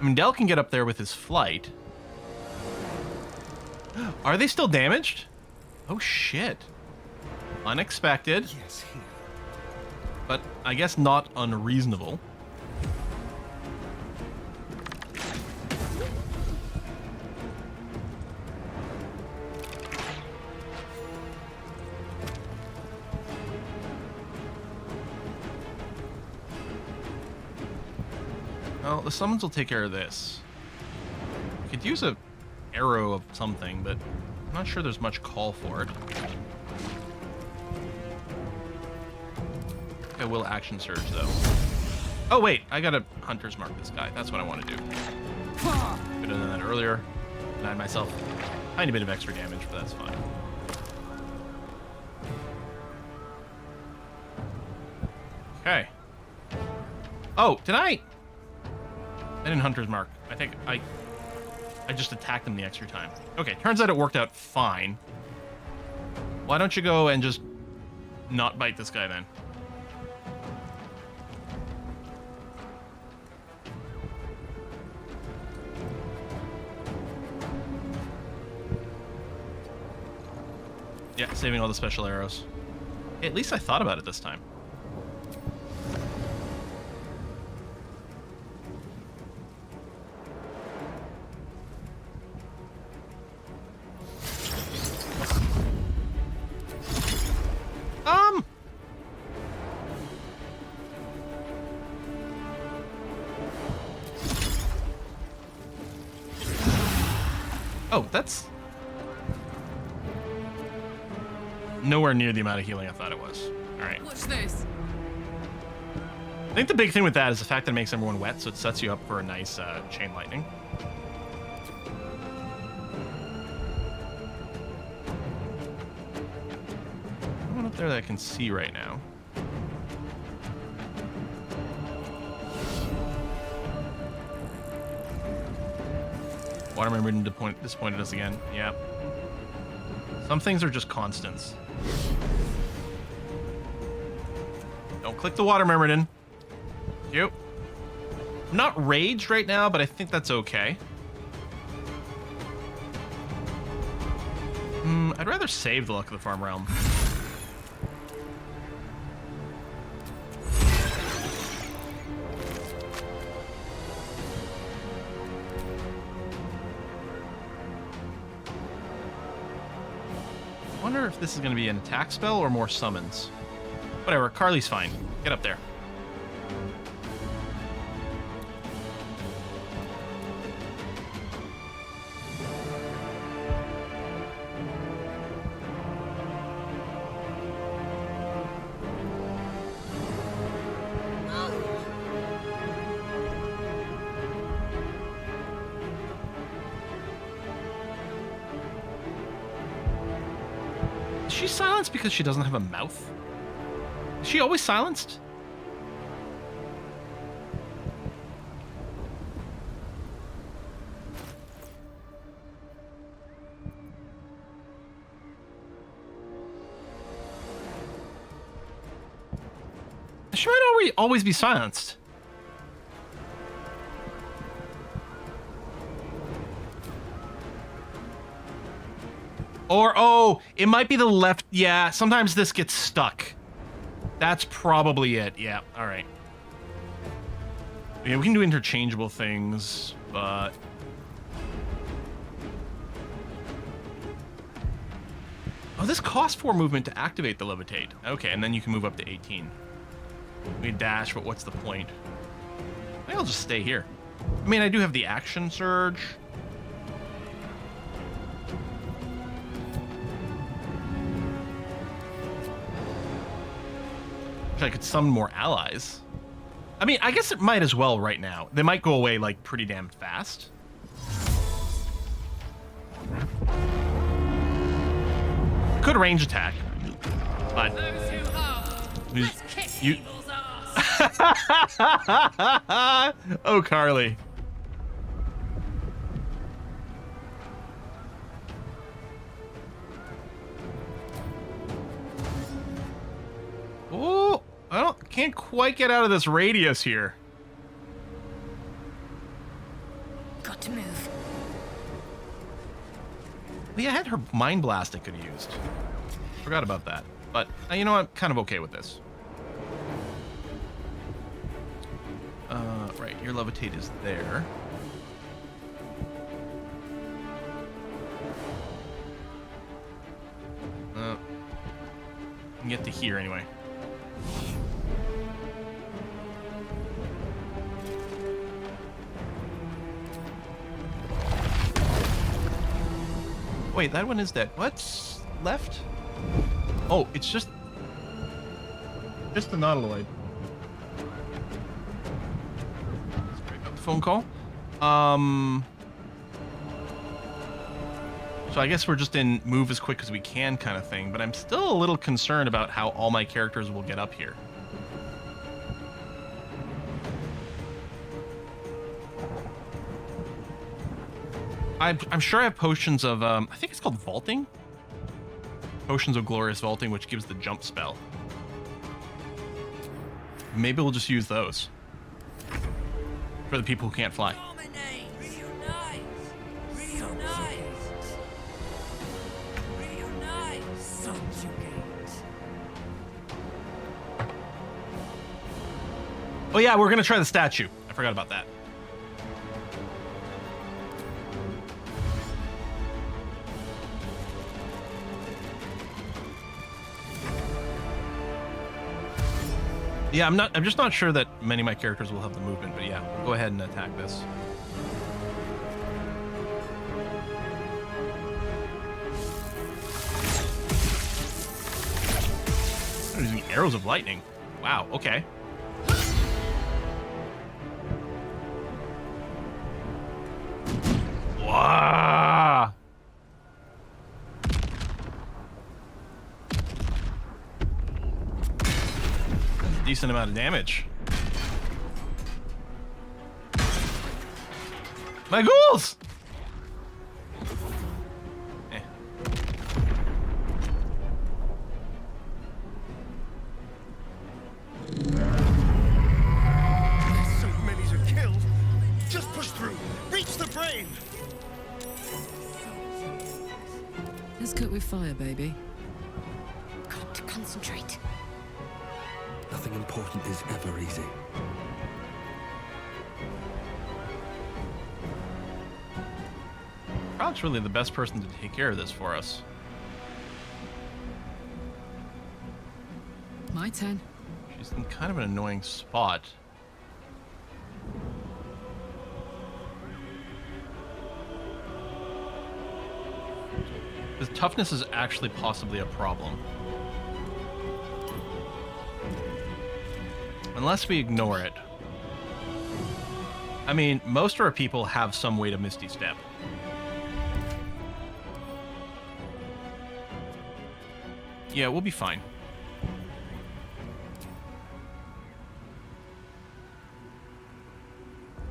I mean, Del can get up there with his flight. Are they still damaged? Oh, shit. Unexpected. Yes, here. But I guess not unreasonable. Well, the summons will take care of this. We could use a arrow of something, but I'm not sure there's much call for it. I will action surge though. Oh wait, I gotta hunter's mark this guy. That's what I want to do. Could have done that earlier. Denied myself a tiny bit of extra damage, but that's fine. Okay. Oh, did I didn't hunter's mark. I think I just attacked him the extra time. Okay, turns out it worked out fine. Why don't you go and just not bite this guy then? Yeah, saving all the special arrows. Hey, at least I thought about it this time. Oh, that's nowhere near the amount of healing I thought it was. All right. Watch this. I think the big thing with that is the fact that it makes everyone wet, so it sets you up for a nice chain lightning. No one up there that I can see right now. Waterman disappointed us again. Yeah. Some things are just constants. Don't click the water myrmidon. Yep. I'm not raged right now, but I think that's okay. I'd rather save the Luck of the Farm Realm. I wonder if this is going to be an attack spell or more summons. Whatever, Carly's fine. Get up there. Is she silenced because she doesn't have a mouth? Is she always silenced? She might always be silenced. Or, oh, it might be the left. Yeah, sometimes this gets stuck. That's probably it. Yeah, all right. Yeah, we can do interchangeable things, but... Oh, this costs 4 movement to activate the levitate. Okay, and then you can move up to 18. We dash, but what's the point? Maybe I'll just stay here. I mean, I do have the action surge. I could summon more allies. I mean, I guess it might as well right now. They might go away, like, pretty damn fast. Could range attack, but... You... Oh, Carly. Oh, can't quite get out of this radius here. Got to move. Well, yeah, I had her Mind Blast I could have used. Forgot about that. But, you know, I'm kind of okay with this. Right, your levitate is there. Can get to here anyway. Wait, that one is dead. What's left? Oh, it's just... Just the nautiloid. Phone call. So I guess we're just in move as quick as we can kind of thing, but I'm still a little concerned about how all my characters will get up here. I'm sure I have potions of, I think it's called vaulting? Potions of glorious vaulting, which gives the jump spell. Maybe we'll just use those. For the people who can't fly. Oh yeah, we're gonna try the statue. I forgot about that. Yeah, I'm just not sure that many of my characters will have the movement, but yeah, we'll go ahead and attack this. I'm using arrows of lightning. Wow, okay. Wow. That's a decent amount of damage. My ghouls! Eh. So many are killed. Just push through. Reach the brain. Let's cook with fire, baby. Got to concentrate. Nothing important is ever easy. Probably really the best person to take care of this for us. My turn. She's in kind of an annoying spot. The toughness is actually possibly a problem. Unless we ignore it. I mean, most of our people have some way to Misty Step. Yeah, we'll be fine.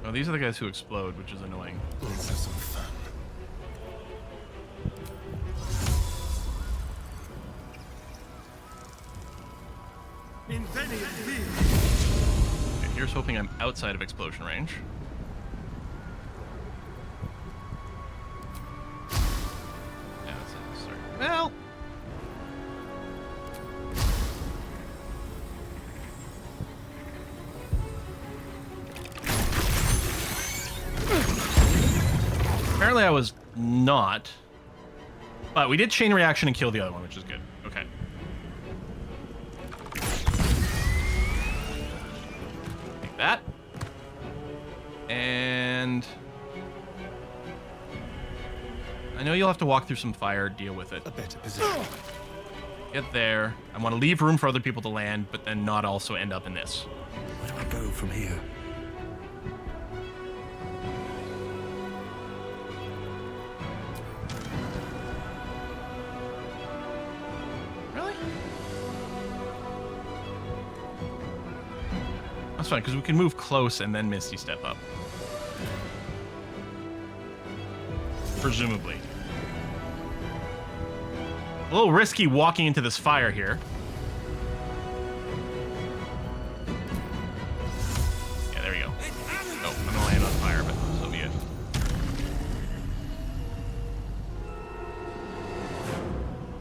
Oh, these are the guys who explode, which is annoying. Let's have some fun. Okay, here's hoping I'm outside of explosion range. Yeah, that's unnecessary. Well. Apparently I was not. But we did chain reaction and kill the other one, which is good. Okay. Take that. And I know you'll have to walk through some fire, deal with it. A better position. Get there. I want to leave room for other people to land, but then not also end up in this. Where do I go from here? Really? That's fine, because we can move close and then Misty Step up. Presumably. A little risky walking into this fire here. Yeah, there we go. Oh, I'm gonna land on fire, but so be it.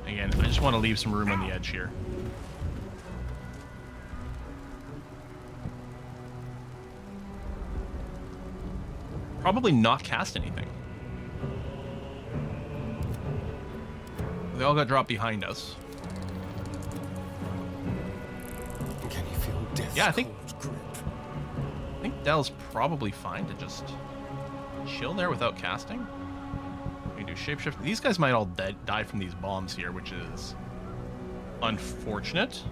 Again, I just want to leave some room on the edge here. Probably not cast anything. They all got dropped behind us. Can you feel death's Yeah, I think grip? Dell's probably fine to just chill there without casting. We do shapeshift. These guys might all die from these bombs here, which is unfortunate.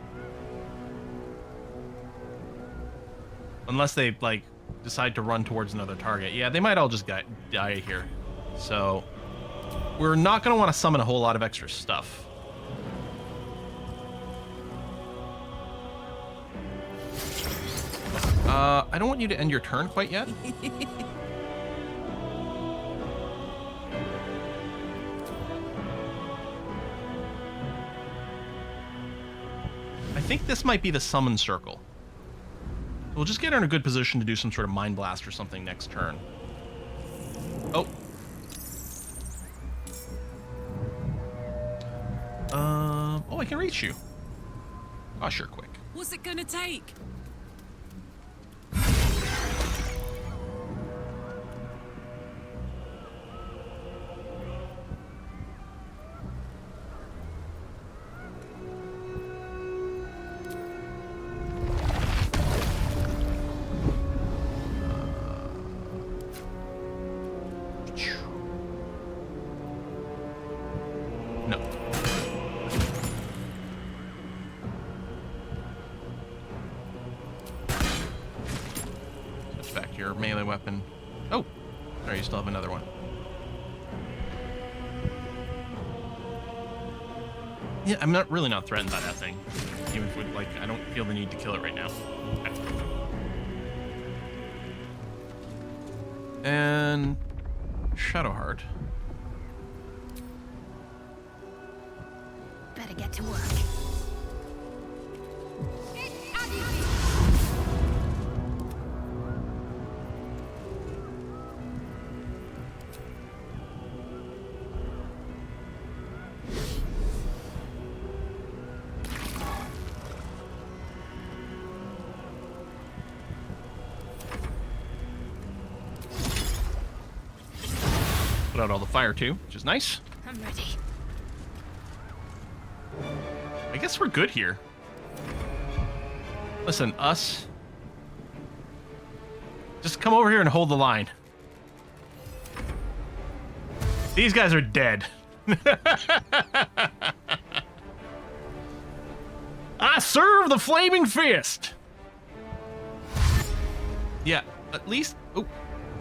Unless they, like, decide to run towards another target. Yeah, they might all just die here. So, we're not going to want to summon a whole lot of extra stuff. I don't want you to end your turn quite yet. I think this might be the summon circle. We'll just get her in a good position to do some sort of mind blast or something next turn. Oh. Oh, I can reach you. Oh, sure, quick. What's it gonna take? Melee weapon. Oh, sorry, you still have another one. Yeah, I'm really not threatened by that thing. Even if like, I don't feel the need to kill it right now. Okay. And Shadowheart. Better get to work. Put out all the fire too, which is nice. I'm ready. I guess we're good here. Listen, us. Just come over here and hold the line. These guys are dead. I serve the flaming fist. Yeah, at least. Oh,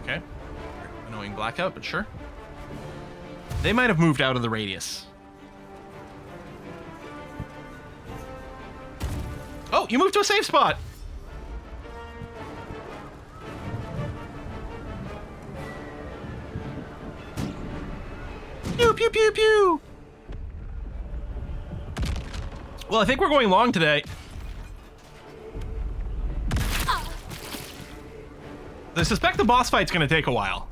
okay. Annoying blackout, but sure. They might have moved out of the radius. Oh, you moved to a safe spot. Pew, pew, pew, pew. Well, I think we're going long today. I suspect the boss fight's going to take a while.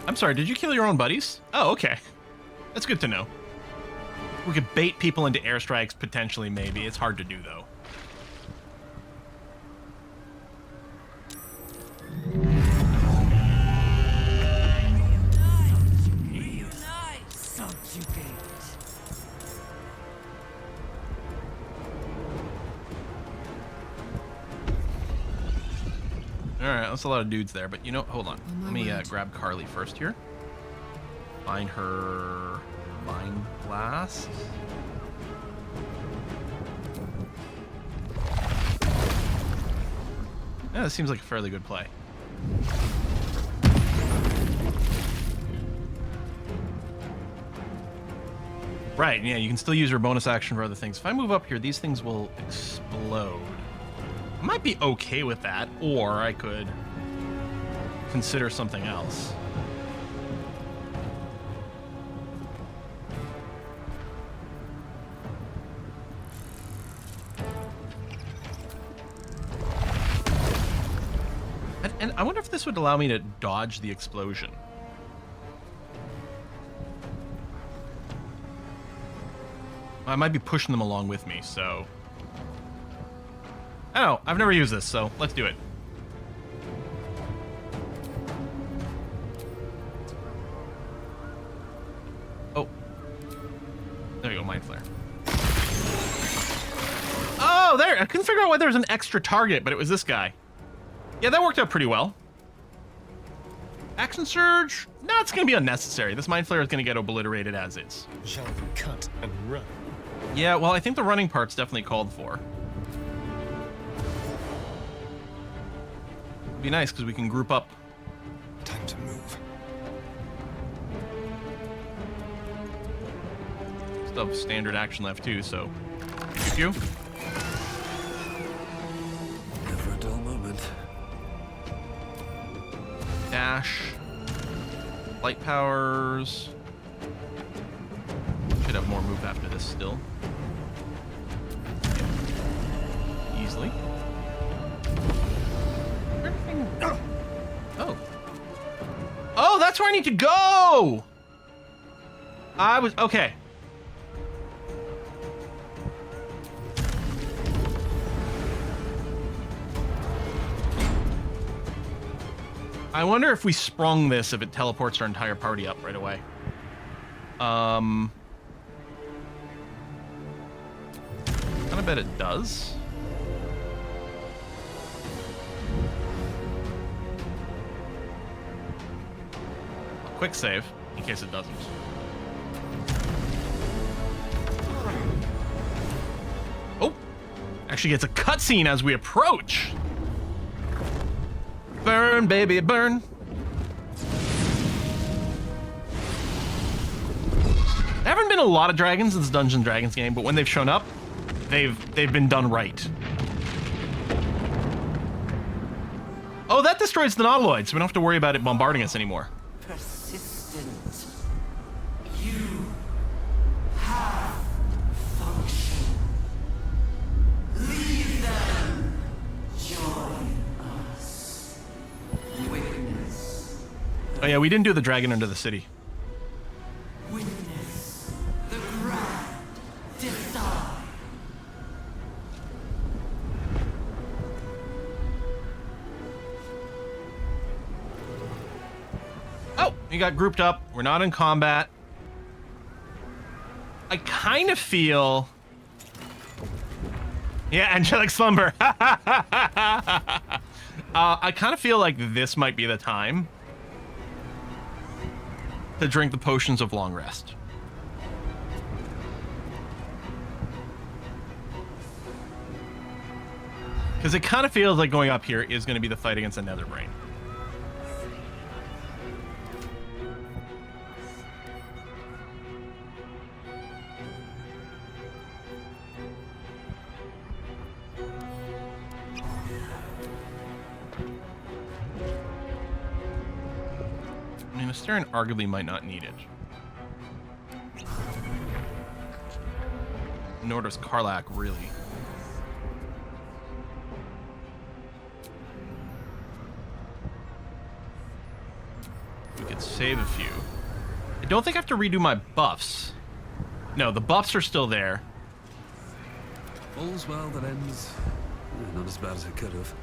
I'm sorry, did you kill your own buddies? Oh, okay. That's good to know. We could bait people into airstrikes, potentially, maybe. It's hard to do, though. Alright, that's a lot of dudes there, but you know, hold on. Let me grab Carly first here. Find her Mind Blast. Yeah, this seems like a fairly good play. Right, yeah, you can still use your bonus action for other things. If I move up here, these things will explode. I might be okay with that, or I could consider something else. And I wonder if this would allow me to dodge the explosion. I might be pushing them along with me, so... I don't know. I've never used this, so let's do it. Oh. There you go, Mind Flare. Oh, there! I couldn't figure out why there was an extra target, but it was this guy. Yeah, that worked out pretty well. Action Surge? No, it's going to be unnecessary. This Mind Flare is going to get obliterated as is. Shall we cut and run? Yeah, well, I think the running part's definitely called for. It'd be nice because we can group up. Time to move. Still have standard action left too, so. Thank you. Never a dull moment. Dash. Light powers. Should have more move after this still. Yeah. Easily. Oh. Oh, that's where I need to go! I was... Okay. I wonder if we sprung this, if it teleports our entire party up right away. I bet it does. A quick save, in case it doesn't. Oh! Actually gets a cutscene as we approach! Burn, baby, burn! There haven't been a lot of dragons in this Dungeons & Dragons game, but when they've shown up, they've been done right. Oh, that destroys the Nautiloid, so we don't have to worry about it bombarding us anymore. Persistent. You have function. Leave them. Join us. Witness. Oh yeah, we didn't do the dragon under the city. Witness the grand design. Oh, we got grouped up. We're not in combat. I kind of feel... Yeah, angelic slumber. I kind of feel like this might be the time to drink the potions of long rest. Because it kind of feels like going up here is going to be the fight against another brain. I mean, Astarion arguably might not need it. Nor does Karlach, really. We could save a few. I don't think I have to redo my buffs. No, the buffs are still there. All's well that ends. Not as bad as it could have.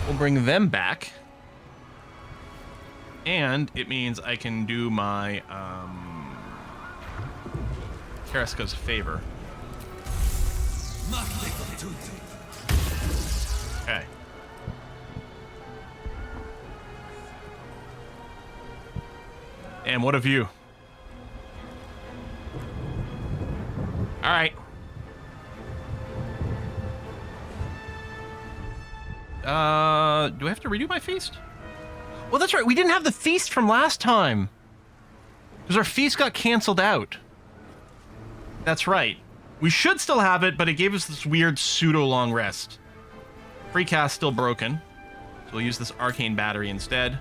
We'll bring them back. And it means I can do my Karaska's favor. Okay. And what of you? All right. Do I have to redo my feast? Well, that's right. We didn't have the feast from last time. Because our feast got canceled out. That's right. We should still have it, but it gave us this weird pseudo-long rest. Free cast still broken. So we'll use this arcane battery instead.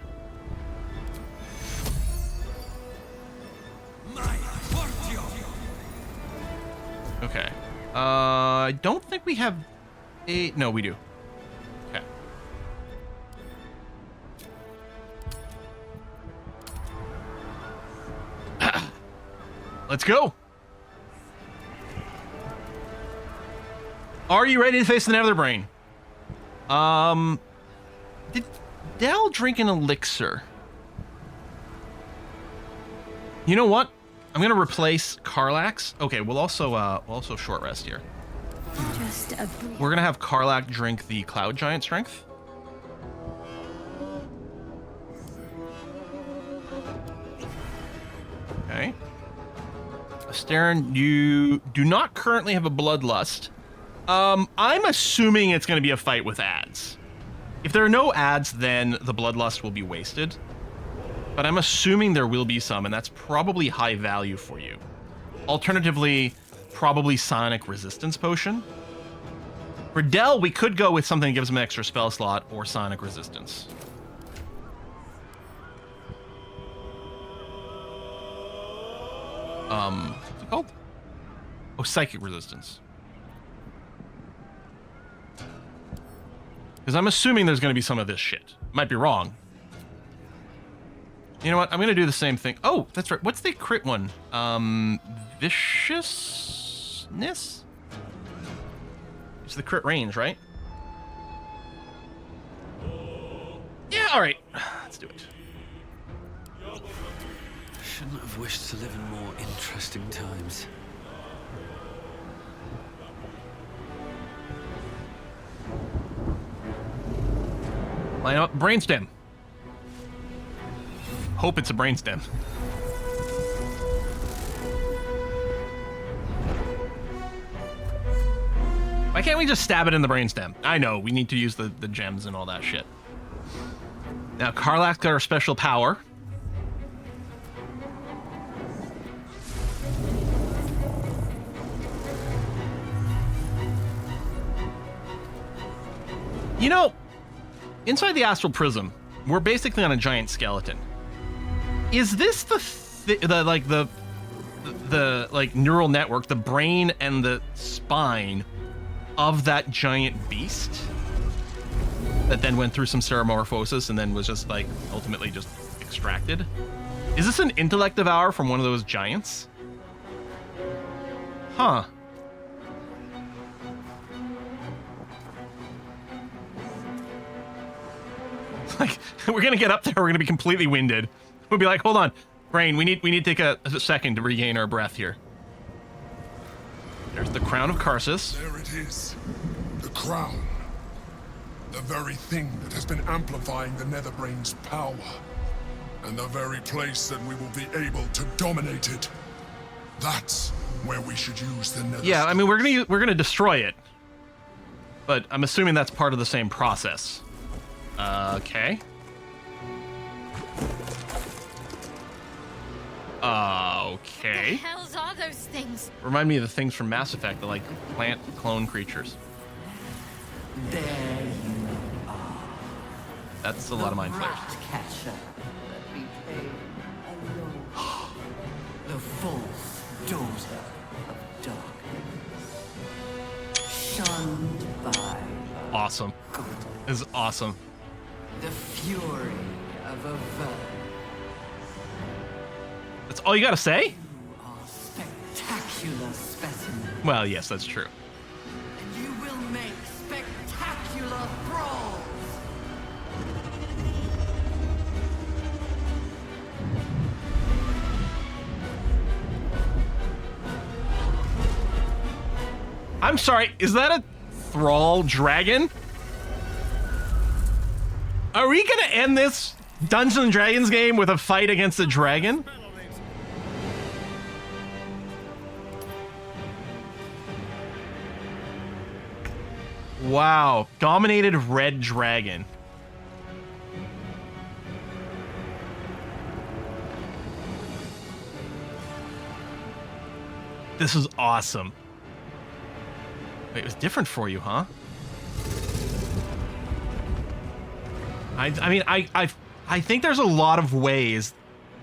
Okay. I don't think we have a... No, we do. Okay. Let's go. Are you ready to face the Nether Brain? Did Dell drink an elixir? You know what? I'm gonna replace Karlach's. Okay, we'll also short rest here. Just a brief. We're gonna have Karlach drink the Cloud Giant Strength. Staren, you do not currently have a bloodlust. I'm assuming it's going to be a fight with ads. If there are no ads, then the bloodlust will be wasted. But I'm assuming there will be some, and that's probably high value for you. Alternatively, probably Sonic Resistance Potion. For Del, we could go with something that gives him an extra spell slot, or Sonic Resistance. What's it called? Oh, Psychic Resistance. Because I'm assuming there's going to be some of this shit. Might be wrong. You know what? I'm going to do the same thing. Oh, that's right. What's the crit one? Viciousness? It's the crit range, right? Yeah, all right. Let's do it. Shouldn't have wished to live in more interesting times. Line up, brainstem. Hope it's a brainstem. Why can't we just stab it in the brainstem? I know, we need to use the gems and all that shit. Now, Karlach's got her special power. You know, inside the Astral Prism, we're basically on a giant skeleton. Is this the neural network, the brain and the spine of that giant beast that then went through some ceramorphosis and then was just like ultimately just extracted? Is this an intellect devour from one of those giants? Huh. Like, we're gonna get up there, we're gonna be completely winded. We'll be like, hold on, brain, we need to take a second to regain our breath here. There's the crown of Karsus. There it is. The crown. The very thing that has been amplifying the Netherbrain's power. And the very place that we will be able to dominate it. That's where we should use the Nether. Yeah, I mean, we're gonna destroy it. But I'm assuming that's part of the same process. Okay. Okay. The hells are those things? Remind me of the things from Mass Effect, the like plant clone creatures. There you are. That's a lot of mind flayers. Rat catcher that became alone. The false daughter of darkness. Shunned by Awesome. This is awesome. the fury of a verb. That's all you gotta say? Spectacular specimen. Well, yes, that's true. And you will make spectacular brawls. I'm sorry, is that a thrall dragon? Are we gonna end this Dungeons and Dragons game with a fight against a dragon? Wow, dominated red dragon. This is awesome. Wait, it was different for you, huh? I mean, I think there's a lot of ways,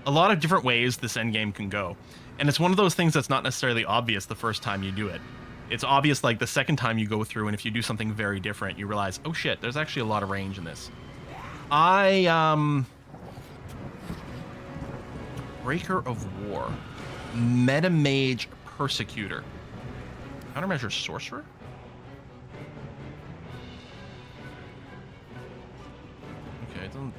a lot of different ways this endgame can go. And it's one of those things that's not necessarily obvious the first time you do it. It's obvious like the second time you go through, and if you do something very different, you realize, oh shit, there's actually a lot of range in this. Breaker of War. Metamage Persecutor. Countermeasure Sorcerer? Okay, it doesn't...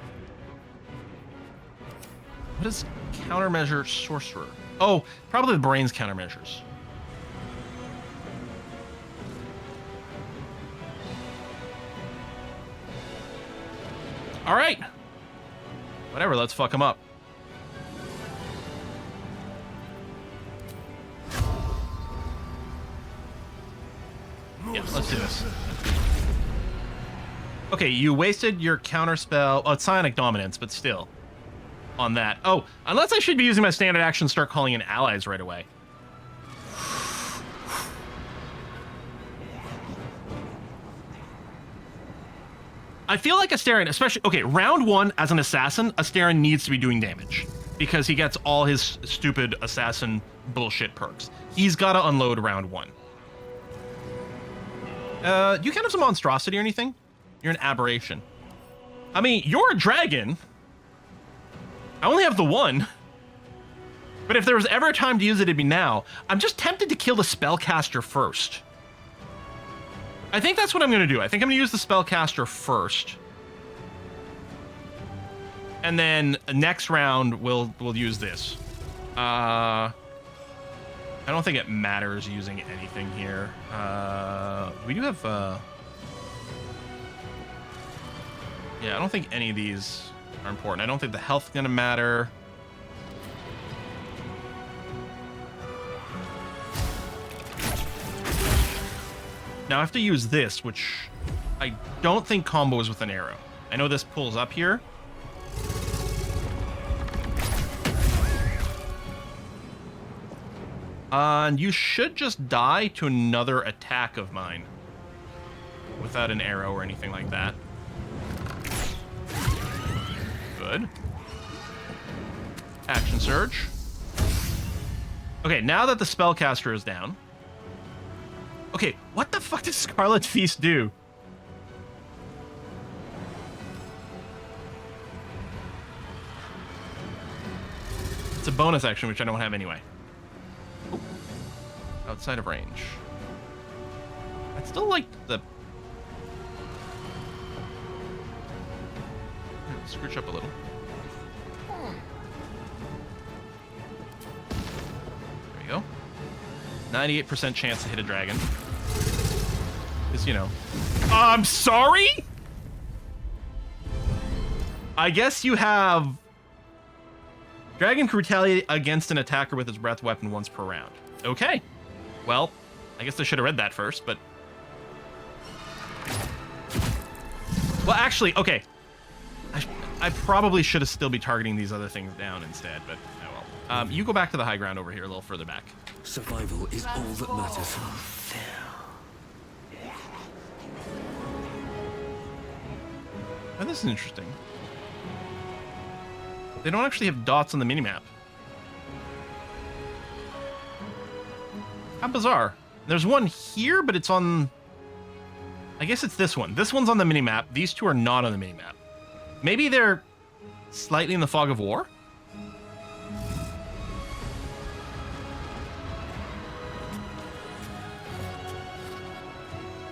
What is countermeasure Sorcerer? Oh, probably the brain's countermeasures. All right. Whatever, let's fuck him up. Yeah, let's do this. Okay, you wasted your counterspell. Oh, it's Psionic Dominance, but still. On that. Oh, unless I should be using my standard action, start calling in allies right away. I feel like Astarion, especially... Okay, round 1, as an assassin, Astarion needs to be doing damage. Because he gets all his stupid assassin bullshit perks. He's got to unload round 1. You can't have some monstrosity or anything? You're an aberration. I mean, you're a dragon. I only have the one. But if there was ever a time to use it, it'd be now. I'm just tempted to kill the spellcaster first. I think that's what I'm going to do. I think I'm going to use the spellcaster first. And then next round, we'll use this. I don't think it matters using anything here. We do have... Yeah, I don't think any of these are important. I don't think the health's going to matter. Now I have to use this, which I don't think combos with an arrow. I know this pulls up here. And you should just die to another attack of mine without an arrow or anything like that. Good. Action surge. Okay, now that the spellcaster is down. Okay, what the fuck does Scarlet Feast do? It's a bonus action, which I don't have anyway. Oh. Outside of range. I'd still like the... Scooch up a little. There we go. 98% chance to hit a dragon. Because, you know. I'm sorry? I guess you have... Dragon can retaliate against an attacker with its breath weapon once per round. Okay. Well, I guess I should have read that first, but... Well, actually, okay. I probably should have still be targeting these other things down instead, but oh well. You go back to the high ground over here a little further back. Survival is all that matters. Oh, this is interesting. They don't actually have dots on the minimap. How bizarre. There's one here, but it's on... I guess it's this one. This one's on the minimap. These two are not on the minimap. Maybe they're slightly in the fog of war?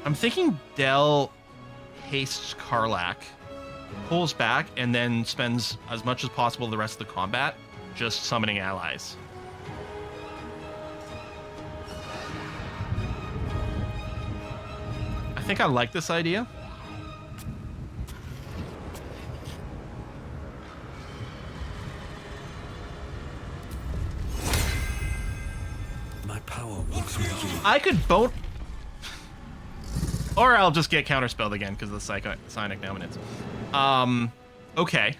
I'm thinking Del hastes Karlach, pulls back, and then spends as much as possible the rest of the combat just summoning allies. I think I like this idea. My power works with you. I could bone... Or I'll just get counterspelled again because of the Psionic Dominance. Okay.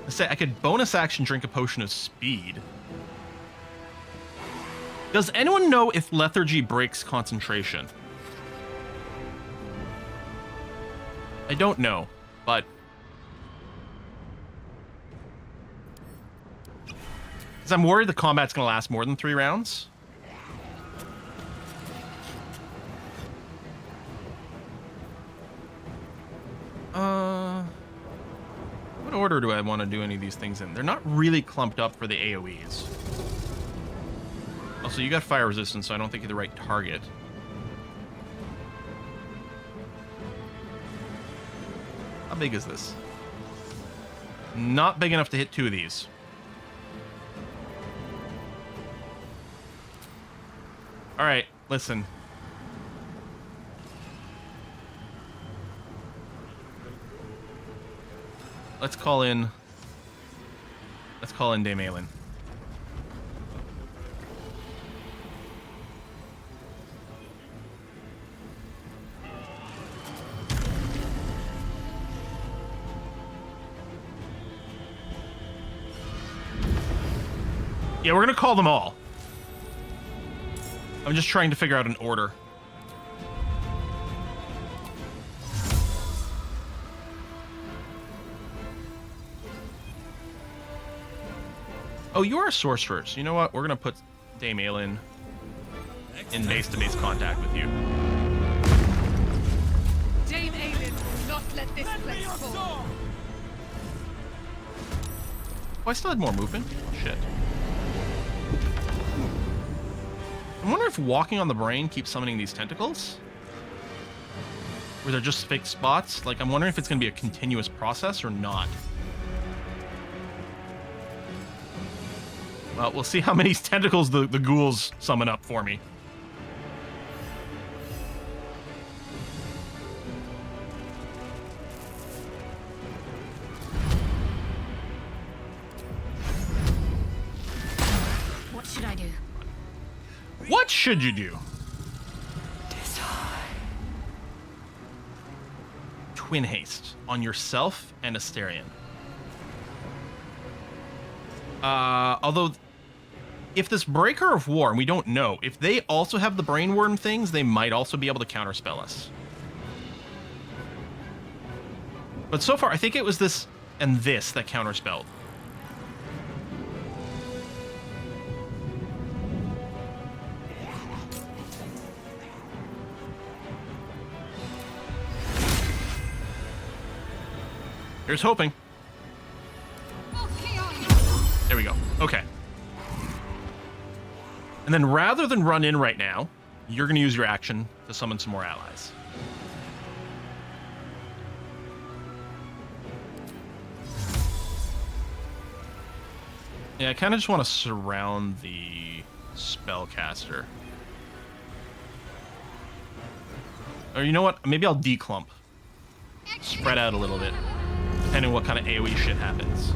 Let's say I could bonus action drink a potion of speed. Does anyone know if lethargy breaks concentration? I don't know, but... Because I'm worried the combat's going to last more than 3 rounds. What order do I want to do any of these things in? They're not really clumped up for the AoEs. Also, you got fire resistance, so I don't think you're the right target. How big is this? Not big enough to hit 2 of these. All right, listen. Let's call in Dame Aelin. Yeah, we're gonna call them all. I'm just trying to figure out an order. Oh, you are sorcerers. You know what? We're gonna put Dame Aelin in base-to-base contact with you. Dame Aelin will not let this place fall. Oh, I still had more movement. Shit. I wonder if walking on the brain keeps summoning these tentacles? Or they're just fixed spots? Like, I'm wondering if it's going to be a continuous process or not. Well, we'll see how many tentacles the ghouls summon up for me. What should I do? What should you do? Twin haste on yourself and Asterion. Although, if this Breaker of War, and we don't know, if they also have the Brainworm things, they might also be able to counterspell us. But so far, I think it was this and this that counterspelled. Here's hoping. There we go. Okay. And then rather than run in right now, you're going to use your action to summon some more allies. Yeah, I kind of just want to surround the spellcaster. Or you know what? Maybe I'll declump. Spread out a little bit, depending on what kind of AoE shit happens.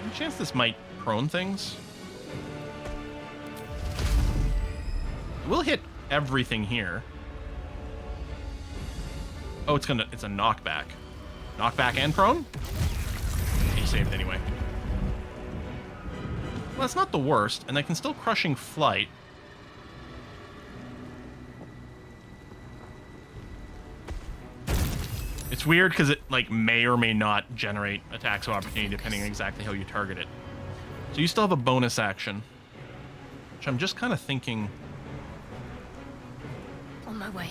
Any chance this might prone things? We'll hit everything here. Oh, it's a knockback. Knockback and prone? He saved anyway. Well, that's not the worst, and I can still Crushing Flight. It's weird because it like may or may not generate attacks of opportunity depending on exactly how you target it. So you still have a bonus action, which I'm just kind of thinking. On my way.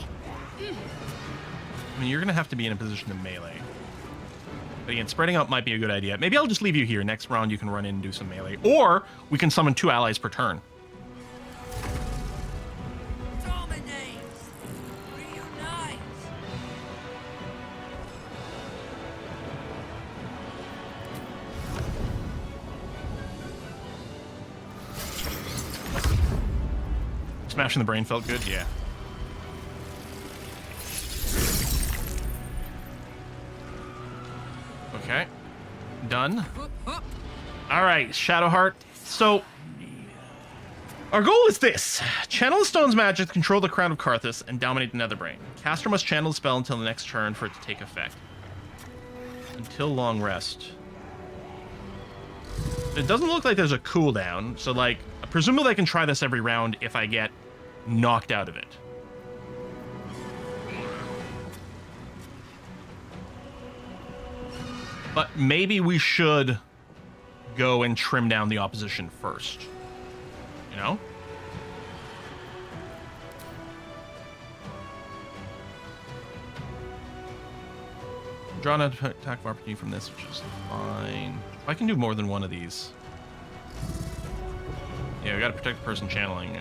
I mean, you're going to have to be in a position to melee. But again, spreading out might be a good idea. Maybe I'll just leave you here. Next round, you can run in and do some melee. Or we can summon 2 allies per turn. Smashing the brain felt good? Yeah. Okay. Done. Alright, Shadowheart. So, our goal is this. Channel the stone's magic to control the crown of Karthus and dominate the Netherbrain. Caster must channel the spell until the next turn for it to take effect. Until long rest. It doesn't look like there's a cooldown, so like, presumably I can try this every round if I get knocked out of it. But maybe we should go and trim down the opposition first. You know? Draw an attack of opportunity from this, which is fine. I can do more than one of these. Yeah, we gotta protect the person channeling.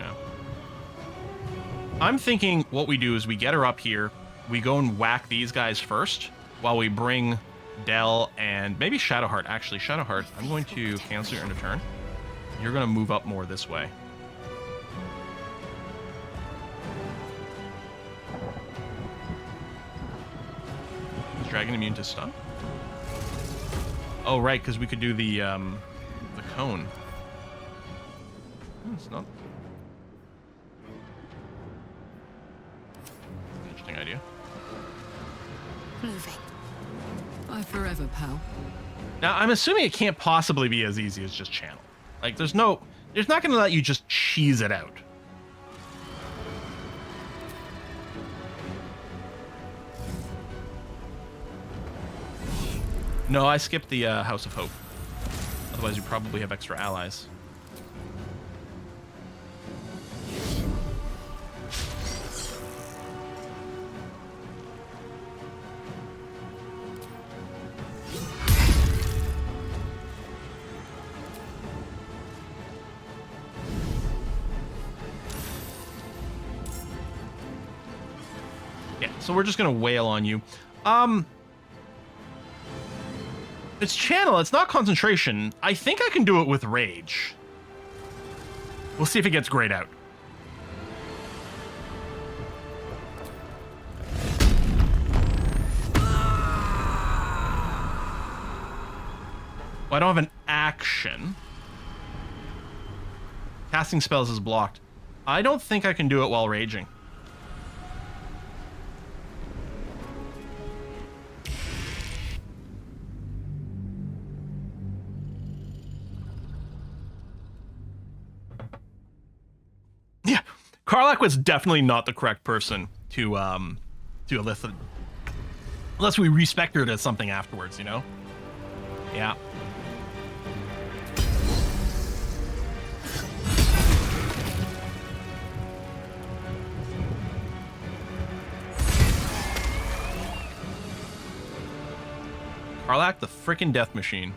I'm thinking what we do is we get her up here, we go and whack these guys first, while we bring Del and maybe Shadowheart. Actually, Shadowheart, I'm going to cancel your end of turn. You're going to move up more this way. Is Dragon immune to stun? Oh, right, because we could do the cone. It's not. Interesting idea. Moving. Bye forever, pal. Now, I'm assuming it can't possibly be as easy as just channel. Like, there's not going to let you just cheese it out. No, I skipped the House of Hope. Otherwise, you probably have extra allies. Yeah, so we're just gonna wail on you. It's channel, it's not concentration. I think I can do it with rage. We'll see if it gets grayed out. Well, I don't have an action. Casting spells is blocked. I don't think I can do it while raging. Yeah, Karlach was definitely not the correct person to elicit, unless we respect her as something afterwards, you know? Yeah. Karlach, the frickin' death machine.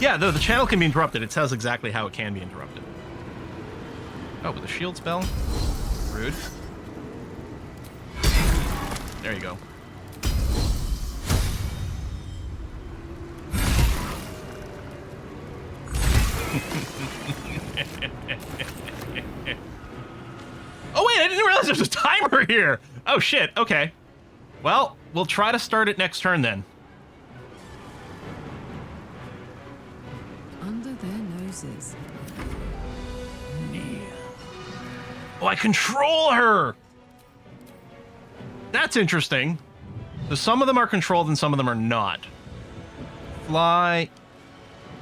Yeah, the channel can be interrupted. It says exactly how it can be interrupted. Oh, with a shield spell? Rude. There you go. Oh wait, I didn't realize there's a timer here! Oh shit, okay. Well, we'll try to start it next turn then. Under their noses. Oh, I control her! That's interesting. So some of them are controlled and some of them are not. Fly,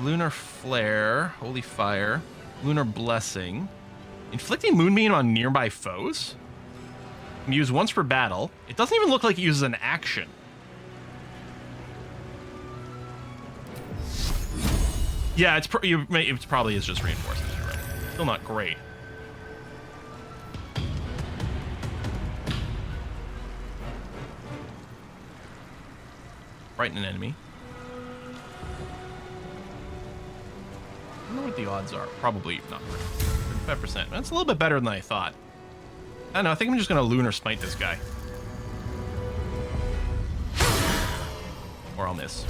Lunar Flare, Holy Fire, Lunar Blessing, Inflicting Moonbeam on nearby foes? Can be used once per battle. It doesn't even look like it uses an action. Yeah, it probably is just reinforcements. You're right. Still not great. Frighten an enemy. I don't know what the odds are. Probably not 35%. That's a little bit better than I thought. I don't know. I think I'm just going to Lunar Smite this guy. Or I'll miss.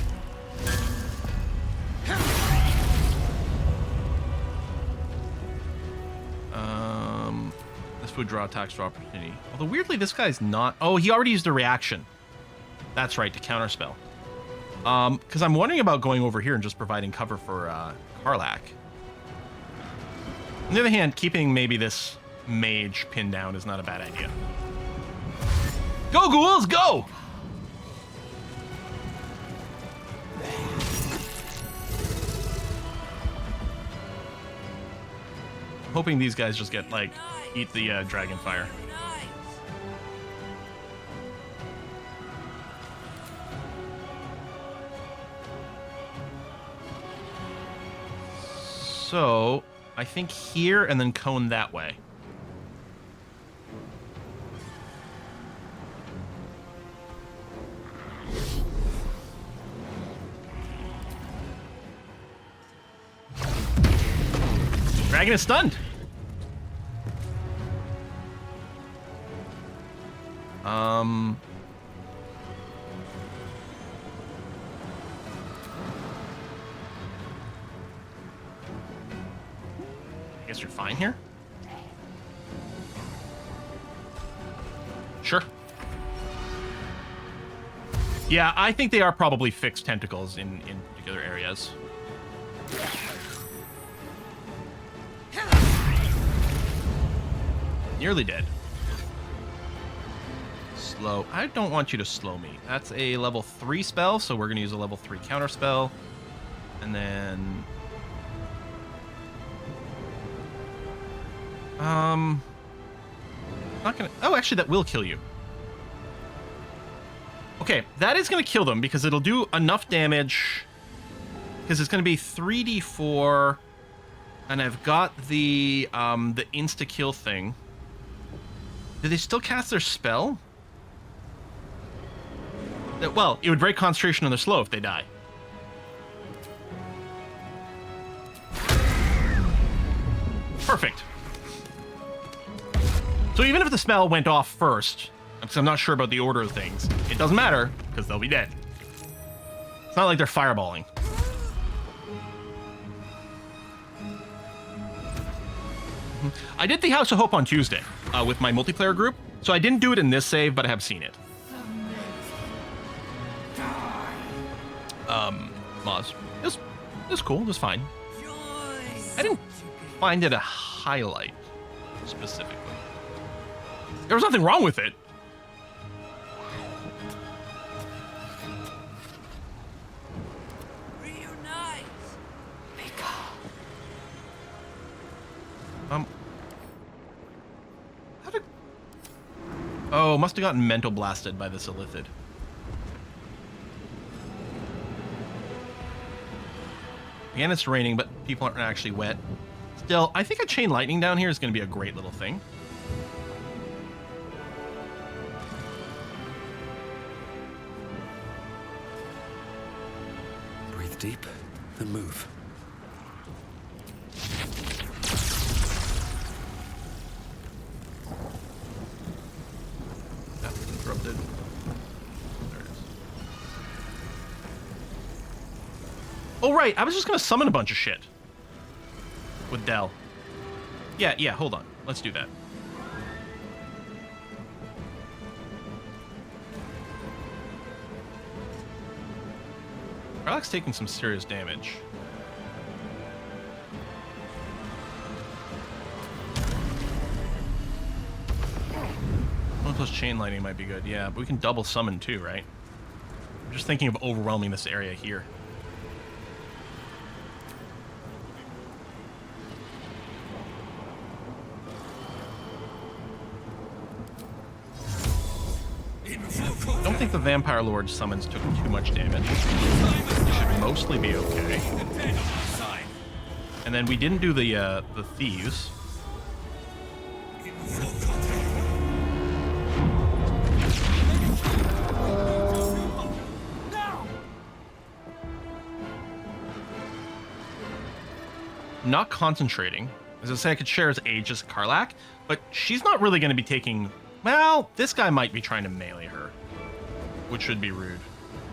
This would draw attacks for opportunity. Although weirdly, this guy's not. Oh, he already used a reaction. That's right, to counterspell. Because I'm wondering about going over here and just providing cover for Karlach. On the other hand, keeping maybe this mage pinned down is not a bad idea. Go, ghouls, go! Hoping these guys just get, like, eat the dragon fire. So, I think here and then cone that way. Dragon is stunned. I guess you're fine here. Sure. Yeah, I think they are probably fixed tentacles in particular areas. Nearly dead. Slow. I don't want you to slow me. That's a level 3 spell, so we're going to use a level 3 counter spell. And then... Not gonna... Oh, actually, that will kill you. Okay, that is going to kill them because it'll do enough damage. Because it's going to be 3d4. And I've got the insta-kill thing. Do they still cast their spell? Well, it would break concentration on their slow if they die. Perfect. So even if the spell went off first, because I'm not sure about the order of things, it doesn't matter, because they'll be dead. It's not like they're fireballing. I did the House of Hope on Tuesday with my multiplayer group, so I didn't do it in this save, but I have seen it. Moz. It was cool. It was fine. I didn't find it a highlight, specifically. There was nothing wrong with it. Reunite. How did... Oh, must have gotten mental blasted by this Illithid. Again, it's raining, but people aren't actually wet. Still, I think a chain lightning down here is going to be a great little thing. Breathe deep and move. That was interrupted. There it is. Oh, right. I was just going to summon a bunch of shit. With Dell. Yeah, hold on. Let's do that. Karlach's taking some serious damage. One plus chain lightning might be good. Yeah, but we can double summon too, right? I'm just thinking of overwhelming this area here. I don't think the Vampire Lord summons took too much damage. Should mostly be okay. And then we didn't do the thieves. Not concentrating. As I say, I could share his age as Karlach, but she's not really going to be taking... Well, this guy might be trying to melee her, which should be rude.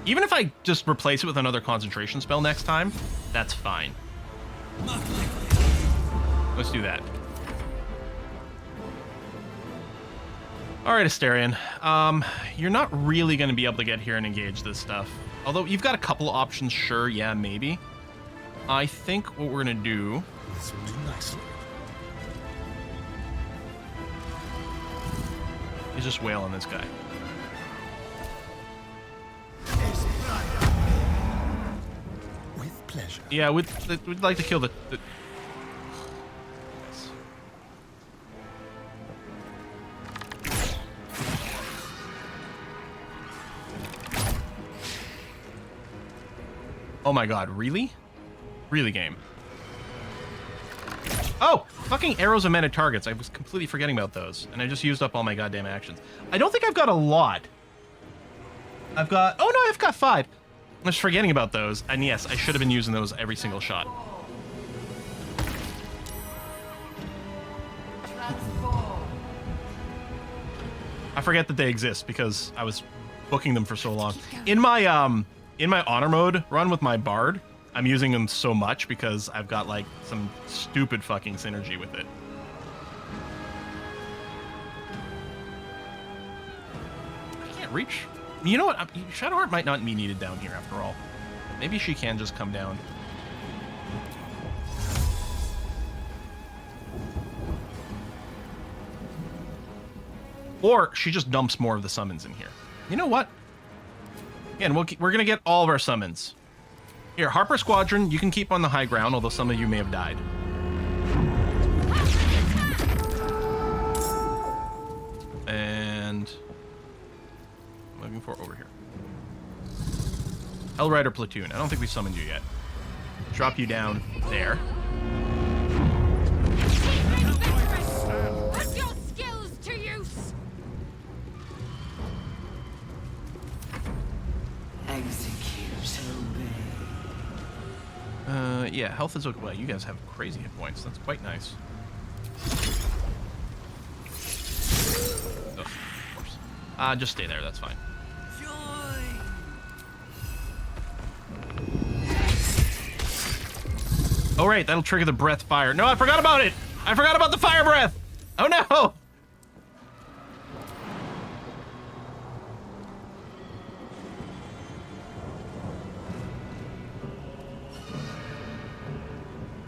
Even if I just replace it with another concentration spell next time, that's fine. Let's do that. All right, Asterion. You're not really going to be able to get here and engage this stuff. Although you've got a couple of options, sure, yeah, maybe. I think what we're going to do... This will do nicely. is just wail on this guy. With pleasure. Yeah, we'd like to kill the... Oh my god, really? Really, game. Oh! Fucking arrows of meta targets. I was completely forgetting about those. And I just used up all my goddamn actions. I don't think I've got a lot. I've got... Oh no, I've got 5. I'm just forgetting about those. And yes, I should have been using those every single shot. I forget that they exist because I was booking them for so long. In my honor mode run with my bard, I'm using them so much because I've got like some stupid fucking synergy with it. I can't reach. You know what? Shadowheart might not be needed down here after all. Maybe she can just come down. Or she just dumps more of the summons in here. You know what? Again, we're going to get all of our summons. Here, Harper Squadron, you can keep on the high ground, although some of you may have died. And I'm looking for over here. Hellrider Platoon. I don't think we summoned you yet. Drop you down there. Put your skills to use. Execute, obey. Yeah, health is okay. Well, you guys have crazy hit points. That's quite nice. Ugh, of course. Just stay there. That's fine. Oh, right. That'll trigger the breath fire. No, I forgot about it. I forgot about the fire breath. Oh, no.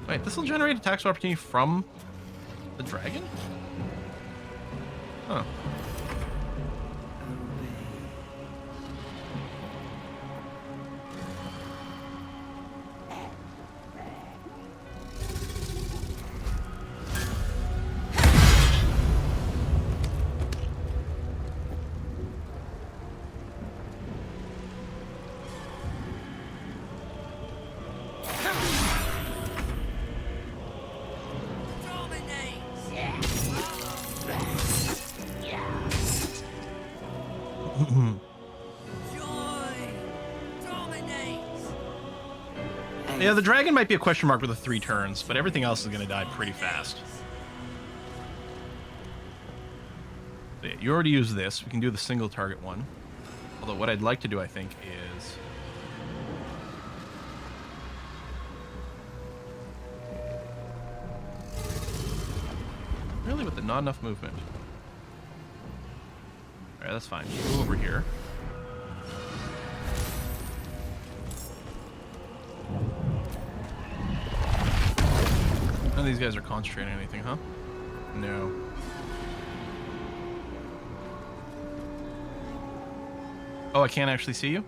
Wait, this will generate attacks of opportunity from the dragon? Huh. Yeah, the dragon might be a question mark with the 3 turns, but everything else is going to die pretty fast. So yeah, you already used this. We can do the single target one. Although what I'd like to do, I think, is... Really, with the not enough movement. Alright, that's fine. You go over here. None of these guys are concentrating on anything, huh? No. Oh, I can't actually see you?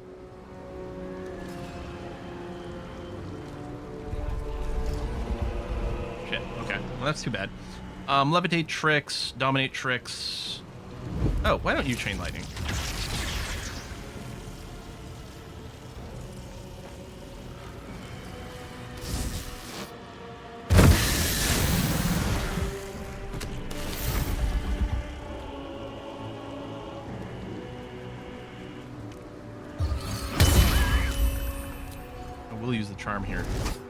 Shit, okay. Well, that's too bad. Levitate tricks, dominate tricks. Oh, why don't you chain lightning? We'll use the charm here.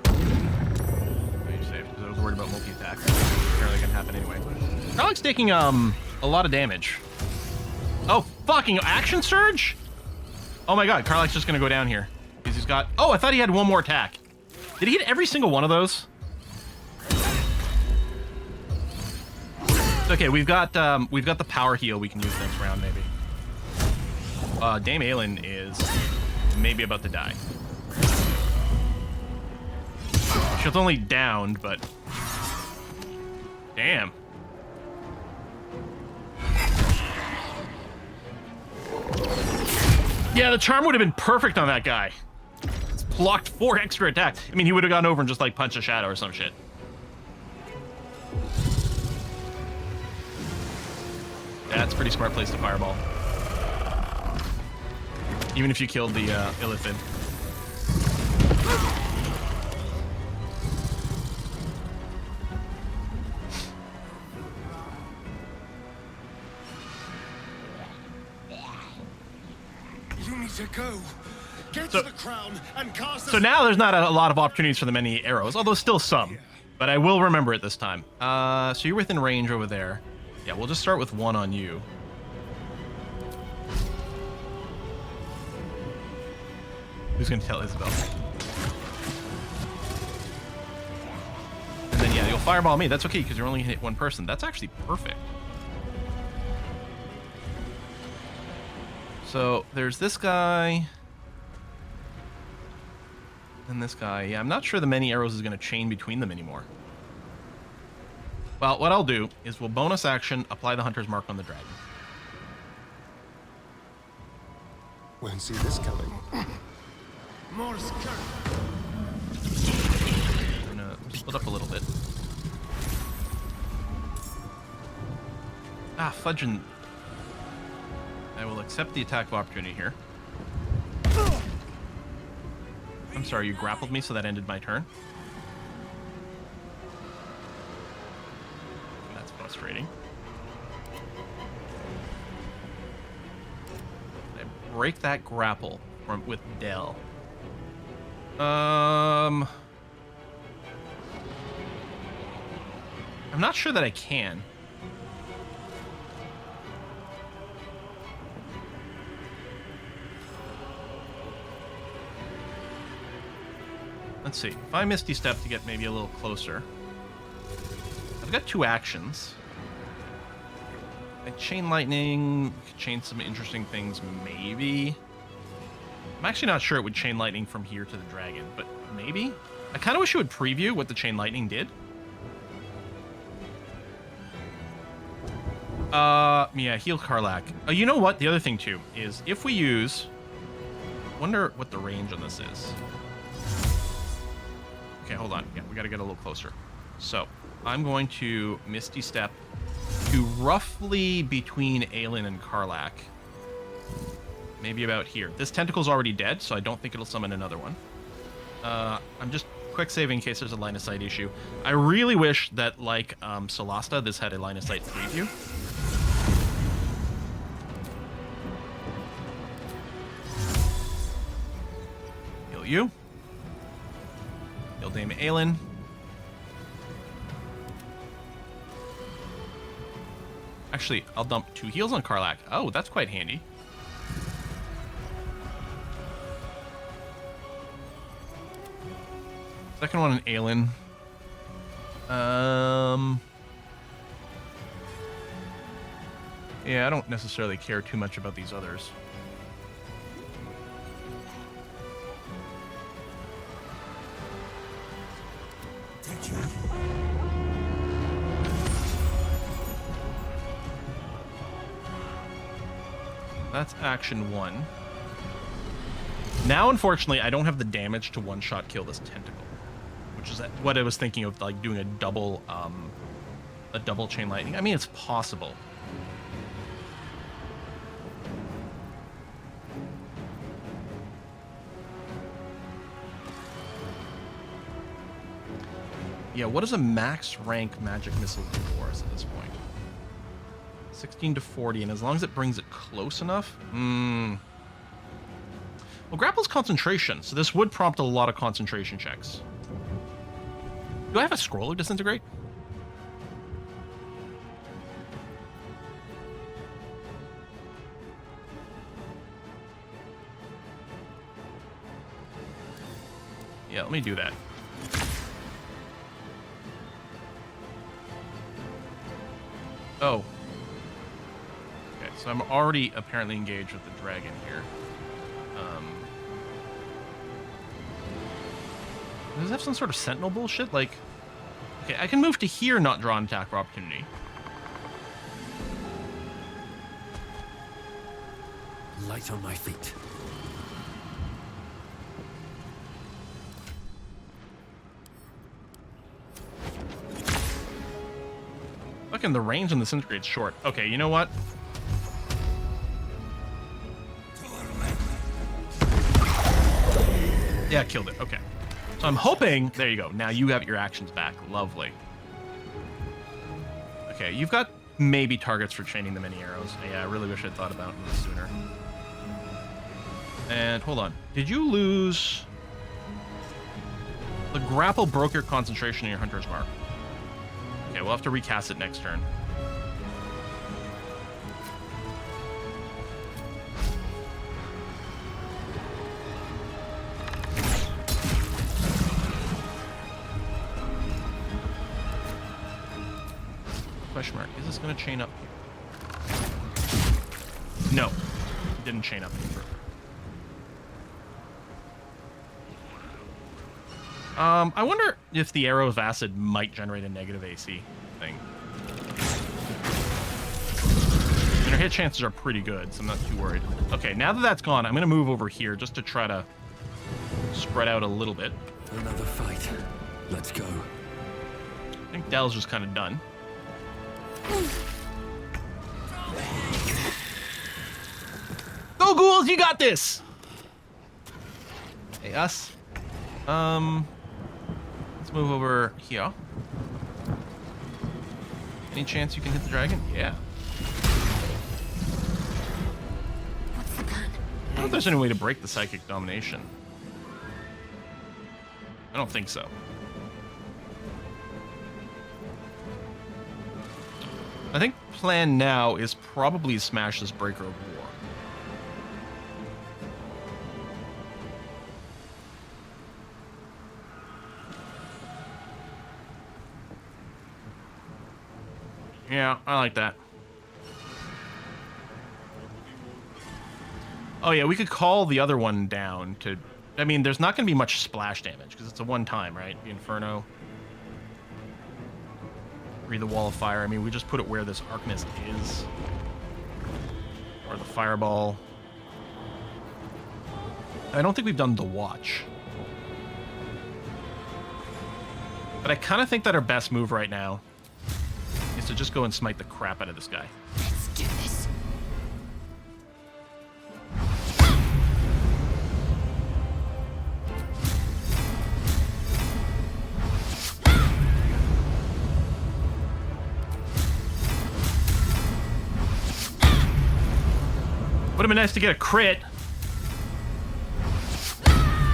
Safe, because I was worried about multi-attack. Apparently it can happen anyway. Alex taking a lot of damage. Oh, fucking action surge? Oh my god, Karlach's just gonna go down here. Because he's got... Oh, I thought he had one more attack. Did he hit every single one of those? It's okay, we've got the power heal we can use next round, maybe. Dame Aelin is maybe about to die. She was only downed, but... Damn. Yeah, the charm would have been perfect on that guy. It's blocked 4 extra attacks. I mean, he would have gone over and just, like, punched a shadow or some shit. That's a pretty smart place to fireball. Even if you killed the Illithid. To go. Get to the crown and cast so now there's not a lot of opportunities for the many arrows, although still some. But I will remember it this time. So you're within range over there. Yeah, we'll just start with 1 on you. Who's gonna tell Isabel? And then yeah, you'll fireball me. That's okay because you're only hit 1 person. That's actually perfect. So there's this guy. And this guy. Yeah, I'm not sure the many arrows is going to chain between them anymore. Well, what I'll do is we'll bonus action, apply the Hunter's Mark on the dragon. Won't see this coming. More skirt. I'm going to split up a little bit. Ah, fudging. I will accept the attack of opportunity here. I'm sorry, you grappled me, so that ended my turn. That's frustrating. I break that grapple with Dell. I'm not sure that I can. Let's see. If I Misty Step to get maybe a little closer. I've got 2 actions. I Chain Lightning. Could chain some interesting things, maybe. I'm actually not sure it would Chain Lightning from here to the dragon, but maybe? I kind of wish it would preview what the Chain Lightning did. Yeah, heal Karlach. You know what? The other thing, too, is if we use... wonder what the range on this is. Okay, hold on. Yeah, we got to get a little closer. So, I'm going to Misty Step to roughly between Aelin and Karlach. Maybe about here. This tentacle's already dead, so I don't think it'll summon another one. I'm just quick saving in case there's a line of sight issue. I really wish that, like Solasta, this had a line of sight preview. Heal you. Heal Dame Aelin. Actually, I'll dump 2 heals on Karlach. Oh, that's quite handy. Second one on Aelin. Yeah, I don't necessarily care too much about these others. That's action 1. Now, unfortunately, I don't have the damage to one-shot kill this tentacle, which is what I was thinking of, like doing a double chain lightning. I mean, it's possible. Yeah, what does a max rank magic missile do for us at this point? 16 to 40, and as long as it brings it close enough. Well, grapple's concentration, so this would prompt a lot of concentration checks. Do I have a scroll of disintegrate? Yeah, let me do that. Oh. Okay, so I'm already apparently engaged with the dragon here. Does it have some sort of sentinel bullshit? Like, okay, I can move to here, not draw an attack for opportunity. Light on my feet. Fucking the range on the disintegrate's short. Okay, you know what? Yeah, killed it. Okay. So I'm hoping... There you go. Now you have your actions back. Lovely. Okay, you've got maybe targets for chaining the many arrows. Yeah, I really wish I'd thought about this sooner. And hold on. Did you lose... The grapple broke your concentration in your Hunter's Mark. Okay, we'll have to recast it next turn. Question mark. Is this going to chain up here? No. didn't chain up any further. I wonder if the arrow of acid might generate a negative AC thing. I mean, our hit chances are pretty good, so I'm not too worried. Okay, now that that's gone, I'm going to move over here just to try to spread out a little bit. Another fight. Let's go. I think Dell's just kind of done. Go, ghouls! You got this! Hey, us. Let's move over here. Any chance you can hit the dragon? Yeah. What's the plan? I don't know if there's any way to break the psychic domination. I don't think so. I think plan now is probably smash this Breaker of War. Yeah, I like that. Oh yeah, we could call the other one down to... I mean, there's not going to be much splash damage, because it's a one-time, right? The Inferno. Breathe the Wall of Fire. I mean, we just put it where this Arcanist is. Or the Fireball. I don't think we've done the Watch. But I kind of think that our best move right now is to just go and smite the crap out of this guy. Let's do this. Would have been nice to get a crit.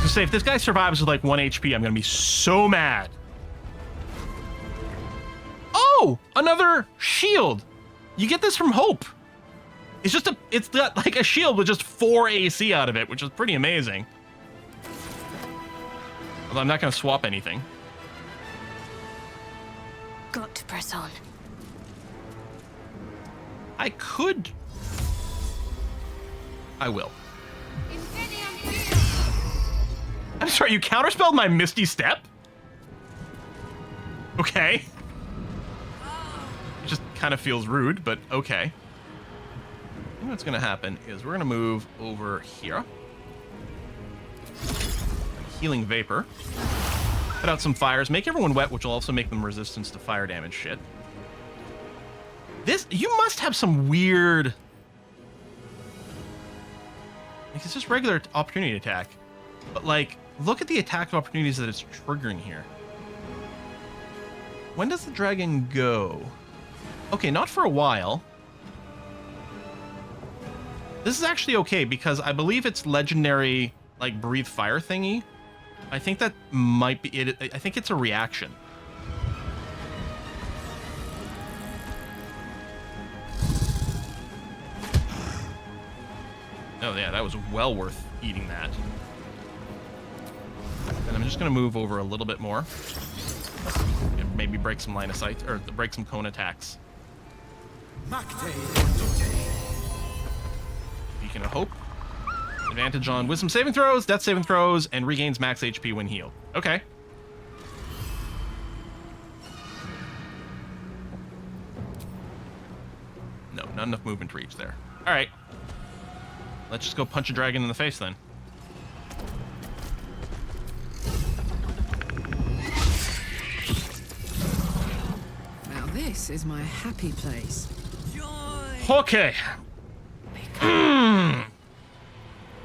To say, if this guy survives with like 1 HP, I'm gonna be so mad. Oh, another shield. You get this from Hope. It's just it's got like a shield with just 4 AC out of it, which is pretty amazing. Although I'm not gonna swap anything. Got to press on. I could. I will. I'm sorry, you counterspelled my Misty Step? Okay. It just kind of feels rude, but okay. I think what's gonna happen is we're gonna move over here. Healing Vapor. Put out some fires, make everyone wet, which will also make them resistance to fire damage shit. This, you must have some weird... Like, it's just regular opportunity attack. But, like, look at the attack opportunities that it's triggering here. When does the dragon go? Okay, not for a while. This is actually okay, because I believe it's legendary, like, breathe fire thingy. I think that might be it. I think it's a reaction. Oh yeah, that was well worth eating that. And I'm just gonna move over a little bit more. And maybe break some line of sight, or break some cone attacks. Beacon of Hope. Advantage on wisdom saving throws, death saving throws, and regains max HP when healed. Okay. No, not enough movement to reach there. All right. Let's just go punch a dragon in the face then. Now this is my happy place. Okay.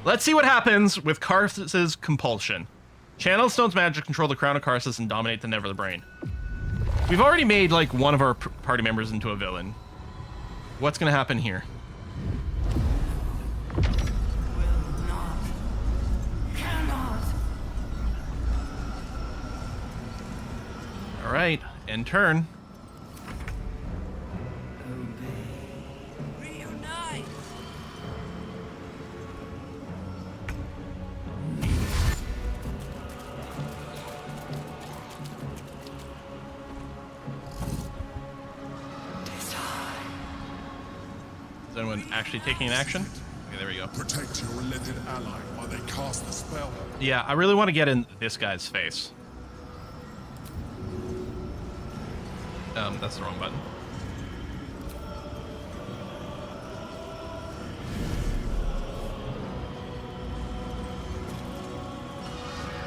Let's see what happens with Karthus's Compulsion. Channel Stone's magic, control the crown of Karthus, and dominate the Never the Brain. We've already made like one of our party members into a villain. What's gonna happen here? All right, end turn. Is anyone actually taking an action? Okay, there we go. Protect your alleged ally while they cast the spell. Yeah, I really want to get in this guy's face. That's the wrong button.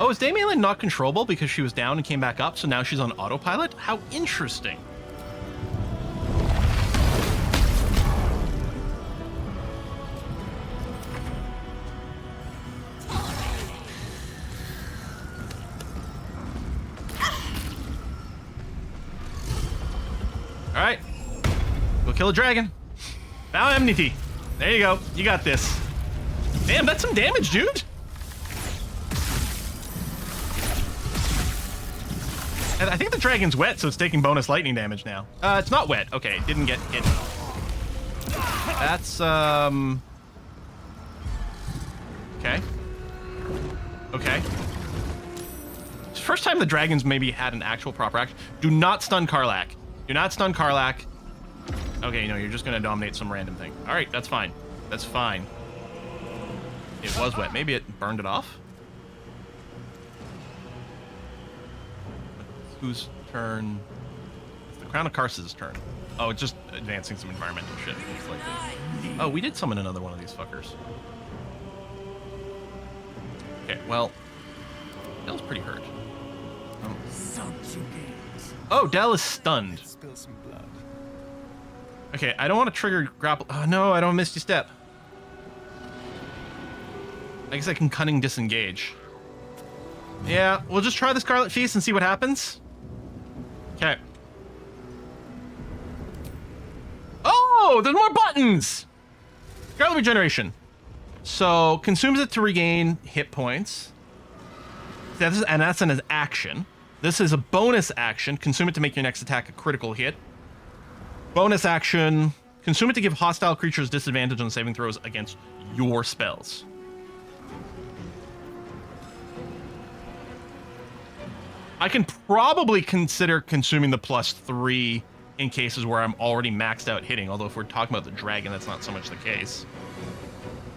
Oh, is Damien not controllable because she was down and came back up, so now she's on autopilot? How interesting. Alright. Go kill a dragon. Bow enmity. There you go. You got this. Damn, that's some damage, dude. And I think the dragon's wet, so it's taking bonus lightning damage now. It's not wet. Okay, it didn't get hit. That's, okay. Okay. It's the first time the dragons maybe had an actual proper action. Do not stun Karlach. Do not stun Karlach. Okay, no, you're just gonna dominate some random thing. All right, that's fine. That's fine. It was wet. Maybe it burned it off? Whose turn? It's the Crown of Karsa's turn. Oh, it's just advancing some environmental shit. Oh, we did summon another one of these fuckers. Okay, well, Dell's pretty hurt. Oh, Dell is stunned. Okay, I don't want to trigger grapple. Oh, no, I don't Misty Step. I guess I can cunning disengage. Yeah, we'll just try the Scarlet Feast and see what happens. Okay. Oh, there's more buttons! Scarlet Regeneration. So, consumes it to regain hit points. And that's an action. This is a bonus action. Consume it to make your next attack a critical hit. Bonus action. Consume it to give hostile creatures disadvantage on saving throws against your spells. I can probably consider consuming the +3 in cases where I'm already maxed out hitting, although if we're talking about the dragon, that's not so much the case.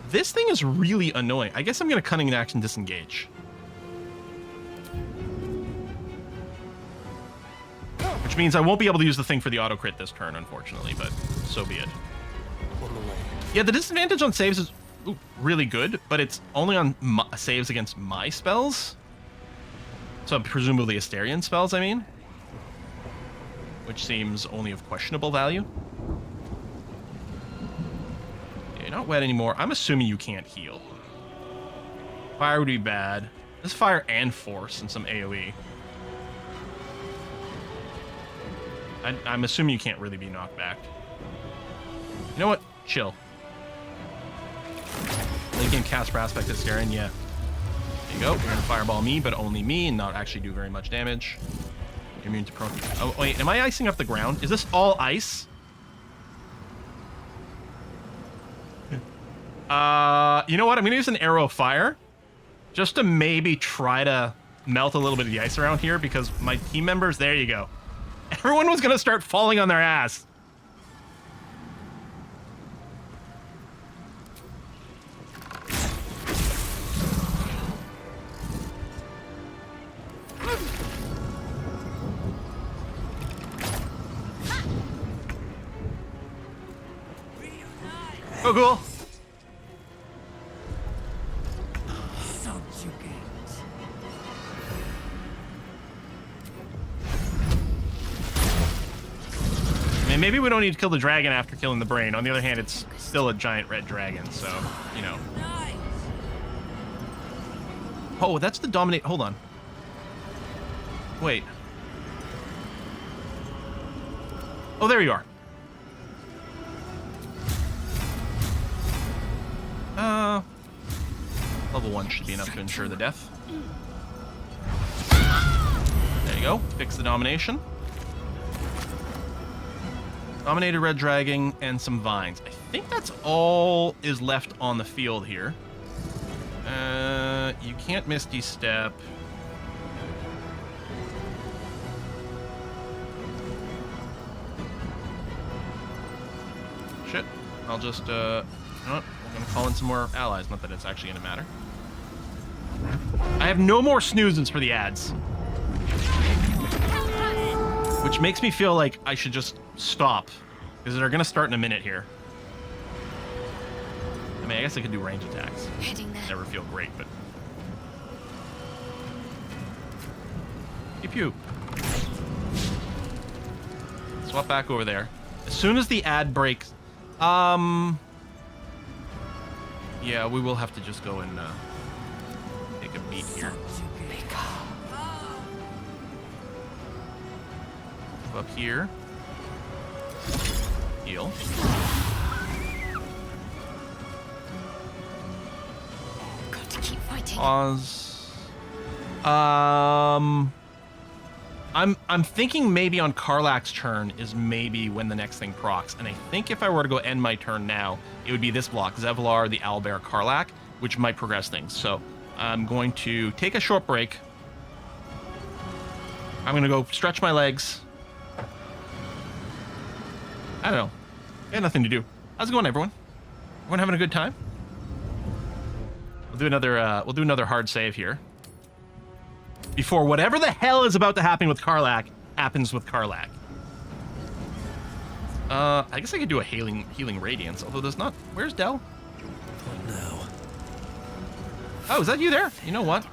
This thing is really annoying. I guess I'm going to cunning in action disengage. Which means I won't be able to use the thing for the auto crit this turn, unfortunately, but so be it. Yeah, the disadvantage on saves is really good, but it's only on saves against my spells. So presumably Asterion spells, I mean. Which seems only of questionable value. Yeah, you're not wet anymore. I'm assuming you can't heal. Fire would be bad. This fire and force and some AoE. I'm assuming you can't really be knocked back. You know what? Chill. You can cast for Aspect Asterion, yeah. There you go. You're gonna fireball me, but only me, and not actually do very much damage. You're immune to prone. Oh wait, am I icing up the ground? Is this all ice? You know what? I'm gonna use an arrow of fire, just to maybe try to melt a little bit of the ice around here, because my team members. There you go. Everyone was gonna start falling on their ass. Oh, cool. I mean, maybe we don't need to kill the dragon after killing the brain. On the other hand, it's still a giant red dragon, so, you know. Oh, that's the dominate. Hold on. Wait. Oh, there you are. Level 1 should be enough to ensure the death. There you go. Fix the domination. Dominated red dragon and some vines. I think that's all is left on the field here. You can't Misty Step. Shit. I'll just, you know what? We'll gonna call in some more allies. Not that it's actually gonna matter. I have no more snoozes for the ads. Which makes me feel like I should just stop. Because they're gonna start in a minute here. I mean, I guess I could do range attacks. Never feel great, but... Pew pew. Swap back over there. As soon as the ad breaks... Yeah, we will have to just go and take a beat here. Go up here. Heal. Got to keep fighting. Pause. I'm thinking maybe on Karlach's turn is maybe when the next thing procs, and I think if I were to go end my turn now, it would be this block, Zevlar, the Owlbear, Karlach, which might progress things. So I'm going to take a short break. I'm gonna go stretch my legs. I don't know. I got nothing to do. How's it going, everyone? Everyone having a good time? We'll do another hard save here. Before whatever the hell is about to happen with Karlach happens with Karlach. I guess I could do a healing radiance, although there's not. Where's Del? No. Oh, is that you there? You know what?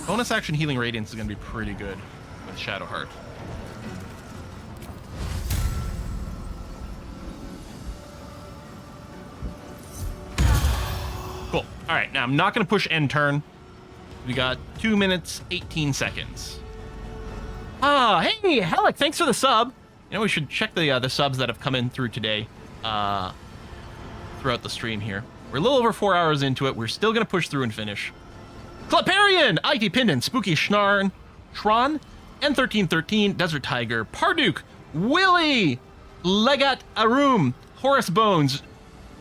Bonus action healing radiance is gonna be pretty good with Shadowheart. Cool. All right, now I'm not gonna push end turn. We got 2 minutes, 18 seconds. Hey, Helic, thanks for the sub. You know, we should check the subs that have come in through today, throughout the stream here. We're a little over 4 hours into it. We're still gonna push through and finish. Cloparian, IT Pendant, Spooky Schnarn, Tron, N1313, Desert Tiger, Parduk, Willie, Legat Arum, Horace Bones.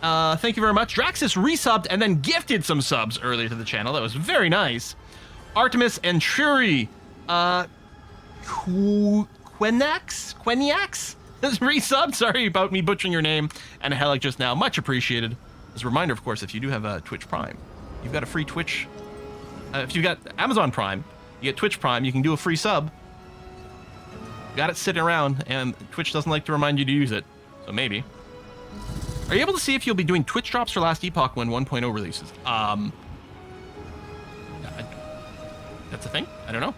Thank you very much. Draxus resubbed and then gifted some subs earlier to the channel. That was very nice. Artemis and Shuri. Queniax has resubbed. Sorry about me butchering your name. And Helic just now. Much appreciated. As a reminder, of course, if you do have a Twitch Prime, you've got a free Twitch. If you've got Amazon Prime, you get Twitch Prime, you can do a free sub. Got it sitting around, and Twitch doesn't like to remind you to use it. So maybe. Are you able to see if you'll be doing Twitch drops for Last Epoch when 1.0 releases? That's a thing? I don't know.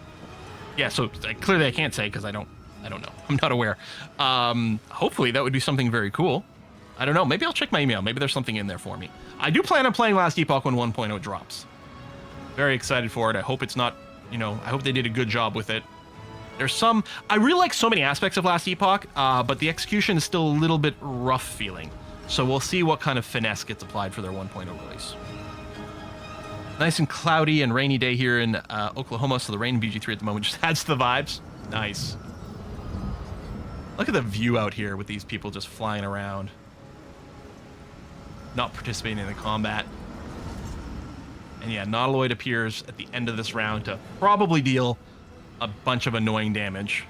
Yeah, so clearly I can't say because I don't know. I'm not aware. Hopefully that would be something very cool. I don't know. Maybe I'll check my email. Maybe there's something in there for me. I do plan on playing Last Epoch when 1.0 drops. Very excited for it. I hope it's not, I hope they did a good job with it. I really like so many aspects of Last Epoch, but the execution is still a little bit rough feeling. So we'll see what kind of finesse gets applied for their 1.0 release. Nice and cloudy and rainy day here in Oklahoma, so the rain in BG3 at the moment just adds to the vibes. Nice. Look at the view out here with these people just flying around. Not participating in the combat. And yeah, Nautiloid appears at the end of this round to probably deal a bunch of annoying damage.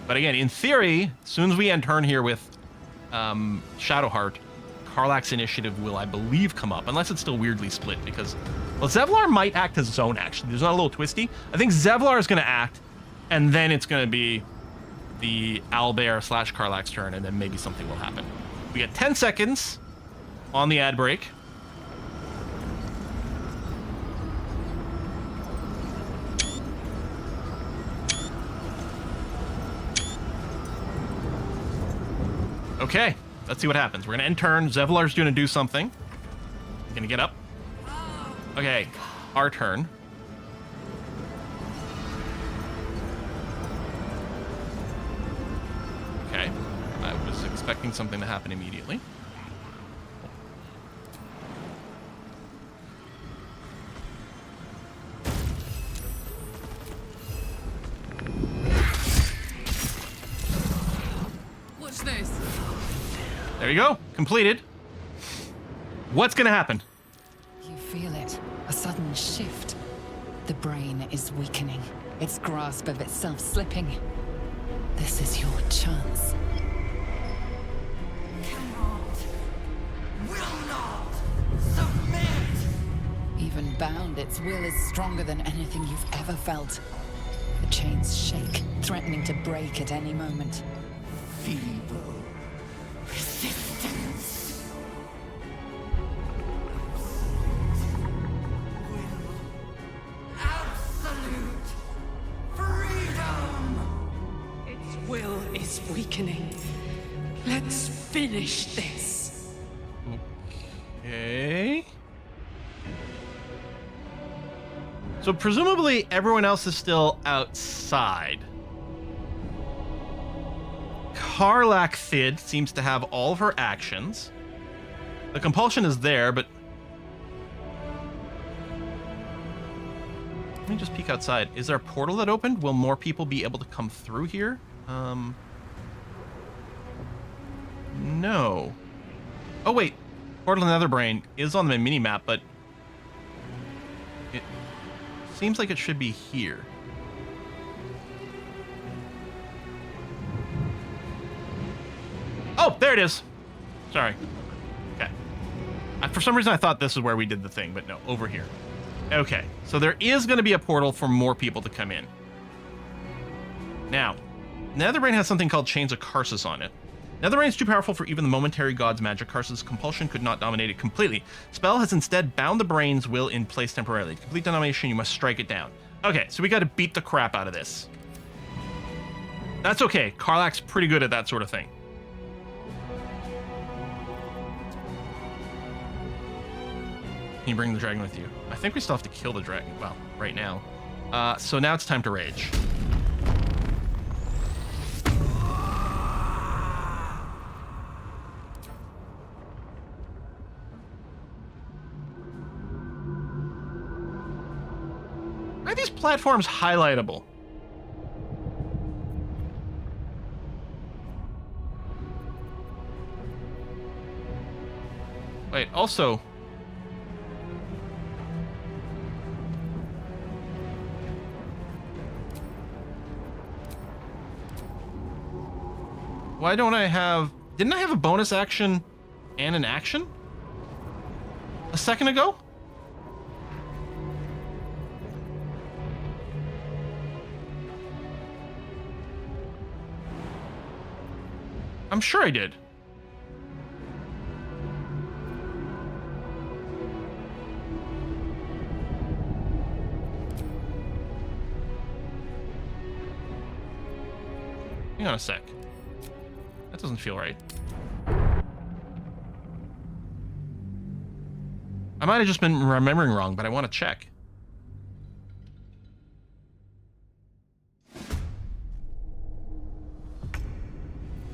But again, in theory, as soon as we end turn here with Shadowheart, Karlach's initiative will, I believe, come up, unless it's still weirdly split, because, well, Zevlar might act as zone, actually. There's not a little twisty. I think Zevlar is going to act, and then it's going to be the Owlbear / Karlach's turn, and then maybe something will happen. We get 10 seconds on the ad break. Okay, let's see what happens. We're gonna end turn. Zevlar's gonna do something. Gonna get up. Okay, our turn. Okay, I was expecting something to happen immediately. What's this? There you go. Completed. What's gonna happen? You feel it. A sudden shift. The brain is weakening. Its grasp of itself slipping. This is your chance. Cannot, will not submit. Even bound, its will is stronger than anything you've ever felt. The chains shake, threatening to break at any moment. Feeble resistance. Absolute freedom. Its will is weakening. Let's finish this. Okay. So presumably everyone else is still outside. Karlak Thid seems to have all of her actions. The compulsion is there, but... Let me just peek outside. Is there a portal that opened? Will more people be able to come through here? No. Oh, wait. Portal to Netherbrain is on the mini-map, but... it seems like it should be here. Oh, there it is. Sorry. Okay. For some reason, I thought this is where we did the thing, but no, over here. Okay, so there is going to be a portal for more people to come in. Now, Netherbrain has something called Chains of Karsus on it. Netherbrain is too powerful for even the momentary god's magic. Karsus' compulsion could not dominate it completely. Spell has instead bound the brain's will in place temporarily. To complete domination, you must strike it down. Okay, so we got to beat the crap out of this. That's okay. Karlak's pretty good at that sort of thing. Can you bring the dragon with you? I think we still have to kill the dragon. Well, right now. So now it's time to rage. Why are these platforms highlightable? Wait, also... why don't I have... didn't I have a bonus action and an action a second ago? I'm sure I did. Hang on a sec. That doesn't feel right. I might have just been remembering wrong, but I want to check.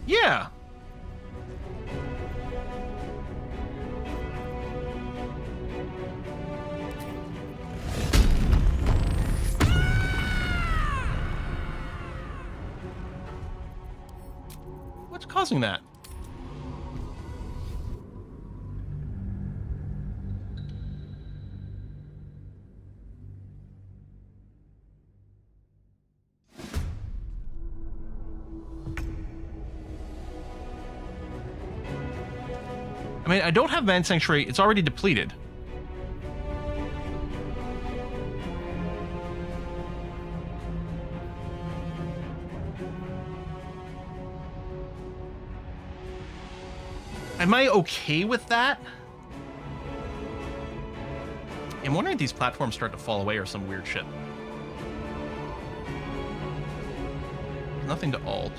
Yeah. What's causing that? I mean, I don't have Man Sanctuary. It's already depleted. Am I okay with that? I'm wondering if these platforms start to fall away or some weird shit. Nothing to alt.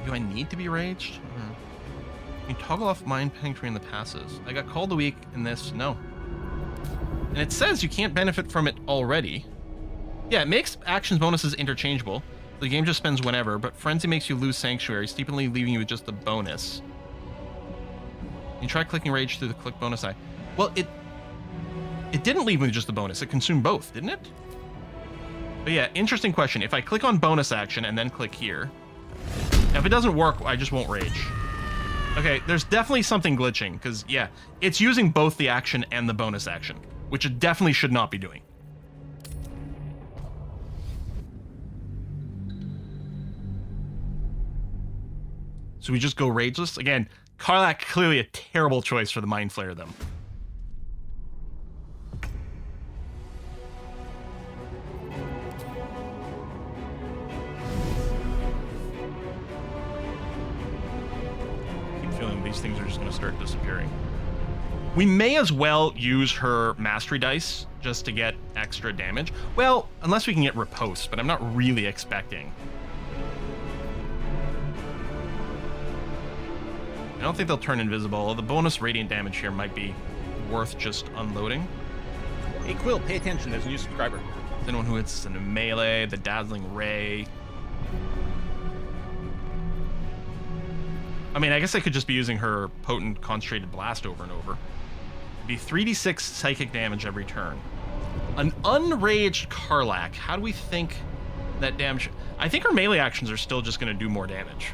Do I need to be raged? You can toggle off Mind Sanctuary in the passes. I got called a week in this. No. And it says you can't benefit from it already. Yeah, it makes actions bonuses interchangeable. The game just spends whenever, but Frenzy makes you lose Sanctuary, steeply leaving you with just the bonus. You try clicking Rage through the click bonus eye. Well, it didn't leave me with just the bonus. It consumed both, didn't it? But yeah, interesting question. If I click on bonus action and then click here, if it doesn't work, I just won't rage. Okay, there's definitely something glitching, because, yeah, it's using both the action and the bonus action, which it definitely should not be doing. So we just go rageless? Again, Karlak, clearly a terrible choice for the Mind Flayer, though. these things are just going to start disappearing. We may as well use her mastery dice just to get extra damage. Well, unless we can get riposte, but I'm not really expecting. I don't think they'll turn invisible, although the bonus radiant damage here might be worth just unloading. Hey, Quill, pay attention. There's a new subscriber. Anyone who hits in a melee, the Dazzling Ray. I mean, I guess I could just be using her Potent Concentrated Blast over and over. It'd be 3d6 psychic damage every turn. An Unraged Karlach. How do we think that damage... I think her melee actions are still just going to do more damage.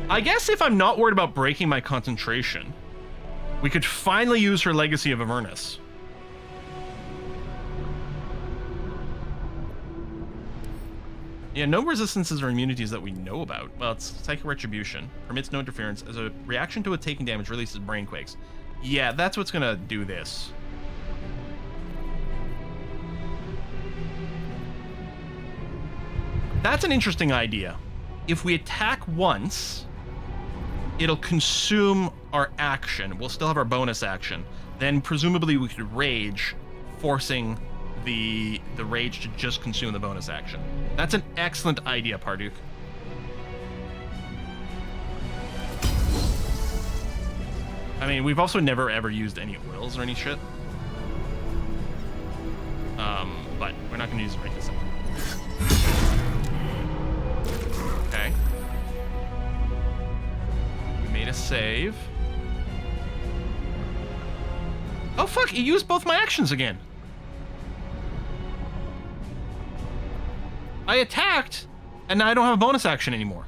I guess if I'm not worried about breaking my concentration, we could finally use her Legacy of Avernus. Yeah, no resistances or immunities that we know about. Well, it's Psychic Retribution. Permits no interference. As a reaction to a taking damage, releases brain quakes. Yeah, that's what's gonna do this. That's an interesting idea. If we attack once, it'll consume our action. We'll still have our bonus action. Then presumably we could rage, forcing the rage to just consume the bonus action. That's an excellent idea, Parduk. I mean, we've also never ever used any oils or any shit. But we're not gonna use it right this second. Okay. We made a save. Oh fuck, he used both my actions again. I attacked, and now I don't have a bonus action anymore.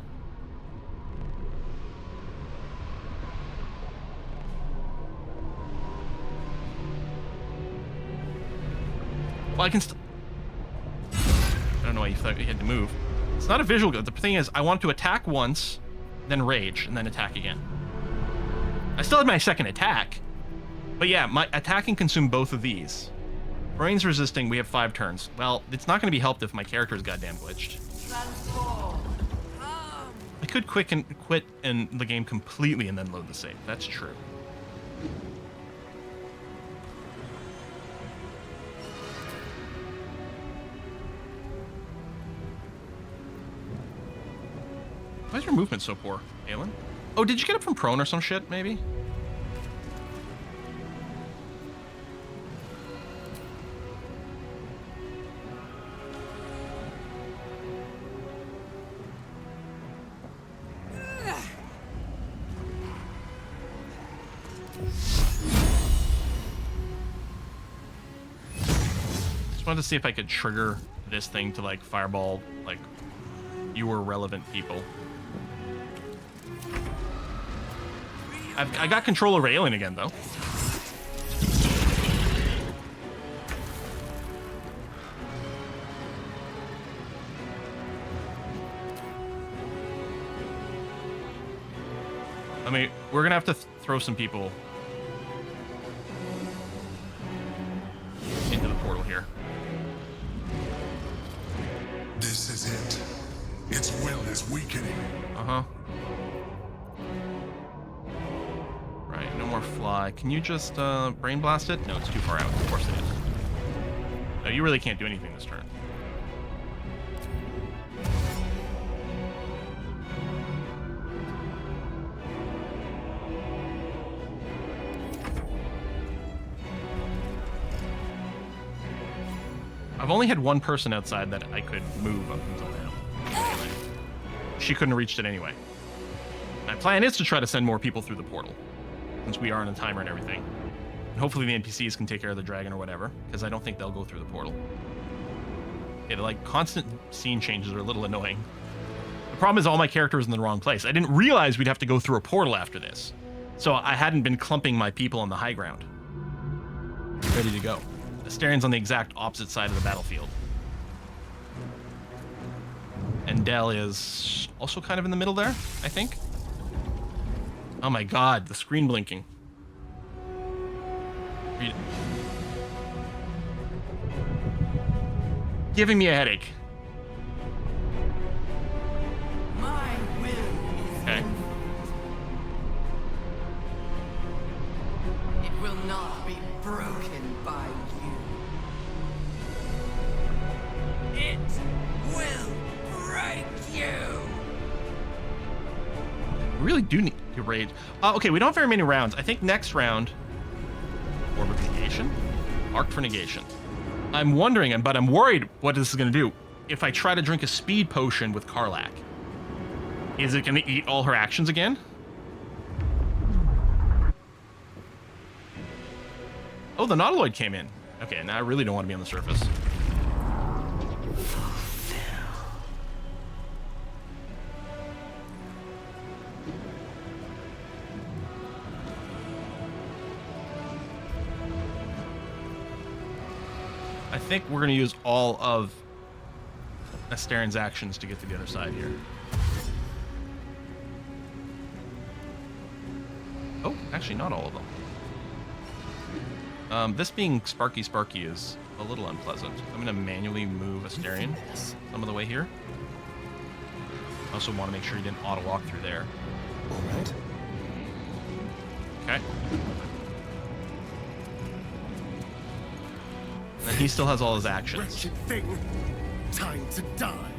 Well, I can I don't know why you thought you had to move. It's not a visual good. The thing is, I want to attack once, then rage, and then attack again. I still had my second attack. But yeah, my attacking consumed both of these. Brain's resisting, we have 5 turns. Well, it's not going to be helped if my character is goddamn glitched. I could quit in the game completely and then load the save. That's true. Why is your movement so poor, Aelin? Oh, did you get up from prone or some shit, maybe? Just wanted to see if I could trigger this thing to like fireball like fewer relevant people. I got control over Aelin again though. I mean, we're gonna have to throw some people into the portal here. This is it. Its will is weakening. Uh-huh. Right, no more fly. Can you just brain blast it? No, it's too far out. Of course it is. No, you really can't do anything this turn. I've only had one person outside that I could move up until now. She couldn't have reached it anyway. My plan is to try to send more people through the portal, since we are on a timer and everything. And hopefully the NPCs can take care of the dragon or whatever, because I don't think they'll go through the portal. Okay, like constant scene changes are a little annoying. The problem is all my characters in the wrong place. I didn't realize we'd have to go through a portal after this. So I hadn't been clumping my people on the high ground. Ready to go. Astarion's on the exact opposite side of the battlefield. And Del is also kind of in the middle there, I think. Oh my god, the screen blinking. Read it. Giving me a headache. My will it will break you. We really do need to rage. Okay, we don't have very many rounds. I think next round, Orb of Negation, Arc for Negation. I'm wondering, but I'm worried what this is going to do. If I try to drink a speed potion with Karlach, is it going to eat all her actions again? Oh, the Nautiloid came in. Okay, now I really don't want to be on the surface. I think we're going to use all of Astarian's actions to get to the other side here. Oh, actually not all of them. This being Sparky is a little unpleasant. I'm going to manually move Astarian some of the way here. I also want to make sure he didn't auto-walk through there. All right. Okay. And he still has all his actions. Wretched thing. Time to die.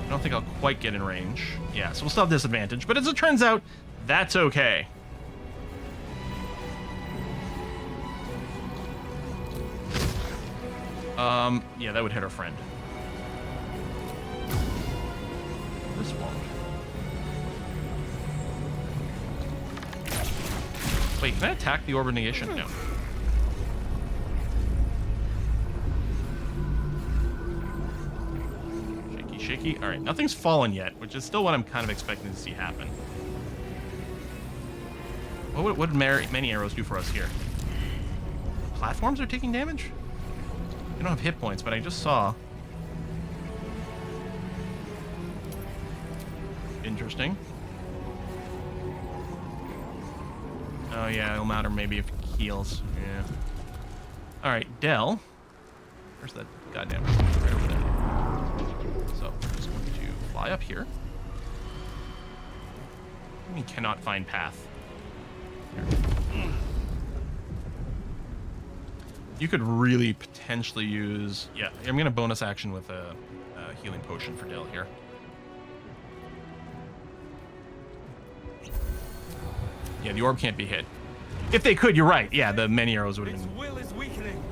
I don't think I'll quite get in range. Yeah, so we'll still have disadvantage, but as it turns out, that's okay. Yeah, that would hit our friend. This won't. Wait, can I attack the Orb of Negation? No. Shaky. All right, nothing's fallen yet, which is still what I'm kind of expecting to see happen. What would many arrows do for us here? Platforms are taking damage? I don't have hit points, but I just saw. Interesting. Oh yeah, it'll matter maybe if it heals. Yeah. All right, Del. Where's that goddamn? Right over there. So I'm just going to fly up here. We cannot find path. Here. You could really potentially use... Yeah, I'm going to bonus action with a healing potion for Del here. Yeah, the orb can't be hit. If they could, you're right. Yeah, the many arrows would have been... Will is weakening.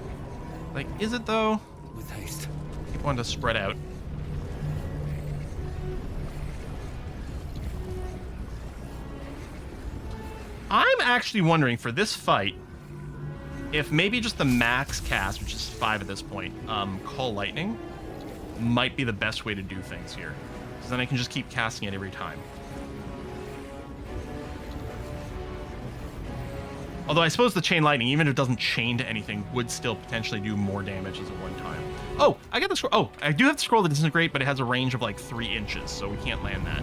Like, is it though? With haste. Keep wanting to spread out. I'm actually wondering for this fight, if maybe just the max cast, which is 5 at this point, Call Lightning, might be the best way to do things here. Because then I can just keep casting it every time. Although I suppose the Chain Lightning, even if it doesn't chain to anything, would still potentially do more damage as a one time. Oh, I got the scroll. Oh, I do have the scroll that isn't great, but it has a range of like 3 inches, so we can't land that.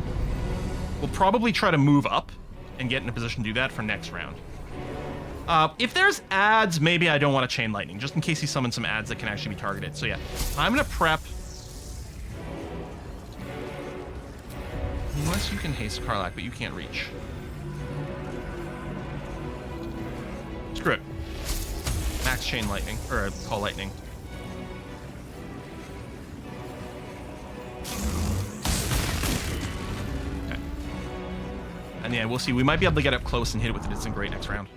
We'll probably try to move up and get in a position to do that for next round. If there's ads, maybe I don't want to Chain Lightning, just in case he summons some ads that can actually be targeted. So yeah, I'm going to prep. Unless you can haste Karlach, but you can't reach. Screw it. Max Chain Lightning, or Call Lightning. Okay. And yeah, we'll see. We might be able to get up close and hit it with a Distant Great next round.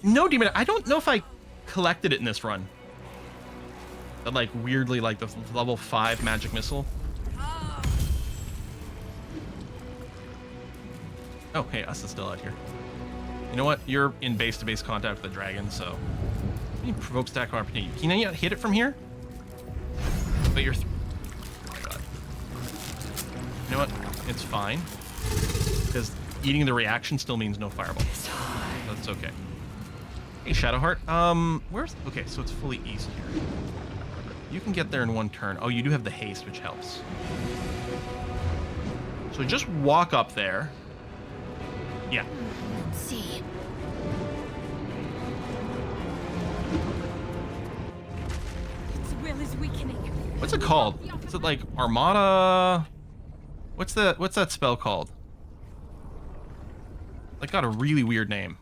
No, Demon. I don't know if I collected it in this run. But like weirdly, like the level 5 magic missile. Oh, hey, us is still out here. You know what? You're in base-to-base contact with the dragon, so you provoke stack of opportunity. Can you hit it from here? But you're. Oh my god. You know what? It's fine because eating the reaction still means no fireball. That's okay. Hey, Shadowheart. Where's? Okay, so it's fully east here. You can get there in 1 turn. Oh, you do have the haste, which helps. So just walk up there. Yeah. Let's see. Its will is weakening. What's it called? Is it like Armada? What's that spell called? Like, got a really weird name.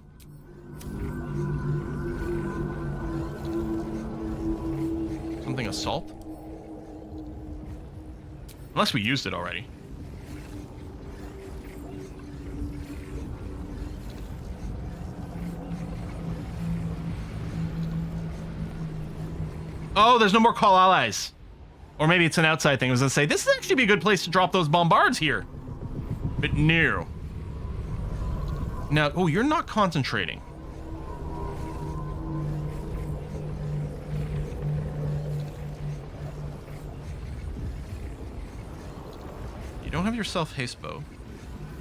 Something assault? Unless we used it already. Oh, there's no more call allies. Or maybe it's an outside thing. I was gonna say, this would actually be a good place to drop those bombards here. But no. Now, oh, you're not concentrating. You don't have your self-haste bow.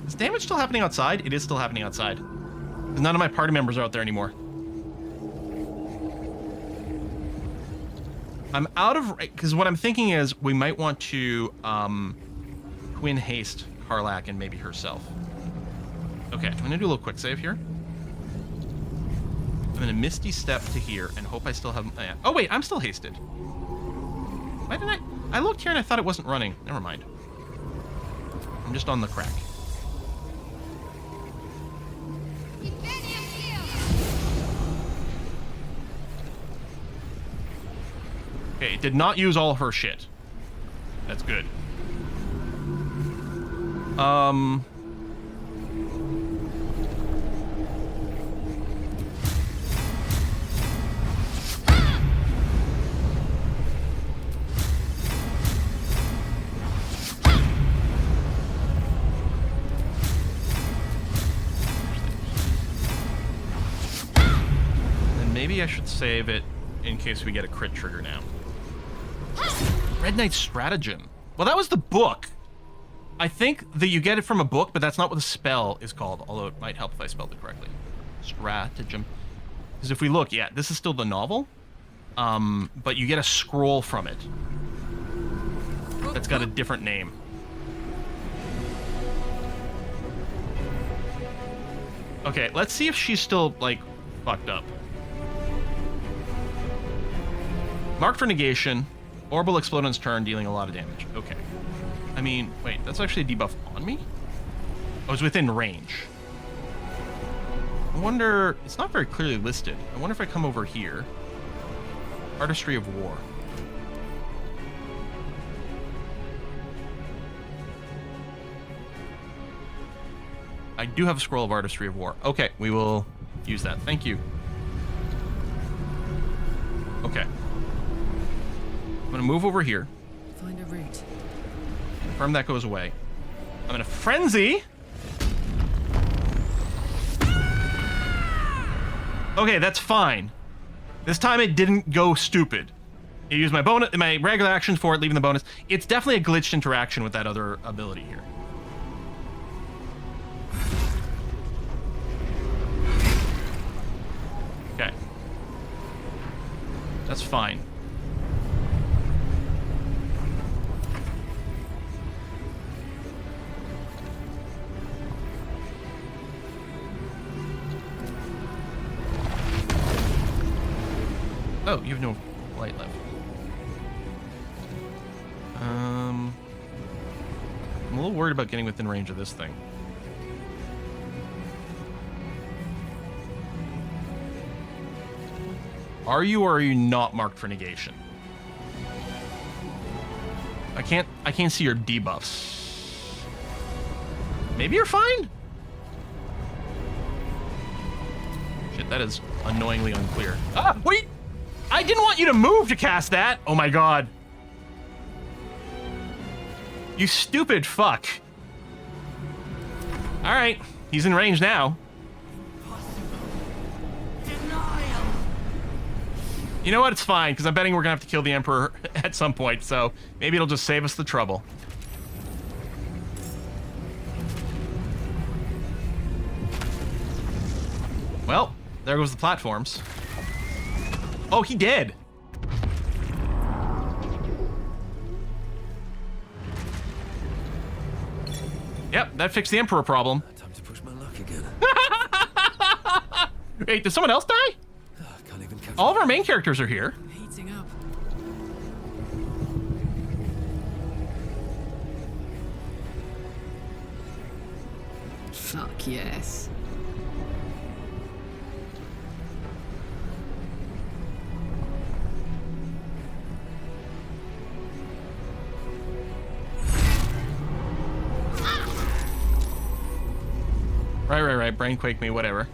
Is damage still happening outside? It is still happening outside. Because none of my party members are out there anymore. I'm out of... Because what I'm thinking is we might want to twin haste Karlak and maybe herself. Okay, I'm going to do a little quick save here. I'm going to Misty Step to here and hope I still have... Oh, wait, I'm still hasted. Why didn't I... I looked here and I thought it wasn't running. Never mind. I'm just on the crack. Okay, it did not use all of her shit. That's good. And maybe I should save it in case we get a crit trigger now. Red Knight Stratagem. Well, that was the book. I think that you get it from a book, but that's not what the spell is called, although it might help if I spelled it correctly. Stratagem. Because if we look, yeah, this is still the novel, but you get a scroll from it that's got a different name. Okay, let's see if she's still, like, fucked up. Marked for negation. Orb will explode on its turn, dealing a lot of damage. Okay. I mean, wait, that's actually a debuff on me? Oh, it's within range. I wonder... It's not very clearly listed. I wonder if I come over here. Artistry of War. I do have a scroll of Artistry of War. Okay, we will use that. Thank you. Okay. I'm gonna move over here. Find a route. Confirm that goes away. I'm gonna frenzy. Okay, that's fine. This time it didn't go stupid. I used my bonus, my regular actions for it, leaving the bonus. It's definitely a glitched interaction with that other ability here. Okay. That's fine. Oh, you have no light left. I'm a little worried about getting within range of this thing. Are you or are you not marked for negation? I can't see your debuffs. Maybe you're fine? Shit, that is annoyingly unclear. Ah, wait! I didn't want you to move to cast that! Oh my god. You stupid fuck. Alright, he's in range now. You know what? It's fine, because I'm betting we're gonna have to kill the Emperor at some point, so maybe it'll just save us the trouble. Well, there goes the platforms. Oh, he did. Yep, that fixed the Emperor problem. Time to push my luck again. Wait, did someone else die? Can't even catch All of our main characters are here. Heating up. Fuck yes. Right. Brain quake me, whatever.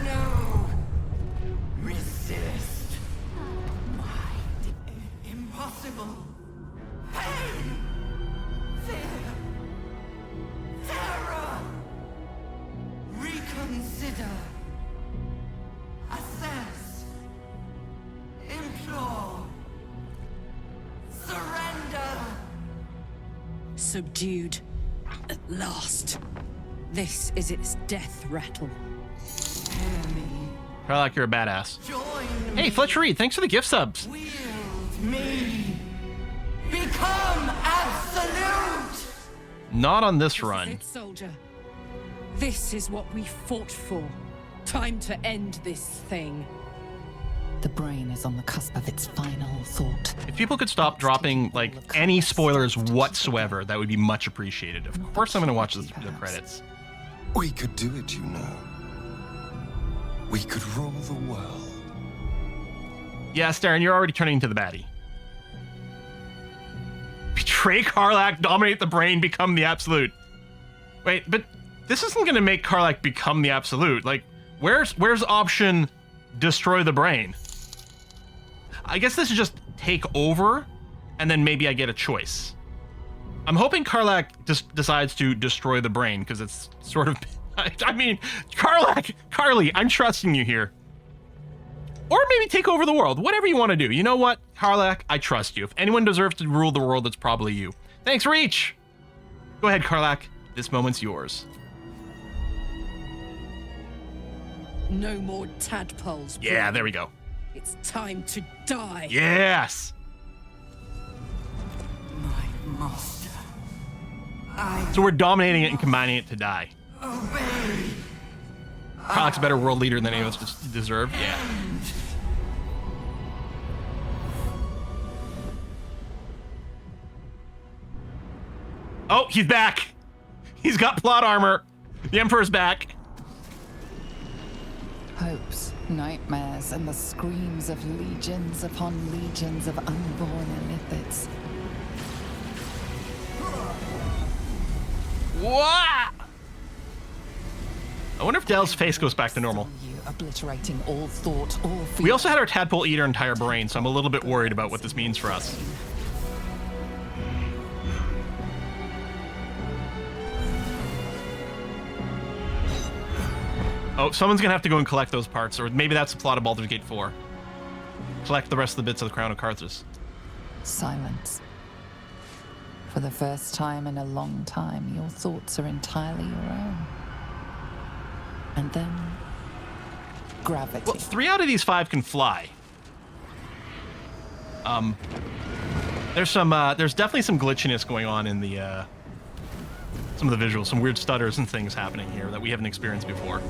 No! Resist! Mind. Impossible! Pain! Fear! Terror! Reconsider! Assess! Implore! Surrender! Subdued. At last. This is its death rattle. Karlach, you're a badass. Join Hey, Fletcher Reed, thanks for the gift subs. Wield me! Become absolute! Not on this run. It, soldier. This is what we fought for. Time to end this thing. The brain is on the cusp of its final thought. If people could stop dropping, like, any spoilers whatsoever, that would be much appreciated. Of course I'm going to watch the credits. We could do it, you know. We could rule the world. Yeah, Darren, you're already turning into the baddie. Betray Karlach, dominate the brain, become the absolute. Wait, but this isn't going to make Karlach become the absolute. Like, where's option destroy the brain? I guess this is just take over, and then maybe I get a choice. I'm hoping Karlach just decides to destroy the brain, because it's sort of... I mean, Carly, I'm trusting you here. Or maybe take over the world. Whatever you want to do. You know what, Karlach? I trust you. If anyone deserves to rule the world, it's probably you. Thanks, Reach! Go ahead, Karlach. This moment's yours. No more tadpoles. Yeah, there we go. It's time to die. Yes! My master. So we're dominating it and combining it to die. Obey. Karlach's a better world leader than any of us deserve. Yeah. Oh, he's back. He's got plot armor. The Emperor's back. Hopes, nightmares, and the screams of legions upon legions of unborn illithids. What? I wonder if Dell's face goes back to normal. You obliterating all thought, all fear. We also had our tadpole eat our entire brain, so I'm a little bit worried about what this means for us. Oh, someone's gonna have to go and collect those parts, or maybe that's the plot of Baldur's Gate 4. Collect the rest of the bits of the Crown of Carthus. Silence. For the first time in a long time, your thoughts are entirely your own. And then, gravity. Well, 3 out of these 5 can fly. There's definitely some glitchiness going on in the, some of the visuals, some weird stutters and things happening here that we haven't experienced before.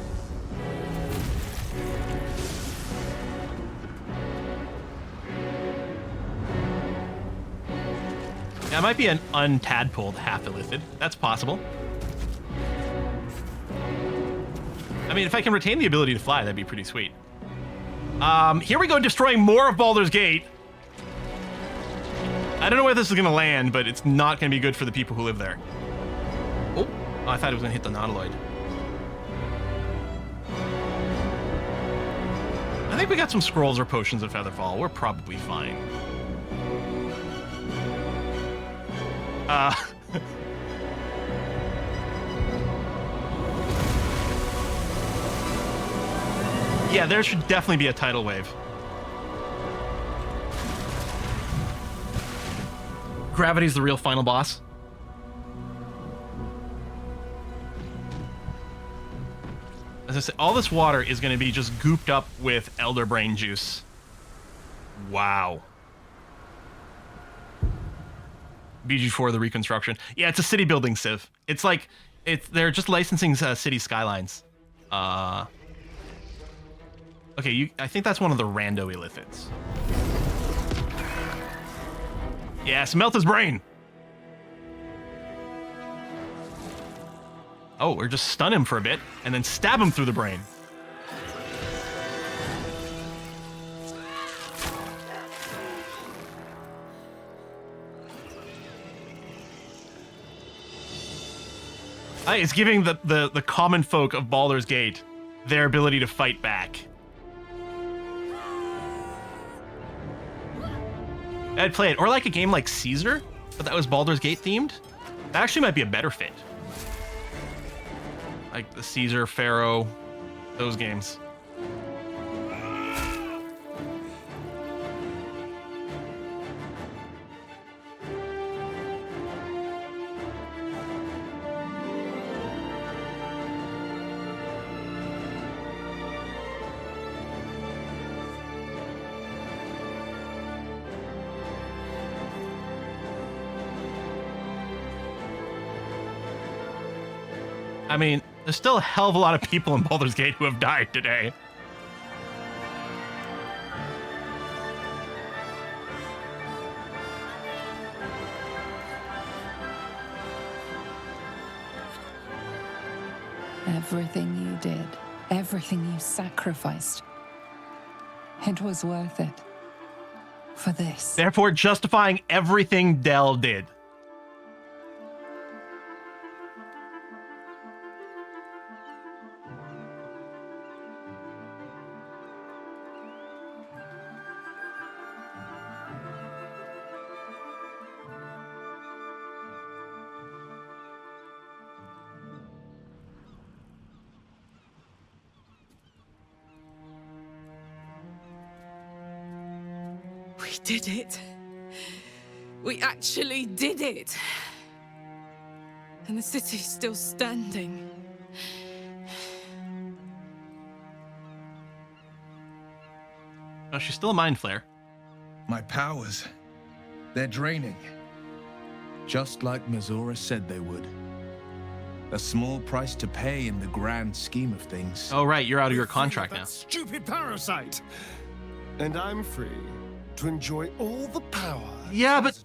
Yeah, it might be an untadpoled half-illithid. That's possible. I mean, if I can retain the ability to fly, that'd be pretty sweet. Here we go, destroying more of Baldur's Gate. I don't know where this is going to land, but it's not going to be good for the people who live there. Oh, I thought it was going to hit the Nautiloid. I think we got some scrolls or potions of Featherfall. We're probably fine. Yeah, there should definitely be a tidal wave. Gravity's the real final boss. As I said, all this water is going to be just gooped up with Elder Brain juice. Wow. BG4, the reconstruction. Yeah, it's a city building civ. It's like, they're just licensing city skylines. Okay, I think that's one of the rando illithids. Yes, melt his brain. Oh, or just stun him for a bit and then stab him through the brain. It's giving the common folk of Baldur's Gate their ability to fight back. I'd play it. Or like a game like Caesar, but that was Baldur's Gate themed. That actually might be a better fit. Like the Caesar, Pharaoh, those games. I mean, there's still a hell of a lot of people in Baldur's Gate who have died today. Everything you did, everything you sacrificed, it was worth it. For this. Therefore, justifying everything Dell did. We did it. We actually did it. And the city's still standing. Oh, she's still a mind flare. My powers, they're draining. Just like Mazora said they would. A small price to pay in the grand scheme of things. Oh, right, you're out of your contract now. Stupid parasite! And I'm free to enjoy all the power. Yeah, but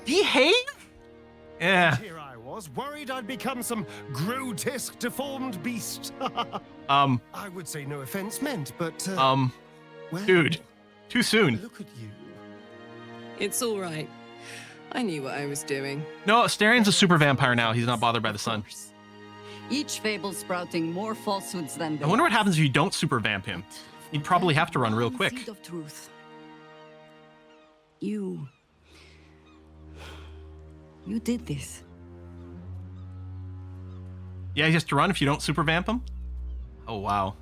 behave? Yeah. Here I was, worried I'd become some grotesque, deformed beast. I would say no offense meant, but well, dude, too soon. Look at you. It's all right. I knew what I was doing. No, Astarion's a super vampire now. He's not bothered by the sun. Each fable sprouting more falsehoods than I wonder what happens if you don't super vamp him. He'd probably have to run real quick. Seed of truth. You did this. Yeah, he has to run if you don't super vamp him? Oh, wow.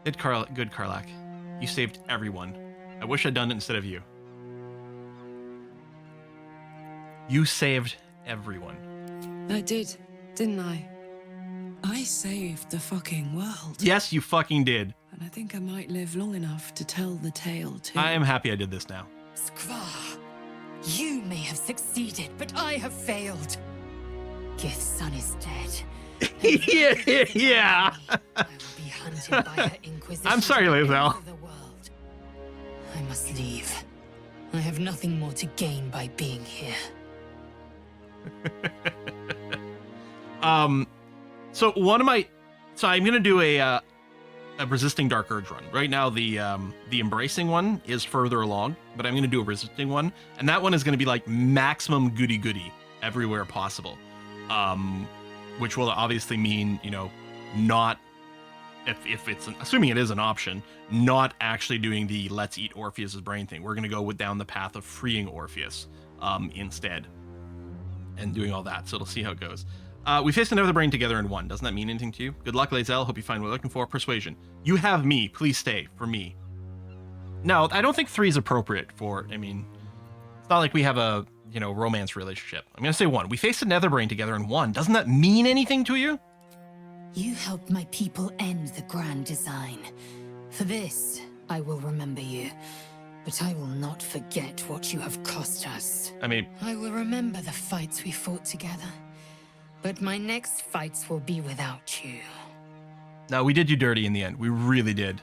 Good Karlak. You saved everyone. I wish I'd done it instead of you. You saved everyone. I did, didn't I? I saved the fucking world. Yes, you fucking did. And I think I might live long enough to tell the tale too. I am happy I did this now. Skvar, you may have succeeded, but I have failed. Gith's son is dead. Yeah. I will be hunted by her Inquisition. I'm sorry, Lae'zel. I must leave. I have nothing more to gain by being here. So I'm gonna do a resisting Dark Urge run. Right now the embracing one is further along, but I'm gonna do a resisting one, and that one is gonna be like maximum goody everywhere possible. Which will obviously mean, you know, not if it's assuming it is an option, not actually doing the let's eat Orpheus's brain thing. We're gonna go down the path of freeing Orpheus instead, and doing all that. So it'll see how it goes. We faced another brain together in one. Doesn't that mean anything to you? Good luck, Lae'zel. Hope you find what you're looking for. Persuasion. You have me. Please stay for me. No, I don't think 3 is appropriate for. I mean, it's not like we have a romance relationship. I'm gonna say 1. We faced another brain together in 1. Doesn't that mean anything to you? You helped my people end the grand design. For this, I will remember you. But I will not forget what you have cost us. I mean, I will remember the fights we fought together. But my next fights will be without you. no, we did you dirty in the end. We really did.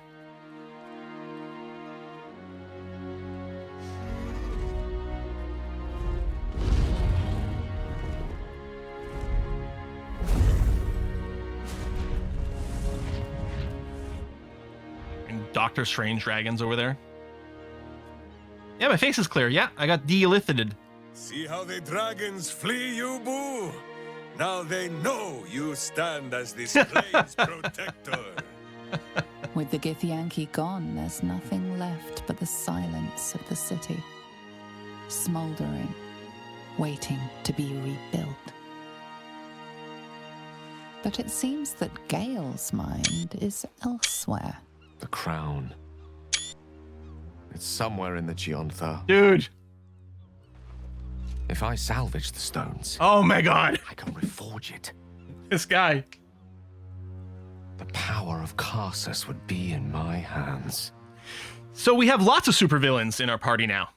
Doctor Strange dragons over there. Yeah, my face is clear. Yeah, I got de-elithited. See how the dragons flee you, boo? Now they know you stand as this plane's protector. With the Githyanki gone, there's nothing left but the silence of the city. Smoldering, waiting to be rebuilt. But it seems that Gale's mind is elsewhere. The crown. It's somewhere in the Giontha. Dude! If I salvage the stones... Oh my god! I can reforge it. This guy. The power of Karsus would be in my hands. So we have lots of supervillains in our party now.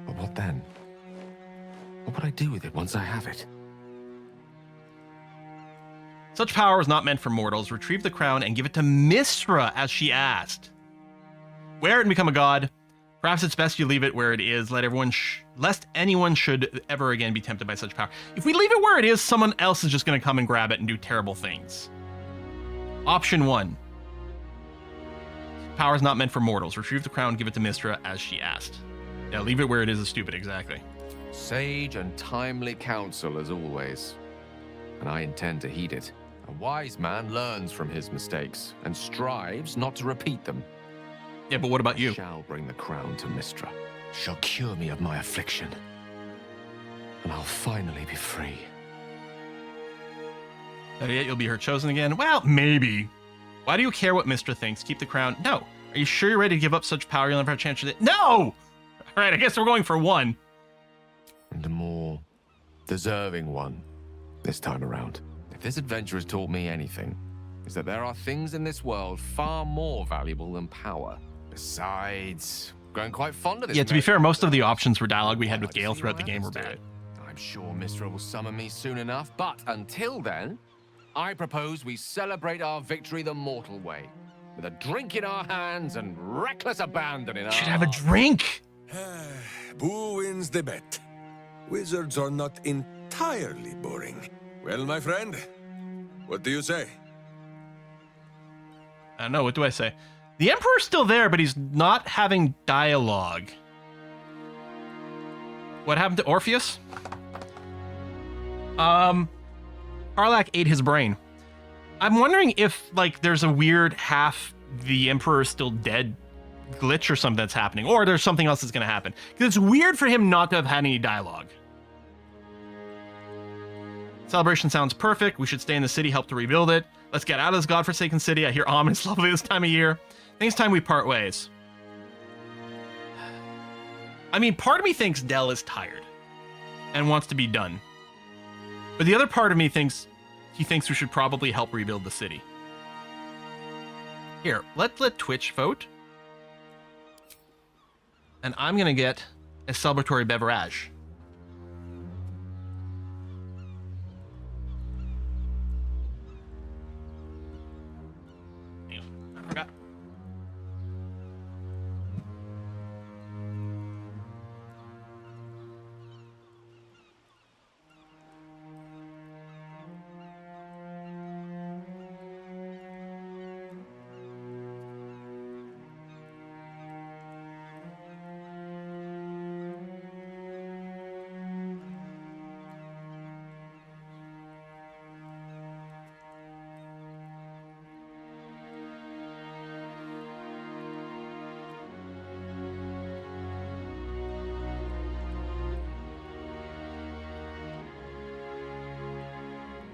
But what then? What would I do with it once I have it? Such power is not meant for mortals. Retrieve the crown and give it to Mistra as she asked. Wear it and become a god. Perhaps it's best you leave it where it is, lest anyone should ever again be tempted by such power. If we leave it where it is, someone else is just going to come and grab it and do terrible things. Option 1. Power is not meant for mortals. Retrieve the crown, give it to Mistra as she asked. Yeah, leave it where it is stupid, exactly. Sage and timely counsel as always. And I intend to heed it. A wise man learns from his mistakes and strives not to repeat them. Yeah, but what about you? I shall bring the crown to Mistra. She'll cure me of my affliction. And I'll finally be free. Better yet, you'll be her chosen again? Well, maybe. Why do you care what Mistra thinks? Keep the crown? No. Are you sure you're ready to give up such power you'll never have a chance to it? No! All right, I guess we're going for 1. And a more deserving one this time around. If this adventure has taught me anything, is that there are things in this world far more valuable than power. Besides, growing quite fond of this. Yeah, to be fair, most of the options for dialogue we had with Gale throughout the game were bad. I'm sure Mistra will summon me soon enough, but until then, I propose we celebrate our victory the mortal way, with a drink in our hands and reckless abandon in our Should have a drink! Boo wins the bet. Wizards are not entirely boring. Well, my friend, what do you say? I don't know, what do I say? The Emperor's still there, but he's not having dialogue. What happened to Orpheus? Karlach ate his brain. I'm wondering if, like, there's a weird half the Emperor is still dead glitch or something that's happening, or there's something else that's going to happen. Because it's weird for him not to have had any dialogue. Celebration sounds perfect. We should stay in the city, help to rebuild it. Let's get out of this godforsaken city. I hear ominous lovely this time of year. I think it's time we part ways. I mean, part of me thinks Dell is tired and wants to be done. But the other part of me thinks he thinks we should probably help rebuild the city. Here, let Twitch vote. And I'm going to get a celebratory beverage. I forgot.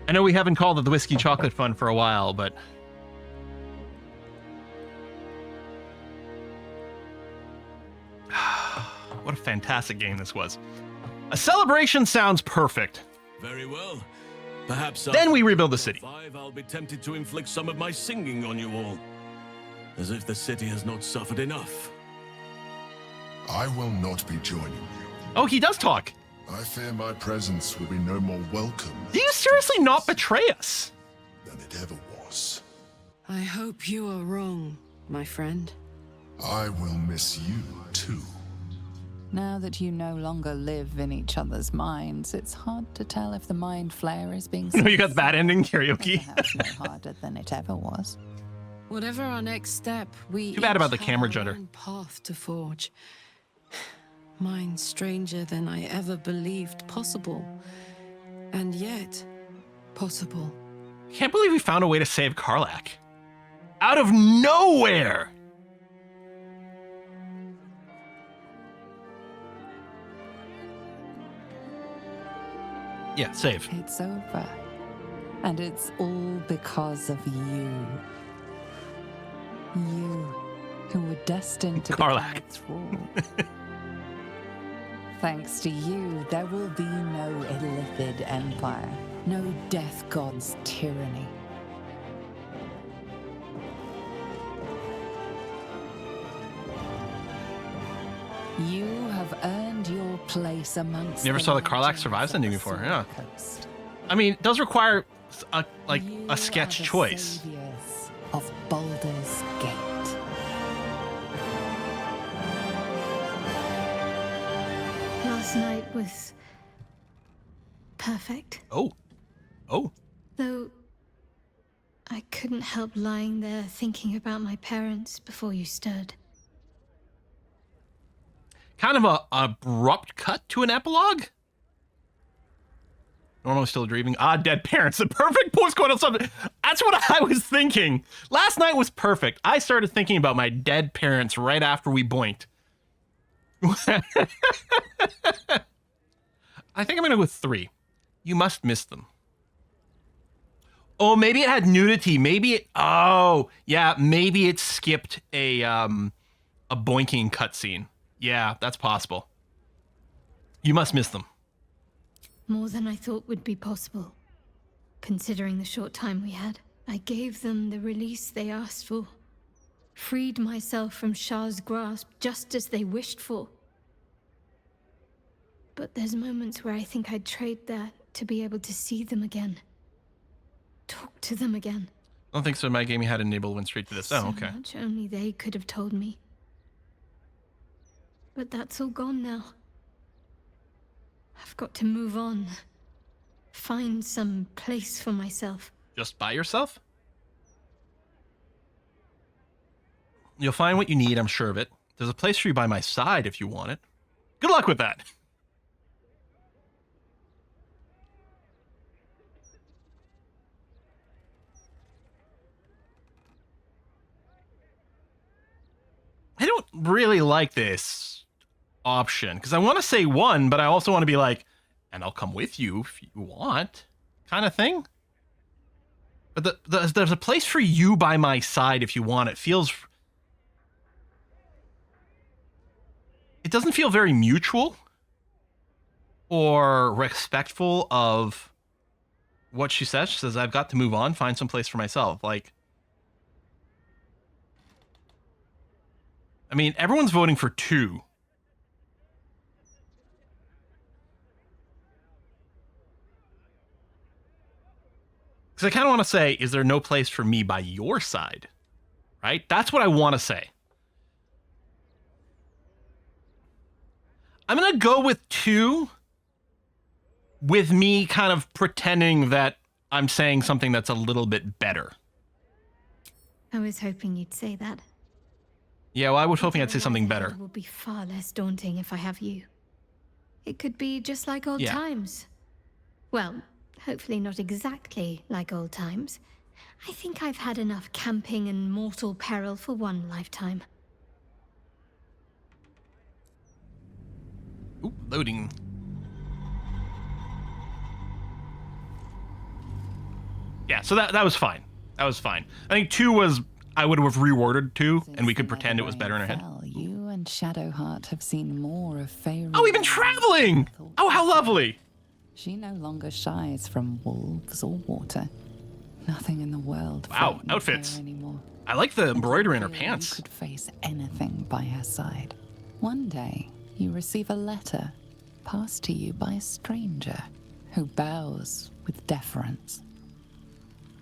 I know we haven't called it the Whiskey Chocolate Fund for a while, but what a fantastic game this was. A celebration sounds perfect. Very well. Perhaps then we rebuild the city. I'll be tempted to inflict some of my singing on you all. As if the city has not suffered enough. I will not be joining you. Oh, he does talk. I fear my presence will be no more welcome. Do you seriously not betray us? Than it ever was. I hope you are wrong, my friend. I will miss you too. Now that you no longer live in each other's minds, it's hard to tell if the mind flare is being No, you got the bad ending karaoke. perhaps no harder than it ever was. Whatever our next step, we Too bad about each the have camera our judder. own path to forge. Mine stranger than I ever believed possible. And yet, possible. Can't believe we found a way to save Karlach. Out of nowhere! Yeah, save. It's over. And it's all because of you. You, who were destined to become Karlach. its rule. Thanks to you, there will be no illithid empire, no death god's tyranny. You have earned your place amongst. Never saw the Karlach survives ending before. Yeah. I mean, it does require a sketch choice. Saviors of Baldur's Gate. Last night was perfect. Oh. Though I couldn't help lying there thinking about my parents before you stirred. Kind of a abrupt cut to an epilogue. Normally still dreaming. Dead parents. The perfect post-coital subject. That's what I was thinking. Last night was perfect. I started thinking about my dead parents right after we boinked. I think I'm going to go with 3. You must miss them. Oh, maybe it had nudity. Maybe it... Oh, yeah. Maybe it skipped a boinking cutscene. Yeah, that's possible. You must miss them. More than I thought would be possible. Considering the short time we had, I gave them the release they asked for. Freed myself from Shah's grasp just as they wished for. But there's moments where I think I'd trade that to be able to see them again. Talk to them again. I don't think so. My gaming had enabled went straight to this. Oh, okay. So much only they could have told me. But that's all gone now. I've got to move on. Find some place for myself. Just by yourself? You'll find what you need, I'm sure of it. There's a place for you by my side if you want it. Good luck with that. I don't really like this option because I want to say 1, but I also want to be like, and I'll come with you if you want, kind of thing. But there's a place for you by my side if you want. It doesn't feel very mutual or respectful of what she says. She says, I've got to move on, find some place for myself. Like, I mean, everyone's voting for 2. Because I kind of want to say, is there no place for me by your side? Right? That's what I want to say. I'm going to go with 2 with me kind of pretending that I'm saying something that's a little bit better. I was hoping you'd say that. Yeah, well, I was hoping I'd say something better. It will be far less daunting if I have you. It could be just like old times. Well, hopefully not exactly like old times. I think I've had enough camping and mortal peril for one lifetime. Ooh, loading. Yeah, so that was fine. That was fine. I think 2 was... I would have reworded 2, and we could pretend it was better in our head. You and Shadowheart have seen more of Faerun. Oh, we've been traveling! Oh, how lovely! She no longer shies from wolves or water. Nothing in the world. Wow, outfits. Anymore. I like the embroidery in her pants. You could face anything by her side. One day, you receive a letter passed to you by a stranger who bows with deference.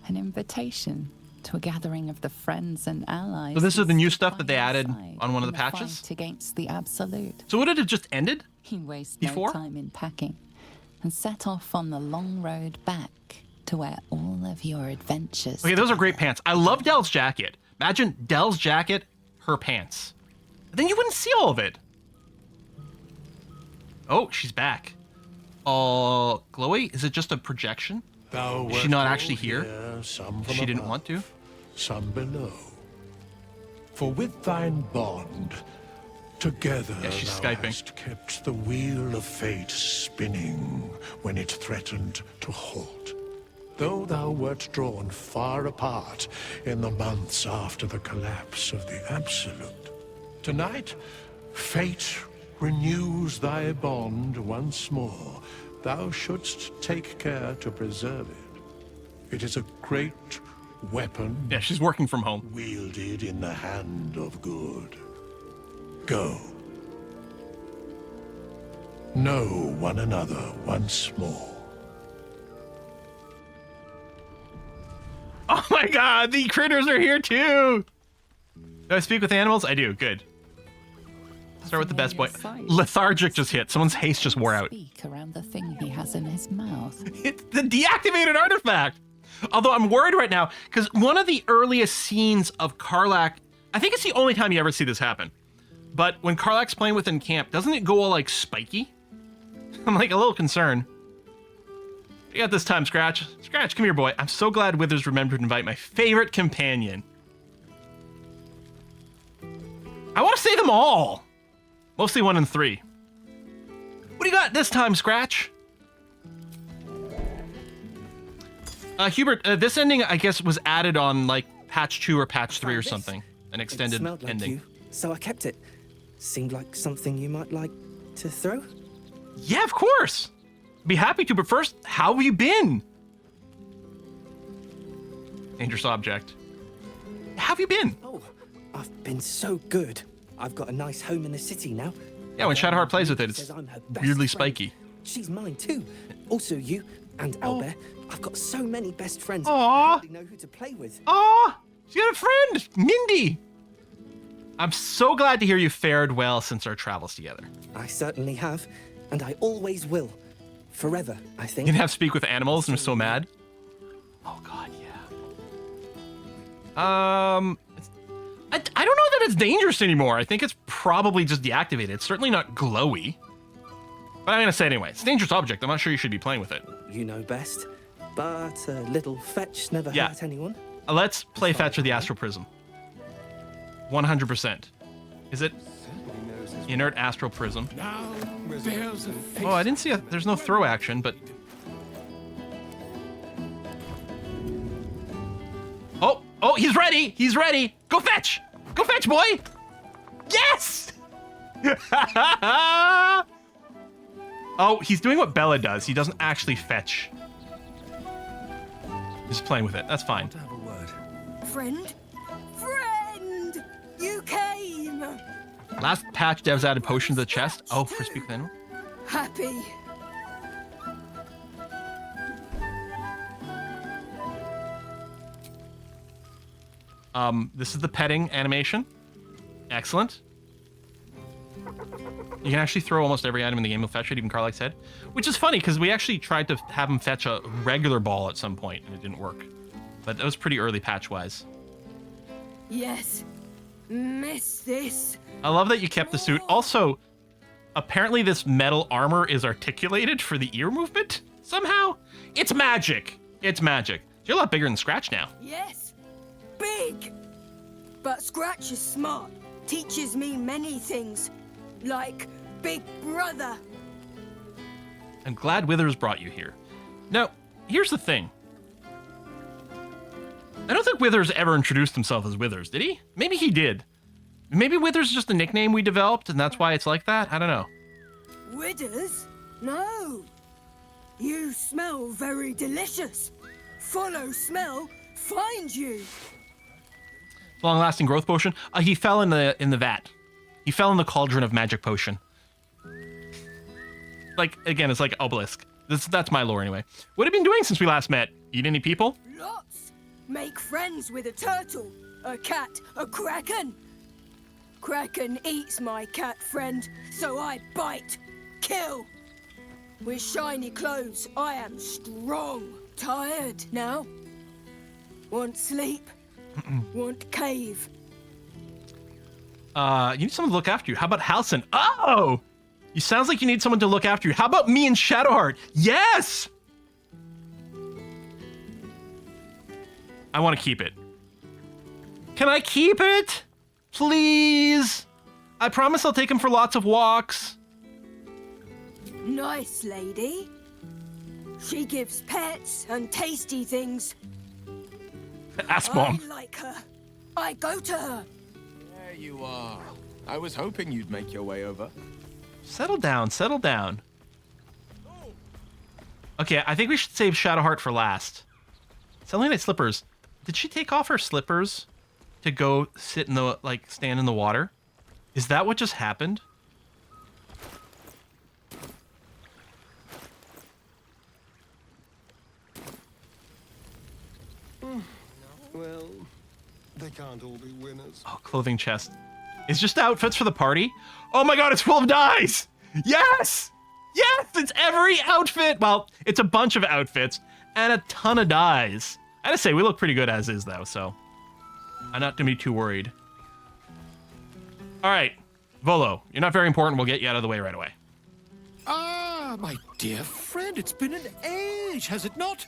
An invitation to a gathering of the friends and allies. So this is the new who stood stuff by that they his added side on one of in the patches? fight against the Absolute. So would it have just ended? He wasted before? no time in packing and set off on the long road back to where all of your adventures. Okay, those are great pants. I love Dell's jacket. Imagine Dell's jacket, her pants. Then you wouldn't see all of it. Oh, she's back. Chloe, is it just a projection? Is she not actually here? Some She didn't want to? Some below. For with thine bond, together she's thou Skyping. hast kept the wheel of fate spinning when it threatened to halt. Though thou wert drawn far apart in the months after the collapse of the Absolute, tonight, fate renews thy bond once more. Thou shouldst take care to preserve it. It is a great weapon. Yeah, she's working from home. Wielded in the hand of good. Go. Know one another once more. Oh my god, the critters are here too! Do I speak with animals? I do, good. Start with the best boy. Lethargic just hit. Someone's haste just wore out. Speak around the thing he has in his mouth. It's the deactivated artifact! Although I'm worried right now, because one of the earliest scenes of Karlach, I think it's the only time you ever see this happen, but when Karlach's playing within camp, doesn't it go all like spiky? I'm like a little concerned. You got this time, Scratch. Scratch, come here, boy. I'm so glad Withers remembered to invite my favorite companion. I want to say them all. Mostly 1 and 3. What do you got this time, Scratch? Hubert, this ending, I guess, was added on like patch 2 or patch 3 or something. An extended smelled like ending. you, so I kept it. Seemed like something you might like to throw? Yeah, of course. Be happy to, but first, how have you been? Dangerous object. How have you been? Oh, I've been so good. I've got a nice home in the city now. Yeah, when Shadowheart plays with it, it's Says I'm her best weirdly friend. spiky. She's mine too. Also you and Albert. I've got so many best friends. Aw. I hardly know who to play with. Aw, she got a friend, Mindy. I'm so glad to hear you fared well since our travels together. I certainly have, and I always will. Forever, I think. You can have speak with animals, and I'm so mad. Oh God, yeah. I don't know that it's dangerous anymore. I think it's probably just deactivated. It's certainly not glowy. But I'm gonna say it anyway. It's a dangerous object. I'm not sure you should be playing with it. You know best, but a little fetch never hurt anyone. Let's play fetch with the Astral Prism. 100%. Is it inert Astral Prism? Oh, I didn't see there's no throw action, but... Oh, he's ready! He's ready! Go fetch! Go fetch, boy! Yes! Oh, he's doing what Bella does. He doesn't actually fetch. He's playing with it. That's fine. Friend? Friend! You came! Last patch, devs added potion to the chest. Oh, for speak with animal. Happy. This is the petting animation. Excellent. You can actually throw almost every item in the game with fetch it, even Karlach's head. Which is funny, because we actually tried to have him fetch a regular ball at some point, and it didn't work. But that was pretty early patch-wise. Yes. Miss this. I love that you kept the suit. Also, apparently this metal armor is articulated for the ear movement, somehow. It's magic. It's magic. You're a lot bigger than Scratch now. Yes. Big. But Scratch is smart. Teaches me many things. Like Big Brother. I'm glad Withers brought you here. Now, here's the thing. I don't think Withers ever introduced himself as Withers, did he? Maybe he did. Maybe Withers is just a nickname we developed, and that's why it's like that? I don't know. Withers? No. You smell very delicious. Follow smell, find you. Long-lasting growth potion. He fell in the vat. He fell in the cauldron of magic potion. Like, again, it's like obelisk. That's my lore anyway. What have you been doing since we last met? Eat any people? Lots. make friends with a turtle, a cat, a kraken. Kraken eats my cat friend, so I bite, kill. With shiny clothes, I am strong. Tired now. Want sleep. Want cave. You need someone to look after you. How about Halcyon? Oh! You sounds like you need someone to look after you. How about me and Shadowheart? Yes! I want to keep it. Can I keep it? Please? I promise I'll take him for lots of walks. Nice lady. She gives pets and tasty things. Ask Mom. I like her. I go to her. There you are. I was hoping you'd make your way over. Settle down, settle down. Okay, I think we should save Shadowheart for last. Selling Night Slippers. Did she take off her slippers to go sit in the, like, stand in the water? Is that what just happened? Well, they can't all be winners. Oh, clothing chest. It's just outfits for the party? Oh my god, it's full of dyes! Yes! Yes, it's every outfit! Well, it's a bunch of outfits and a ton of dyes. I gotta say, we look pretty good as is, though, so I'm not gonna be too worried. Alright, Volo, you're not very important. We'll get you out of the way right away. Ah, my dear friend, it's been an age, has it not?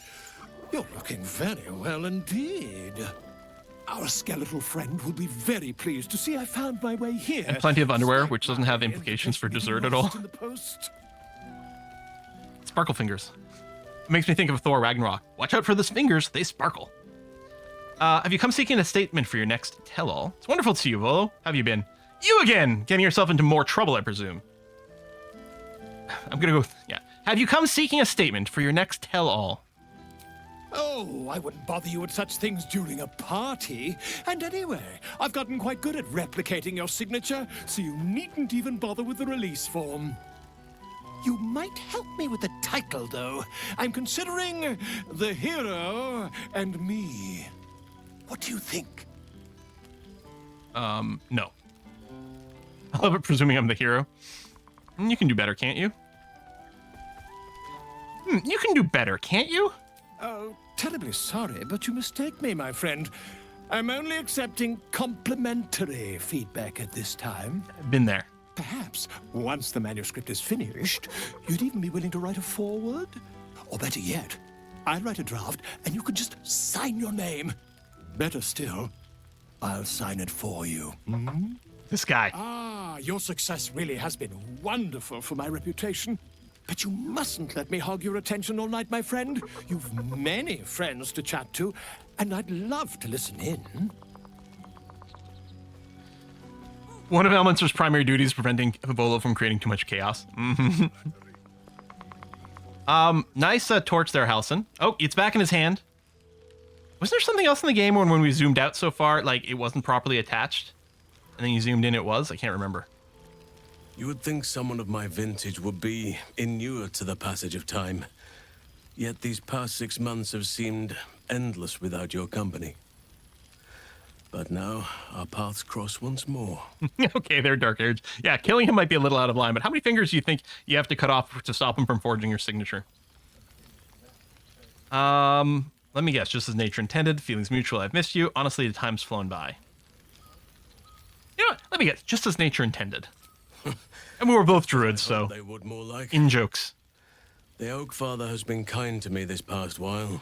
You're looking very well indeed. Our skeletal friend will be very pleased to see I found my way here. And plenty of underwear, which doesn't have implications for dessert at all. Sparkle fingers. It makes me think of Thor Ragnarok. Watch out for those fingers, they sparkle. Have you come seeking a statement for your next tell-all? It's wonderful to see you, Volo. How have you been? You again! Getting yourself into more trouble, I presume. I'm gonna go, yeah. Have you come seeking a statement for your next tell-all? Oh, I wouldn't bother you with such things during a party. And anyway, I've gotten quite good at replicating your signature, so you needn't even bother with the release form. You might help me with the title, though. I'm considering The Hero and Me. What do you think? No. I love it, presuming I'm the hero. You can do better, can't you? You can do better, can't you? Oh, terribly sorry, but you mistake me, my friend. I'm only accepting complimentary feedback at this time. Been there. Perhaps, once the manuscript is finished, you'd even be willing to write a foreword? Or better yet, I'll write a draft and you can just sign your name. Better still, I'll sign it for you. Hmm? This guy. Ah, your success really has been wonderful for my reputation. But you mustn't let me hog your attention all night, my friend. You've many friends to chat to, and I'd love to listen in. One of Elminster's primary duties is preventing Volo from creating too much chaos. Nice torch there, Halcyon. Oh, it's back in his hand. Was there something else in the game when we zoomed out so far, like it wasn't properly attached? And then you zoomed in, it was? I can't remember. You would think someone of my vintage would be inured to the passage of time. Yet these past 6 months have seemed endless without your company. But now, our paths cross once more. Okay, they're dark hairs. Yeah, killing him might be a little out of line, but how many fingers do you think you have to cut off to stop him from forging your signature? Let me guess, just as nature intended, feelings mutual, I've missed you. Honestly, the time's flown by. You know what? Let me guess, just as nature intended. And we were both druids, so they would more like. In jokes. The Oak Father has been kind to me this past while.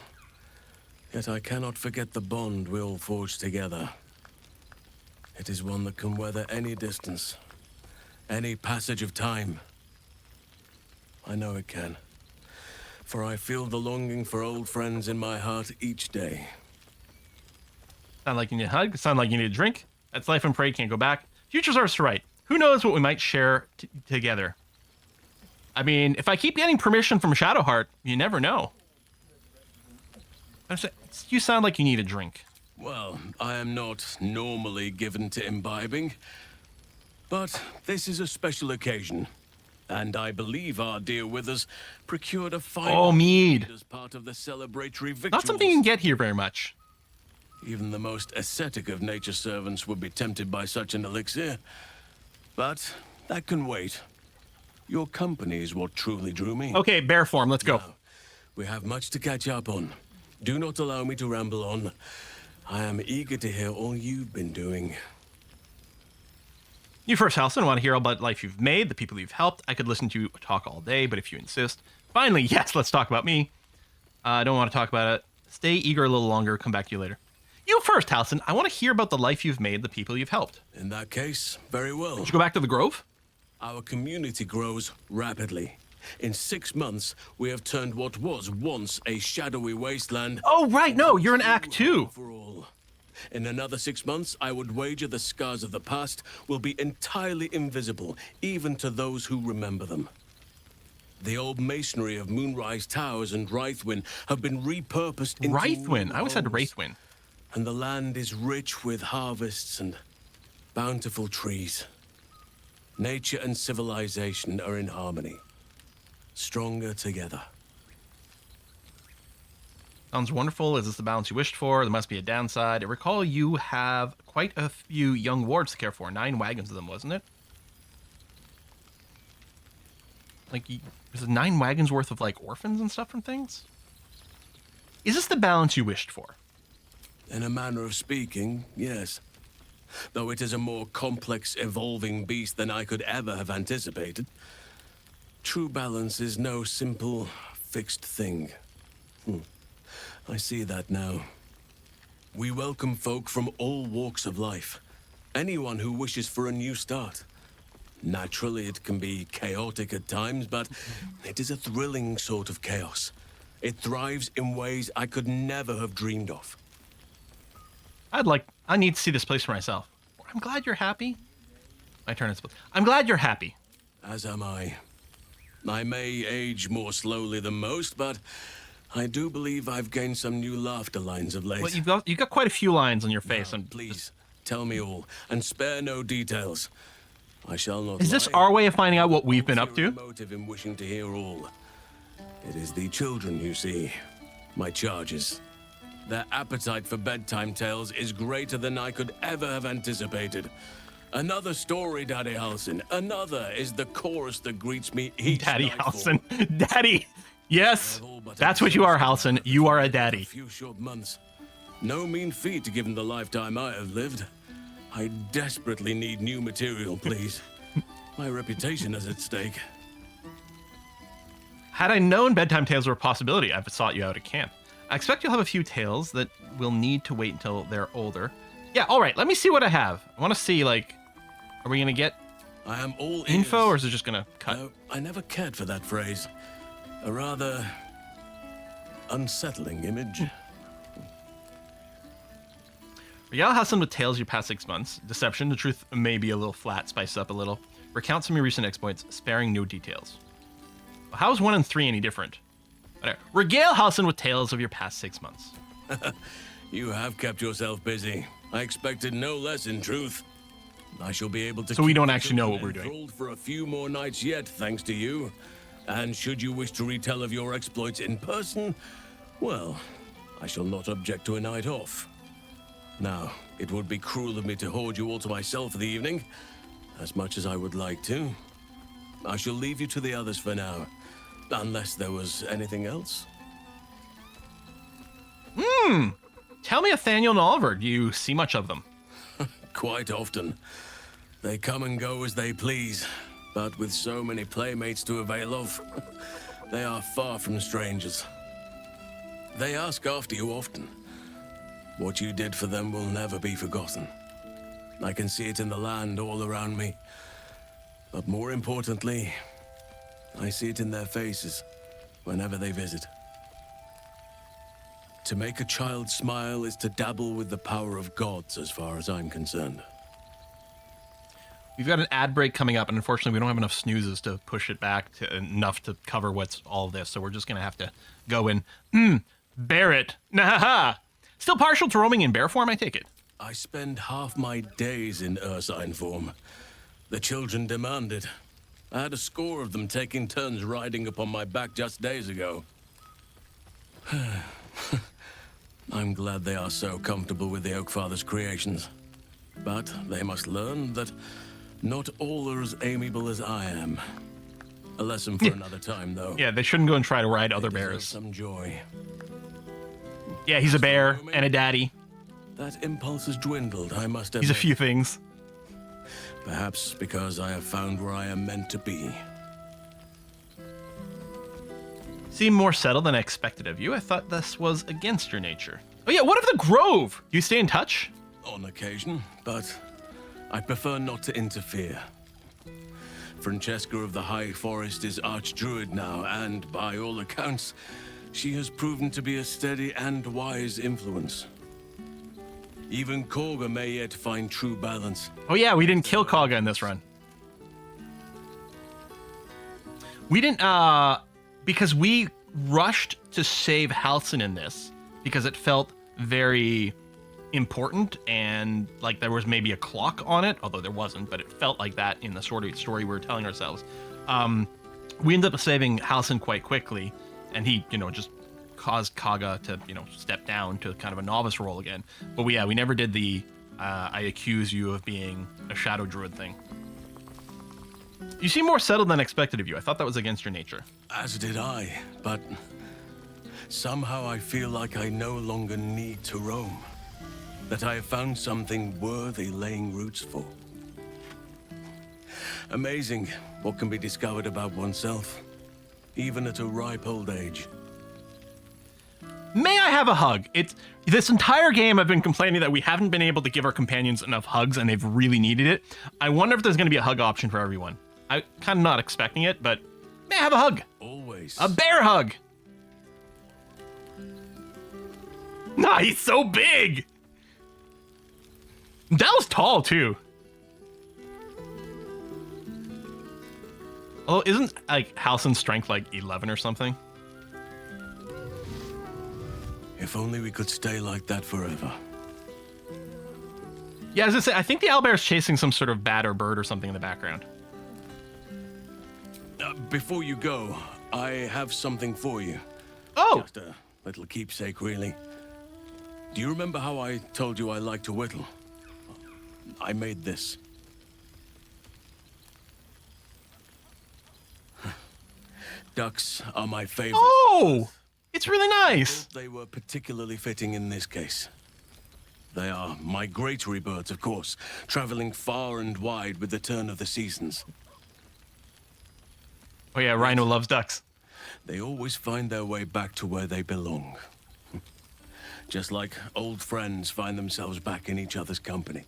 Yet I cannot forget the bond we all forged together. It is one that can weather any distance, any passage of time. I know it can, for I feel the longing for old friends in my heart each day. Sound like you need a hug? Sound like you need a drink? That's life and pray, can't go back. Future's ours to write. Who knows what we might share together? I mean, if I keep getting permission from Shadowheart, you never know. You sound like you need a drink. Well, I am not normally given to imbibing, but this is a special occasion, and I believe our dear Withers procured a fine mead as part of the celebratory victuals. Not something you can get here very much. Even the most ascetic of nature servants would be tempted by such an elixir. But that can wait. Your company is what truly drew me. Okay, bear form, let's go. Now, we have much to catch up on. Do not allow me to ramble on. I am eager to hear all you've been doing. You first, Halson. I want to hear all about the life you've made, the people you've helped. I could listen to you talk all day, but if you insist. Finally, yes, let's talk about me. I don't want to talk about it. Stay eager a little longer. Come back to you later. You first, Halson. I want to hear about the life you've made, the people you've helped. In that case, very well. Did you go back to the Grove? Our community grows rapidly. In 6 months, we have turned what was once a shadowy wasteland. Oh, right. No, you're in Act 2. In another 6 months, I would wager the scars of the past will be entirely invisible, even to those who remember them. The old masonry of Moonrise Towers and Wraithwyn have been repurposed into Wraithwyn? I always had Wraithwyn. And the land is rich with harvests and bountiful trees. Nature and civilization are in harmony. Stronger together. Sounds wonderful. Is this the balance you wished for? There must be a downside. I recall you have quite a few young wards to care for. 9 wagons of them, wasn't it? Like, is it 9 wagons worth of, like, orphans and stuff from things? Is this the balance you wished for? In a manner of speaking, yes. Though it is a more complex, evolving beast than I could ever have anticipated. True balance is no simple, fixed thing. I see that now. We welcome folk from all walks of life. Anyone who wishes for a new start. Naturally, it can be chaotic at times, but it is a thrilling sort of chaos. It thrives in ways I could never have dreamed of. I need to see this place for myself. I'm glad you're happy. My turn is split. I'm glad you're happy. As am I. I may age more slowly than most, but I do believe I've gained some new laughter lines of late. Well, you've got quite a few lines on your face. Now, please, tell me all, and spare no details. I shall not Is this lie. our way of finding out what we've been up to? Motive in wishing to hear all. It is the children, you see. My charges. Their appetite for bedtime tales is greater than I could ever have anticipated. Another story, Daddy Halson. Another is the chorus that greets me each Daddy nightfall. Halson. Daddy. Yes. That's what you are, Halson. You are a daddy. A few short months. No mean feat given the lifetime I have lived. I desperately need new material, please. My reputation is at stake. Had I known bedtime tales were a possibility, I've sought you out at camp. I expect you'll have a few tales that will need to wait until they're older. Yeah, all right. Let me see what I have. I want to see, like, are we going to get I am all info, ears. or is it just going to cut? No, I never cared for that phrase. A rather unsettling image. Regale Hassan with tales of your past 6 months. Deception, the truth may be a little flat, spiced up a little. Recount some of your recent exploits, sparing no details. Well, how is 1 and 3 any different? Whatever. Regale Hassan with tales of your past 6 months. You have kept yourself busy. I expected no less, in truth. I shall be able to. So we keep don't the actually know children what we're doing. enthralled for a few more nights yet, thanks to you. And should you wish to retell of your exploits in person, well, I shall not object to a night off. Now, it would be cruel of me to hoard you all to myself for the evening, as much as I would like to. I shall leave you to the others for now, unless there was anything else. Tell me Nathaniel and Oliver. Do you see much of them? Quite often. They come and go as they please, but with so many playmates to avail of, they are far from strangers. They ask after you often. What you did for them will never be forgotten. I can see it in the land all around me. But more importantly, I see it in their faces whenever they visit. To make a child smile is to dabble with the power of gods, as far as I'm concerned. We've got an ad break coming up, and unfortunately, we don't have enough snoozes to push it back to enough to cover what's all this. So we're just gonna have to go in. Bear it. Nah. Still partial to roaming in bear form, I take it. I spend half my days in ursine form. The children demand it. I had a score of them taking turns riding upon my back just days ago. I'm glad they are so comfortable with the Oakfather's creations. But they must learn that not all are as amiable as I am. A lesson for another time, though. Yeah, they shouldn't go and try to ride other bears. Some joy. Yeah, he's a bear and a daddy. That impulse has dwindled, I must admit. He's a few things. Perhaps because I have found where I am meant to be. Seem more settled than I expected of you. I thought this was against your nature. Oh yeah, what of the Grove? Do you stay in touch? On occasion, but I prefer not to interfere. Francesca of the High Forest is Archdruid now, and by all accounts, she has proven to be a steady and wise influence. Even Korga may yet find true balance. Oh yeah, we didn't kill Korga in this run. We didn't, because we rushed to save Halsin in this, because it felt very important, and like there was maybe a clock on it, although there wasn't, but it felt like that in the story we were telling ourselves. We ended up saving Halsin quite quickly, and he, just caused Kaga to, step down to kind of a novice role again. But we never did the I accuse you of being a shadow druid thing. You seem more settled than expected of you. I thought that was against your nature. As did I, but somehow I feel like I no longer need to roam. That I have found something worthy laying roots for. Amazing what can be discovered about oneself, even at a ripe old age. May I have a hug? This entire game I've been complaining that we haven't been able to give our companions enough hugs, and they've really needed it. I wonder if there's going to be a hug option for everyone. I'm kind of not expecting it, but may I have a hug? Always. A bear hug! Nah, he's so big! That was tall, too. Although, isn't, Halsin's strength, 11 or something? If only we could stay like that forever. Yeah, as I say, I think the owlbear's chasing some sort of bat or bird or something in the background. Before you go, I have something for you. Oh! Just a little keepsake, really. Do you remember how I told you I like to whittle? I made this. Ducks are my favorite. Oh! It's really nice! They were particularly fitting in this case. They are migratory birds, of course, traveling far and wide with the turn of the seasons. Oh yeah, Rhino loves ducks. They always find their way back to where they belong. Just like old friends find themselves back in each other's company.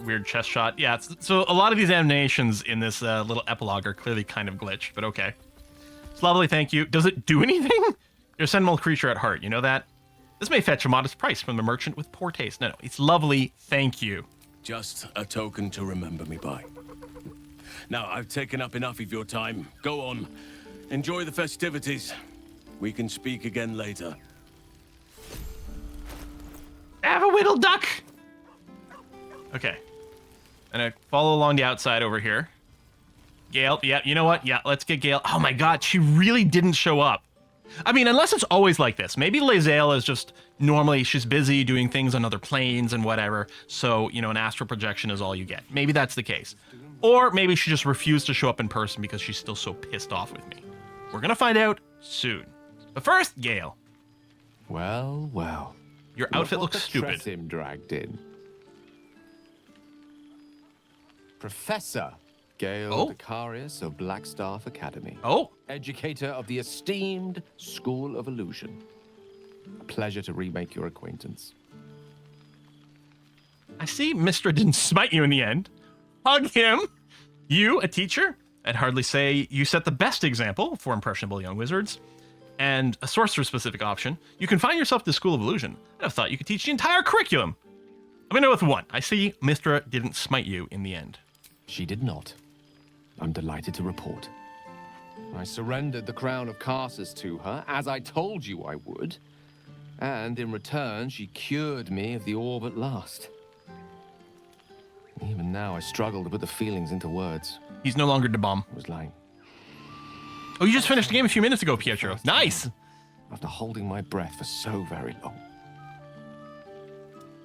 Weird chest shot. Yeah, so a lot of these animations in this little epilogue are clearly kind of glitched, but okay. It's lovely, thank you. Does it do anything? You're a sentimental creature at heart, you know that? This may fetch a modest price from the merchant with poor taste. No, it's lovely, thank you. Just a token to remember me by. Now, I've taken up enough of your time. Go on. Enjoy the festivities. We can speak again later. Have a whittle duck! Okay. And I follow along the outside over here. Gale, yeah, you know what? Yeah, let's get Gale. Oh my god, she really didn't show up. I mean, unless it's always like this. Maybe Lae'zel is just, normally she's busy doing things on other planes and whatever, so, an astral projection is all you get. Maybe that's the case. Or maybe she just refused to show up in person because she's still so pissed off with me. We're gonna find out soon. But first, Gale. Well, well. Your outfit looks stupid. Him dragged in. Professor Gale Vicarius of Blackstaff Academy. Oh. Educator of the esteemed School of Illusion. A pleasure to remake your acquaintance. I see Mystra didn't smite you in the end. Hug him. You, a teacher? I'd hardly say you set the best example for impressionable young wizards. And a sorcerer-specific option. You confine yourself to the School of Illusion. I'd have thought you could teach the entire curriculum. I'm gonna go with one. I see Mystra didn't smite you in the end. She did not. I'm delighted to report. I surrendered the crown of Carsus to her, as I told you I would. And in return, she cured me of the orb at last. Even now, I struggle to put the feelings into words. He's no longer the bomb. It was like Oh, you just finished the game a few minutes ago, Pietro. Nice. After holding my breath for so very long.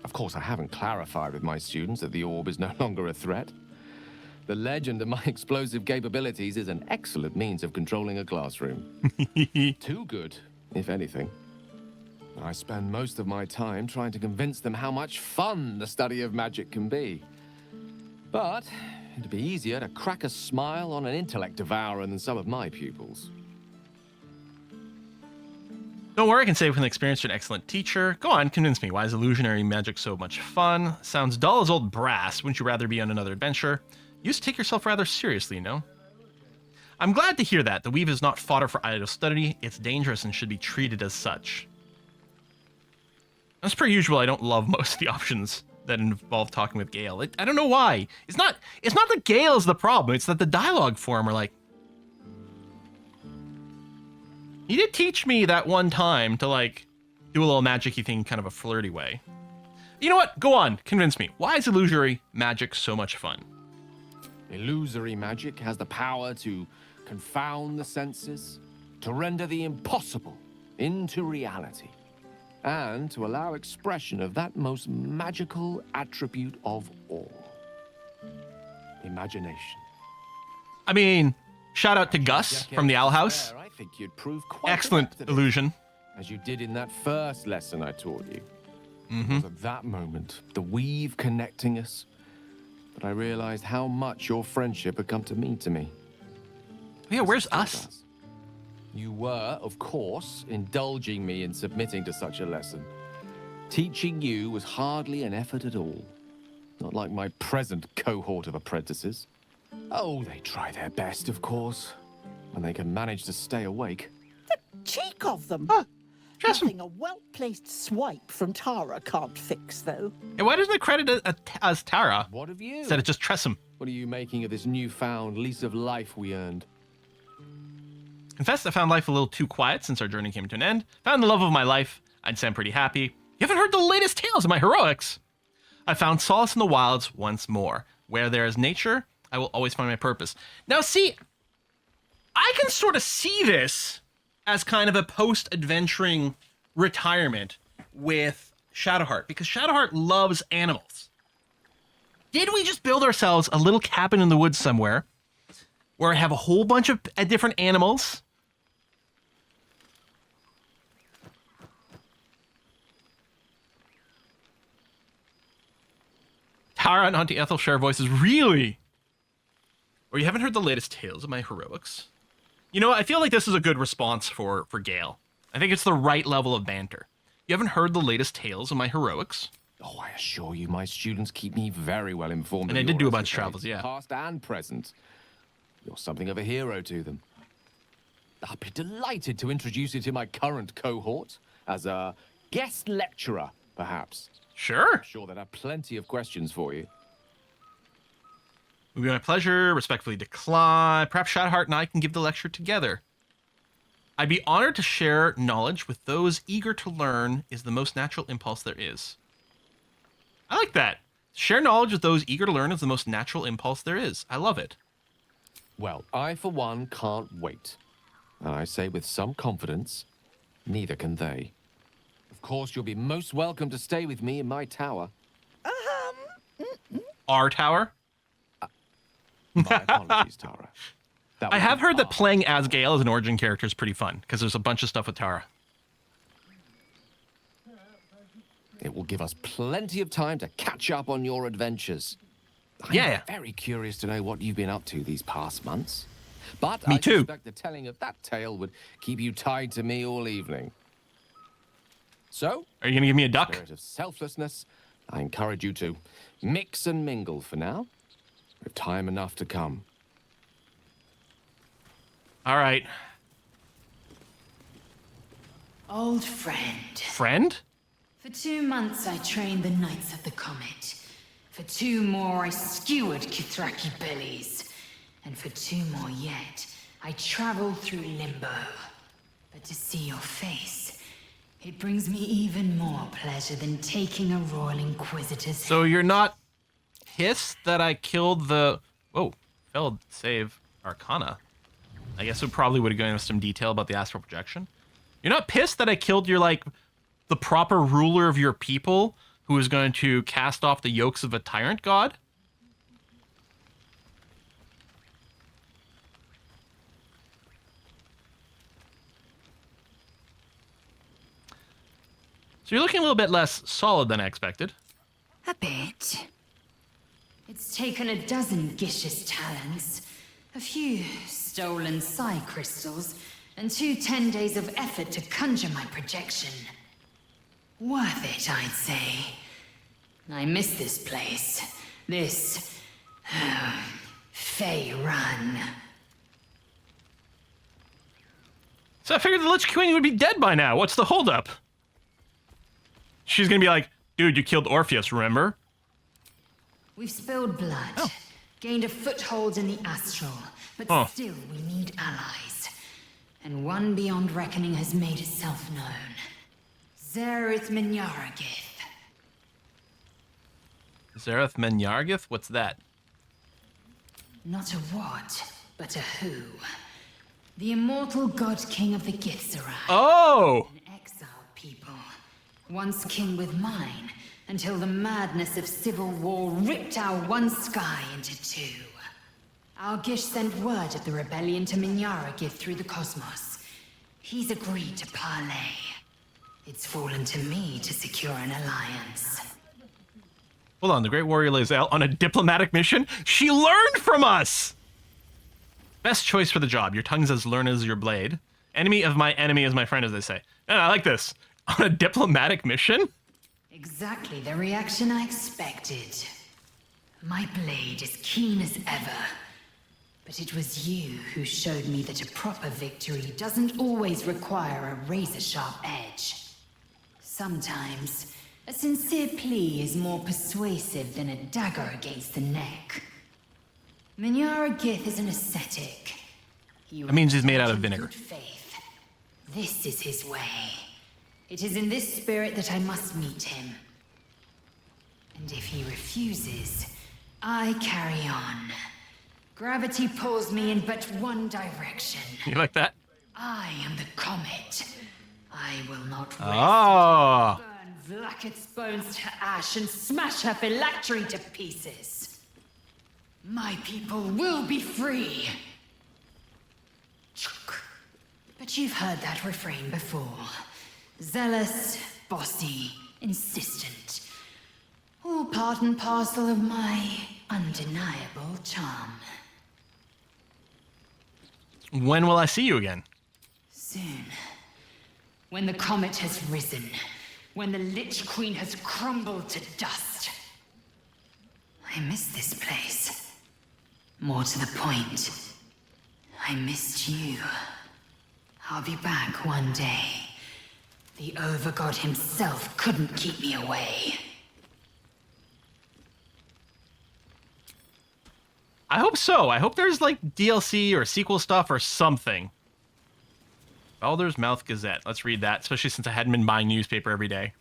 Of course, I haven't clarified with my students that the orb is no longer a threat. The legend of my explosive capabilities is an excellent means of controlling a classroom. Too good, if anything. I spend most of my time trying to convince them how much fun the study of magic can be. But it'd be easier to crack a smile on an intellect devourer than some of my pupils. Don't worry, I can say from the experience you're an excellent teacher. Go on, convince me. Why is illusionary magic so much fun? Sounds dull as old brass. Wouldn't you rather be on another adventure? You used to take yourself rather seriously, no? I'm glad to hear that. The weave is not fodder for idle study. It's dangerous and should be treated as such. As per usual, I don't love most of the options that involve talking with Gale. I don't know why. It's not that Gale is the problem. It's that the dialogue form are like... He did teach me that one time to, like, do a little magic-y thing kind of a flirty way. You know what? Go on. Convince me. Why is illusory magic so much fun? Illusory magic has the power to confound the senses, to render the impossible into reality, and to allow expression of that most magical attribute of all. Imagination. I mean, shout out to Gus from the Owl House. I think you'd prove quite excellent illusion. As you did in that first lesson I taught you. Mm-hmm. It was at that moment, the weave connecting us, but I realized how much your friendship had come to mean to me. Yeah, where's us? You were, of course, indulging me in submitting to such a lesson. Teaching you was hardly an effort at all. Not like my present cohort of apprentices. Oh, they try their best, of course, when they can manage to stay awake. The cheek of them! Nothing a well-placed swipe from Tara can't fix, though. Hey, why doesn't it credit it as Tara? What of you? Instead of just Tressum. What are you making of this newfound lease of life we earned? Confess I found life a little too quiet since our journey came to an end. Found the love of my life. I'd say I'm pretty happy. You haven't heard the latest tales of my heroics. I found solace in the wilds once more. Where there is nature, I will always find my purpose. Now see, I can sort of see this as kind of a post-adventuring retirement with Shadowheart, because Shadowheart loves animals. Did we just build ourselves a little cabin in the woods somewhere where I have a whole bunch of different animals? Tara and Auntie Ethel share voices, really? Or you haven't heard the latest tales of my heroics? You know, I feel like this is a good response for Gale. I think it's the right level of banter. You haven't heard the latest tales of my heroics? Oh, I assure you, my students keep me very well informed. And I did do a bunch of travels, yeah. Past and present. You're something of a hero to them. I'll be delighted to introduce you to my current cohort as a guest lecturer, perhaps. Sure. I'm sure they'll have plenty of questions for you. It would be my pleasure. Respectfully decline. Perhaps Shadowheart and I can give the lecture together. I'd be honored to share knowledge with those eager to learn is the most natural impulse there is. I like that. Share knowledge with those eager to learn is the most natural impulse there is. I love it. Well, I, for one, can't wait. And I say with some confidence, neither can they. Of course, you'll be most welcome to stay with me in my tower. Our tower? My apologies, Tara. I have heard that playing as Gale as an origin character is pretty fun, because there's a bunch of stuff with Tara. It will give us plenty of time to catch up on your adventures. I'm very curious to know what you've been up to these past months. But Me I too. suspect the telling of that tale would keep you tied to me all evening. So, are you going to give me a duck? In the spirit of selflessness, I encourage you to mix and mingle for now, with time enough to come. All right. Old friend. Friend? For 2 months I trained the Knights of the Comet. For 2 more I skewered Kithraki bellies. And for 2 more yet, I traveled through Limbo. But to see your face, it brings me even more pleasure than taking a Royal Inquisitor's head. So you're not pissed that I killed the... Whoa, failed save Arcana. I guess it probably would have gone into some detail about the astral projection. You're not pissed that I killed your, like, the proper ruler of your people who is going to cast off the yokes of a tyrant god? So you're looking a little bit less solid than I expected. A bit. It's taken a dozen Gish's talents, a few stolen psi crystals, and 2 10 days of effort to conjure my projection. Worth it, I'd say. I miss this place. This... Fey Run. So I figured the Lich Queen would be dead by now. What's the holdup? She's gonna be like, dude, you killed Orpheus, remember? We've spilled blood, gained a foothold in the astral, but still we need allies. And one beyond reckoning has made itself known. Zereth Minyaragith. Zereth Minyaragith? What's that? Not a what, but a who. The immortal god king of the Githzerai. Oh! An exiled people. Once kin with mine, until the madness of civil war ripped our one sky into 2. Our Gish sent word of the rebellion to Minyaragith through the cosmos. He's agreed to parley. It's fallen to me to secure an alliance. Hold on, the Great Warrior Lae'zel on a diplomatic mission? She learned from us! Best choice for the job. Your tongue's as learned as your blade. Enemy of my enemy is my friend, as they say. And I like this. On a diplomatic mission? Exactly the reaction I expected. My blade is keen as ever. But it was you who showed me that a proper victory doesn't always require a razor-sharp edge. Sometimes, a sincere plea is more persuasive than a dagger against the neck. Minyaragith is an ascetic. That means he's made out of vinegar. Faith. This is his way. It is in this spirit that I must meet him. And if he refuses, I carry on. Gravity pulls me in but one direction. You like that? I am the comet. I will not rest. Oh. Burn Vlaakith's bones to ash and smash her phylactery to pieces. My people will be free. But you've heard that refrain before. Zealous, bossy, insistent. All part and parcel of my undeniable charm. When will I see you again? Soon. When the comet has risen. When the Lich Queen has crumbled to dust. I miss this place. More to the point, I missed you. I'll be back one day. The Overgod himself couldn't keep me away. I hope so. I hope there's like DLC or sequel stuff or something. Baldur's Mouth Gazette. Let's read that, especially since I hadn't been buying newspaper every day.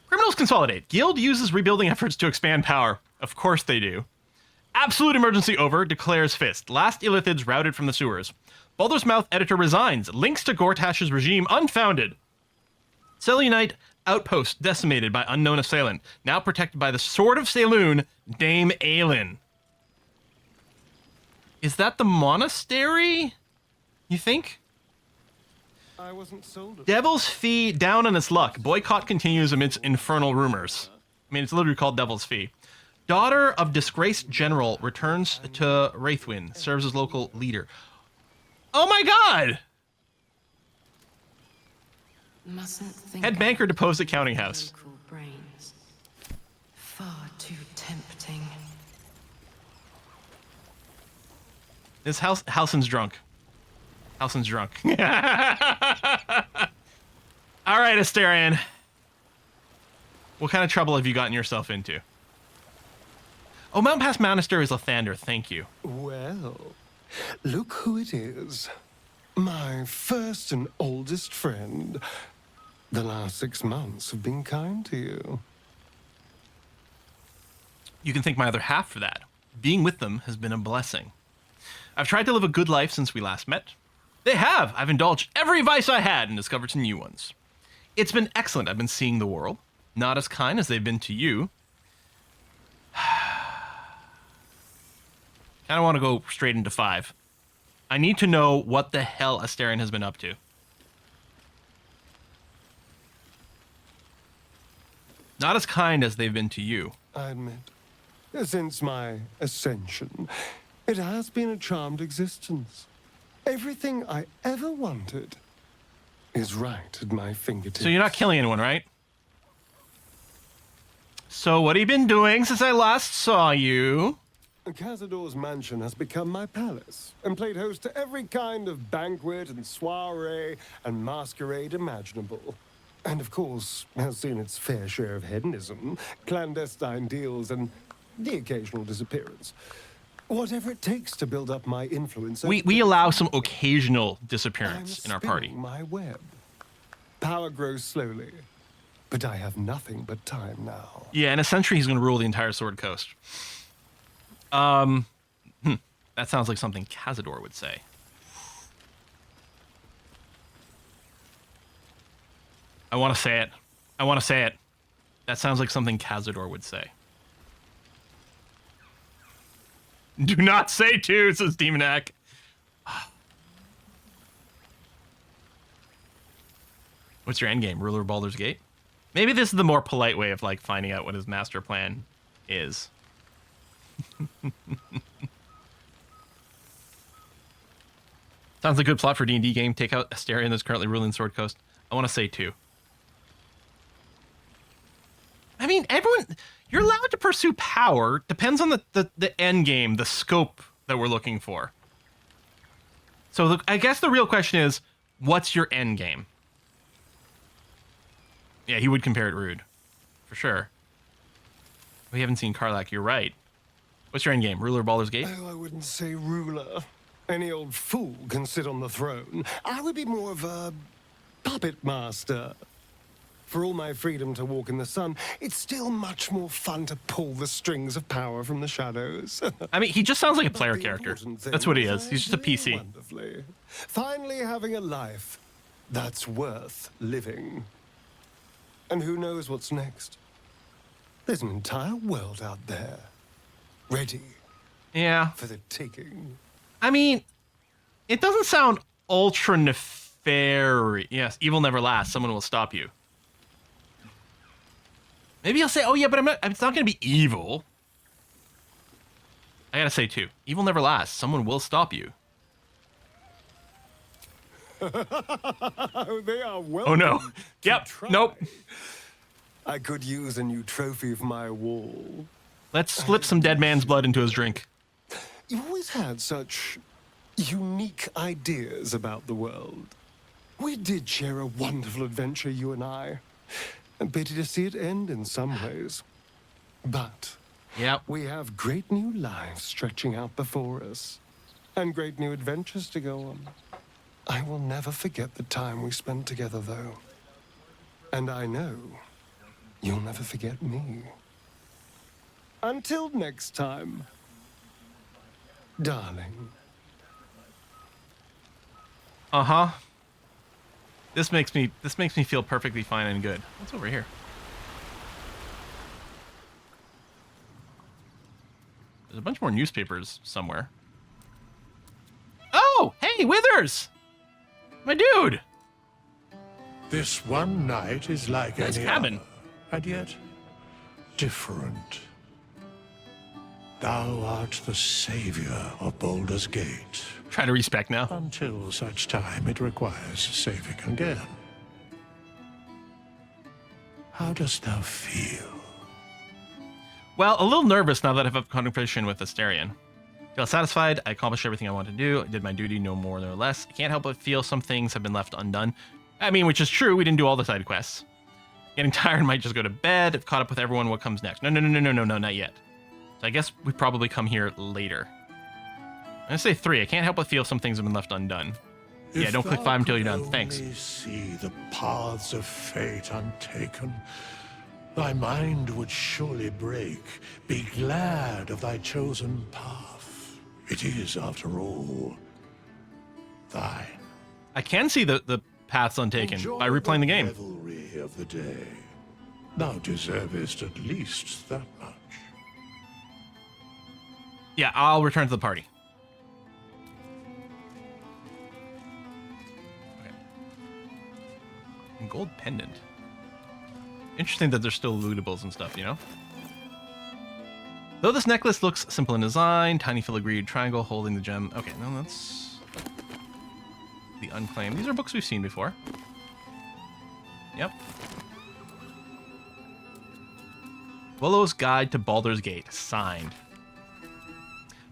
Criminals consolidate. Guild uses rebuilding efforts to expand power. Of course they do. Absolute emergency over, declares Fist. Last Illithids routed from the sewers. Baldur's Mouth editor resigns. Links to Gortash's regime unfounded. Selûnite outpost decimated by unknown assailant. Now protected by the Sword of Saloon, Dame Aelin. Is that the monastery? You think? I wasn't sold. Devil's Fee down on its luck. Boycott continues amidst infernal rumors. I mean, it's literally called Devil's Fee. Daughter of disgraced general returns to Wraithwind. Serves as local leader. Oh my god! Mustn't think Head banker deposed at counting house. local brains. Far too tempting. This Halsin's drunk. Halsin's drunk. All right, Asterion. What kind of trouble have you gotten yourself into? Oh, Mount Pass Monastery is Lathander. Thank you. Well, look who it is. My first and oldest friend. The last 6 months have been kind to you. You can thank my other half for that. Being with them has been a blessing. I've tried to live a good life since we last met. They have. I've indulged every vice I had and discovered some new ones. It's been excellent. I've been seeing the world. Not as kind as they've been to you. Kind of want to go straight into 5. I need to know what the hell Astarion has been up to. Not as kind as they've been to you. I admit, since my ascension, it has been a charmed existence. Everything I ever wanted is right at my fingertips. So you're not killing anyone, right? So what have you been doing since I last saw you? Cazador's mansion has become my palace, and played host to every kind of banquet and soiree and masquerade imaginable. And of course, has seen its fair share of hedonism, clandestine deals, and the occasional disappearance. Whatever it takes to build up my influence. We allow some occasional disappearance in our party. My web. Power grows slowly, but I have nothing but time now. Yeah, in a century, he's going to rule the entire Sword Coast. That sounds like something Cazador would say. I want to say it. I want to say it. That sounds like something Cazador would say. Do not say 2, says Demonac. What's your endgame? Ruler of Baldur's Gate? Maybe this is the more polite way of like finding out what his master plan is. Sounds like a good plot for D&D game. Take out Astarion that's currently ruling Sword Coast. I want to say 2. I mean, everyone, you're allowed to pursue power. Depends on the end game, the scope that we're looking for. So I guess the real question is, what's your end game? Yeah, he would compare it rude, for sure. We haven't seen Karlach. You're right. What's your end game? Ruler of Baldur's Gate? Oh, I wouldn't say ruler. Any old fool can sit on the throne. I would be more of a puppet master. For all my freedom to walk in the sun, it's still much more fun to pull the strings of power from the shadows. I mean, he just sounds like a player character. That's what he is. He's just a PC. Wonderfully. Finally having a life that's worth living. And who knows what's next? There's an entire world out there. Ready. Yeah. For the taking. I mean, it doesn't sound ultra nefarious. Yes, evil never lasts. Someone will stop you. Maybe he'll say, oh yeah, but it's not going to be evil. I got to say 2. Evil never lasts. Someone will stop you. They are welcome. Oh no. Yep. Nope. I could use a new trophy for my wall. Let's slip some dead man's blood into his drink. You've always had such unique ideas about the world. We did share a wonderful adventure, you and I. And pity to see it end in some ways. But we have great new lives stretching out before us. And great new adventures to go on. I will never forget the time we spent together, though. And I know you'll never forget me. Until next time, darling. Uh-huh. This makes me feel perfectly fine and good. What's over here? There's a bunch more newspapers somewhere. Oh, hey, Withers! My dude! This one night is like Nice any cabin. other, and yet different. Thou art the savior of Baldur's Gate. Try to respect now. Until such time it requires saving again. How dost thou feel? Well, a little nervous now that I have a conversation with Astarion. Feel satisfied. I accomplished everything I wanted to do. I did my duty, no more nor less. I can't help but feel some things have been left undone. I mean, which is true. We didn't do all the side quests. Getting tired, might just go to bed. I've caught up with everyone. What comes next? No, not yet. So I guess we probably come here later. I'm gonna say 3. I can't help but feel some things have been left undone. Yeah, don't click 5 until you're done. Thanks. See the paths of fate untaken. Thy mind would surely break. Be glad of thy chosen path. It is, after all, thine. I can see the paths untaken by replaying the game. Revelry of the day. Thou deservest at least that much. Yeah, I'll return to the party. Okay. And gold pendant. Interesting that there's still lootables and stuff, you know? Though this necklace looks simple in design, tiny filigreed triangle holding the gem. Okay, no, that's the unclaimed. These are books we've seen before. Yep. Willow's Guide to Baldur's Gate, signed.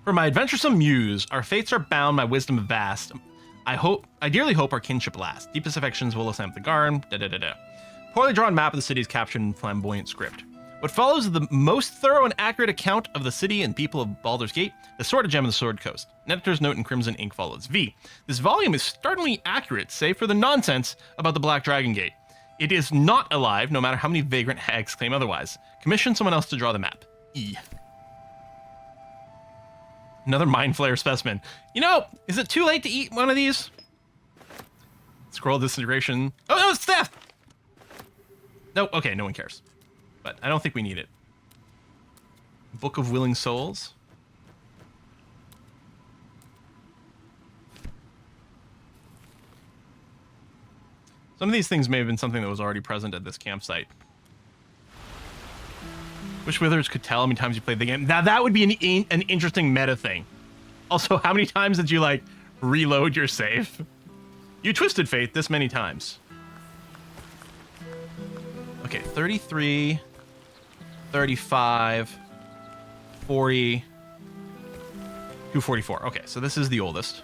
For my adventuresome muse, our fates are bound, my wisdom vast. I dearly hope our kinship lasts. Deepest affections, Willow Samp the Garn, da-da-da-da. Poorly drawn map of the city is captured in flamboyant script. What follows is the most thorough and accurate account of the city and people of Baldur's Gate, the Sword of Gem of the Sword Coast. An editor's note in crimson ink follows. V. This volume is startlingly accurate, save for the nonsense about the Black Dragon Gate. It is not alive, no matter how many vagrant hags claim otherwise. Commission someone else to draw the map. E. Another Mind Flayer specimen. You know, is it too late to eat one of these? Scroll disintegration. Oh, no, it's theft! No, okay, no one cares. But I don't think we need it. Book of Willing Souls. Some of these things may have been something that was already present at this campsite. Wish Withers could tell how many times you played the game. Now that would be an interesting meta thing. Also, how many times did you like reload your save? You twisted fate this many times. Okay, 33, 35, 40, 244. Okay, so this is the oldest.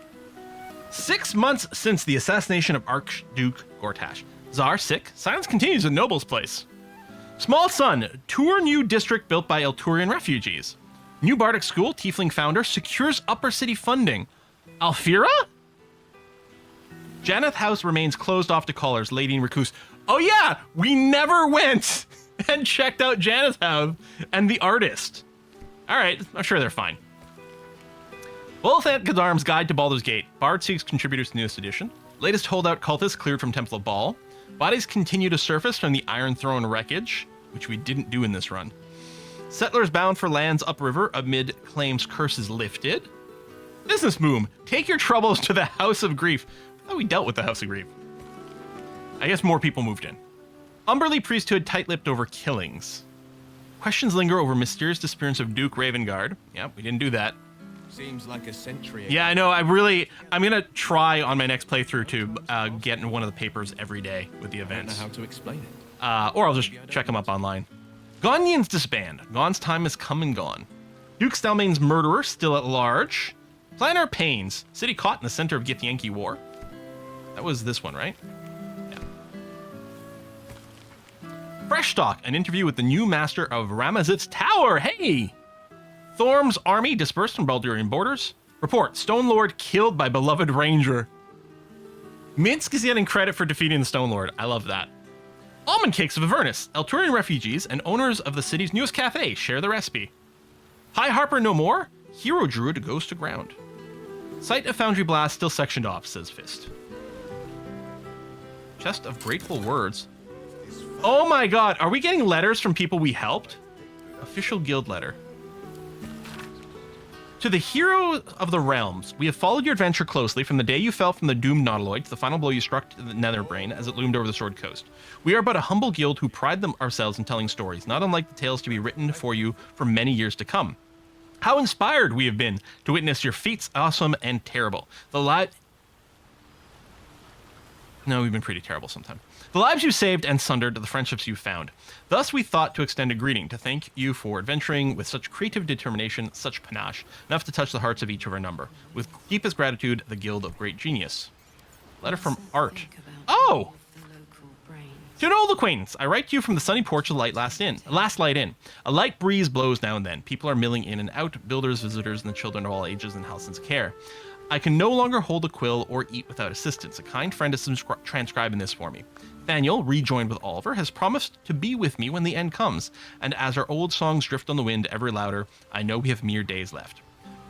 6 months since the assassination of Archduke Gortash. Tsar sick. Silence continues in Noble's place. Small Sun, tour new district built by Elturian refugees. New Bardic School, Tiefling founder, secures upper city funding. Alfira? Janeth House remains closed off to callers, Lady and Recluse. Oh yeah, we never went and checked out Janeth House and the artist. All right, I'm sure they're fine. Wolfant Kadarm's Guide to Baldur's Gate. Bard seeks contributors to newest edition. Latest holdout cultists cleared from Temple of Baal. Bodies continue to surface from the Iron Throne wreckage, which we didn't do in this run. Settlers bound for lands upriver amid claims curses lifted. Business boom. Take your troubles to the House of Grief. I thought we dealt with the House of Grief. I guess more people moved in. Umberly priesthood tight-lipped over killings. Questions linger over mysterious disappearance of Duke Ravengard. Yeah, we didn't do that. Seems like a century ago. Yeah, I know. I'm gonna try on my next playthrough to get in one of the papers every day with the events. I don't know how to explain it. Or I'll just check them up online. Gonians disband. Gon's time has come and gone. Duke Stelmane's murderer still at large. Planner Pains. City caught in the center of Githyanki War. That was this one, right? Yeah. Fresh Stock. An interview with the new master of Ramazit's Tower. Hey! Thorm's army dispersed from Baldurian borders. Report, Stone Lord killed by beloved ranger. Minsk is getting credit for defeating the Stone Lord. I love that. Almond Cakes of Avernus. Elturian refugees and owners of the city's newest cafe share the recipe. High Harper no more. Hero Druid goes to ground. Site of Foundry Blast still sectioned off, says Fist. Chest of Grateful Words. Oh my god, are we getting letters from people we helped? Official guild letter. To the hero of the realms, we have followed your adventure closely from the day you fell from the doomed Nautiloid to the final blow you struck to the Netherbrain as it loomed over the Sword Coast. We are but a humble guild who pride ourselves in telling stories, not unlike the tales to be written for you for many years to come. How inspired we have been to witness your feats, awesome and terrible. No, we've been pretty terrible sometimes. The lives you saved and sundered, the friendships you found. Thus we thought to extend a greeting, to thank you for adventuring with such creative determination, such panache, enough to touch the hearts of each of our number. With deepest gratitude, the Guild of Great Genius. Letter from Art. Oh! To an old acquaintance, I write to you from the sunny porch of the last light in. A light breeze blows now and then. People are milling in and out, builders, visitors, and the children of all ages in Halsin's care. I can no longer hold a quill or eat without assistance. A kind friend is transcribing this for me. Nathaniel, rejoined with Oliver, has promised to be with me when the end comes, and as our old songs drift on the wind ever louder, I know we have mere days left.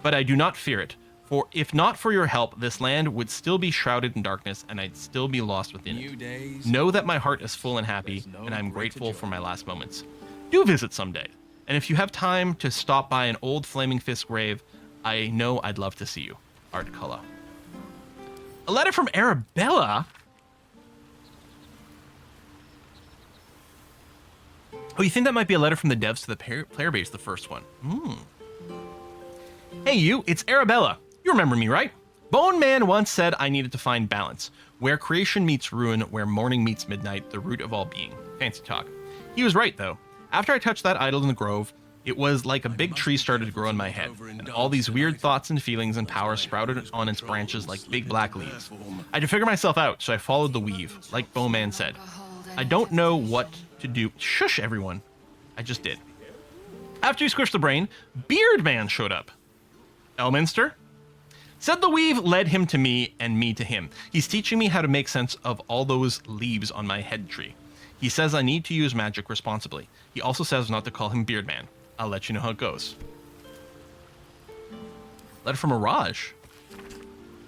but I do not fear it. For if not for your help, this land would still be shrouded in darkness, and I'd still be lost within it. Know that my heart is full and happy, and I'm grateful for my last moments. Do visit someday, and if you have time to stop by an old Flaming Fist grave, I know I'd love to see you. Art Cullah. A letter from Arabella? Oh, you think that might be a letter from the devs to the player base, the first one? Hey you, it's Arabella. You remember me, right? Bone Man once said I needed to find balance. Where creation meets ruin, where morning meets midnight, the root of all being. Fancy talk. He was right, though. After I touched that idol in the grove, it was like a big tree started to grow in my head, and all these weird thoughts and feelings and powers sprouted on its branches like big black leaves. I had to figure myself out, so I followed the weave, like Bone Man said. I don't know what to do. Shush, everyone. I just did. After you squished the brain, Beard Man showed up. Elminster? Said the weave led him to me and me to him. He's teaching me how to make sense of all those leaves on my head tree. He says I need to use magic responsibly. He also says not to call him Beard Man. I'll let you know how it goes. Letter from Mirage.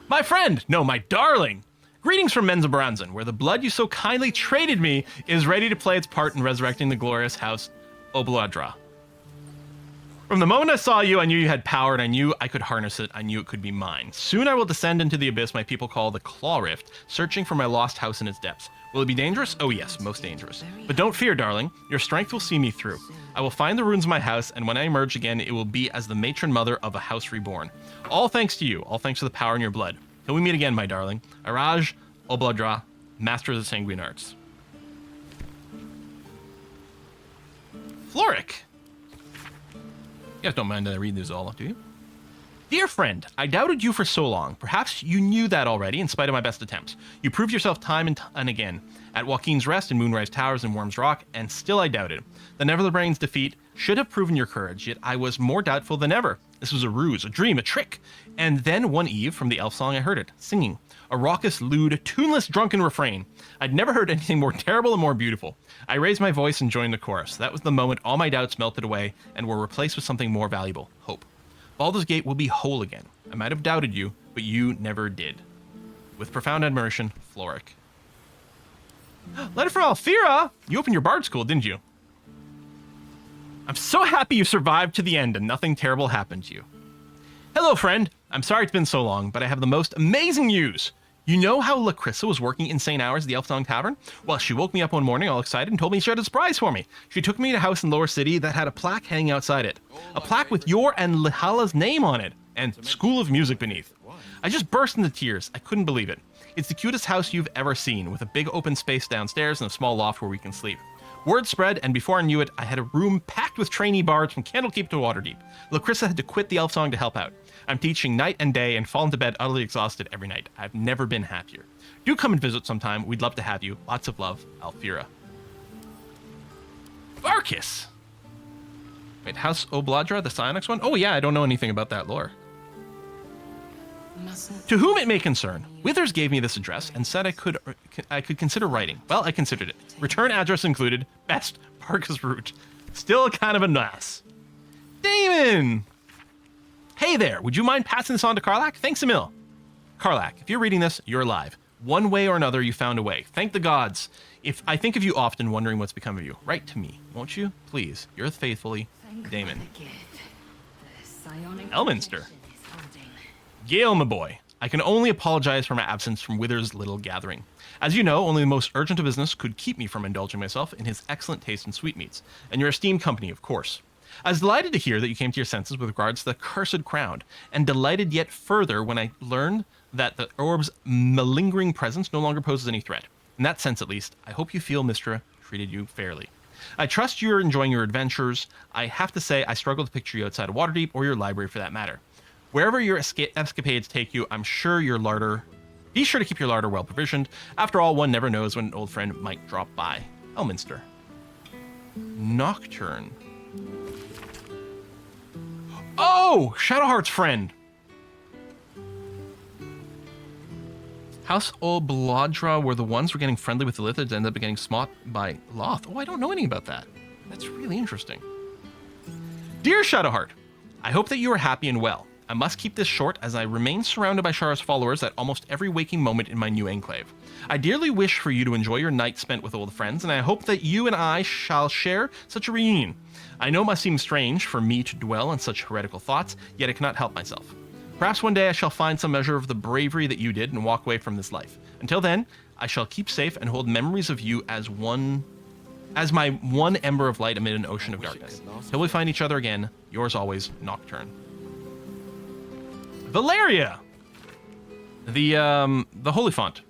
My friend! No, my darling! Greetings from Menzoberranzan, where the blood you so kindly traded me is ready to play its part in resurrecting the glorious house Obladra. From the moment I saw you, I knew you had power, and I knew I could harness it. I knew it could be mine. Soon I will descend into the abyss my people call the Claw Rift, searching for my lost house in its depths. Will it be dangerous? Oh yes, most dangerous. But don't fear, darling. Your strength will see me through. I will find the ruins of my house, and when I emerge again, it will be as the matron mother of a house reborn. All thanks to you. All thanks to the power in your blood. Till we meet again, my darling. Araj Obladra, master of the sanguine arts. Floric. You guys don't mind that I read these all, do you? Dear friend, I doubted you for so long. Perhaps you knew that already, in spite of my best attempts. You proved yourself time and again, at Joaquin's Rest, in Moonrise Towers, and Worm's Rock, and still I doubted. The Neverbrain's defeat should have proven your courage, yet I was more doubtful than ever. This was a ruse, a dream, a trick. And then one eve, from the elf song, I heard it, singing. A raucous, lewd, tuneless, drunken refrain. I'd never heard anything more terrible and more beautiful. I raised my voice and joined the chorus. That was the moment all my doubts melted away and were replaced with something more valuable, hope. Baldur's Gate will be whole again. I might have doubted you, but you never did. With profound admiration, Floric. Letter from Alfira! You opened your bard school, didn't you? I'm so happy you survived to the end and nothing terrible happened to you. Hello, friend. I'm sorry it's been so long, but I have the most amazing news. You know how Lacrissa was working insane hours at the Elf Song Tavern? Well, she woke me up one morning all excited and told me she had a surprise for me. She took me to a house in Lower City that had a plaque hanging outside it. A plaque with your and Lihala's name on it, and School of Music beneath. I just burst into tears. I couldn't believe it. It's the cutest house you've ever seen, with a big open space downstairs and a small loft where we can sleep. Word spread, and before I knew it, I had a room packed with trainee bards from Candlekeep to Waterdeep. Lacrissa had to quit the Elf Song to help out. I'm teaching night and day and fall into bed utterly exhausted every night. I've never been happier. Do come and visit sometime. We'd love to have you. Lots of love, Alfira. Varkis! Wait, House Obladra, the Psionics one? Oh yeah, I don't know anything about that lore. To whom it may concern, Withers gave me this address and said I could consider writing. Well, I considered it. Return address included. Best, Parker's route. Still kind of a mess. Damon! Hey there, would you mind passing this on to Karlach? Thanks a mil. Karlach, if you're reading this, you're alive. One way or another, you found a way. Thank the gods. If I think of you often, wondering what's become of you. Write to me, won't you? Please. Yours faithfully, Damon. Elminster. Gale, my boy. I can only apologize for my absence from Wither's little gathering. As you know, only the most urgent of business could keep me from indulging myself in his excellent taste in sweetmeats, and your esteemed company, of course. I was delighted to hear that you came to your senses with regards to the cursed crown, and delighted yet further when I learned that the orb's malingering presence no longer poses any threat. In that sense, at least, I hope you feel Mystra treated you fairly. I trust you're enjoying your adventures. I have to say, I struggle to picture you outside of Waterdeep, or your library for that matter. Wherever your escapades take you, I'm sure your larder... Be sure to keep your larder well provisioned. After all, one never knows when an old friend might drop by. Elminster. Nocturne. Oh! Shadowheart's friend! House Obladra were the ones who were getting friendly with the Lithids and ended up getting smote by Loth. Oh, I don't know anything about that. That's really interesting. Dear Shadowheart, I hope that you are happy and well. I must keep this short as I remain surrounded by Shara's followers at almost every waking moment in my new enclave. I dearly wish for you to enjoy your night spent with old friends, and I hope that you and I shall share such a reunion. I know it must seem strange for me to dwell on such heretical thoughts, yet I cannot help myself. Perhaps one day I shall find some measure of the bravery that you did and walk away from this life. Until then, I shall keep safe and hold memories of you as my one ember of light amid an ocean of darkness. Till we find each other again, yours always, Nocturne. Valeria! The Holy Font.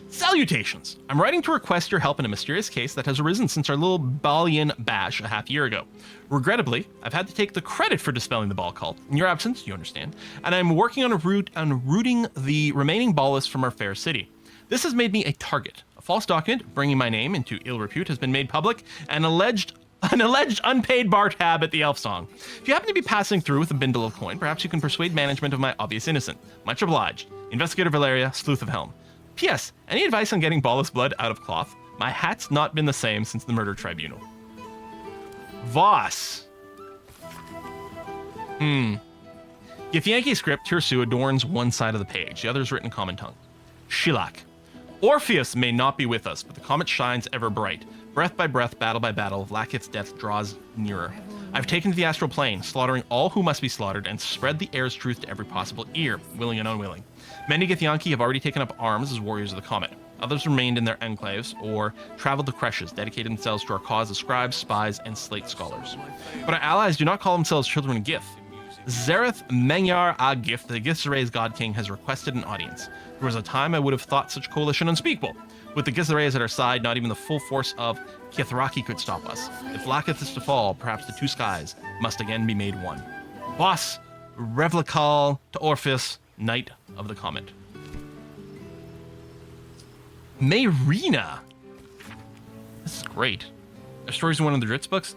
Salutations! I'm writing to request your help in a mysterious case that has arisen since our little Balian bash a half year ago. Regrettably, I've had to take the credit for dispelling the Ball cult. In your absence, you understand, and I'm working on rooting the remaining Ballists from our fair city. This has made me a target. A false document bringing my name into ill repute has been made public, and an alleged unpaid bar tab at the Elf Song. If you happen to be passing through with a bindle of coin, perhaps you can persuade management of my obvious innocence. Much obliged. Investigator Valeria, Sleuth of Helm. P.S. Any advice on getting Ballist blood out of cloth? My hat's not been the same since the murder tribunal. Voss. Githyanki script, Tirsu adorns one side of the page. The other is written in common tongue. Shilak. Orpheus may not be with us, but the comet shines ever bright. Breath by breath, battle by battle, Vlakith's death draws nearer. I've taken to the astral plane, slaughtering all who must be slaughtered, and spread the air's truth to every possible ear, willing and unwilling. Many Githyanki have already taken up arms as warriors of the comet. Others remained in their enclaves or traveled to creches, dedicated themselves to our cause as scribes, spies, and slate scholars. But our allies do not call themselves children of Gith. Zereth Mengyar Agith, the Githzeray's God King, has requested an audience. There was a time I would have thought such coalition unspeakable. With the Githzerays at our side, not even the full force of Kithraki could stop us. If Vlakith is to fall, perhaps the two skies must again be made one. Boss, Revlakal to Orpheus, Knight of the Comet. Mayrina. This is great. Are stories in one of the Dritz books?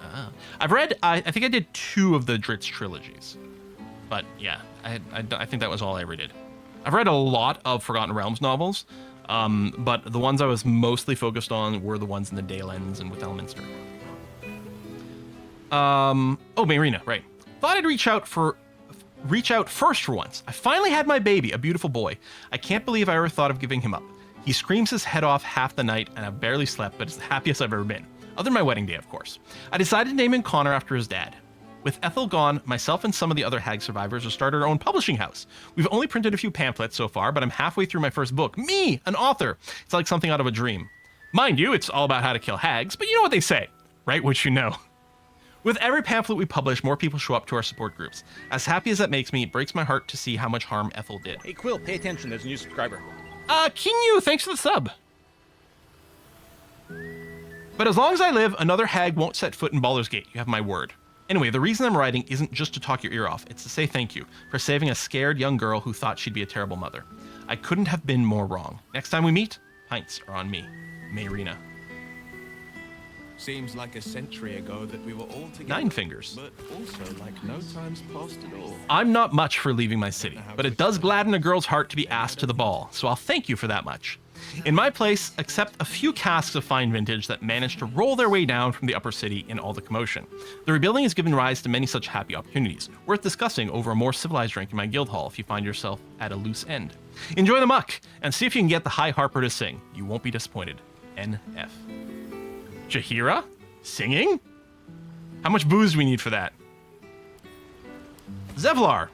I've read, I think I did 2 of the Dritz trilogies. But yeah, I think that was all I ever did. I've read a lot of Forgotten Realms novels, but the ones I was mostly focused on were the ones in the Daylands and with Elminster. Oh, Mayrina, right. Thought I'd reach out first for once. I finally had my baby, a beautiful boy. I can't believe I ever thought of giving him up. He screams his head off half the night, and I've barely slept, but it's the happiest I've ever been. Other than my wedding day, of course. I decided to name him Connor after his dad. With Ethel gone, myself and some of the other Hag survivors have started our own publishing house. We've only printed a few pamphlets so far, but I'm halfway through my first book. Me, an author. It's like something out of a dream. Mind you, it's all about how to kill hags, but you know what they say. Write what you know. With every pamphlet we publish, more people show up to our support groups. As happy as that makes me, it breaks my heart to see how much harm Ethel did. Hey, Quill, pay attention. There's a new subscriber. Kinyu, thanks for the sub. But as long as I live, another hag won't set foot in Baldur's Gate. You have my word. Anyway, the reason I'm writing isn't just to talk your ear off. It's to say thank you for saving a scared young girl who thought she'd be a terrible mother. I couldn't have been more wrong. Next time we meet, pints are on me. Mayrina. Seems like a century ago that we were all together. 9 fingers. But also like no time's passed at all. I'm not much for leaving my city, but it does gladden a girl's heart to be asked to the ball, so I'll thank you for that much. In my place, accept a few casks of fine vintage that managed to roll their way down from the upper city in all the commotion. The rebuilding has given rise to many such happy opportunities, worth discussing over a more civilized drink in my guild hall if you find yourself at a loose end. Enjoy the muck, and see if you can get the High Harper to sing. You won't be disappointed. NF. Jahira? Singing? How much booze do we need for that? Zevlar.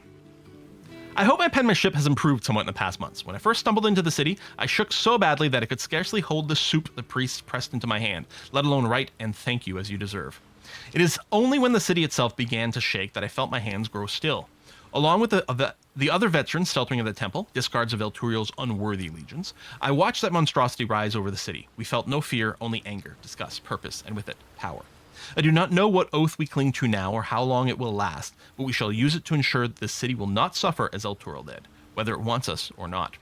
I hope my penmanship has improved somewhat in the past months. When I first stumbled into the city, I shook so badly that I could scarcely hold the soup the priest pressed into my hand, let alone write and thank you as you deserve. It is only when the city itself began to shake that I felt my hands grow still. Along with the other veterans sheltering at the temple, discards of Elturiel's unworthy legions, I watched that monstrosity rise over the city. We felt no fear, only anger, disgust, purpose, and with it, power. I do not know what oath we cling to now or how long it will last, but we shall use it to ensure that the city will not suffer as Elturel did, whether it wants us or not.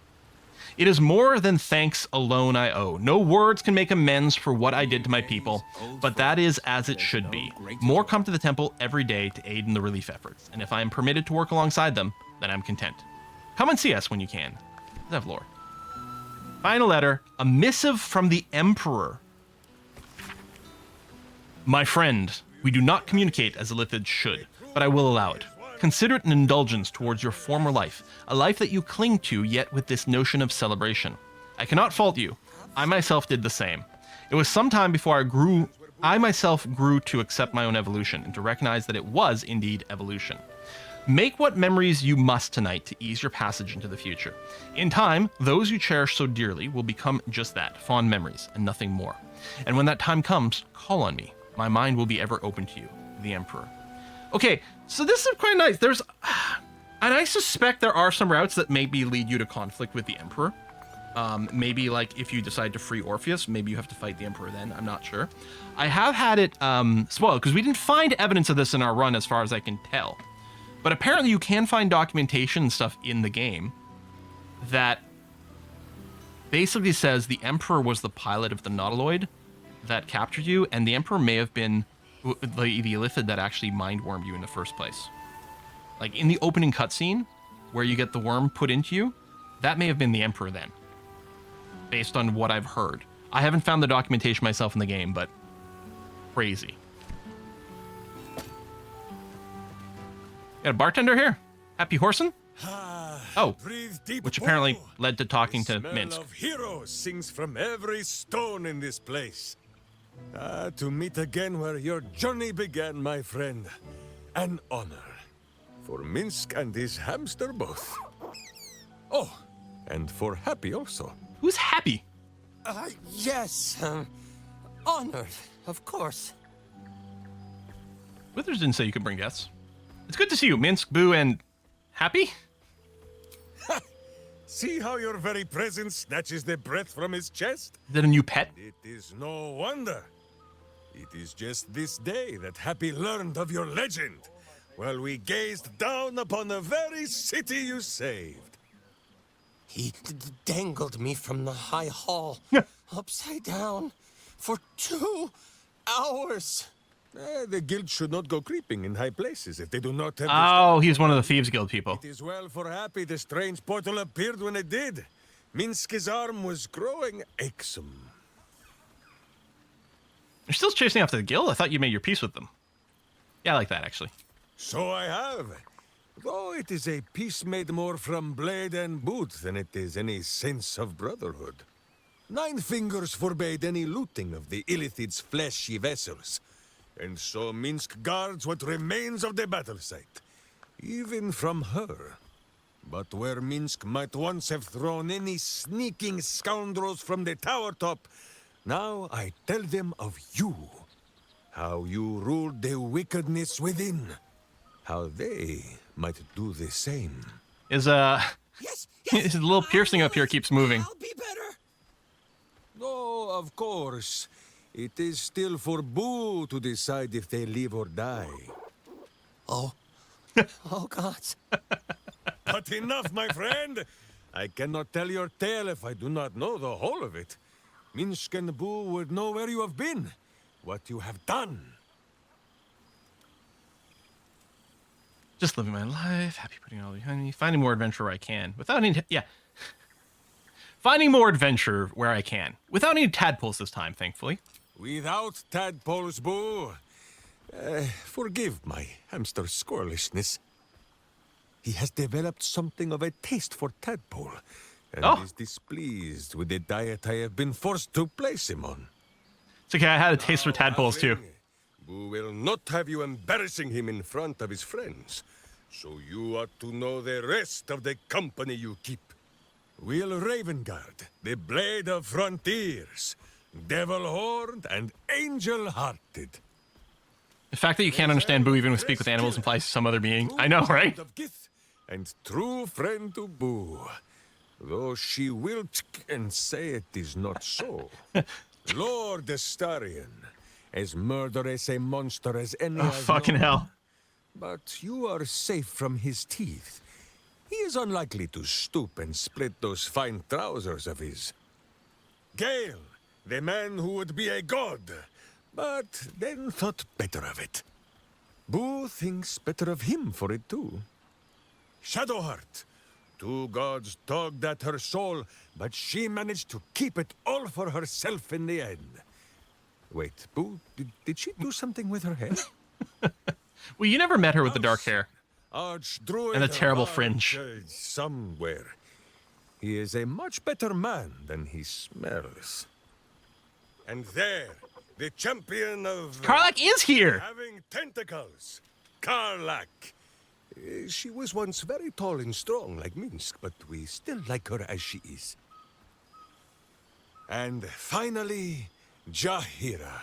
It is more than thanks alone I owe. No words can make amends for what I did to my people, but that is as it should be. More come to the temple every day to aid in the relief efforts, and if I am permitted to work alongside them, then I'm content. Come and see us when you can. Zevlor. Final letter, a missive from the Emperor. My friend, we do not communicate as the Lithids should, but I will allow it. Consider it an indulgence towards your former life, a life that you cling to, yet with this notion of celebration. I cannot fault you. I myself did the same. It was some time before I myself grew to accept my own evolution and to recognize that it was indeed evolution. Make what memories you must tonight to ease your passage into the future. In time, those you cherish so dearly will become just that, fond memories, and nothing more. And when that time comes, call on me. My mind will be ever open to you, the Emperor. Okay, so this is quite nice. And I suspect there are some routes that maybe lead you to conflict with the Emperor. Maybe like if you decide to free Orpheus, maybe you have to fight the Emperor then. I'm not sure. I have had it spoiled because we didn't find evidence of this in our run as far as I can tell. But apparently you can find documentation and stuff in the game that basically says the Emperor was the pilot of the Nautiloid that captured you, and the Emperor may have been the Illithid that actually mind-wormed you in the first place. Like in the opening cutscene, where you get the worm put into you, that may have been the Emperor then, based on what I've heard. I haven't found the documentation myself in the game, but crazy. Got a bartender here? Happy Horson? Oh, which apparently led to talking to Minsk. Of heroes sings from every stone in this place. To meet again where your journey began, my friend. An honor. For Minsk and his hamster both. Oh, and for Happy also. Who's Happy? Yes. Honored, of course. Withers didn't say you could bring guests. It's good to see you, Minsk, Boo, and Happy? See how your very presence snatches the breath from his chest? Is that a new pet? It is no wonder. It is just this day that Happy learned of your legend, while we gazed down upon the very city you saved. He dangled me from the high hall, upside down, for 2 hours. The guild should not go creeping in high places if they do not have... Oh, he's one of the Thieves Guild people. It is well for Happy the strange portal appeared when it did. Minsk's arm was growing aexum. You're still chasing after the guild? I thought you made your peace with them. Yeah, I like that, actually. So I have. Though it is a peace made more from blade and boot than it is any sense of brotherhood. 9 Fingers forbade any looting of the Illithid's fleshy vessels. And so Minsk guards what remains of the battle site, even from her. But where Minsk might once have thrown any sneaking scoundrels from the tower top, now I tell them of you. How you ruled the wickedness within. How they might do the same. His little piercing up here keeps moving. I'll be better. Oh, of course. It is still for Boo to decide if they live or die. Oh. Oh, gods. But enough, my friend. I cannot tell your tale if I do not know the whole of it. Minsk and Boo would know where you have been, what you have done. Just living my life, happy putting it all behind me, finding more adventure where I can, without any, finding more adventure where I can, without any tadpoles this time, thankfully. Without tadpoles, Boo. Forgive my hamster's squirrelishness. He has developed something of a taste for tadpole, and is displeased with the diet I have been forced to place him on. It's okay, I had a taste for tadpoles too. Boo will not have you embarrassing him in front of his friends, so you ought to know the rest of the company you keep. Will Ravengard, the Blade of Frontiers, Devil-horned and angel-hearted. The fact that you can't understand Boo even when speak with animals implies some other being. I know, right? And true friend to Boo, though she will and say it is not so. Lord Astarion, as murderous a monster as any Oh, fucking hell. But you are safe from his teeth. He is unlikely to stoop and split those fine trousers of his. Gale, the man who would be a god, but then thought better of it. Boo thinks better of him for it too. Shadowheart, 2 gods tugged at her soul, but she managed to keep it all for herself in the end. Wait, Boo, did she do something with her hair? Well, you never met her with the dark hair. Archdruid And a terrible of fringe. somewhere. He is a much better man than he smells. And there, the champion of... Karlach is here! Having tentacles. Karlach. She was once very tall and strong like Minsk, but we still like her as she is. And finally, Jahira.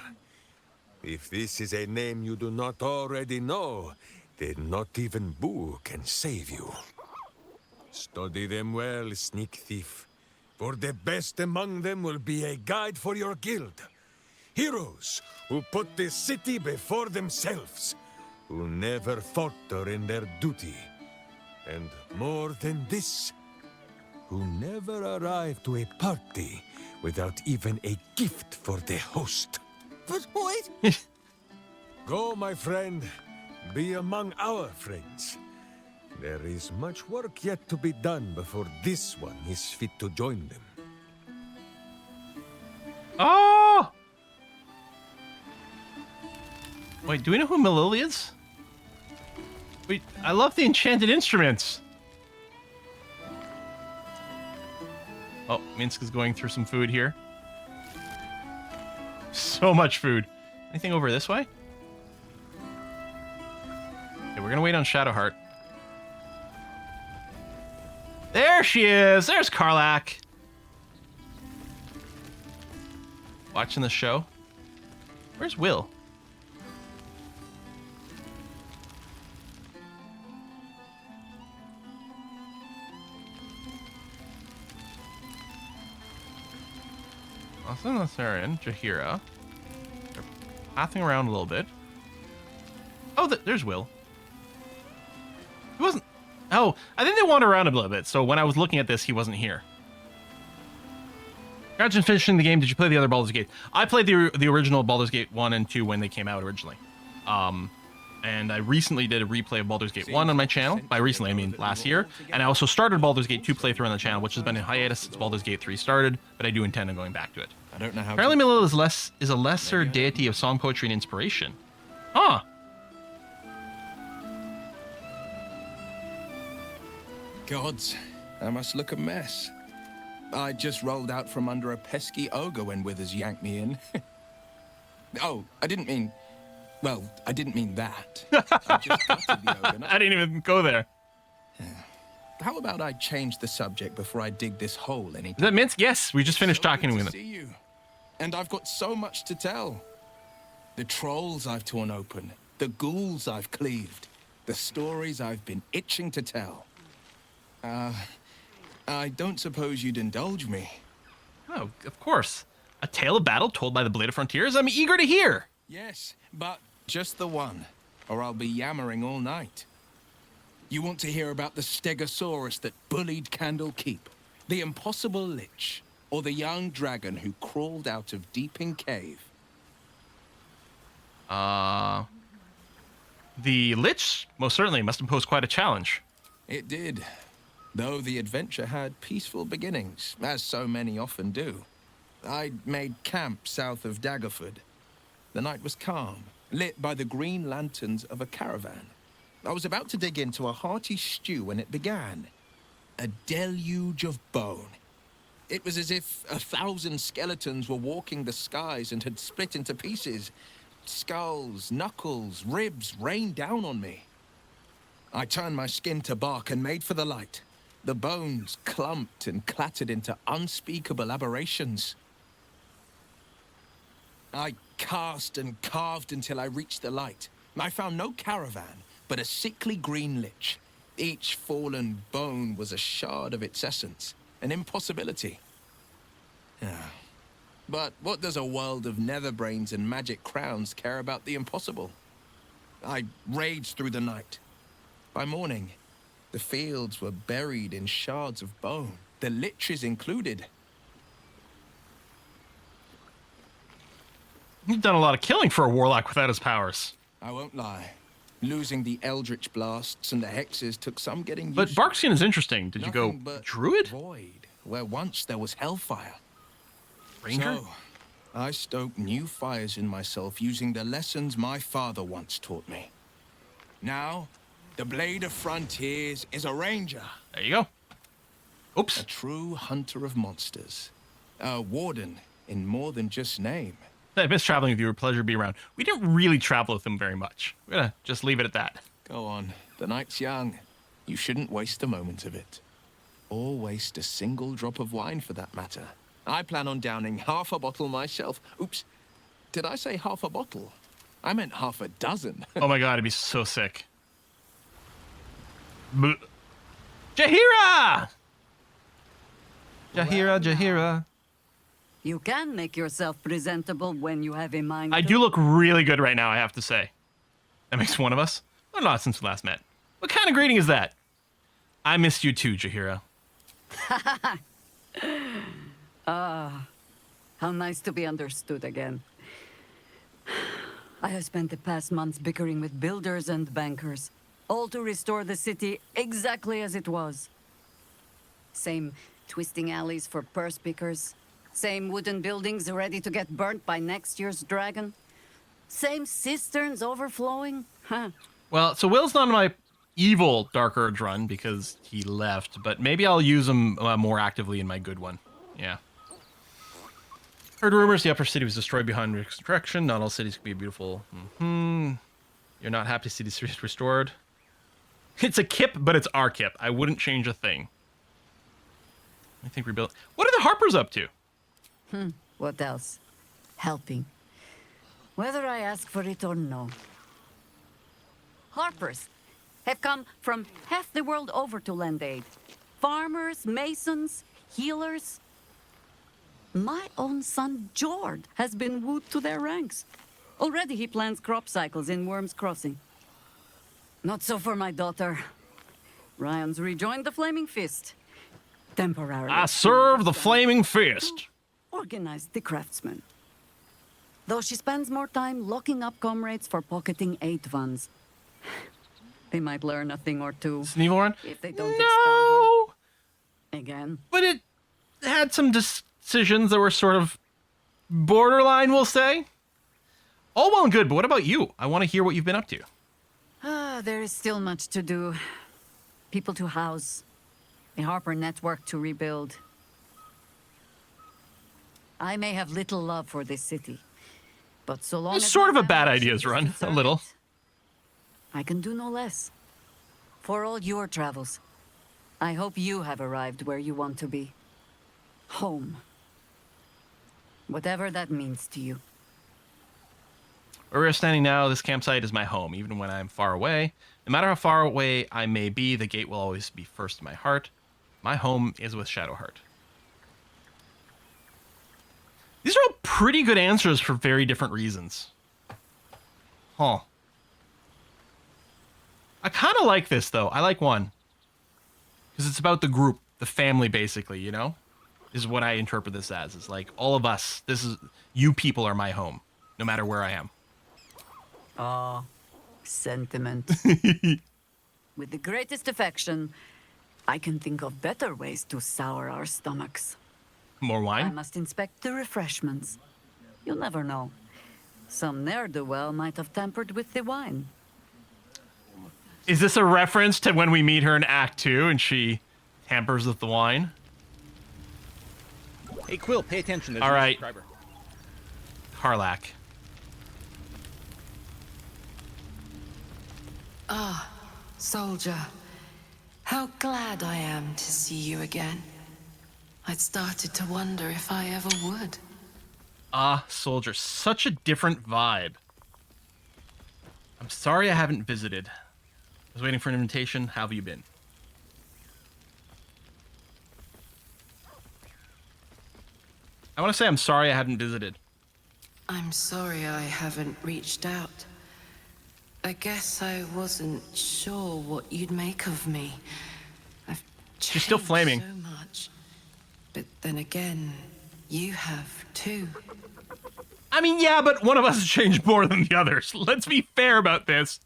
If this is a name you do not already know, then not even Boo can save you. Study them well, sneak thief. For the best among them will be a guide for your guild. Heroes who put the city before themselves. Who never falter in their duty. And more than this, who never arrive to a party without even a gift for the host. But what? Go, my friend. Be among our friends. There is much work yet to be done before this one is fit to join them. Oh! Wait, do we know who Malili is? Wait, I love the enchanted instruments. Oh, Minsk is going through some food here. So much food. Anything over this way? Okay, we're gonna wait on Shadowheart. There she is! There's Karlach! Watching the show. Where's Will? Therian, Jahira. They're pathing around a little bit. Oh, there's Will. He wasn't... Oh, I think they wander around a little bit, so when I was looking at this, he wasn't here. Congrats on finishing the game. Did you play the other Baldur's Gate? I played the original Baldur's Gate 1 and 2 when they came out originally. And I recently did a replay of Baldur's Gate 1 on my channel. By recently, I mean last year. And I also started Baldur's Gate 2 playthrough on the channel, which has been in hiatus since Baldur's Gate 3 started, but I do intend on going back to it. I don't know how. Apparently, Malil is a lesser deity of song, poetry, and inspiration. Huh. Gods, I must look a mess. I just rolled out from under a pesky ogre when Withers yanked me in. Oh, I didn't mean... Well, I didn't mean that. I just gutted the ogre. I didn't even go there. How about I change the subject before I dig this hole any? Is that Minsk? Yes, we just finished talking with him. See you. And I've got so much to tell. The trolls I've torn open, the ghouls I've cleaved, the stories I've been itching to tell. I don't suppose you'd indulge me. Oh, of course. A tale of battle told by the Blade of Frontiers? I'm eager to hear. Yes, but just the one, or I'll be yammering all night. You want to hear about the Stegosaurus that bullied Candle Keep, the impossible Lich, or the young dragon who crawled out of Deeping Cave? The Lich, most certainly, must impose quite a challenge. It did, though the adventure had peaceful beginnings, as so many often do. I'd made camp south of Daggerford. The night was calm, lit by the green lanterns of a caravan. I was about to dig into a hearty stew when it began. A deluge of bone. It was as if 1,000 skeletons were walking the skies and had split into pieces. Skulls, knuckles, ribs rained down on me. I turned my skin to bark and made for the light. The bones clumped and clattered into unspeakable aberrations. I cast and carved until I reached the light. I found no caravan, but a sickly green lich. Each fallen bone was a shard of its essence, an impossibility. But what does a world of netherbrains and magic crowns care about the impossible? I raged through the night. By morning, the fields were buried in shards of bone, the liches included. You've done a lot of killing for a warlock without his powers. I won't lie. Losing the eldritch blasts and the hexes took some getting used. But Barkskin is interesting. Did you go Druid? Void, where once there was hellfire. Ranger? So, I stoked new fires in myself using the lessons my father once taught me. Now, The Blade of Frontiers is a ranger. There you go. Oops. A true hunter of monsters. A warden in more than just name. I miss traveling with you. A pleasure to be around. We didn't really travel with him very much. We're gonna just leave it at that. Go on. The night's young. You shouldn't waste a moment of it. Or waste a single drop of wine for that matter. I plan on downing half a bottle myself. Oops. Did I say half a bottle? I meant half a dozen. Oh my god, I'd be so sick. Jaheira! Jaheira. You can make yourself presentable when you have a mind. I do look really good right now, I have to say. That makes one of us. Well, not since we last met. What kind of greeting is that? I missed you too, Jaheira. Ah, how nice to be understood again. I have spent the past months bickering with builders and bankers, all to restore the city exactly as it was. Same twisting alleys for purse pickers, same wooden buildings ready to get burnt by next year's dragon, same cisterns overflowing. Huh. Well, so Will's not on my evil Dark Urge run because he left, but maybe I'll use him more actively in my good one. Yeah. Heard rumors the upper city was destroyed behind reconstruction. Not all cities can be beautiful. You're not happy to see the city restored? It's a kip, but it's our kip. I wouldn't change a thing. I think rebuild. What are the Harpers up to? What else? Helping. Whether I ask for it or no. Harpers have come from half the world over to lend aid. Farmers, masons, healers. My own son, Jord, has been wooed to their ranks. Already he plans crop cycles in Worm's Crossing. Not so for my daughter. Ryan's rejoined the Flaming Fist. Temporarily. I serve the Flaming Fist. Organized the craftsmen. Though she spends more time locking up comrades for pocketing aid funds. They might learn a thing or two. Sneevorn? If they don't expel her. Again. But it had some decisions that were sort of borderline, we'll say. All well and good, but what about you? I want to hear what you've been up to. There is still much to do. People to house. A Harper network to rebuild. I may have little love for this city, but so long It's as sort of my a bad family ideas chooses run, to a serve little. it, I can do no less. For all your travels, I hope you have arrived where you want to be. Home. Whatever that means to you. Where we're standing now, this campsite is my home, even when I'm far away. No matter how far away I may be, the gate will always be first in my heart. My home is with Shadowheart. These are all pretty good answers for very different reasons. Huh. I kind of like this, though. I like one. Because it's about the group, the family, basically, you know? Is what I interpret this as. It's like, all of us, you people are my home, no matter where I am. Ah, sentiment. With the greatest affection, I can think of better ways to sour our stomachs. More I wine? must inspect the refreshments. You'll never know. Some ne'er-do-well might have tampered with the wine. Is this a reference to when we meet her in Act 2 and she tampers with the wine? Hey, Quill, pay attention. There's All a new right. subscriber. Karlak. Ah, soldier. How glad I am to see you again. I'd started to wonder if I ever would. Ah, soldier. Such a different vibe. I'm sorry I haven't visited. I was waiting for an invitation. How have you been? I want to say I'm sorry I hadn't visited. I'm sorry I haven't reached out. I guess I wasn't sure what you'd make of me. I've She's still flaming. so much. But then again, you have too. I mean, yeah, but one of us has changed more than the others. Let's be fair about this.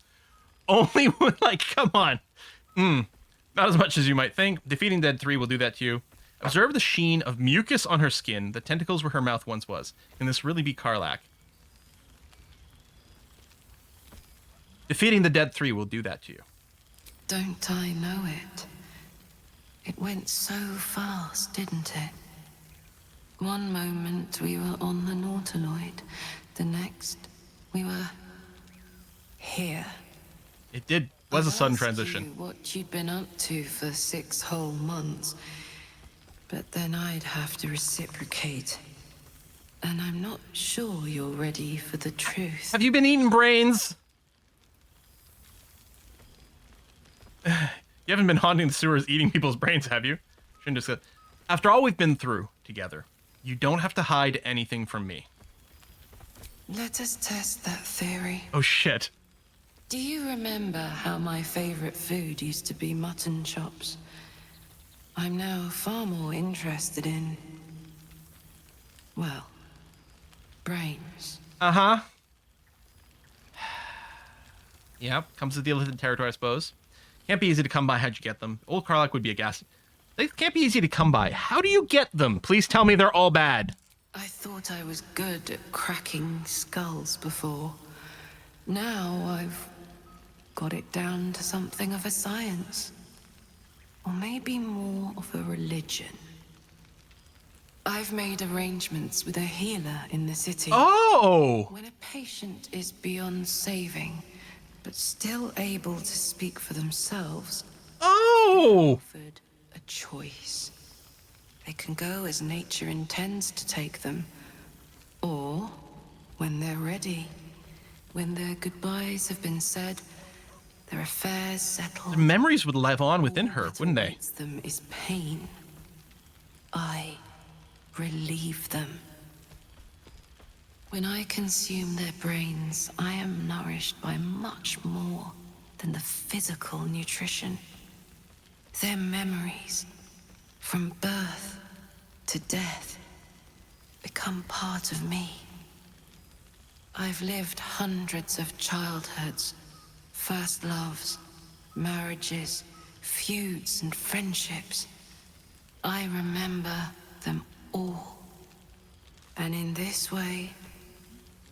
Only one, like, come on. Not as much as you might think. Defeating Dead 3 will do that to you. Observe the sheen of mucus on her skin, the tentacles where her mouth once was. Can this really be Karlak? Defeating the Dead 3 will do that to you. Don't I know it? It went so fast, didn't it? One moment we were on the Nautiloid, the next we were here. It was a sudden I'd ask transition. you what you'd been up to for 6 whole months, but then I'd have to reciprocate. And I'm not sure you're ready for the truth. Have you been eating brains? You haven't been haunting the sewers eating people's brains, have you? Shouldn't just. After all we've been through together, you don't have to hide anything from me. Let us test that theory. Oh shit. Do you remember how my favorite food used to be mutton chops? I'm now far more interested in, well, brains. Uh-huh. Yep, comes with the illicit territory, I suppose. Can't be easy to come by. How'd you get them? Old Karlach would be aghast. They can't be easy to come by. How do you get them? Please tell me they're all bad. I thought I was good at cracking skulls before. Now I've got it down to something of a science. Or maybe more of a religion. I've made arrangements with a healer in the city. Oh! When a patient is beyond saving, but still able to speak for themselves, oh! offered a choice. They can go as nature intends to take them, or when they're ready, when their goodbyes have been said, their affairs settled. The memories would live on within her, wouldn't they? Them is pain. I relieve them. When I consume their brains, I am nourished by much more than the physical nutrition. Their memories, from birth to death, become part of me. I've lived hundreds of childhoods, first loves, marriages, feuds, and friendships. I remember them all. And in this way,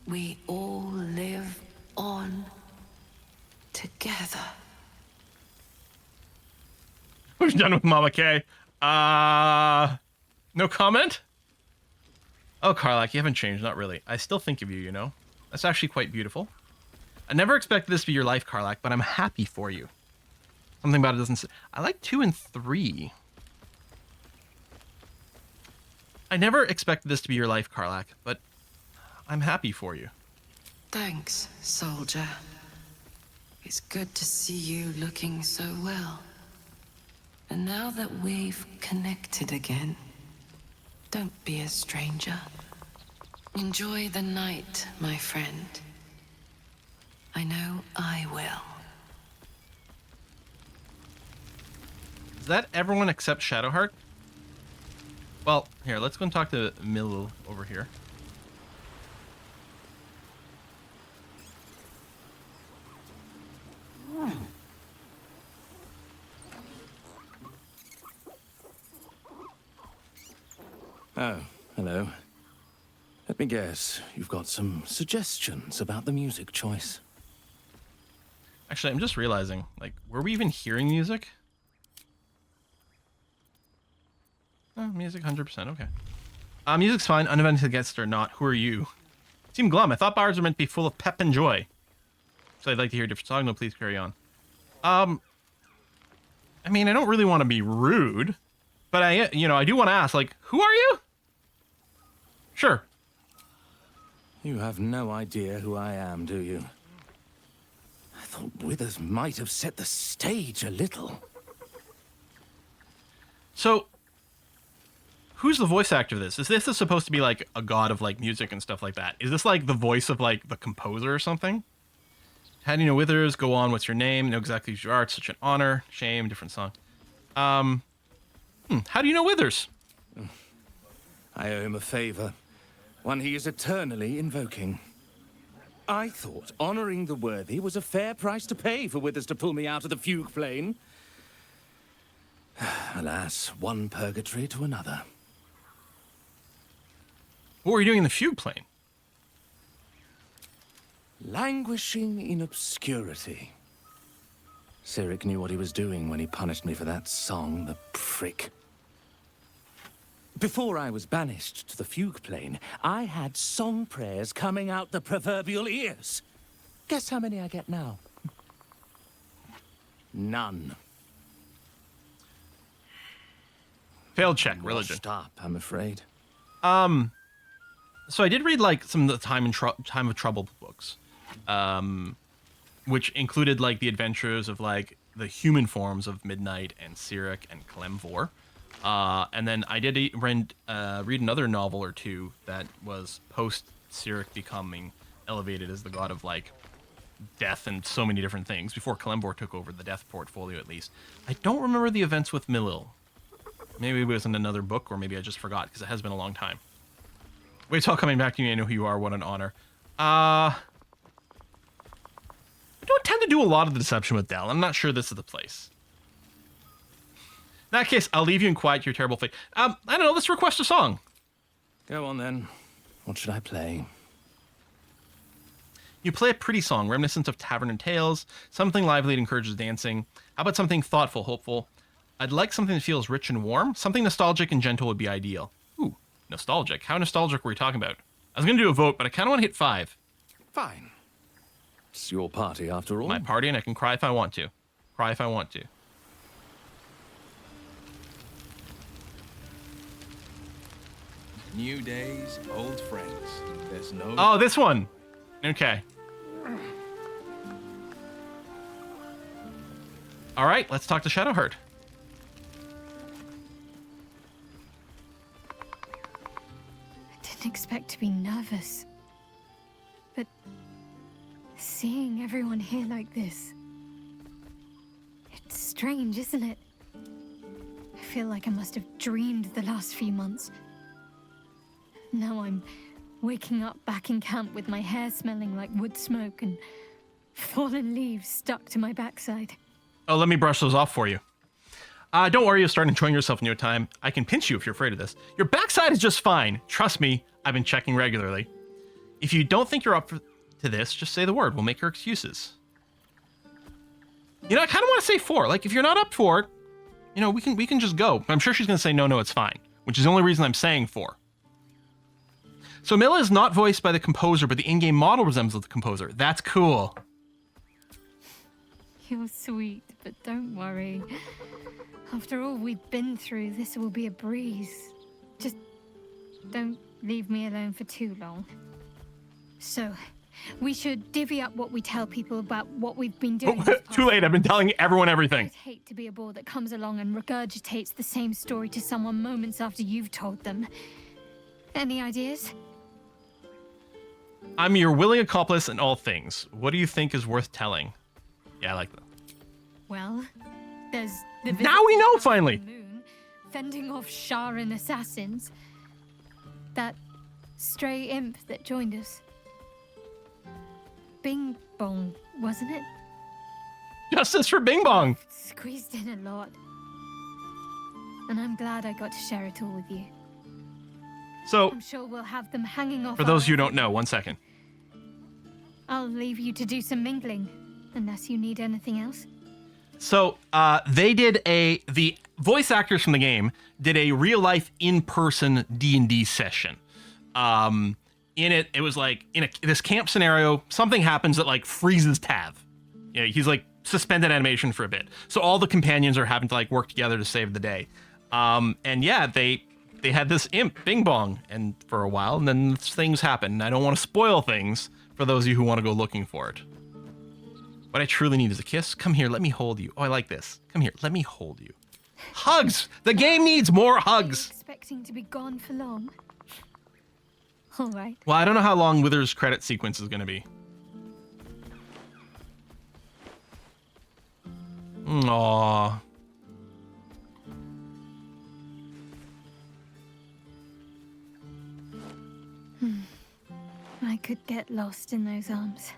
we all live on together. We're done with Mama K. No comment? Oh, Karlach, you haven't changed. Not really. I still think of you, you know? That's actually quite beautiful. I never expected this to be your life, Karlach, but I'm happy for you. Something about it doesn't say. I like 2 and 3. I never expected this to be your life, Karlach, but I'm happy for you. Thanks, soldier. It's good to see you looking so well. And now that we've connected again, don't be a stranger. Enjoy the night, my friend. I know I will. Is that everyone except Shadowheart? Well, here, let's go and talk to Mill over here. Oh, hello. Let me guess, you've got some suggestions about the music choice. Actually, I'm just realizing, like, were we even hearing music? Oh, music 100%, okay. Music's fine, uneventful guests or not. Who are you? Seem glum. I thought bars were meant to be full of pep and joy. So I'd like to hear a different song. No, please carry on. I mean, I don't really want to be rude, but I do want to ask, like, who are you? Sure. You have no idea who I am, do you? I thought Withers might have set the stage a little. So, who's the voice actor of this? Is this supposed to be like a god of like music and stuff like that? Is this like the voice of like the composer or something? How do you know Withers? Go on. What's your name? Know exactly who you are. It's such an honor. Shame. Different song. How do you know Withers? I owe him a favor. One he is eternally invoking. I thought honoring the worthy was a fair price to pay for Withers to pull me out of the fugue plane. Alas, one purgatory to another. What were you doing in the fugue plane? Languishing in obscurity. Cyric knew what he was doing when he punished me for that song, the prick. Before I was banished to the fugue plane, I had song prayers coming out the proverbial ears. Guess how many I get now? None. Failed check, religion. Stop, I'm afraid. So I did read like some of the Time of Trouble books, which included like the adventures of like the human forms of Midnight and Cyric and Clemvor. And then I did read another novel or two that was post Cyric becoming elevated as the god of like death and so many different things before Clemvor took over the death portfolio at least. I don't remember the events with Milil. Maybe it was in another book, or maybe I just forgot because it has been a long time. Wait till coming back to you. I know who you are. What an honor. I don't tend to do a lot of the deception with Dell. I'm not sure this is the place. In that case, I'll leave you in quiet to your terrible fate. I don't know. Let's request a song. Go on then. What should I play? You play a pretty song, reminiscent of Tavern and Tales, something lively that encourages dancing. How about something thoughtful, hopeful? I'd like something that feels rich and warm. Something nostalgic and gentle would be ideal. Ooh, nostalgic. How nostalgic were we talking about? I was going to do a vote, but I kind of want to hit 5. Fine. It's your party after all. My party, and I can cry if I want to. Cry if I want to. New days, old friends. There's no... Oh, this one. Okay. All right, let's talk to Shadowheart. I didn't expect to be nervous. But seeing everyone here like this, it's strange, isn't it? I feel like I must have dreamed the last few months. Now I'm waking up back in camp with my hair smelling like wood smoke and fallen leaves stuck to my backside. Oh, let me brush those off for you. Don't worry, you'll start enjoying yourself in no time. I can pinch you if you're afraid of this. Your backside is just fine. Trust me, I've been checking regularly. If you don't think you're up to this, just say the word. We'll make your excuses. You know, I kind of want to say 4. Like, if you're not up for it, you know, we can just go. I'm sure she's going to say, no, it's fine. Which is the only reason I'm saying 4. So Mila is not voiced by the composer, but the in-game model resembles the composer. That's cool. You're sweet, but don't worry. After all we've been through, this will be a breeze. Just don't leave me alone for too long. So, we should divvy up what we tell people about what we've been doing. Too late, I've been telling everyone everything. I'd hate to be a bore that comes along and regurgitates the same story to someone moments after you've told them. Any ideas? I'm your willing accomplice in all things. What do you think is worth telling? Yeah, I like that. Well, there's the now we know, finally! Moon, fending off Sharan assassins. That stray imp that joined us. Bing Bong, wasn't it? Justice for Bing Bong! Squeezed in a lot. And I'm glad I got to share it all with you. So, I'm sure we'll have them hanging off. For those who don't know, 1 second. I'll leave you to do some mingling, unless you need anything else. So, they did the voice actors from the game did a real life in-person D&D session. In it was like in this camp scenario, something happens that like freezes Tav. Yeah, he's like suspended animation for a bit. So all the companions are having to like work together to save the day. And yeah, they had this imp, Bing Bong, and for a while, and then things happen. I don't want to spoil things for those of you who want to go looking for it. What I truly need is a kiss. Come here, let me hold you. Oh, I like this. Come here, let me hold you. Hugs! The game needs more hugs! Expecting to be gone for long? All right. Well, I don't know how long Wither's credit sequence is going to be. Aww. I could get lost in those arms.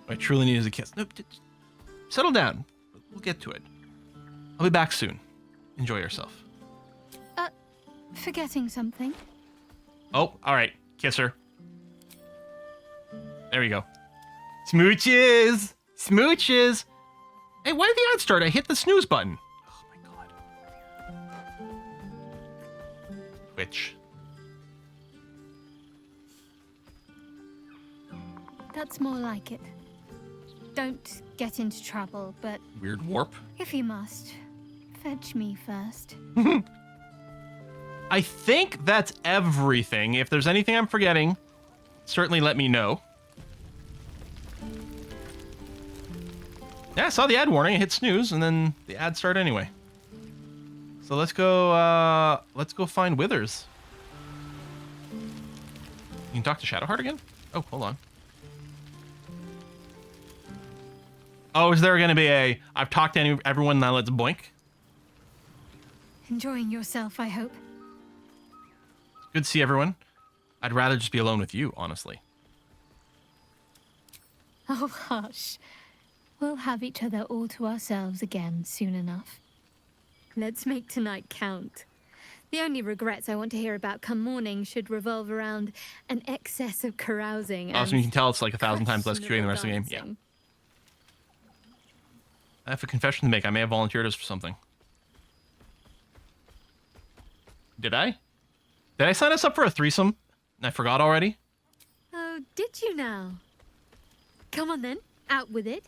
What I truly need is a kiss. No, settle down. We'll get to it. I'll be back soon. Enjoy yourself. Forgetting something? Oh, all right. Kiss her. There we go. Smooches! Smooches! Hey, why did the ad start? I hit the snooze button. Oh my god. Twitch. That's more like it. Don't get into trouble, but Weird warp. if you must, fetch me first. I think that's everything. If there's anything I'm forgetting, certainly let me know. Yeah, I saw the ad warning. I hit snooze, and then the ad started anyway. So let's go find Withers. You can talk to Shadowheart again? Oh, hold on. Oh, is there going to be a I've talked to everyone, now let's boink? Enjoying yourself, I hope. Good to see everyone. I'd rather just be alone with you, honestly. Oh, hush. We'll have each other all to ourselves again soon enough. Let's make tonight count. The only regrets I want to hear about come morning should revolve around an excess of carousing. Oh, so you can tell it's like 1,000 times less queuing the rest of the game. Yeah. I have a confession to make. I may have volunteered us for something. Did I? Did I sign us up for a threesome? And I forgot already? Oh, did you now? Come on then, out with it.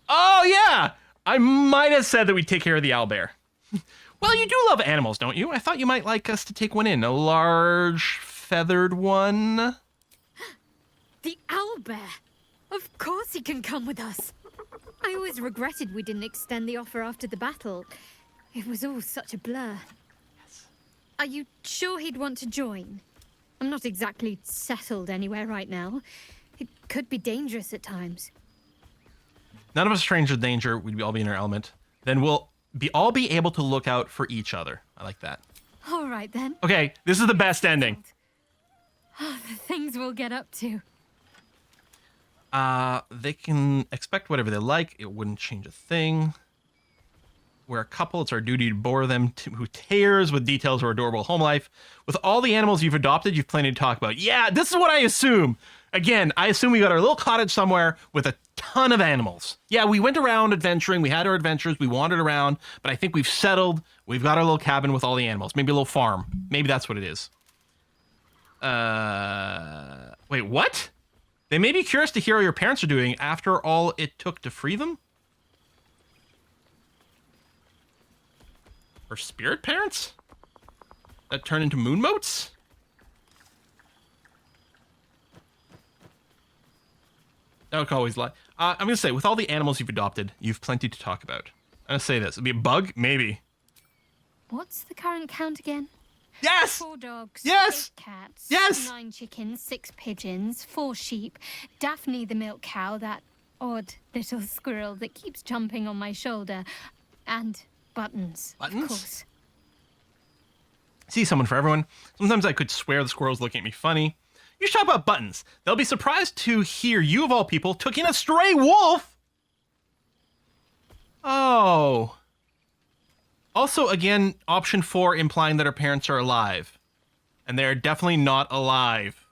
Oh, yeah! I might have said that we'd take care of the owlbear. Well, you do love animals, don't you? I thought you might like us to take one in. A large, feathered one. The owlbear! Of course he can come with us. I always regretted we didn't extend the offer after the battle. It was all such a blur. Yes. Are you sure he'd want to join? I'm not exactly settled anywhere right now. It could be dangerous at times. None of us strange to danger. We'd all be in our element. Then we'll all be able to look out for each other. I like that. All right then. Okay, this is the best ending. Oh, the things we'll get up to. They can expect whatever they like. It wouldn't change a thing. We're a couple. It's our duty to bore them who tears with details of our adorable home life. With all the animals you've adopted, you've plenty to talk about. Yeah, this is what I assume. Again, I assume we got our little cottage somewhere with a ton of animals. Yeah, we went around adventuring. We had our adventures. We wandered around. But I think we've settled. We've got our little cabin with all the animals. Maybe a little farm. Maybe that's what it is. Wait, what? They may be curious to hear how your parents are doing after all it took to free them? Or spirit parents? That turn into moon motes? That would always lie. I'm going to say, with all the animals you've adopted, you've plenty to talk about. I'm going to say this. It'd be a bug? Maybe. What's the current count again? Yes! 4 dogs. Yes! 8 cats. Yes! 9 chickens, 6 pigeons, 4 sheep. Daphne the milk cow, that odd little squirrel that keeps jumping on my shoulder. And buttons. Buttons? Of course. See, someone for everyone. Sometimes I could swear the squirrel's looking at me funny. You should talk about buttons. They'll be surprised to hear you, of all people, took in a stray wolf! Oh. Also, again, option 4 implying that her parents are alive. And they're definitely not alive.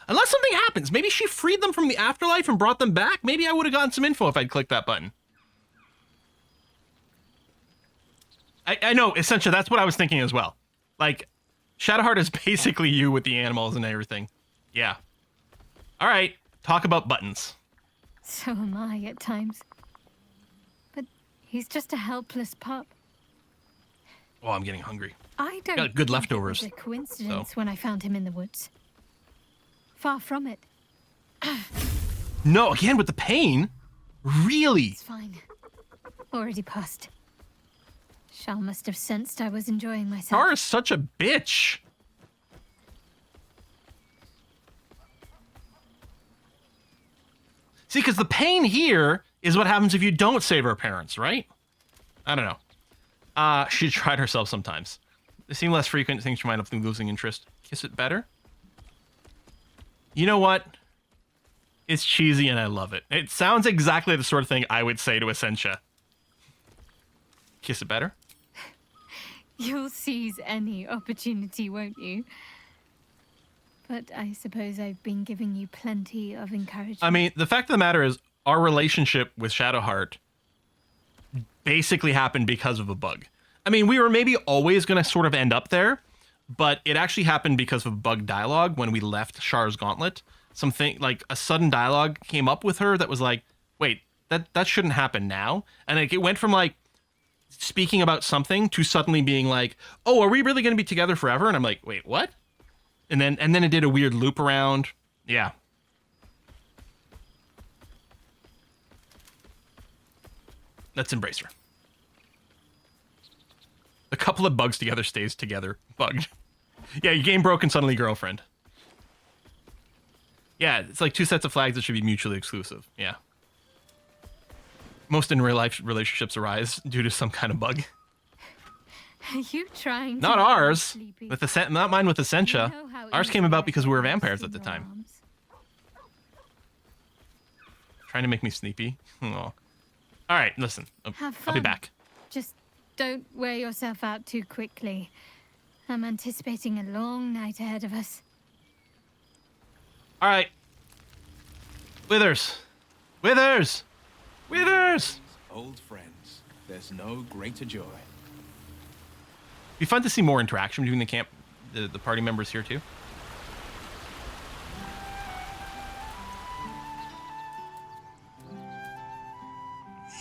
Unless something happens. Maybe she freed them from the afterlife and brought them back. Maybe I would have gotten some info if I'd clicked that button. I know, essentially, that's what I was thinking as well. Like, Shadowheart is basically you with the animals and everything. Yeah. All right, talk about buttons. So am I at times. But he's just a helpless pup. Oh, I'm getting hungry. I don't Got good think leftovers. It was a coincidence so. when I found him in the woods. Far from it. No, again with the pain? Really? It's fine. Already passed. Shal must have sensed I was enjoying myself. Tara's such a bitch. See, because the pain here is what happens if you don't save her parents, right? I don't know. She tried herself sometimes. They seem less frequent. Things she might have losing interest. Kiss it better? You know what? It's cheesy and I love it. It sounds exactly the sort of thing I would say to Essentia. Kiss it better? You'll seize any opportunity, won't you? But I suppose I've been giving you plenty of encouragement. I mean, the fact of the matter is, our relationship with Shadowheart basically happened because of a bug. I mean, we were maybe always going to sort of end up there, but it actually happened because of bug dialogue when we left Shar's Gauntlet. Something like a sudden dialogue came up with her that was like, wait, that shouldn't happen now. And it went from like speaking about something to suddenly being like, oh, are we really going to be together forever? And I'm like, wait, what? And then it did a weird loop around. Yeah. Let's embrace her. A couple of bugs together stays together. Bugged. Yeah, your game broke and suddenly girlfriend. Yeah, it's like two sets of flags that should be mutually exclusive. Yeah. Most in real life relationships arise due to some kind of bug. Are you trying to Not make me ours. sleepy? Not mine with Essentia. You know how Ours came easy about I because we were get lost vampires in at the your time. arms. Trying to make me sleepy. Oh. All right, listen. Have I'll be fun. back. Just don't wear yourself out too quickly. I'm anticipating a long night ahead of us. All right. Withers. Withers. Withers. Old friends. There's no greater joy. Be fun to see more interaction between the party members here too.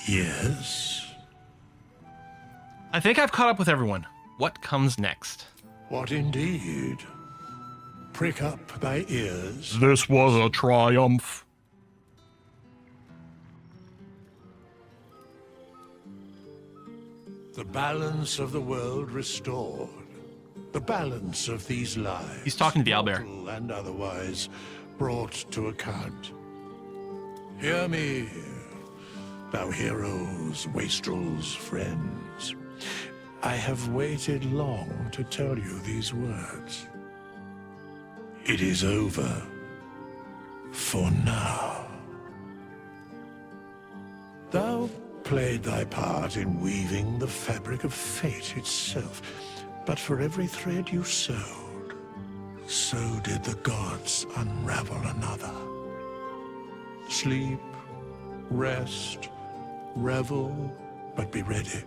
Yes? I think I've caught up with everyone. What comes next? What indeed? Prick up thy ears. This was a triumph. The balance of the world restored. The balance of these lives. He's talking to the owlbear. mortal and otherwise brought to account. Hear me, thou heroes, wastrels, friends. I have waited long to tell you these words. It is over. For now. Thou played thy part in weaving the fabric of fate itself, but for every thread you sewed, so did the gods unravel another. Sleep, rest, revel, but be ready.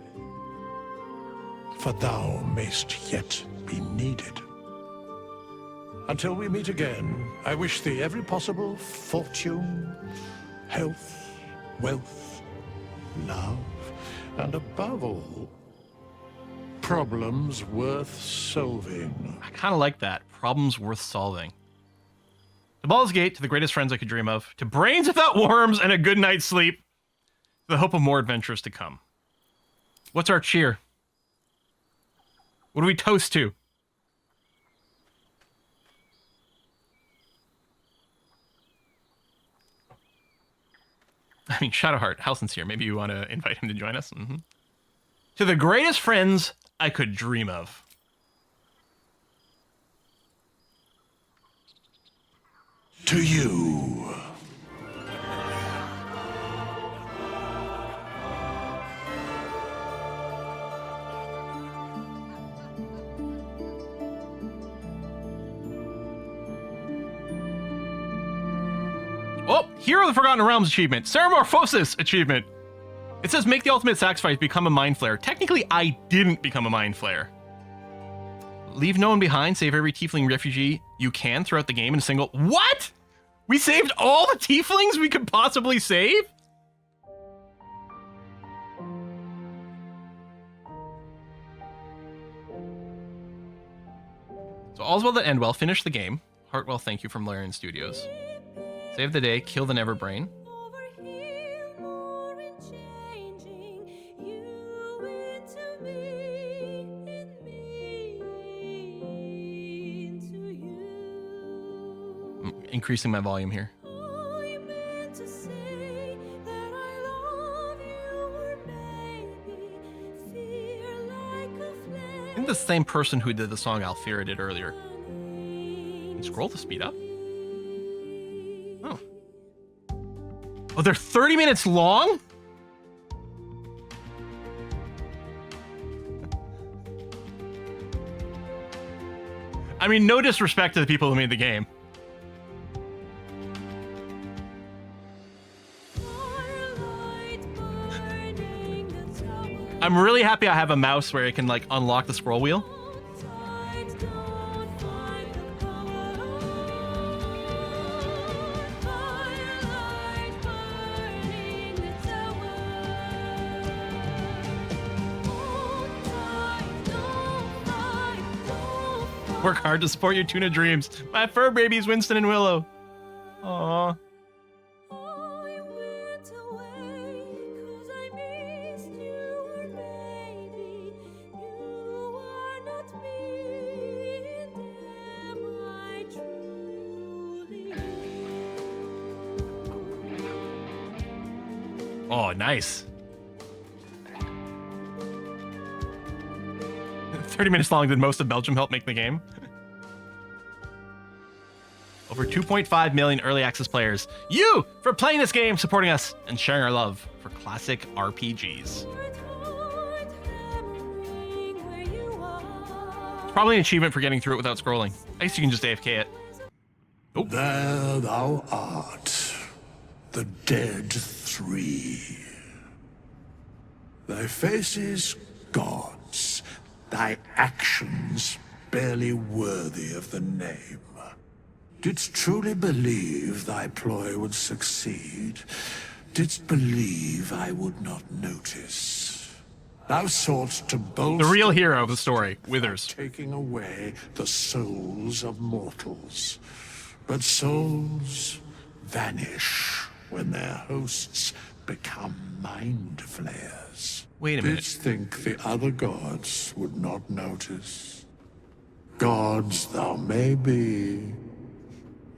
For thou mayst yet be needed. Until we meet again, I wish thee every possible fortune, health, wealth, love, and above all, problems worth solving. I kind of like that. Problems worth solving. To Baldur's Gate, to the greatest friends I could dream of, to brains without worms and a good night's sleep, to the hope of more adventures to come. What's our cheer? What do we toast to? I mean, Shadowheart, how sincere. Maybe you want to invite him to join us? Mm-hmm. To the greatest friends I could dream of. To you. Oh, Hero of the Forgotten Realms achievement. Ceramorphosis achievement. It says make the ultimate sacrifice, become a mind flayer. Technically, I didn't become a mind flayer. Leave no one behind, save every tiefling refugee you can throughout the game in a single... What? We saved all the tieflings we could possibly save? So all's well that end well. Finish the game. Heartwell, thank you from Larian Studios. Save the day, kill the Neverbrain. I'm increasing my volume here. I think the same person who did the song Alfira did earlier. Can you scroll to speed up? Oh, they're 30 minutes long? I mean, no disrespect to the people who made the game. I'm really happy I have a mouse where it can like unlock the scroll wheel. Work hard to support your tuna dreams. My fur babies, Winston and Willow. Aww. Oh, nice. 30 minutes long. Did most of Belgium help make the game? Over 2.5 million early access players. You for playing this game, supporting us, and sharing our love for classic RPGs. It's probably an achievement for getting through it without scrolling. I guess you can just AFK it. Oh. There thou art, the dead three. Thy faces gods, thy actions barely worthy of the name. Didst truly believe thy ploy would succeed? Didst believe I would not notice? Thou soughtst to bolster the real hero of the story, Withers, taking away the souls of mortals. But souls vanish when their hosts become mind flayers. Wait a minute. Didst think the other gods would not notice? Gods thou may be,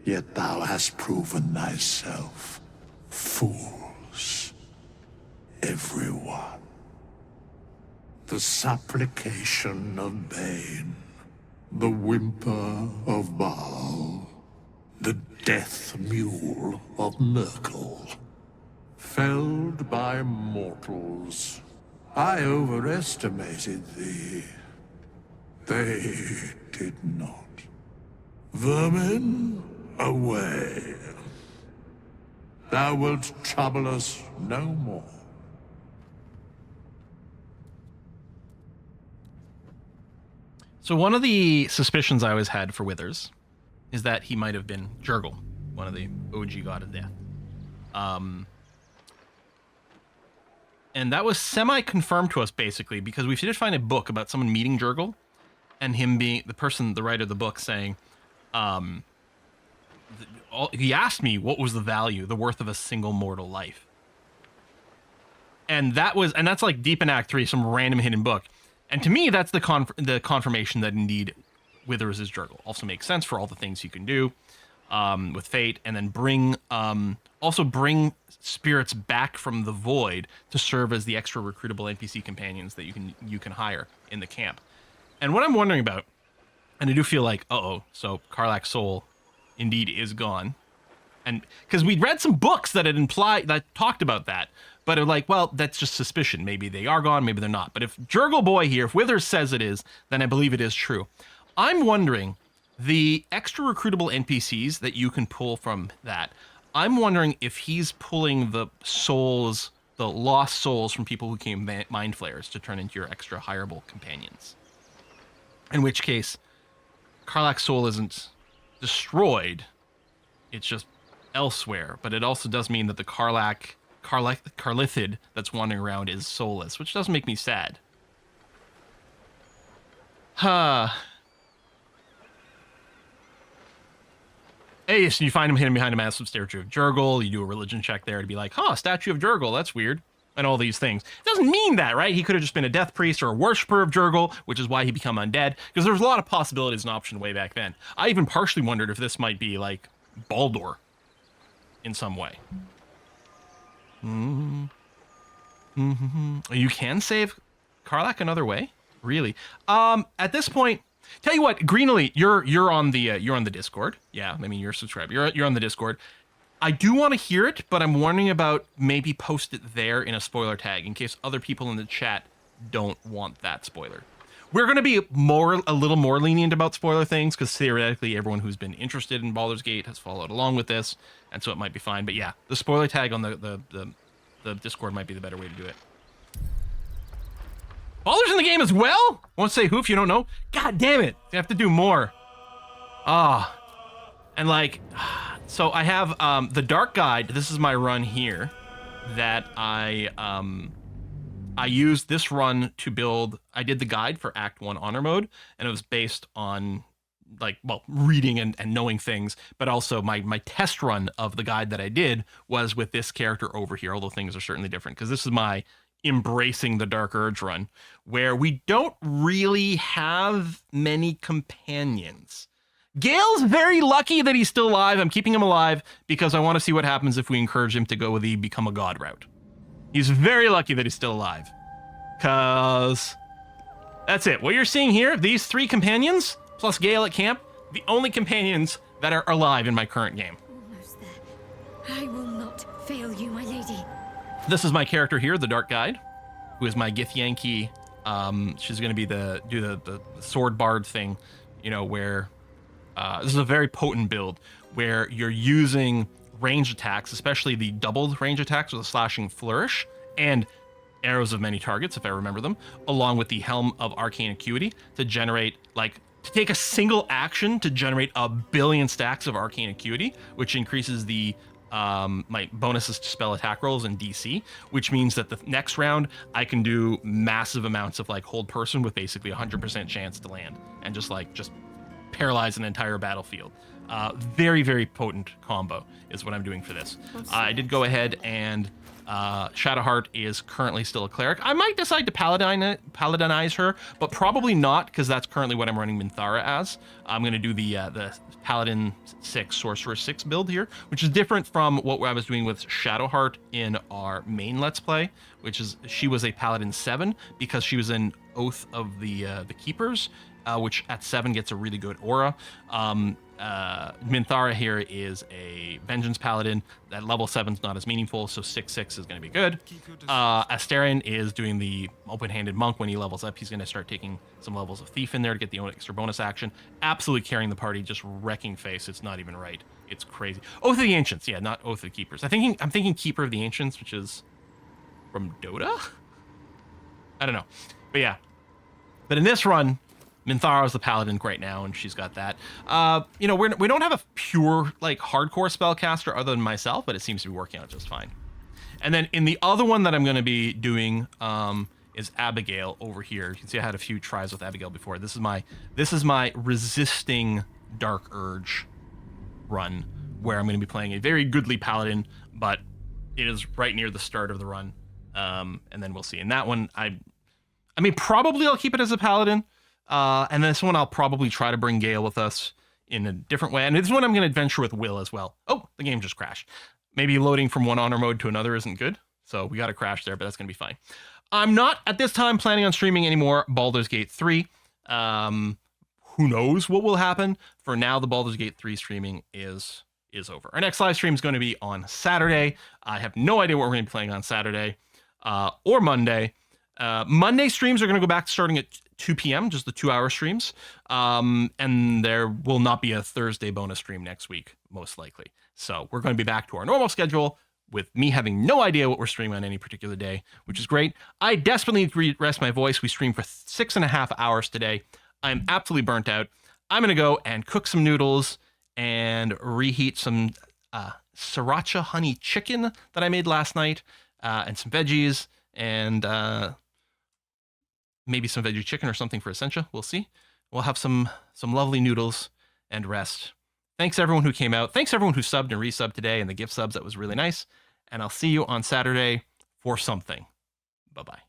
yet thou hast proven thyself fools, everyone. The supplication of Bane, the whimper of Baal, the death mule of Merkel, felled by mortals. I overestimated thee. They did not. Vermin, away. Thou wilt trouble us no more. So one of the suspicions I always had for Withers is that he might have been Jurgle, one of the OG God of Death. And that was semi-confirmed to us, basically, because we did find a book about someone meeting Jurgle, and him being the writer of the book saying, he asked me what was the worth of a single mortal life. And that's like deep in Act 3, some random hidden book. And to me, that's the confirmation that indeed Withers is Jurgle. Also makes sense for all the things you can do with fate, and then bring spirits back from the void to serve as the extra recruitable NPC companions that you can hire in the camp. And what I'm wondering about, and I do feel like, so Karlach's soul indeed is gone, and because we'd read some books that talked about that, but are like, well, that's just suspicion. Maybe they are gone, maybe they're not. But if Jurgle Boy here, if Withers says it is, then I believe it is true. I'm wondering, the extra recruitable NPCs that you can pull from that, I'm wondering if he's pulling the souls, the lost souls from people who became mind flayers to turn into your extra hireable companions. In which case, Karlach's soul isn't destroyed, it's just elsewhere. But it also does mean that the Carlithid that's wandering around is soulless, which does make me sad. Hey, so you find him hidden behind a massive statue of Jurgle, you do a religion check there to be like, statue of Jurgle, that's weird, and all these things. It doesn't mean that, right? He could have just been a death priest or a worshiper of Jurgle, which is why he became undead, because there's a lot of possibilities and option way back then. I even partially wondered if this might be like Baldur in some way. You can save Karlach another way? Really? At this point, tell you what, Greenly, you're on the Discord. Yeah, I mean, you're subscribed. You're on the Discord. I do want to hear it, but I'm wondering about maybe post it there in a spoiler tag in case other people in the chat don't want that spoiler. We're going to be a little more lenient about spoiler things because theoretically everyone who's been interested in Baldur's Gate has followed along with this, and so it might be fine. But yeah, the spoiler tag on the Discord might be the better way to do it. Baldur's in the game as well? Won't say who if you don't know. God damn it. You have to do more. And like, so I have the Dark Guide. This is my run here that I used this run to build. I did the guide for Act 1 Honor Mode, and it was based on like, well, reading and knowing things, but also my test run of the guide that I did was with this character over here, although things are certainly different, because this is my Embracing the Dark Urge run, where we don't really have many companions. Gale's very lucky that he's still alive. I'm keeping him alive because I want to see what happens if we encourage him to go with the Become a God route. He's very lucky that he's still alive. Because that's it. What you're seeing here, these 3 companions, plus Gale at camp, the only companions that are alive in my current game. Almost there. I will not fail you, my lady. This is my character here, the Dark Guide, who is my Githyanki. She's going to be do the sword bard thing, you know, where this is a very potent build where you're using range attacks, especially the doubled range attacks with a slashing flourish and arrows of many targets, if I remember them, along with the Helm of Arcane Acuity to generate, like, to take a single action to generate 1 billion stacks of Arcane Acuity, which increases the my bonuses to spell attack rolls and DC, which means that the next round I can do massive amounts of like hold person with basically 100% chance to land and just paralyze an entire battlefield. Very, very potent combo is what I'm doing for this. I did go ahead and Shadowheart is currently still a cleric. I might decide to paladinize her, but probably not, because that's currently what I'm running Minthara as. I'm going to do the Paladin 6, Sorcerer 6 build here, which is different from what I was doing with Shadowheart in our main Let's Play, which is she was a Paladin 7 because she was an Oath of the Keepers, which at 7 gets a really good aura. Minthara here is a Vengeance Paladin. That level 7's not as meaningful, so 6/6 is going to be good. Astarion is doing the open-handed monk. When he levels up, he's going to start taking some levels of Thief in there to get the extra bonus action. Absolutely carrying the party, just wrecking face. It's not even right. It's crazy. Oath of the Ancients, yeah, not Oath of the Keepers. I'm thinking Keeper of the Ancients, which is from Dota? I don't know. But yeah. But in this run, Minthara is the paladin right now, and she's got that. You know, we don't have a pure, like, hardcore spellcaster other than myself, but it seems to be working out just fine. And then in the other one that I'm going to be doing is Abigail over here. You can see I had a few tries with Abigail before. This is my resisting Dark Urge run, where I'm going to be playing a very goodly paladin, but it is right near the start of the run. And then we'll see. In that one, I mean, probably I'll keep it as a paladin. And this one I'll probably try to bring Gale with us in a different way. And this one I'm going to adventure with Will as well. Oh, the game just crashed. Maybe loading from one honor mode to another isn't good. So we got a crash there, but that's going to be fine. I'm not at this time planning on streaming anymore Baldur's Gate 3. Who knows what will happen? For now, the Baldur's Gate 3 streaming is over. Our next live stream is going to be on Saturday. I have no idea what we're going to be playing on Saturday or Monday. Monday streams are going to go back starting at 2 p.m., just the 2-hour streams. And there will not be a Thursday bonus stream next week, most likely. So we're going to be back to our normal schedule with me having no idea what we're streaming on any particular day, which is great. I desperately need to rest my voice. We streamed for 6.5 hours today. I'm absolutely burnt out. I'm going to go and cook some noodles and reheat some sriracha honey chicken that I made last night and some veggies and maybe some veggie chicken or something for Essentia. We'll see. We'll have some lovely noodles and rest. Thanks everyone who came out. Thanks everyone who subbed and resubbed today and the gift subs. That was really nice. And I'll see you on Saturday for something. Bye-bye.